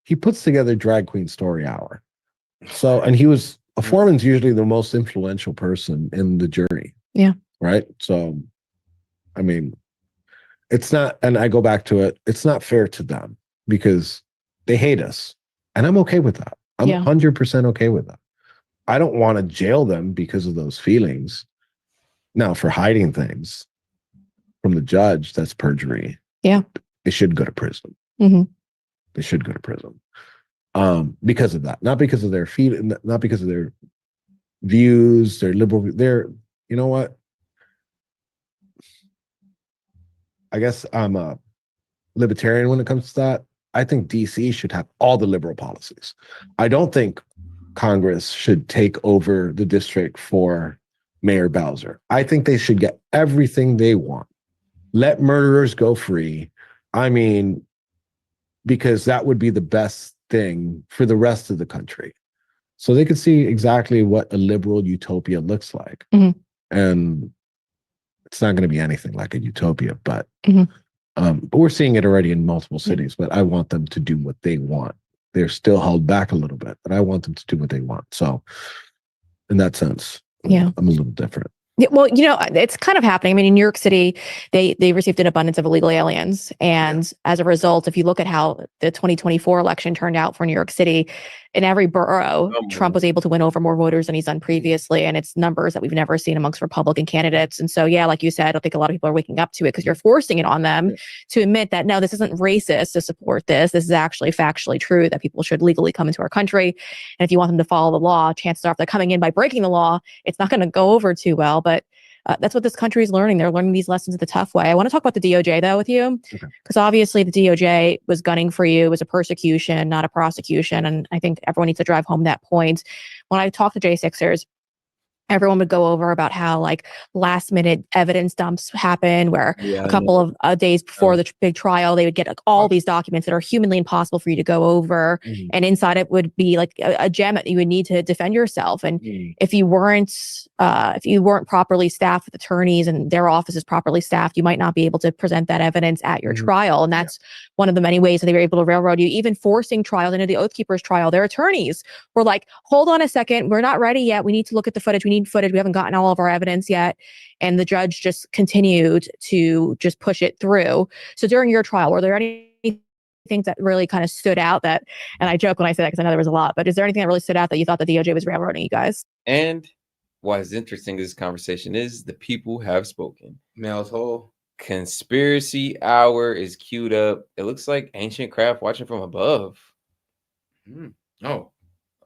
He puts together drag queen story hour. So, and he was, a foreman's usually the most influential person in the jury. Yeah. Right. So, I mean, it's not, and I go back to it, it's not fair to them because they hate us. And I'm okay with that. I'm 100% okay with that. I don't want to jail them because of those feelings. Now, for hiding things from the judge, that's perjury. Yeah. They should go to prison. They should go to prison. Because of that, not because of their feeling, not because of their views, their liberal, you know what? I guess I'm a libertarian when it comes to that. I think DC should have all the liberal policies. I don't think Congress should take over the district for Mayor Bowser. I think they should get everything they want. Let murderers go free. I mean, because that would be the best thing for the rest of the country. So they could see exactly what a liberal utopia looks like. And it's not going to be anything like a utopia, but we're seeing it already in multiple cities. But I want them to do what they want. They're still held back a little bit, but I want them to do what they want. So in that sense, I'm a little different. Yeah, well, it's kind of happening. I mean, in New York City, they received an abundance of illegal aliens. And as a result, if you look at how the 2024 election turned out for New York City, in every borough, Trump was able to win over more voters than he's done previously. And it's numbers that we've never seen amongst Republican candidates. And so, yeah, like you said, I don't think a lot of people are waking up to it because you're forcing it on them to admit that, no, this isn't racist to support this. This is actually factually true that people should legally come into our country. And if you want them to follow the law, chances are if they're coming in by breaking the law, it's not going to go over too well. But that's what this country is learning. They're learning these lessons the tough way. I want to talk about the DOJ, though, with you, because obviously the DOJ was gunning for you. It was a persecution, not a prosecution. And I think everyone needs to drive home that point. When I talk to J6ers, everyone would go over about how last minute evidence dumps happen where a couple of days before the big trial, they would get all these documents that are humanly impossible for you to go over. And inside it would be a gem that you would need to defend yourself. And if you weren't properly staffed with attorneys and their office is properly staffed, you might not be able to present that evidence at your trial. And that's one of the many ways that they were able to railroad you, even forcing trials into the Oath Keepers trial. Their attorneys were like, hold on a second, we're not ready yet. We need to look at the footage. We need footage. We haven't gotten all of our evidence yet. And the judge just continued to just push it through. So during your trial, were there any things that really kind of stood out that, and I joke when I say that because I know there was a lot, but is there anything that really stood out that you thought the DOJ was railroading you guys? And why is interesting this conversation is the people have spoken. Mel's Hole. Conspiracy Hour is queued up. It looks like Ancient Craft watching from above. Oh.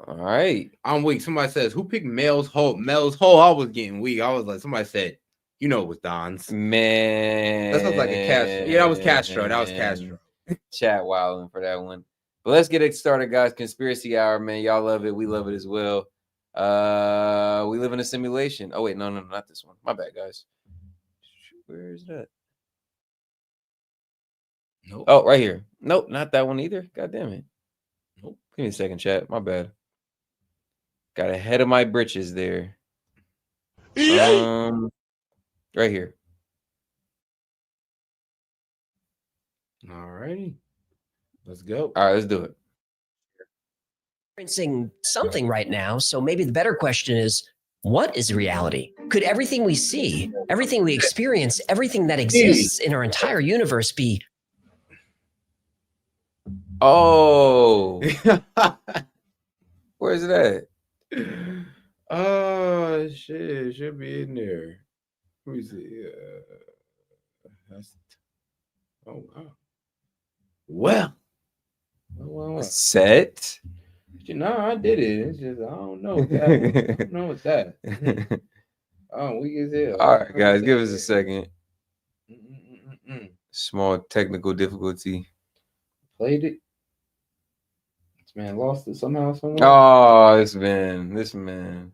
All right. I'm weak. Somebody says, who picked Mel's Hole? Mel's Hole, I was getting weak. I was like, somebody said, it was Don's. Man. That sounds like a Castro. Yeah, that was Castro. That was Castro. Chat wilding for that one. But let's get it started, guys. Conspiracy Hour, man. Y'all love it. We love it as well. We live in a simulation. Oh, wait. No, not this one. My bad, guys. Where is that? Nope. Oh, right here. Nope, not that one either. God damn it. Nope. Give me a second, chat. My bad. Got ahead of my britches there. Right here. All righty. Let's go. All right, let's do it. Experiencing something right now. So maybe the better question is, what is reality? Could everything we see, everything we experience, everything that exists in our entire universe be? Oh. Where's it at? Oh, shit. It should be in there. Let me see. Oh, wow. Well. Set. No, I did it. It's just, I don't know. I don't know what's that. Oh, we is it. All right, guys, give us a second. Small technical difficulty. Played it. This man lost it somehow, somewhere. Oh, this man.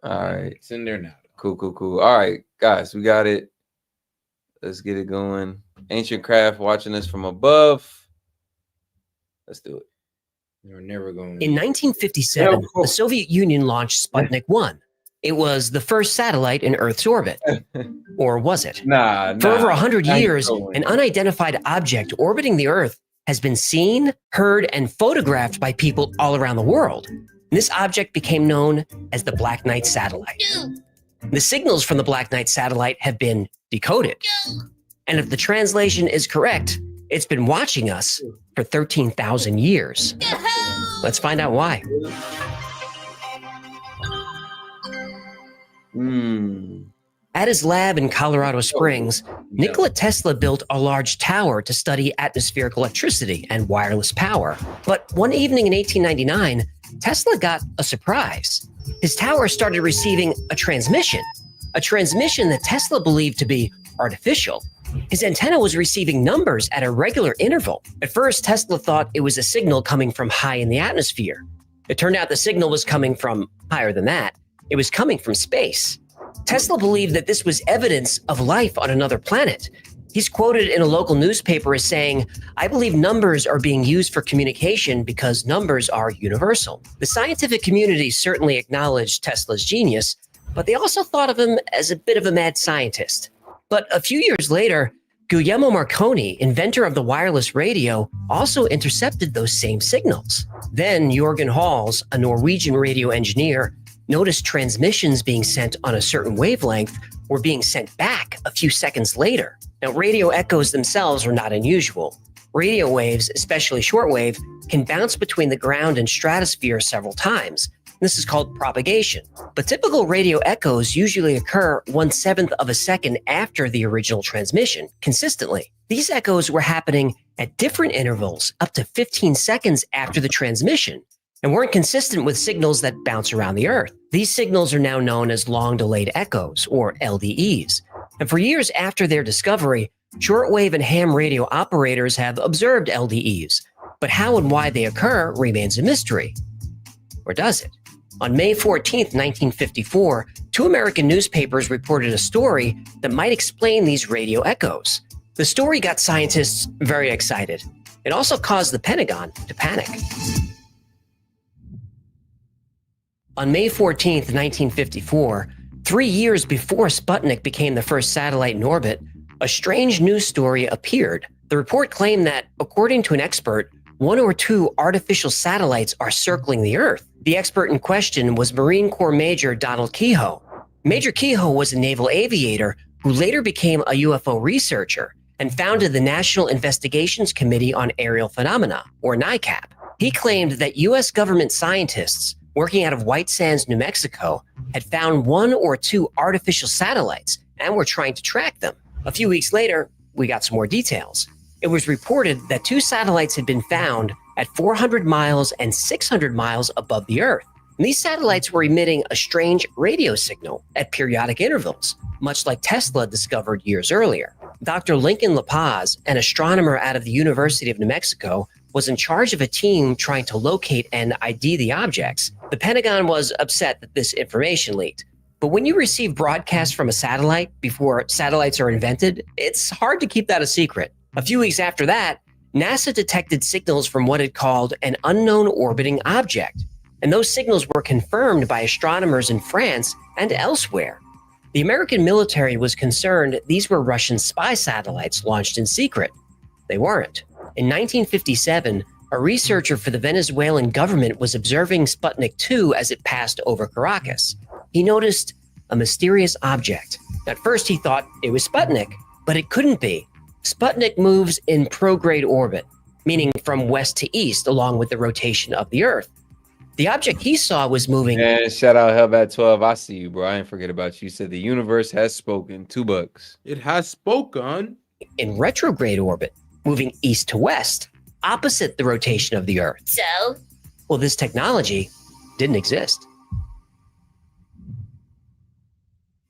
All right. It's in there now. Cool. All right, guys, we got it. Let's get it going. Ancient Craft watching us from above. Let's do it. You're never going. In 1957, the Soviet Union launched Sputnik 1. It was the first satellite in Earth's orbit. Or was it? For over 100 years, an unidentified object orbiting the Earth has been seen, heard, and photographed by people all around the world. This object became known as the Black Knight satellite. The signals from the Black Knight satellite have been decoded. And if the translation is correct, it's been watching us for 13,000 years. Let's find out why. At his lab in Colorado Springs, Nikola Tesla built a large tower to study atmospheric electricity and wireless power. But one evening in 1899, Tesla got a surprise. His tower started receiving a transmission that Tesla believed to be artificial. His antenna was receiving numbers at a regular interval. At first, Tesla thought it was a signal coming from high in the atmosphere. It turned out the signal was coming from higher than that. It was coming from space. Tesla believed that this was evidence of life on another planet. He's quoted in a local newspaper as saying, "I believe numbers are being used for communication because numbers are universal." The scientific community certainly acknowledged Tesla's genius, but they also thought of him as a bit of a mad scientist. But a few years later, Guglielmo Marconi, inventor of the wireless radio, also intercepted those same signals. Then Jørgen Hals, a Norwegian radio engineer, noticed transmissions being sent on a certain wavelength were being sent back a few seconds later. Now, radio echoes themselves are not unusual. Radio waves, especially shortwave, can bounce between the ground and stratosphere several times. This is called propagation. But typical radio echoes usually occur 1/7 of a second after the original transmission, consistently. These echoes were happening at different intervals, up to 15 seconds after the transmission, and weren't consistent with signals that bounce around the Earth. These signals are now known as long-delayed echoes, or LDEs. And for years after their discovery, shortwave and ham radio operators have observed LDEs. But how and why they occur remains a mystery. Or does it? On May 14, 1954, 2 American newspapers reported a story that might explain these radio echoes. The story got scientists very excited. It also caused the Pentagon to panic. On May 14, 1954, 3 years before Sputnik became the first satellite in orbit, a strange news story appeared. The report claimed that, according to an expert, 1 or 2 artificial satellites are circling the Earth. The expert in question was Marine Corps Major Donald Kehoe. Major Kehoe was a naval aviator who later became a UFO researcher and founded the National Investigations Committee on Aerial Phenomena, or NICAP. He claimed that U.S. government scientists working out of White Sands, New Mexico, had found 1 or 2 artificial satellites and were trying to track them. A few weeks later, we got some more details. It was reported that 2 satellites had been found at 400 miles and 600 miles above the Earth. And these satellites were emitting a strange radio signal at periodic intervals, much like Tesla discovered years earlier. Dr. Lincoln La Paz, an astronomer out of the University of New Mexico, was in charge of a team trying to locate and ID the objects. The Pentagon was upset that this information leaked. But when you receive broadcasts from a satellite before satellites are invented, it's hard to keep that a secret. A few weeks after that, NASA detected signals from what it called an unknown orbiting object. And those signals were confirmed by astronomers in France and elsewhere. The American military was concerned these were Russian spy satellites launched in secret. They weren't. In 1957, a researcher for the Venezuelan government was observing Sputnik 2 as it passed over Caracas. He noticed a mysterious object. At first, he thought it was Sputnik, but it couldn't be. Sputnik moves in prograde orbit, meaning from west to east along with the rotation of the Earth. The object he saw was moving. And shout out Hellbat12. I see you, bro. I ain't forget about you. You said the universe has spoken. $2. It has spoken. In retrograde orbit, moving east to west, opposite the rotation of the Earth. So? Well, this technology didn't exist.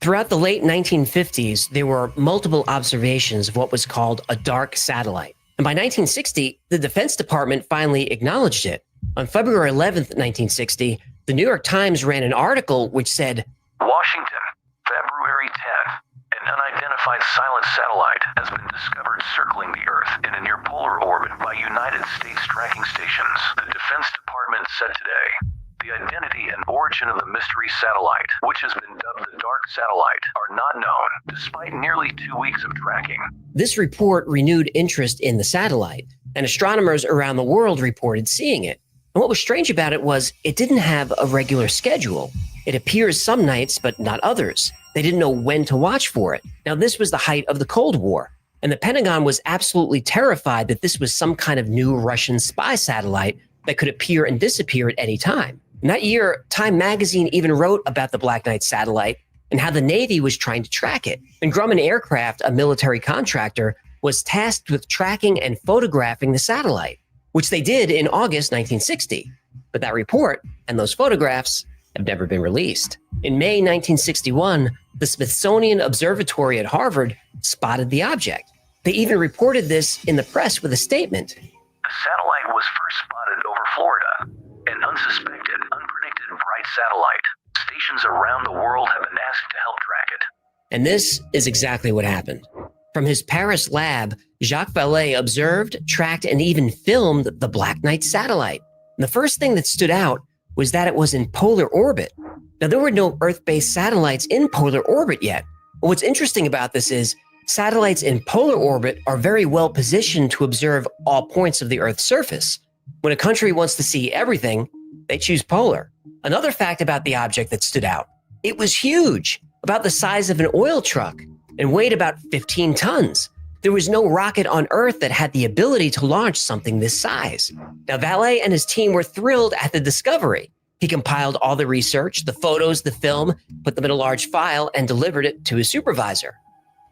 Throughout the late 1950s, there were multiple observations of what was called a dark satellite. And by 1960, the Defense Department finally acknowledged it. On February 11th, 1960, the New York Times ran an article which said, Washington, February 10th. An unidentified silent satellite has been discovered circling the Earth in a near-polar orbit by United States tracking stations. The Defense Department said today, the identity and origin of the mystery satellite, which has been dubbed the Dark Satellite, are not known, despite nearly 2 weeks of tracking. This report renewed interest in the satellite, and astronomers around the world reported seeing it. And what was strange about it was it didn't have a regular schedule. It appears some nights, but not others. They didn't know when to watch for it. Now, this was the height of the Cold War, and the Pentagon was absolutely terrified that this was some kind of new Russian spy satellite that could appear and disappear at any time. And that year, Time magazine even wrote about the Black Knight satellite and how the Navy was trying to track it. And Grumman Aircraft, a military contractor, was tasked with tracking and photographing the satellite, which they did in August 1960. But that report and those photographs have never been released. In May 1961, the Smithsonian Observatory at Harvard spotted the object. They even reported this in the press with a statement. The satellite was first spotted over Florida, an unsuspected, unpredicted bright satellite. Stations around the world have been asked to help track it. And this is exactly what happened. From his Paris lab, Jacques Vallée observed, tracked, and even filmed the Black Knight satellite. And the first thing that stood out was that it was in polar orbit. Now, there were no Earth-based satellites in polar orbit yet. But what's interesting about this is satellites in polar orbit are very well positioned to observe all points of the Earth's surface. When a country wants to see everything, they choose polar. Another fact about the object that stood out, it was huge, about the size of an oil truck, and weighed about 15 tons. There was no rocket on Earth that had the ability to launch something this size. Now, Vallée and his team were thrilled at the discovery. He compiled all the research, the photos, the film, put them in a large file, and delivered it to his supervisor.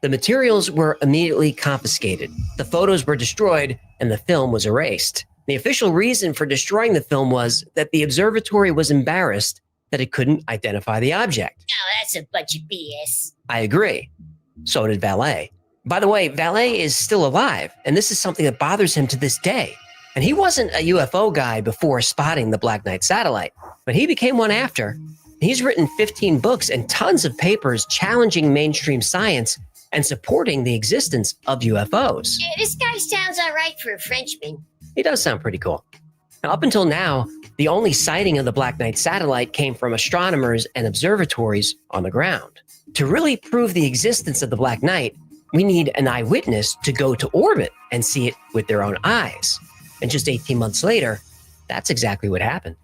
The materials were immediately confiscated. The photos were destroyed, and the film was erased. The official reason for destroying the film was that the observatory was embarrassed that it couldn't identify the object. Oh, that's a bunch of BS. I agree. So did Vallée. By the way, Vallée is still alive, and this is something that bothers him to this day. And he wasn't a UFO guy before spotting the Black Knight satellite, but he became one after. He's written 15 books and tons of papers challenging mainstream science and supporting the existence of UFOs. Yeah, this guy sounds all right for a Frenchman. He does sound pretty cool. Now, up until now, the only sighting of the Black Knight satellite came from astronomers and observatories on the ground. To really prove the existence of the Black Knight, we need an eyewitness to go to orbit and see it with their own eyes. And just 18 months later, that's exactly what happened.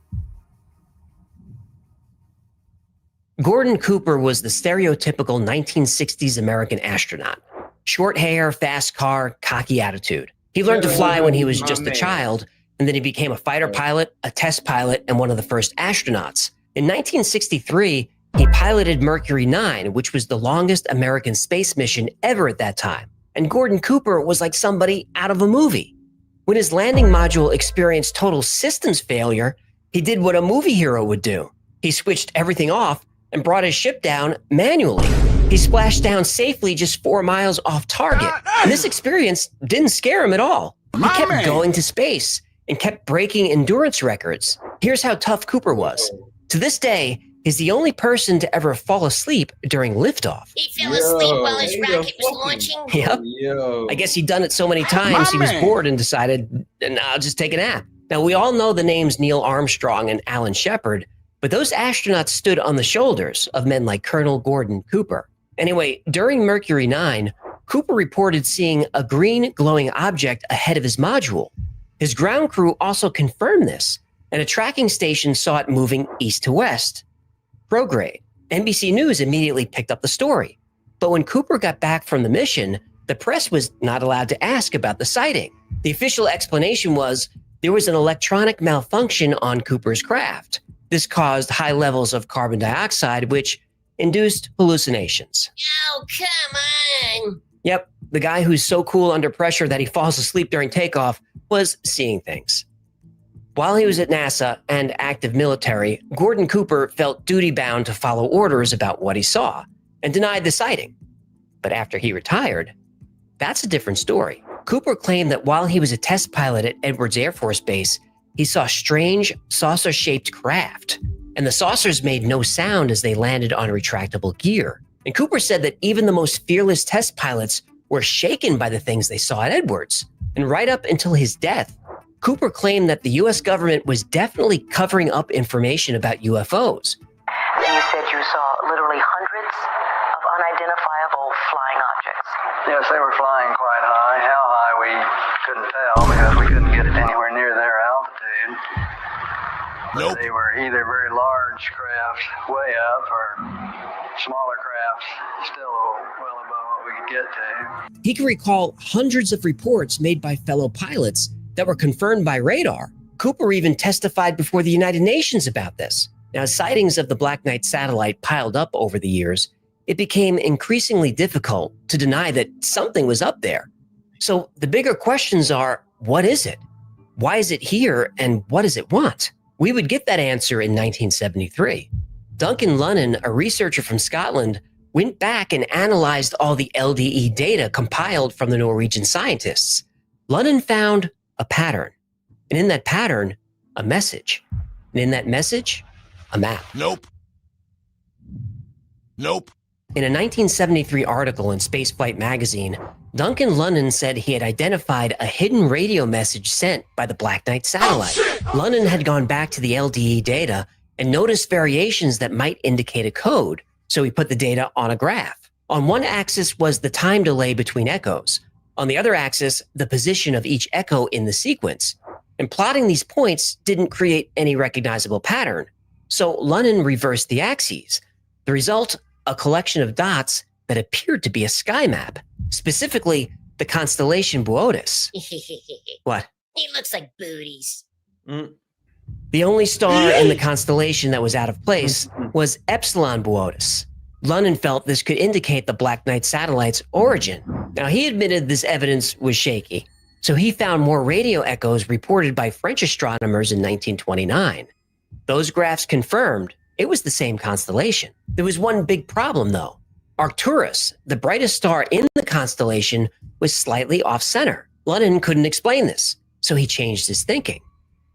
Gordon Cooper was the stereotypical 1960s American astronaut. Short hair, fast car, cocky attitude. He learned to fly when he was just a child, and then he became a fighter pilot, a test pilot, and one of the first astronauts. In 1963, he piloted Mercury 9, which was the longest American space mission ever at that time. And Gordon Cooper was like somebody out of a movie. When his landing module experienced total systems failure, he did what a movie hero would do. He switched everything off and brought his ship down manually. He splashed down safely just 4 miles off target. And this experience didn't scare him at all. He kept going to space and kept breaking endurance records. Here's how tough Cooper was. To this day, he's the only person to ever fall asleep during liftoff. He fell asleep while his rocket was launching? Yep. I guess he'd done it so many times he was bored and decided, I'll just take a nap. Now, we all know the names Neil Armstrong and Alan Shepard, but those astronauts stood on the shoulders of men like Colonel Gordon Cooper. Anyway, during Mercury 9, Cooper reported seeing a green glowing object ahead of his module. His ground crew also confirmed this, and a tracking station saw it moving east to west. Prograde. NBC News immediately picked up the story. But when Cooper got back from the mission, the press was not allowed to ask about the sighting. The official explanation was there was an electronic malfunction on Cooper's craft. This caused high levels of carbon dioxide, which induced hallucinations. Oh, come on. Yep, the guy who's so cool under pressure that he falls asleep during takeoff was seeing things. While he was at NASA and active military, Gordon Cooper felt duty-bound to follow orders about what he saw. and denied the sighting. But after he retired, that's a different story. Cooper claimed that while he was a test pilot at Edwards Air Force Base, he saw strange saucer-shaped craft, and the saucers made no sound as they landed on retractable gear. And Cooper said that even the most fearless test pilots were shaken by the things they saw at Edwards. And right up until his death, Cooper claimed that the US government was definitely covering up information about UFOs. And you said you saw literally hundreds of unidentifiable flying objects. Yes, they were flying quite high. How high we couldn't tell because we couldn't get it anywhere near their altitude. But they were either very large craft way up or smaller craft still well above what we could get to. He can recall hundreds of reports made by fellow pilots that were confirmed by radar. Cooper even testified before the United Nations about this. Now, as sightings of the Black Knight satellite piled up over the years, it became increasingly difficult to deny that something was up there. So the bigger questions are, what is it? Why is it here, and what does it want? We would get that answer in 1973. Duncan Lunnan, a researcher from Scotland, went back and analyzed all the LDE data compiled from the Norwegian scientists. Lunnan found a pattern, and in that pattern, a message. And in that message, a map. Nope. In a 1973 article in Spaceflight magazine, Duncan Lunnan said he had identified a hidden radio message sent by the Black Knight satellite. Lunnan had gone back to the LDE data and noticed variations that might indicate a code, so he put the data on a graph. On one axis was the time delay between echoes. On the other axis, the position of each echo in the sequence. And plotting these points didn't create any recognizable pattern, so Lunnan reversed the axes. The result, a collection of dots that appeared to be a sky map, specifically the constellation Boötis. What? He looks like booties. The only star in the constellation that was out of place was Epsilon Boötis. Lunnan felt this could indicate the Black Knight satellite's origin. Now, he admitted this evidence was shaky, so he found more radio echoes reported by French astronomers in 1929. Those graphs confirmed it was the same constellation. There was one big problem, though. Arcturus, the brightest star in the constellation, was slightly off-center. Lunnan couldn't explain this, so he changed his thinking.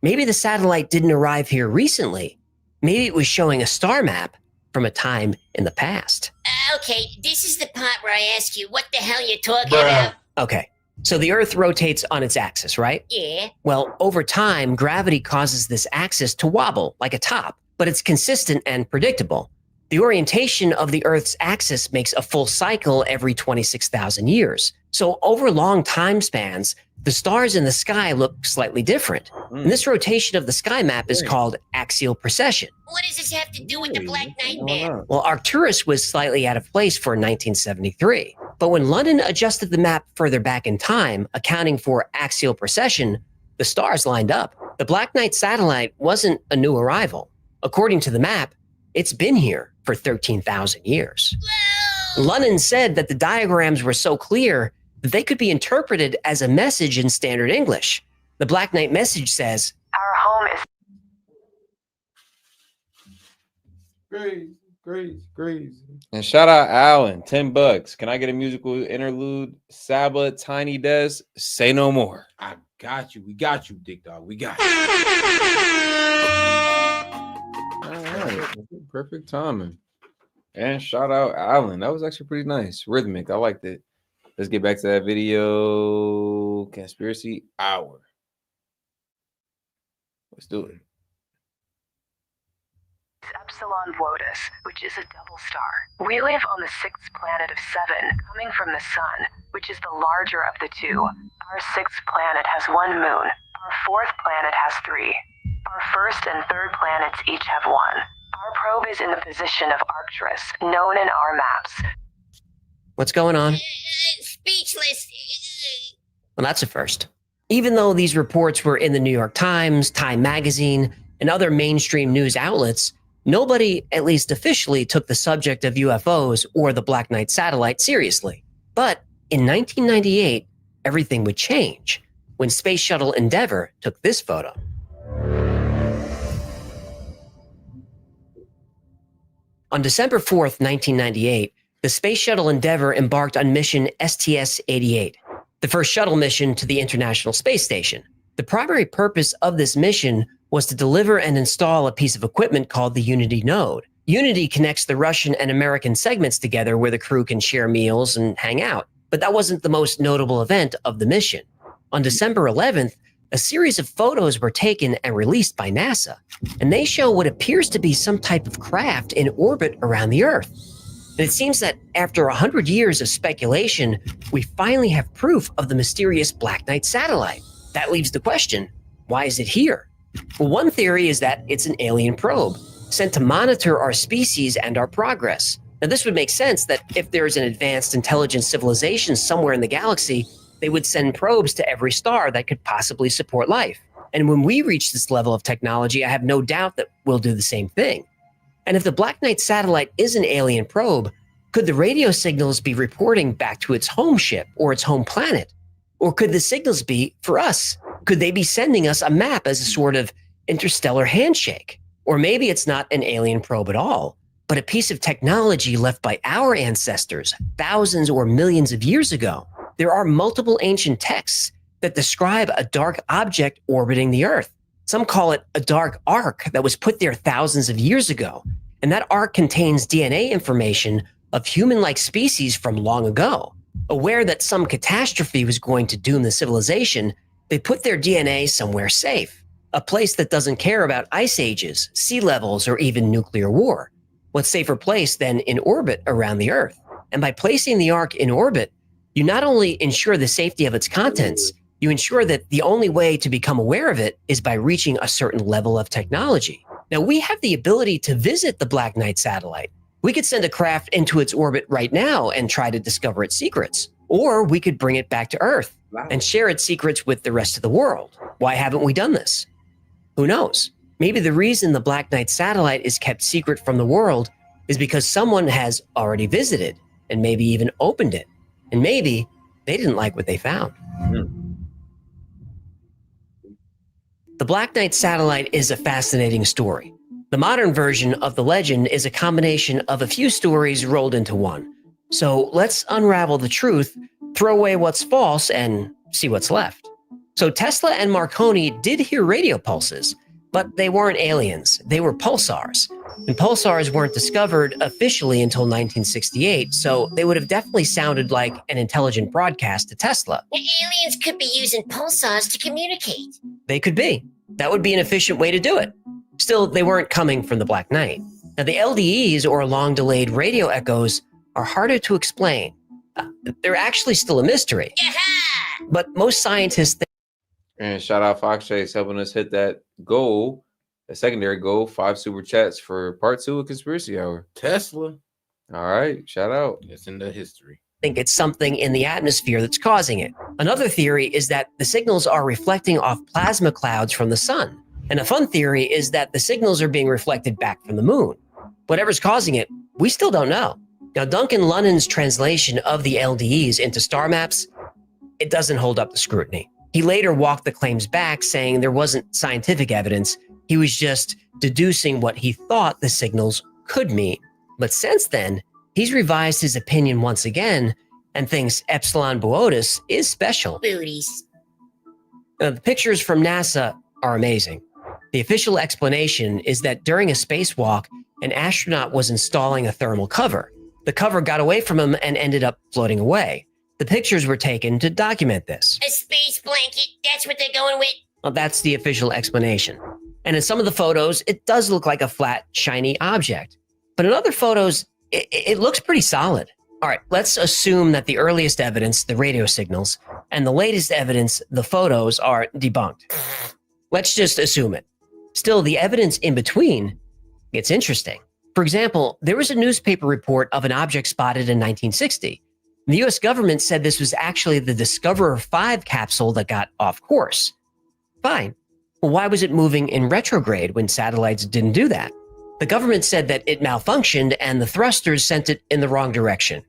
Maybe the satellite didn't arrive here recently. Maybe it was showing a star map from a time in the past. Okay, this is the part where I ask you what the hell you're talking about. Okay, so the Earth rotates on its axis, right? Yeah. Well, over time, gravity causes this axis to wobble like a top, but it's consistent and predictable. The orientation of the Earth's axis makes a full cycle every 26,000 years. So over long time spans, the stars in the sky look slightly different. And this rotation of the sky map is called axial precession. What does this have to do with the Black Knight map? Well, Arcturus was slightly out of place for 1973. But when London adjusted the map further back in time, accounting for axial precession, the stars lined up. The Black Knight satellite wasn't a new arrival. According to the map, it's been here for 13,000 years. Whoa! Lunnan said that the diagrams were so clear that they could be interpreted as a message in standard English. The Black Knight message says, Our home is Crazy. And shout out Alan, $10. Can I get a musical interlude? Saba, Tiny Desk, Say No More. I got you. We got you, Dick Dog. We got you. All right. Perfect timing. And shout out Alan. That was actually pretty nice. Rhythmic. I liked it. Let's get back to that video. Conspiracy Hour. Let's do it. Epsilon Boötis, which is a double star. We live on the sixth planet of 7, coming from the sun, which is the larger of the two. Our sixth planet has 1 moon. Our fourth planet has 3. Our first and third planets each have 1. Our probe is in the position of Arcturus, known in our maps. what's going on? Speechless. Well, that's a first. Even though these reports were in the New York Times, Time Magazine, and other mainstream news outlets, nobody, at least officially, took the subject of UFOs or the Black Knight satellite seriously. But in 1998, everything would change when Space Shuttle Endeavour took this photo. On December 4th, 1998, the Space Shuttle Endeavour embarked on mission STS-88, the first shuttle mission to the International Space Station. The primary purpose of this mission was to deliver and install a piece of equipment called the Unity node. Unity connects the Russian and American segments together where the crew can share meals and hang out. But that wasn't the most notable event of the mission. On December 11th, a series of photos were taken and released by NASA, and they show what appears to be some type of craft in orbit around the Earth. And it seems that after 100 years of speculation, we finally have proof of the mysterious Black Knight satellite. That leaves the question, why is it here? Well, one theory is that it's an alien probe sent to monitor our species and our progress. Now, this would make sense that if there's an advanced intelligent civilization somewhere in the galaxy, they would send probes to every star that could possibly support life. And when we reach this level of technology, I have no doubt that we'll do the same thing. And if the Black Knight satellite is an alien probe, could the radio signals be reporting back to its home ship or its home planet? Or could the signals be for us? Could they be sending us a map as a sort of interstellar handshake? Or maybe it's not an alien probe at all, but a piece of technology left by our ancestors thousands or millions of years ago. There are multiple ancient texts that describe a dark object orbiting the Earth. Some call it a dark arc that was put there thousands of years ago. And that arc contains DNA information of human-like species from long ago. Aware that some catastrophe was going to doom the civilization, they put their DNA somewhere safe, a place that doesn't care about ice ages, sea levels, or even nuclear war. What safer place than in orbit around the Earth? And by placing the ark in orbit, you not only ensure the safety of its contents, you ensure that the only way to become aware of it is by reaching a certain level of technology. Now, we have the ability to visit the Black Knight satellite. We could send a craft into its orbit right now and try to discover its secrets. Or we could bring it back to Earth and share its secrets with the rest of the world. Why haven't we done this? Who knows? Maybe the reason the Black Knight satellite is kept secret from the world is because someone has already visited and maybe even opened it. And maybe they didn't like what they found. The Black Knight satellite is a fascinating story. The modern version of the legend is a combination of a few stories rolled into one. So let's unravel the truth, throw away what's false, and see what's left. So Tesla and Marconi did hear radio pulses, but they weren't aliens. They were pulsars. And pulsars weren't discovered officially until 1968, so they would have definitely sounded like an intelligent broadcast to Tesla. The aliens could be using pulsars to communicate. They could be. That would be an efficient way to do it. Still, they weren't coming from the Black Knight. Now, the LDEs, or long-delayed radio echoes, are harder to explain. They're actually still a mystery. But most scientists think. And shout out Fox Chase helping us hit that goal, the secondary goal, 5 super chats for part 2 of Conspiracy Hour. Tesla. All right, shout out. It's in the history. Think it's something in the atmosphere that's causing it. Another theory is that the signals are reflecting off plasma clouds from the sun. And a fun theory is that the signals are being reflected back from the moon. Whatever's causing it, we still don't know. Now, Duncan Lunnon's translation of the LDEs into star maps, it doesn't hold up to scrutiny. He later walked the claims back, saying there wasn't scientific evidence. He was just deducing what he thought the signals could mean. But since then, he's revised his opinion once again and thinks Epsilon Boötis is special. Booties. Now, the pictures from NASA are amazing. The official explanation is that during a spacewalk, an astronaut was installing a thermal cover. The cover got away from him and ended up floating away. The pictures were taken to document this. A space blanket, that's what they're going with? Well, that's the official explanation. And in some of the photos, it does look like a flat, shiny object. But in other photos, it looks pretty solid. All right, let's assume that the earliest evidence, the radio signals, and the latest evidence, the photos, are debunked. Let's just assume it. Still, the evidence in between gets interesting. For example, there was a newspaper report of an object spotted in 1960. The US government said this was actually the Discoverer 5 capsule that got off course. Fine. Well, why was it moving in retrograde when satellites didn't do that? The government said that it malfunctioned and the thrusters sent it in the wrong direction.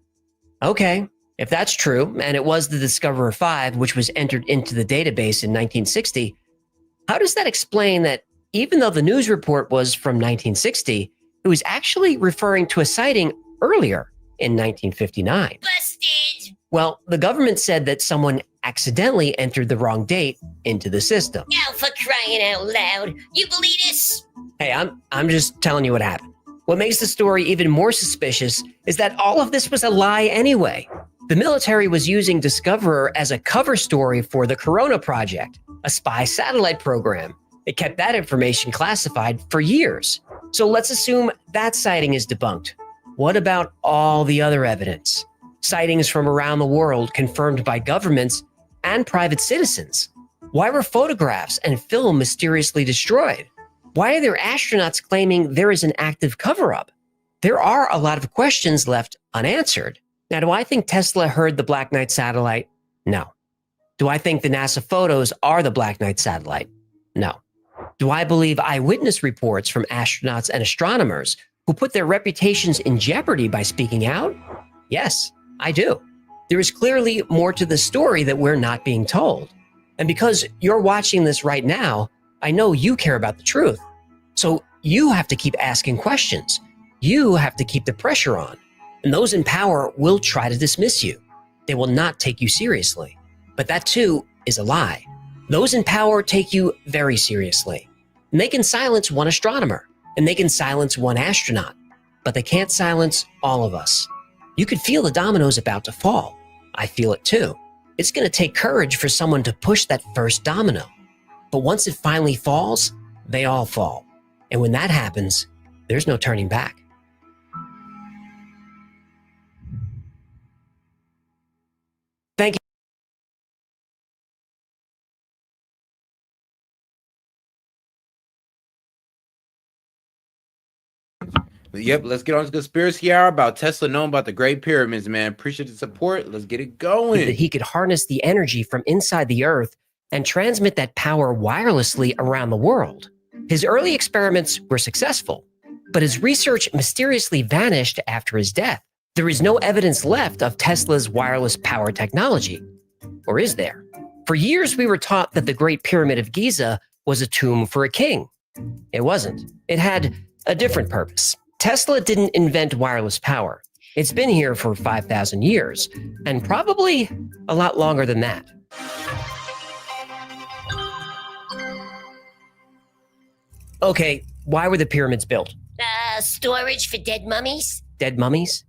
Okay, if that's true, and it was the Discoverer 5 which was entered into the database in 1960, how does that explain that even though the news report was from 1960, it was actually referring to a sighting earlier? in 1959. Busted! Well, the government said that someone accidentally entered the wrong date into the system. Now for crying out loud. You believe this? Hey, I'm just telling you what happened. What makes the story even more suspicious is that all of this was a lie anyway. The military was using Discoverer as a cover story for the Corona Project, a spy satellite program. It kept that information classified for years. So let's assume that sighting is debunked. What about all the other evidence? Sightings from around the world confirmed by governments and private citizens. Why were photographs and film mysteriously destroyed? Why are there astronauts claiming there is an active cover-up? There are a lot of questions left unanswered. Now, do I think Tesla heard the Black Knight satellite? No. Do I think the NASA photos are the Black Knight satellite? No. Do I believe eyewitness reports from astronauts and astronomers who put their reputations in jeopardy by speaking out? Yes, I do. There is clearly more to the story that we're not being told. And because you're watching this right now, I know you care about the truth. So you have to keep asking questions. You have to keep the pressure on. And those in power will try to dismiss you. They will not take you seriously. But that too is a lie. Those in power take you very seriously. And they can silence one astronomer, and they can silence one astronaut, but they can't silence all of us. You could feel the dominoes about to fall. I feel it too. It's going to take courage for someone to push that first domino. But once it finally falls, they all fall. And when that happens, there's no turning back. Thank you. Yep, let's get on to Conspiracy Hour about Tesla knowing about the Great Pyramids, man. Appreciate the support. Let's get it going. That he could harness the energy from inside the Earth and transmit that power wirelessly around the world. His early experiments were successful, but his research mysteriously vanished after his death. There is no evidence left of Tesla's wireless power technology. Or is there? For years, we were taught that the Great Pyramid of Giza was a tomb for a king. It wasn't. It had a different purpose. Tesla didn't invent wireless power. It's been here for 5,000 years, and probably a lot longer than that. Okay, why were the pyramids built? Storage for dead mummies? Dead mummies?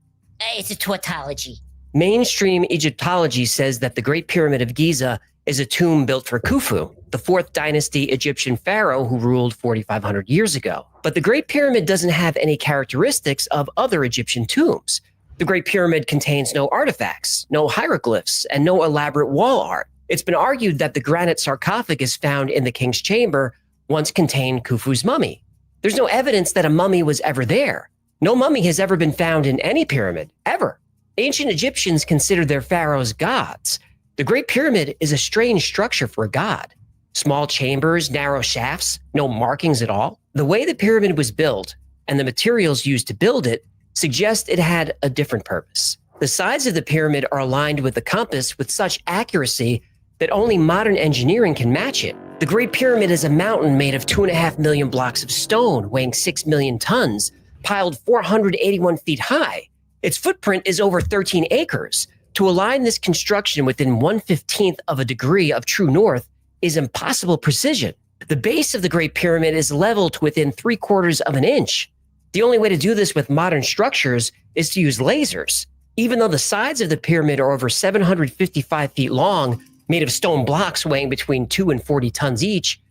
It's a tautology. Mainstream Egyptology says that the Great Pyramid of Giza is a tomb built for Khufu, the 4th dynasty Egyptian pharaoh who ruled 4,500 years ago. But the Great Pyramid doesn't have any characteristics of other Egyptian tombs. The Great Pyramid contains no artifacts, no hieroglyphs, and no elaborate wall art. It's been argued that the granite sarcophagus found in the king's chamber once contained Khufu's mummy. There's no evidence that a mummy was ever there. No mummy has ever been found in any pyramid, ever. Ancient Egyptians considered their pharaohs gods. The Great Pyramid is a strange structure for a god. Small chambers, narrow shafts, no markings at all. The way the pyramid was built and the materials used to build it suggest it had a different purpose. The sides of the pyramid are aligned with the compass with such accuracy that only modern engineering can match it. The Great Pyramid is a mountain made of 2.5 million blocks of stone weighing 6 million tons, piled 481 feet high. Its footprint is over 13 acres. To align this construction within 1/15th of a degree of true north is impossible precision. The base of the Great Pyramid is leveled to within 3/4 of an inch. The only way to do this with modern structures is to use lasers. Even though the sides of the pyramid are over 755 feet long, made of stone blocks weighing between 2 and 40 tons each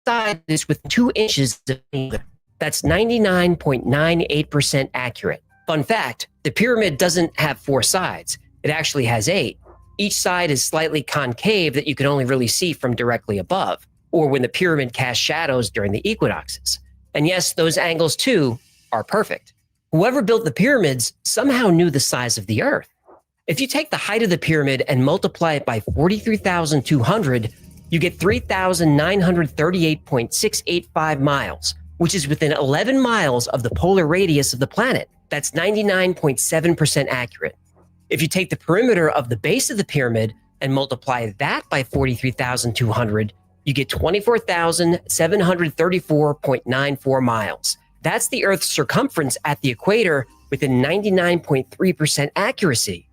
side is within 2 inches of either. That's 99.98% accurate. Fun fact, the pyramid doesn't have 4 sides. It actually has 8. Each side is slightly concave that you can only really see from directly above, or when the pyramid casts shadows during the equinoxes. And yes, those angles too are perfect. Whoever built the pyramids somehow knew the size of the Earth. If you take the height of the pyramid and multiply it by 43,200, you get 3,938.685 miles, which is within 11 miles of the polar radius of the planet. That's 99.7% accurate. If you take the perimeter of the base of the pyramid and multiply that by 43,200, you get 24,734.94 miles. That's the Earth's circumference at the equator within 99.3% accuracy.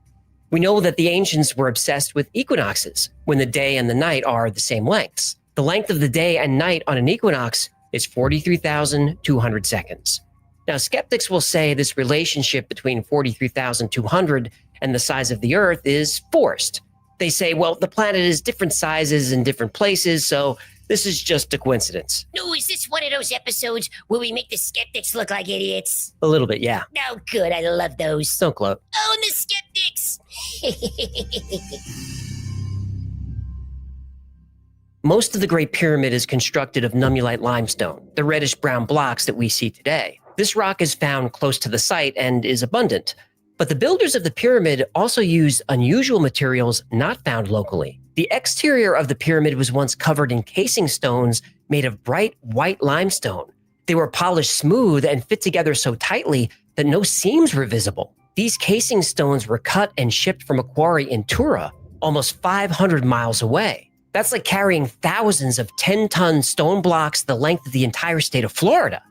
We know that the ancients were obsessed with equinoxes, when the day and the night are the same lengths. The length of the day and night on an equinox is 43,200 seconds. Now, skeptics will say this relationship between 43,200 and the size of the Earth is forced. They say, well, the planet is different sizes in different places, so this is just a coincidence. No, is this one of those episodes where we make the skeptics look like idiots? A little bit, yeah. Oh, good. I love those. Don't gloat. Oh, the skeptics! Most of the Great Pyramid is constructed of nummulite limestone, the reddish-brown blocks that we see today. This rock is found close to the site and is abundant. But the builders of the pyramid also used unusual materials not found locally. The exterior of the pyramid was once covered in casing stones made of bright white limestone. They were polished smooth and fit together so tightly that no seams were visible. These casing stones were cut and shipped from a quarry in Tura, almost 500 miles away. That's like carrying thousands of 10-ton stone blocks the length of the entire state of Florida.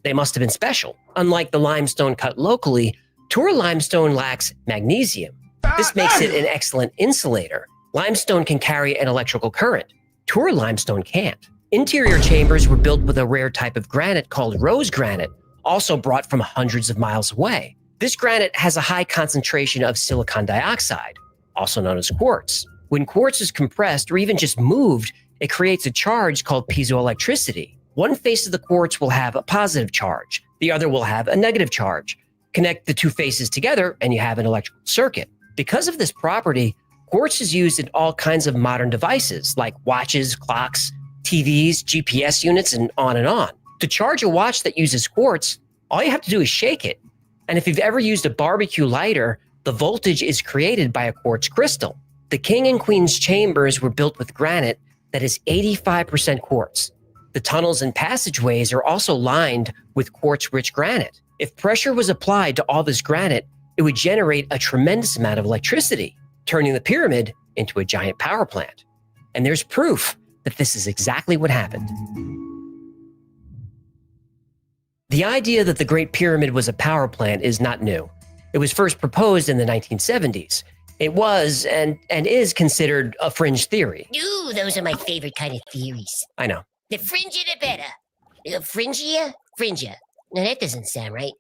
They must have been special. Unlike the limestone cut locally, Tura limestone lacks magnesium. This makes it an excellent insulator. Limestone can carry an electrical current. Tura limestone can't. Interior chambers were built with a rare type of granite called rose granite, also brought from hundreds of miles away. This granite has a high concentration of silicon dioxide, also known as quartz. When quartz is compressed or even just moved, it creates a charge called piezoelectricity. One face of the quartz will have a positive charge. The other will have a negative charge. Connect the two faces together and you have an electrical circuit. Because of this property, quartz is used in all kinds of modern devices like watches, clocks, TVs, GPS units, and on and on. To charge a watch that uses quartz, all you have to do is shake it. And if you've ever used a barbecue lighter, the voltage is created by a quartz crystal. The king and queen's chambers were built with granite that is 85% quartz. The tunnels and passageways are also lined with quartz-rich granite. If pressure was applied to all this granite, it would generate a tremendous amount of electricity, turning the pyramid into a giant power plant. And there's proof that this is exactly what happened. The idea that the Great Pyramid was a power plant is not new. It was first proposed in the 1970s. It was and is considered a fringe theory. Ooh, those are my favorite kind of theories. I know. The fringier the better. Fringier? Fringier. No, that doesn't sound right.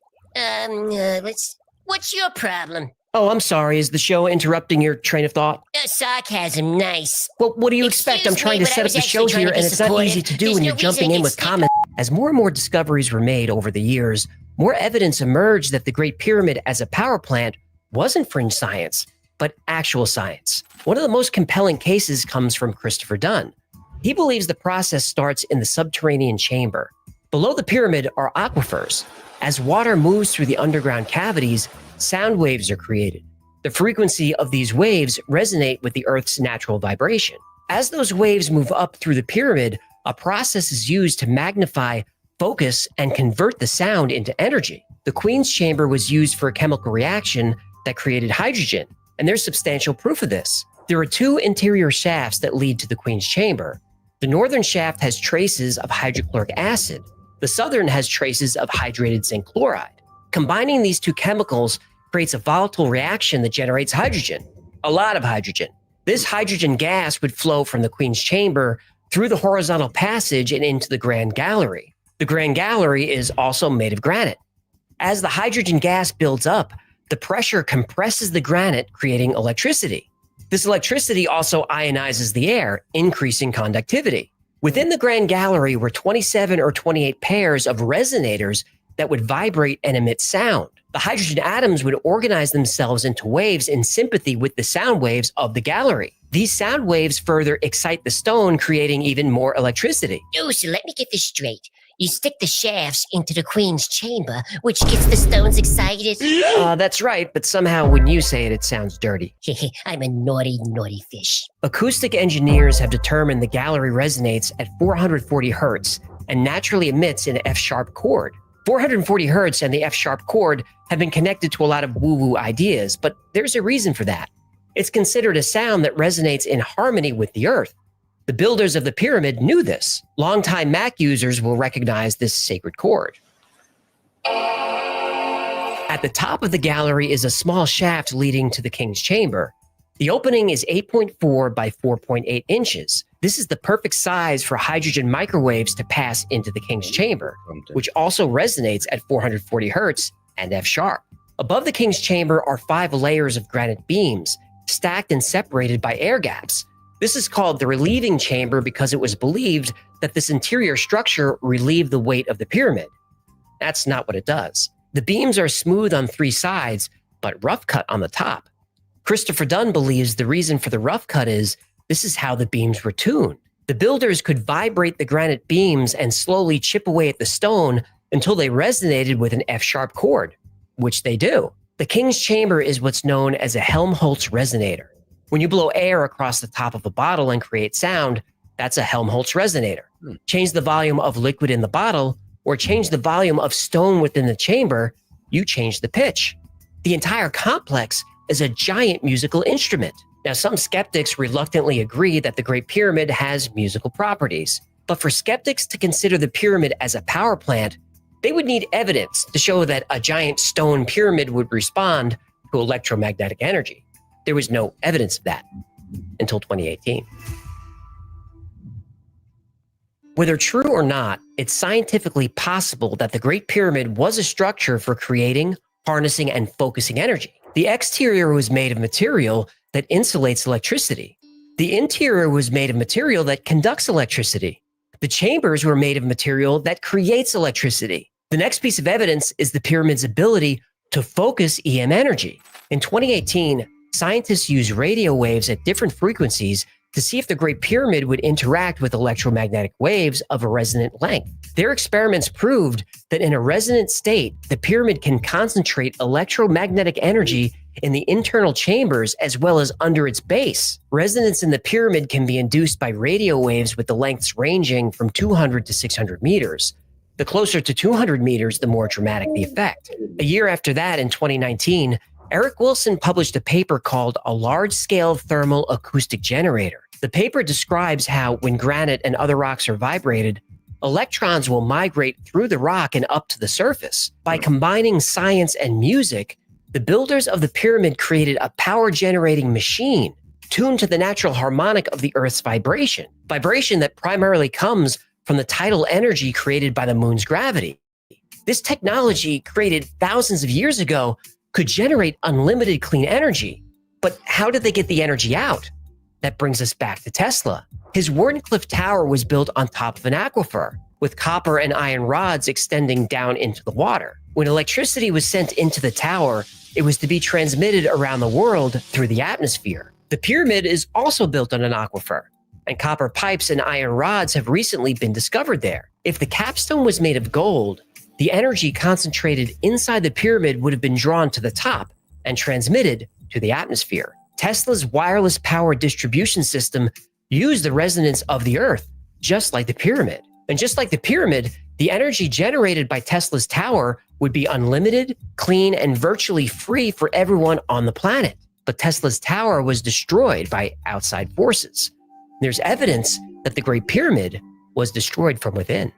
What's your problem? Oh, I'm sorry. Is the show interrupting your train of thought? Sarcasm, nice. Well, what do you expect? I'm trying to set up the show here, and it's not easy to do when you're jumping in with comments. As more and more discoveries were made over the years, more evidence emerged that the Great Pyramid as a power plant wasn't fringe science, but actual science. One of the most compelling cases comes from Christopher Dunn. He believes the process starts in the subterranean chamber. Below the pyramid are aquifers. As water moves through the underground cavities, sound waves are created. The frequency of these waves resonate with the Earth's natural vibration. As those waves move up through the pyramid, a process is used to magnify, focus, and convert the sound into energy. The Queen's Chamber was used for a chemical reaction that created hydrogen, and there's substantial proof of this. There are two interior shafts that lead to the Queen's Chamber. The northern shaft has traces of hydrochloric acid. The southern has traces of hydrated zinc chloride. Combining these two chemicals creates a volatile reaction that generates hydrogen, a lot of hydrogen. This hydrogen gas would flow from the Queen's Chamber through the horizontal passage and into the Grand Gallery. The Grand Gallery is also made of granite. As the hydrogen gas builds up, the pressure compresses the granite, creating electricity. This electricity also ionizes the air, increasing conductivity. Within the Grand Gallery were 27 or 28 pairs of resonators that would vibrate and emit sound. The hydrogen atoms would organize themselves into waves in sympathy with the sound waves of the gallery. These sound waves further excite the stone, creating even more electricity. Oh, so let me get this straight. You stick the shafts into the Queen's Chamber, which gets the stones excited? That's right, but somehow when you say it, it sounds dirty. I'm a naughty, naughty fish. Acoustic engineers have determined the gallery resonates at 440 hertz and naturally emits an F-sharp chord. 440 hertz and the F-sharp chord have been connected to a lot of woo-woo ideas, but there's a reason for that. It's considered a sound that resonates in harmony with the earth. The builders of the pyramid knew this. Longtime Mac users will recognize this sacred chord. At At the top of the gallery is a small shaft leading to the king's chamber. The opening is 8.4 by 4.8 inches. This is the perfect size for hydrogen microwaves to pass into the king's chamber, which also resonates at 440 hertz and F sharp. Above the king's chamber are 5 layers of granite beams, stacked and separated by air gaps. This is called the relieving chamber because it was believed that this interior structure relieved the weight of the pyramid. That's not what it does. The beams are smooth on 3 sides, but rough cut on the top. Christopher Dunn believes the reason for the rough cut is this is how the beams were tuned. The builders could vibrate the granite beams and slowly chip away at the stone until they resonated with an F-sharp chord, which they do. The king's chamber is what's known as a Helmholtz resonator. When you blow air across the top of a bottle and create sound, that's a Helmholtz resonator. Change the volume of liquid in the bottle or change the volume of stone within the chamber, you change the pitch. The entire complex is a giant musical instrument. Now, some skeptics reluctantly agree that the Great Pyramid has musical properties. But for skeptics to consider the pyramid as a power plant, they would need evidence to show that a giant stone pyramid would respond to electromagnetic energy. There was no evidence of that until 2018. Whether true or not, it's scientifically possible that the Great Pyramid was a structure for creating, harnessing, and focusing energy. The exterior was made of material that insulates electricity. The interior was made of material that conducts electricity. The chambers were made of material that creates electricity. The next piece of evidence is the pyramid's ability to focus EM energy. In 2018, scientists used radio waves at different frequencies to see if the Great Pyramid would interact with electromagnetic waves of a resonant length. Their experiments proved that in a resonant state, the pyramid can concentrate electromagnetic energy in the internal chambers as well as under its base. Resonance in the pyramid can be induced by radio waves with the lengths ranging from 200 to 600 meters. The closer to 200 meters, the more dramatic the effect. A year after that, in 2019, Eric Wilson published a paper called A Large-Scale Thermal Acoustic Generator. The paper describes how, when granite and other rocks are vibrated, electrons will migrate through the rock and up to the surface. By combining science and music, the builders of the pyramid created a power-generating machine tuned to the natural harmonic of the Earth's vibration that primarily comes from the tidal energy created by the moon's gravity. This technology, created thousands of years ago, could generate unlimited clean energy. But how did they get the energy out? That brings us back to Tesla. His Wardenclyffe Tower was built on top of an aquifer, with copper and iron rods extending down into the water. When electricity was sent into the tower, it was to be transmitted around the world through the atmosphere. The pyramid is also built on an aquifer, and copper pipes and iron rods have recently been discovered there. If the capstone was made of gold, the energy concentrated inside the pyramid would have been drawn to the top and transmitted to the atmosphere. Tesla's wireless power distribution system used the resonance of the Earth, just like the pyramid. And just like the pyramid, the energy generated by Tesla's tower would be unlimited, clean, and virtually free for everyone on the planet. But Tesla's tower was destroyed by outside forces. There's evidence that the Great Pyramid was destroyed from within.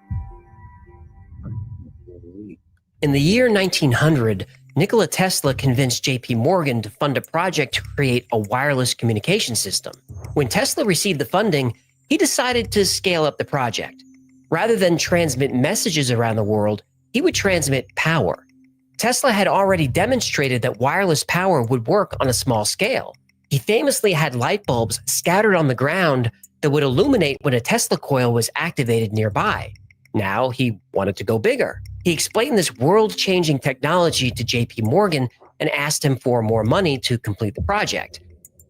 In the year 1900, Nikola Tesla convinced J.P. Morgan to fund a project to create a wireless communication system. When Tesla received the funding, he decided to scale up the project. Rather than transmit messages around the world, he would transmit power. Tesla had already demonstrated that wireless power would work on a small scale. He famously had light bulbs scattered on the ground that would illuminate when a Tesla coil was activated nearby. Now he wanted to go bigger. He explained this world-changing technology to J.P. Morgan and asked him for more money to complete the project.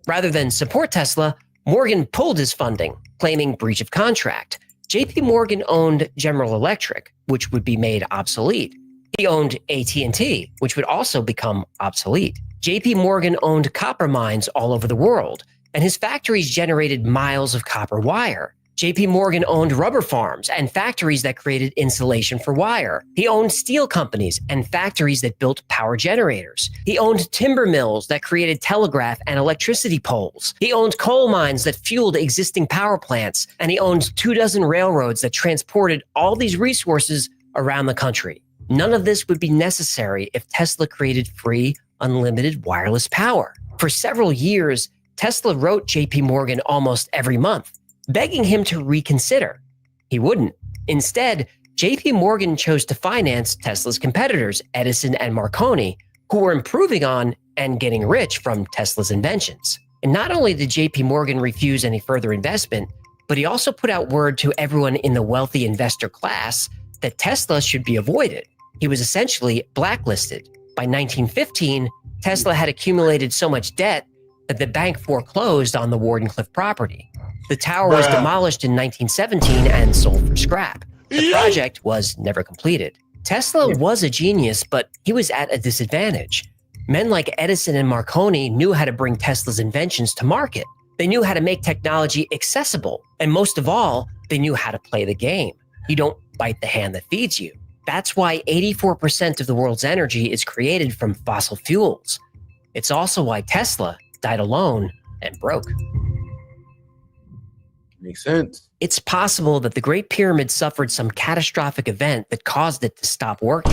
Rather than support Tesla, Morgan pulled his funding, claiming breach of contract. J.P. Morgan owned General Electric, which would be made obsolete. He owned AT&T, which would also become obsolete. J.P. Morgan owned copper mines all over the world, and his factories generated miles of copper wire. J.P. Morgan owned rubber farms and factories that created insulation for wire. He owned steel companies and factories that built power generators. He owned timber mills that created telegraph and electricity poles. He owned coal mines that fueled existing power plants. And he owned 24 railroads that transported all these resources around the country. None of this would be necessary if Tesla created free, unlimited wireless power. For several years, Tesla wrote JP Morgan almost every month, begging him to reconsider. He wouldn't. Instead, JP Morgan chose to finance Tesla's competitors, Edison and Marconi, who were improving on and getting rich from Tesla's inventions. And not only did JP Morgan refuse any further investment, but he also put out word to everyone in the wealthy investor class that Tesla should be avoided. He was essentially blacklisted. By 1915, Tesla had accumulated so much debt that the bank foreclosed on the Wardenclyffe property. The tower was demolished in 1917 and sold for scrap. The project was never completed. Tesla was a genius, but he was at a disadvantage. Men like Edison and Marconi knew how to bring Tesla's inventions to market. They knew how to make technology accessible. And most of all, they knew how to play the game. You don't bite the hand that feeds you. That's why 84% of the world's energy is created from fossil fuels. It's also why Tesla died alone and broke. Makes sense. It's possible that the Great Pyramid suffered some catastrophic event that caused it to stop working.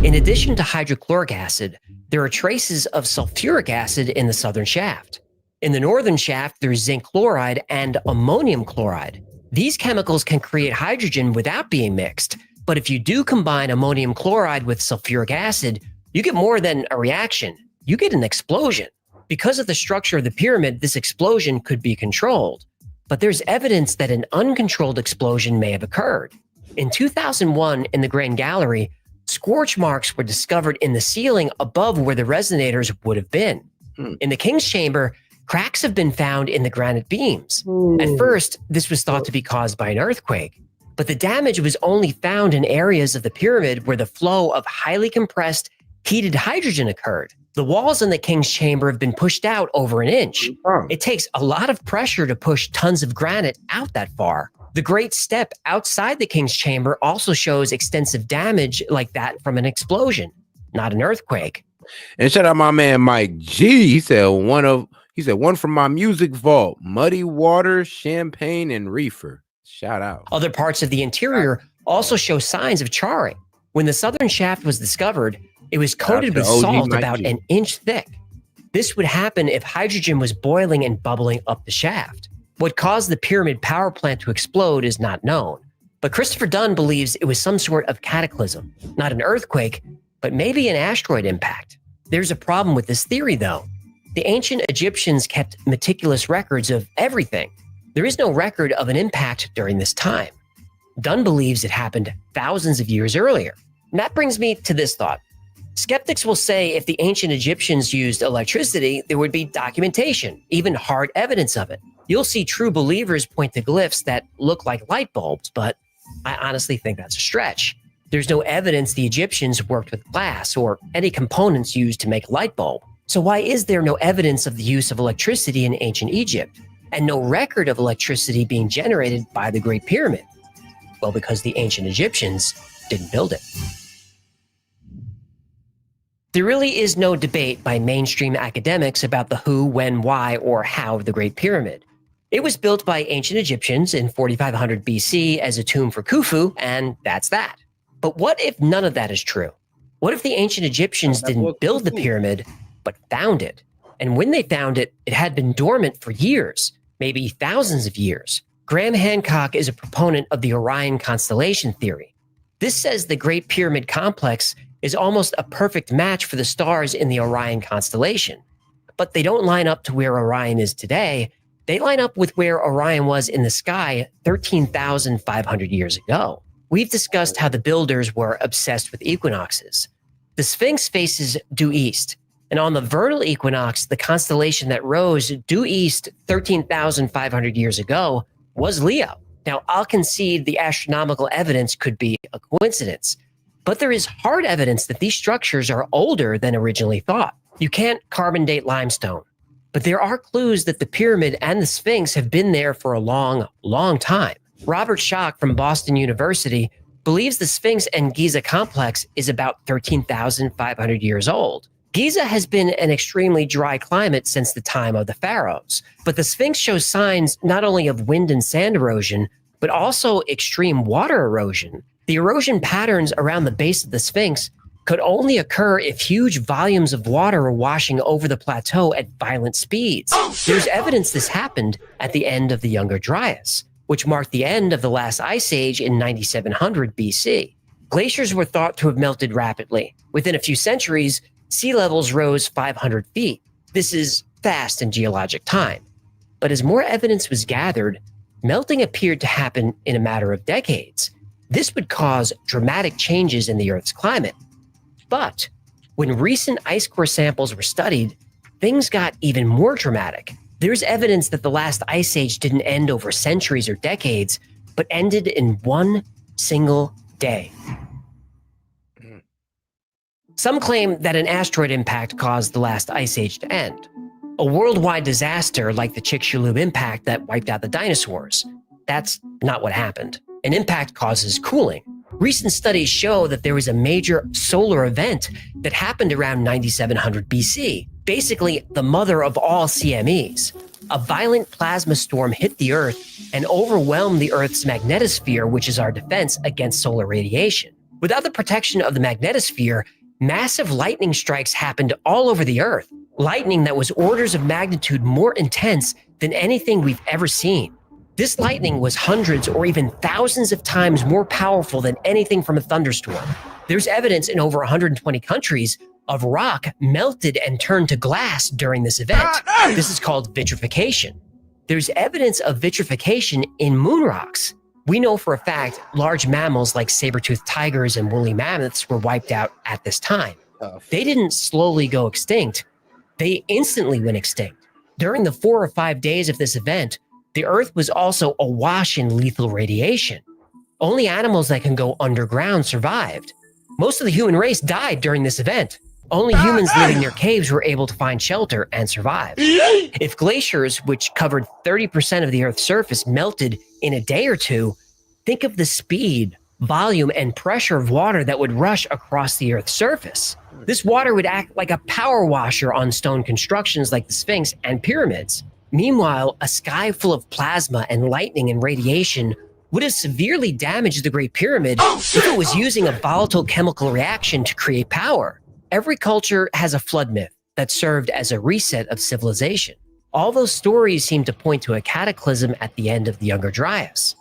In addition to hydrochloric acid, there are traces of sulfuric acid in the southern shaft. In the northern shaft, there's zinc chloride and ammonium chloride. These chemicals can create hydrogen without being mixed, but if you do combine ammonium chloride with sulfuric acid, you get more than a reaction. You get an explosion. Because of the structure of the pyramid, this explosion could be controlled. But there's evidence that an uncontrolled explosion may have occurred. In 2001, in the Grand Gallery, scorch marks were discovered in the ceiling above where the resonators would have been. In the King's Chamber, cracks have been found in the granite beams. At first, this was thought to be caused by an earthquake, but the damage was only found in areas of the pyramid where the flow of highly compressed, heated hydrogen occurred. The walls in the King's Chamber have been pushed out over an inch. It takes a lot of pressure to push tons of granite out that far. The Great Step outside the King's Chamber also shows extensive damage like that from an explosion, not an earthquake. And shout out my man Mike G. He said one from my music vault, Muddy Water, Champagne, and Reefer. Shout out. Other parts of the interior also show signs of charring. When the southern shaft was discovered, it was coated with salt about an inch thick. This would happen if hydrogen was boiling and bubbling up the shaft. What caused the pyramid power plant to explode is not known, but Christopher Dunn believes it was some sort of cataclysm, not an earthquake, but maybe an asteroid impact. There's a problem with this theory, though. The ancient Egyptians kept meticulous records of everything. There is no record of an impact during this time. Dunn believes it happened thousands of years earlier. And that brings me to this thought. Skeptics will say if the ancient Egyptians used electricity, there would be documentation, even hard evidence of it. You'll see true believers point to glyphs that look like light bulbs, but I honestly think that's a stretch. There's no evidence the Egyptians worked with glass or any components used to make a light bulb. So why is there no evidence of the use of electricity in ancient Egypt and no record of electricity being generated by the Great Pyramid? Well, because the ancient Egyptians didn't build it. There really is no debate by mainstream academics about the who, when, why, or how of the Great Pyramid. It was built by ancient Egyptians in 4500 BC as a tomb for Khufu, and that's that. But what if none of that is true? What if the ancient Egyptians didn't build the pyramid, but found it? And when they found it, it had been dormant for years, maybe thousands of years. Graham Hancock is a proponent of the Orion constellation theory. This says the Great Pyramid complex is almost a perfect match for the stars in the Orion constellation. But they don't line up to where Orion is today. They line up with where Orion was in the sky 13,500 years ago. We've discussed how the builders were obsessed with equinoxes. The Sphinx faces due east, and on the vernal equinox, the constellation that rose due east 13,500 years ago was Leo. Now, I'll concede the astronomical evidence could be a coincidence, but there is hard evidence that these structures are older than originally thought. You can't carbon date limestone, but there are clues that the pyramid and the Sphinx have been there for a long, long time. Robert Schoch from Boston University believes the Sphinx and Giza complex is about 13,500 years old. Giza has been an extremely dry climate since the time of the pharaohs, but the Sphinx shows signs not only of wind and sand erosion, but also extreme water erosion The erosion patterns around the base of the Sphinx could only occur if huge volumes of water were washing over the plateau at violent speeds. There's evidence this happened at the end of the Younger Dryas, which marked the end of the last ice age in 9700 BC. Glaciers were thought to have melted rapidly. Within a few centuries, sea levels rose 500 feet. This is fast in geologic time. But as more evidence was gathered, melting appeared to happen in a matter of decades. This would cause dramatic changes in the Earth's climate. But when recent ice core samples were studied, things got even more dramatic. There's evidence that the last ice age didn't end over centuries or decades, but ended in one single day. Some claim that an asteroid impact caused the last ice age to end. A worldwide disaster like the Chicxulub impact that wiped out the dinosaurs. That's not what happened. An impact causes cooling. Recent studies show that there was a major solar event that happened around 9700 BC, basically the mother of all CMEs. A violent plasma storm hit the Earth and overwhelmed the Earth's magnetosphere, which is our defense against solar radiation. Without the protection of the magnetosphere, massive lightning strikes happened all over the Earth. Lightning that was orders of magnitude more intense than anything we've ever seen. This lightning was hundreds or even thousands of times more powerful than anything from a thunderstorm. There's evidence in over 120 countries of rock melted and turned to glass during this event. This is called vitrification. There's evidence of vitrification in moon rocks. We know for a fact large mammals like saber-toothed tigers and woolly mammoths were wiped out at this time. They didn't slowly go extinct. They instantly went extinct. During the 4 or 5 days of this event, the Earth was also awash in lethal radiation. Only animals that can go underground survived. Most of the human race died during this event. Only humans living near caves were able to find shelter and survive. If glaciers, which covered 30% of the Earth's surface, melted in a day or two, think of the speed, volume, and pressure of water that would rush across the Earth's surface. This water would act like a power washer on stone constructions like the Sphinx and pyramids. Meanwhile, a sky full of plasma and lightning and radiation would have severely damaged the Great Pyramid if it was using a volatile chemical reaction to create power. Every culture has a flood myth that served as a reset of civilization. All those stories seem to point to a cataclysm at the end of the Younger Dryas.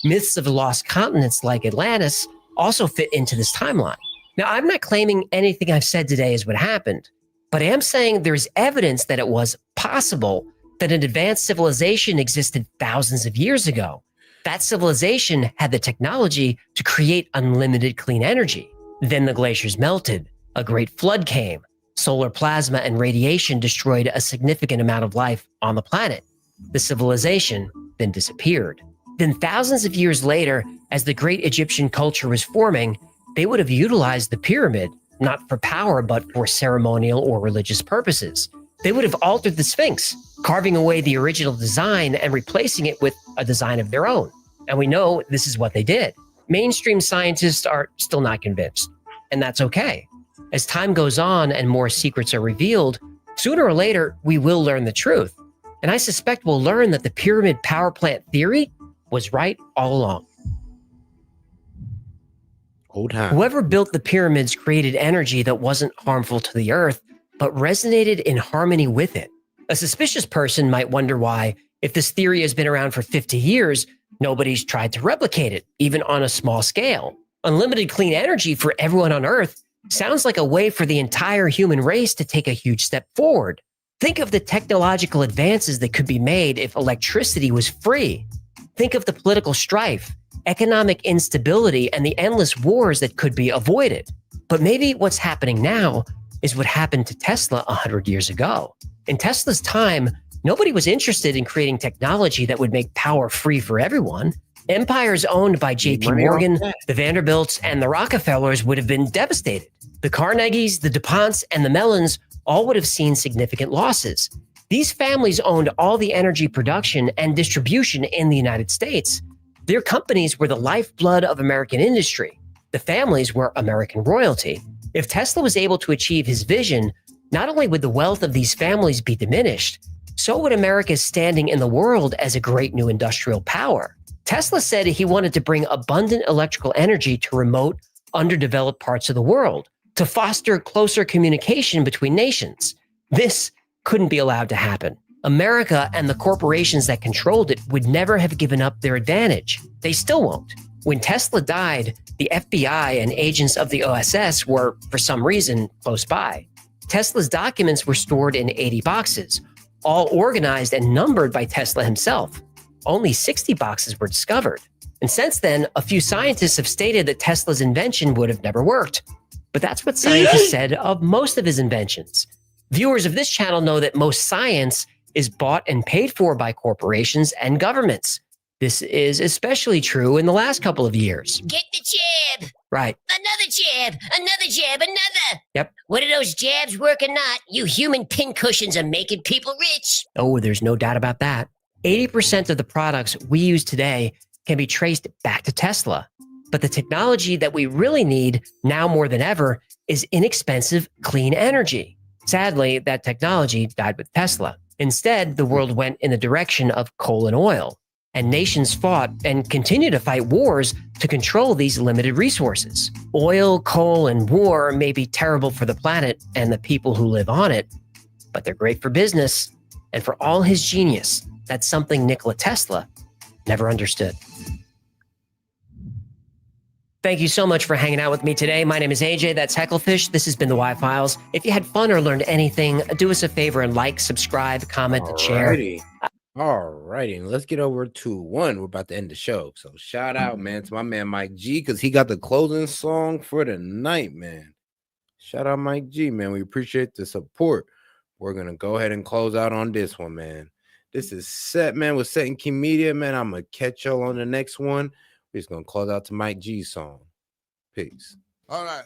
Myths of lost continents like Atlantis also fit into this timeline. Now, I'm not claiming anything I've said today is what happened, but I am saying there's evidence that it was possible that an advanced civilization existed thousands of years ago. That civilization had the technology to create unlimited clean energy. Then the glaciers melted, a great flood came, solar plasma and radiation destroyed a significant amount of life on the planet. The civilization then disappeared. Then thousands of years later, as the great Egyptian culture was forming, they would have utilized the pyramid, not for power, but for ceremonial or religious purposes. They would have altered the Sphinx, carving away the original design and replacing it with a design of their own. And we know this is what they did. Mainstream scientists are still not convinced, and that's okay. As time goes on and more secrets are revealed, sooner or later, we will learn the truth. And I suspect we'll learn that the pyramid power plant theory was right all along. Whoever built the pyramids created energy that wasn't harmful to the Earth, but resonated in harmony with it. A suspicious person might wonder why, if this theory has been around for 50 years, nobody's tried to replicate it, even on a small scale. Unlimited clean energy for everyone on Earth sounds like a way for the entire human race to take a huge step forward. Think of the technological advances that could be made if electricity was free. Think of the political strife, economic instability, and the endless wars that could be avoided. But maybe what's happening now is what happened to Tesla 100 years ago. In Tesla's time, nobody was interested in creating technology that would make power free for everyone. Empires owned by J.P. Morgan, the Vanderbilts, and the Rockefellers would have been devastated. The Carnegies, the DuPonts, and the Mellons all would have seen significant losses. These families owned all the energy production and distribution in the United States. Their companies were the lifeblood of American industry. The families were American royalty. If Tesla was able to achieve his vision, not only would the wealth of these families be diminished, so would America's standing in the world as a great new industrial power. Tesla said he wanted to bring abundant electrical energy to remote, underdeveloped parts of the world to foster closer communication between nations. This couldn't be allowed to happen. America and the corporations that controlled it would never have given up their advantage. They still won't. When Tesla died, the FBI and agents of the OSS were, for some reason, close by. Tesla's documents were stored in 80 boxes, all organized and numbered by Tesla himself. Only 60 boxes were discovered. And since then, a few scientists have stated that Tesla's invention would have never worked. But that's what scientists said of most of his inventions. Viewers of this channel know that most science is bought and paid for by corporations and governments. This is especially true in the last couple of years. Get the jab. Right. Another jab. Another jab. Another. Yep. Whether those jabs work or not, you human pincushions are making people rich. Oh, there's no doubt about that. 80% of the products we use today can be traced back to Tesla. But the technology that we really need now more than ever is inexpensive, clean energy. Sadly, that technology died with Tesla. Instead, the world went in the direction of coal and oil. And nations fought and continue to fight wars to control these limited resources. Oil, coal, and war may be terrible for the planet and the people who live on it, but they're great for business. And for all his genius, that's something Nikola Tesla never understood. Thank you so much for hanging out with me today. My name is AJ, that's Hecklefish. This has been the Y-Files. If you had fun or learned anything, do us a favor and like, subscribe, comment, and share. Alrighty, let's get over to one. We're about to end the show. So shout out, man, to my man Mike G, because he got the closing song for the night, man. Shout out Mike G, man. We appreciate the support. We're gonna go ahead and close out on this one, man. This is Set, man, with Set and Key Media, man. I'm gonna catch y'all on the next one. We're just gonna close out to Mike G's song. Peace. All right.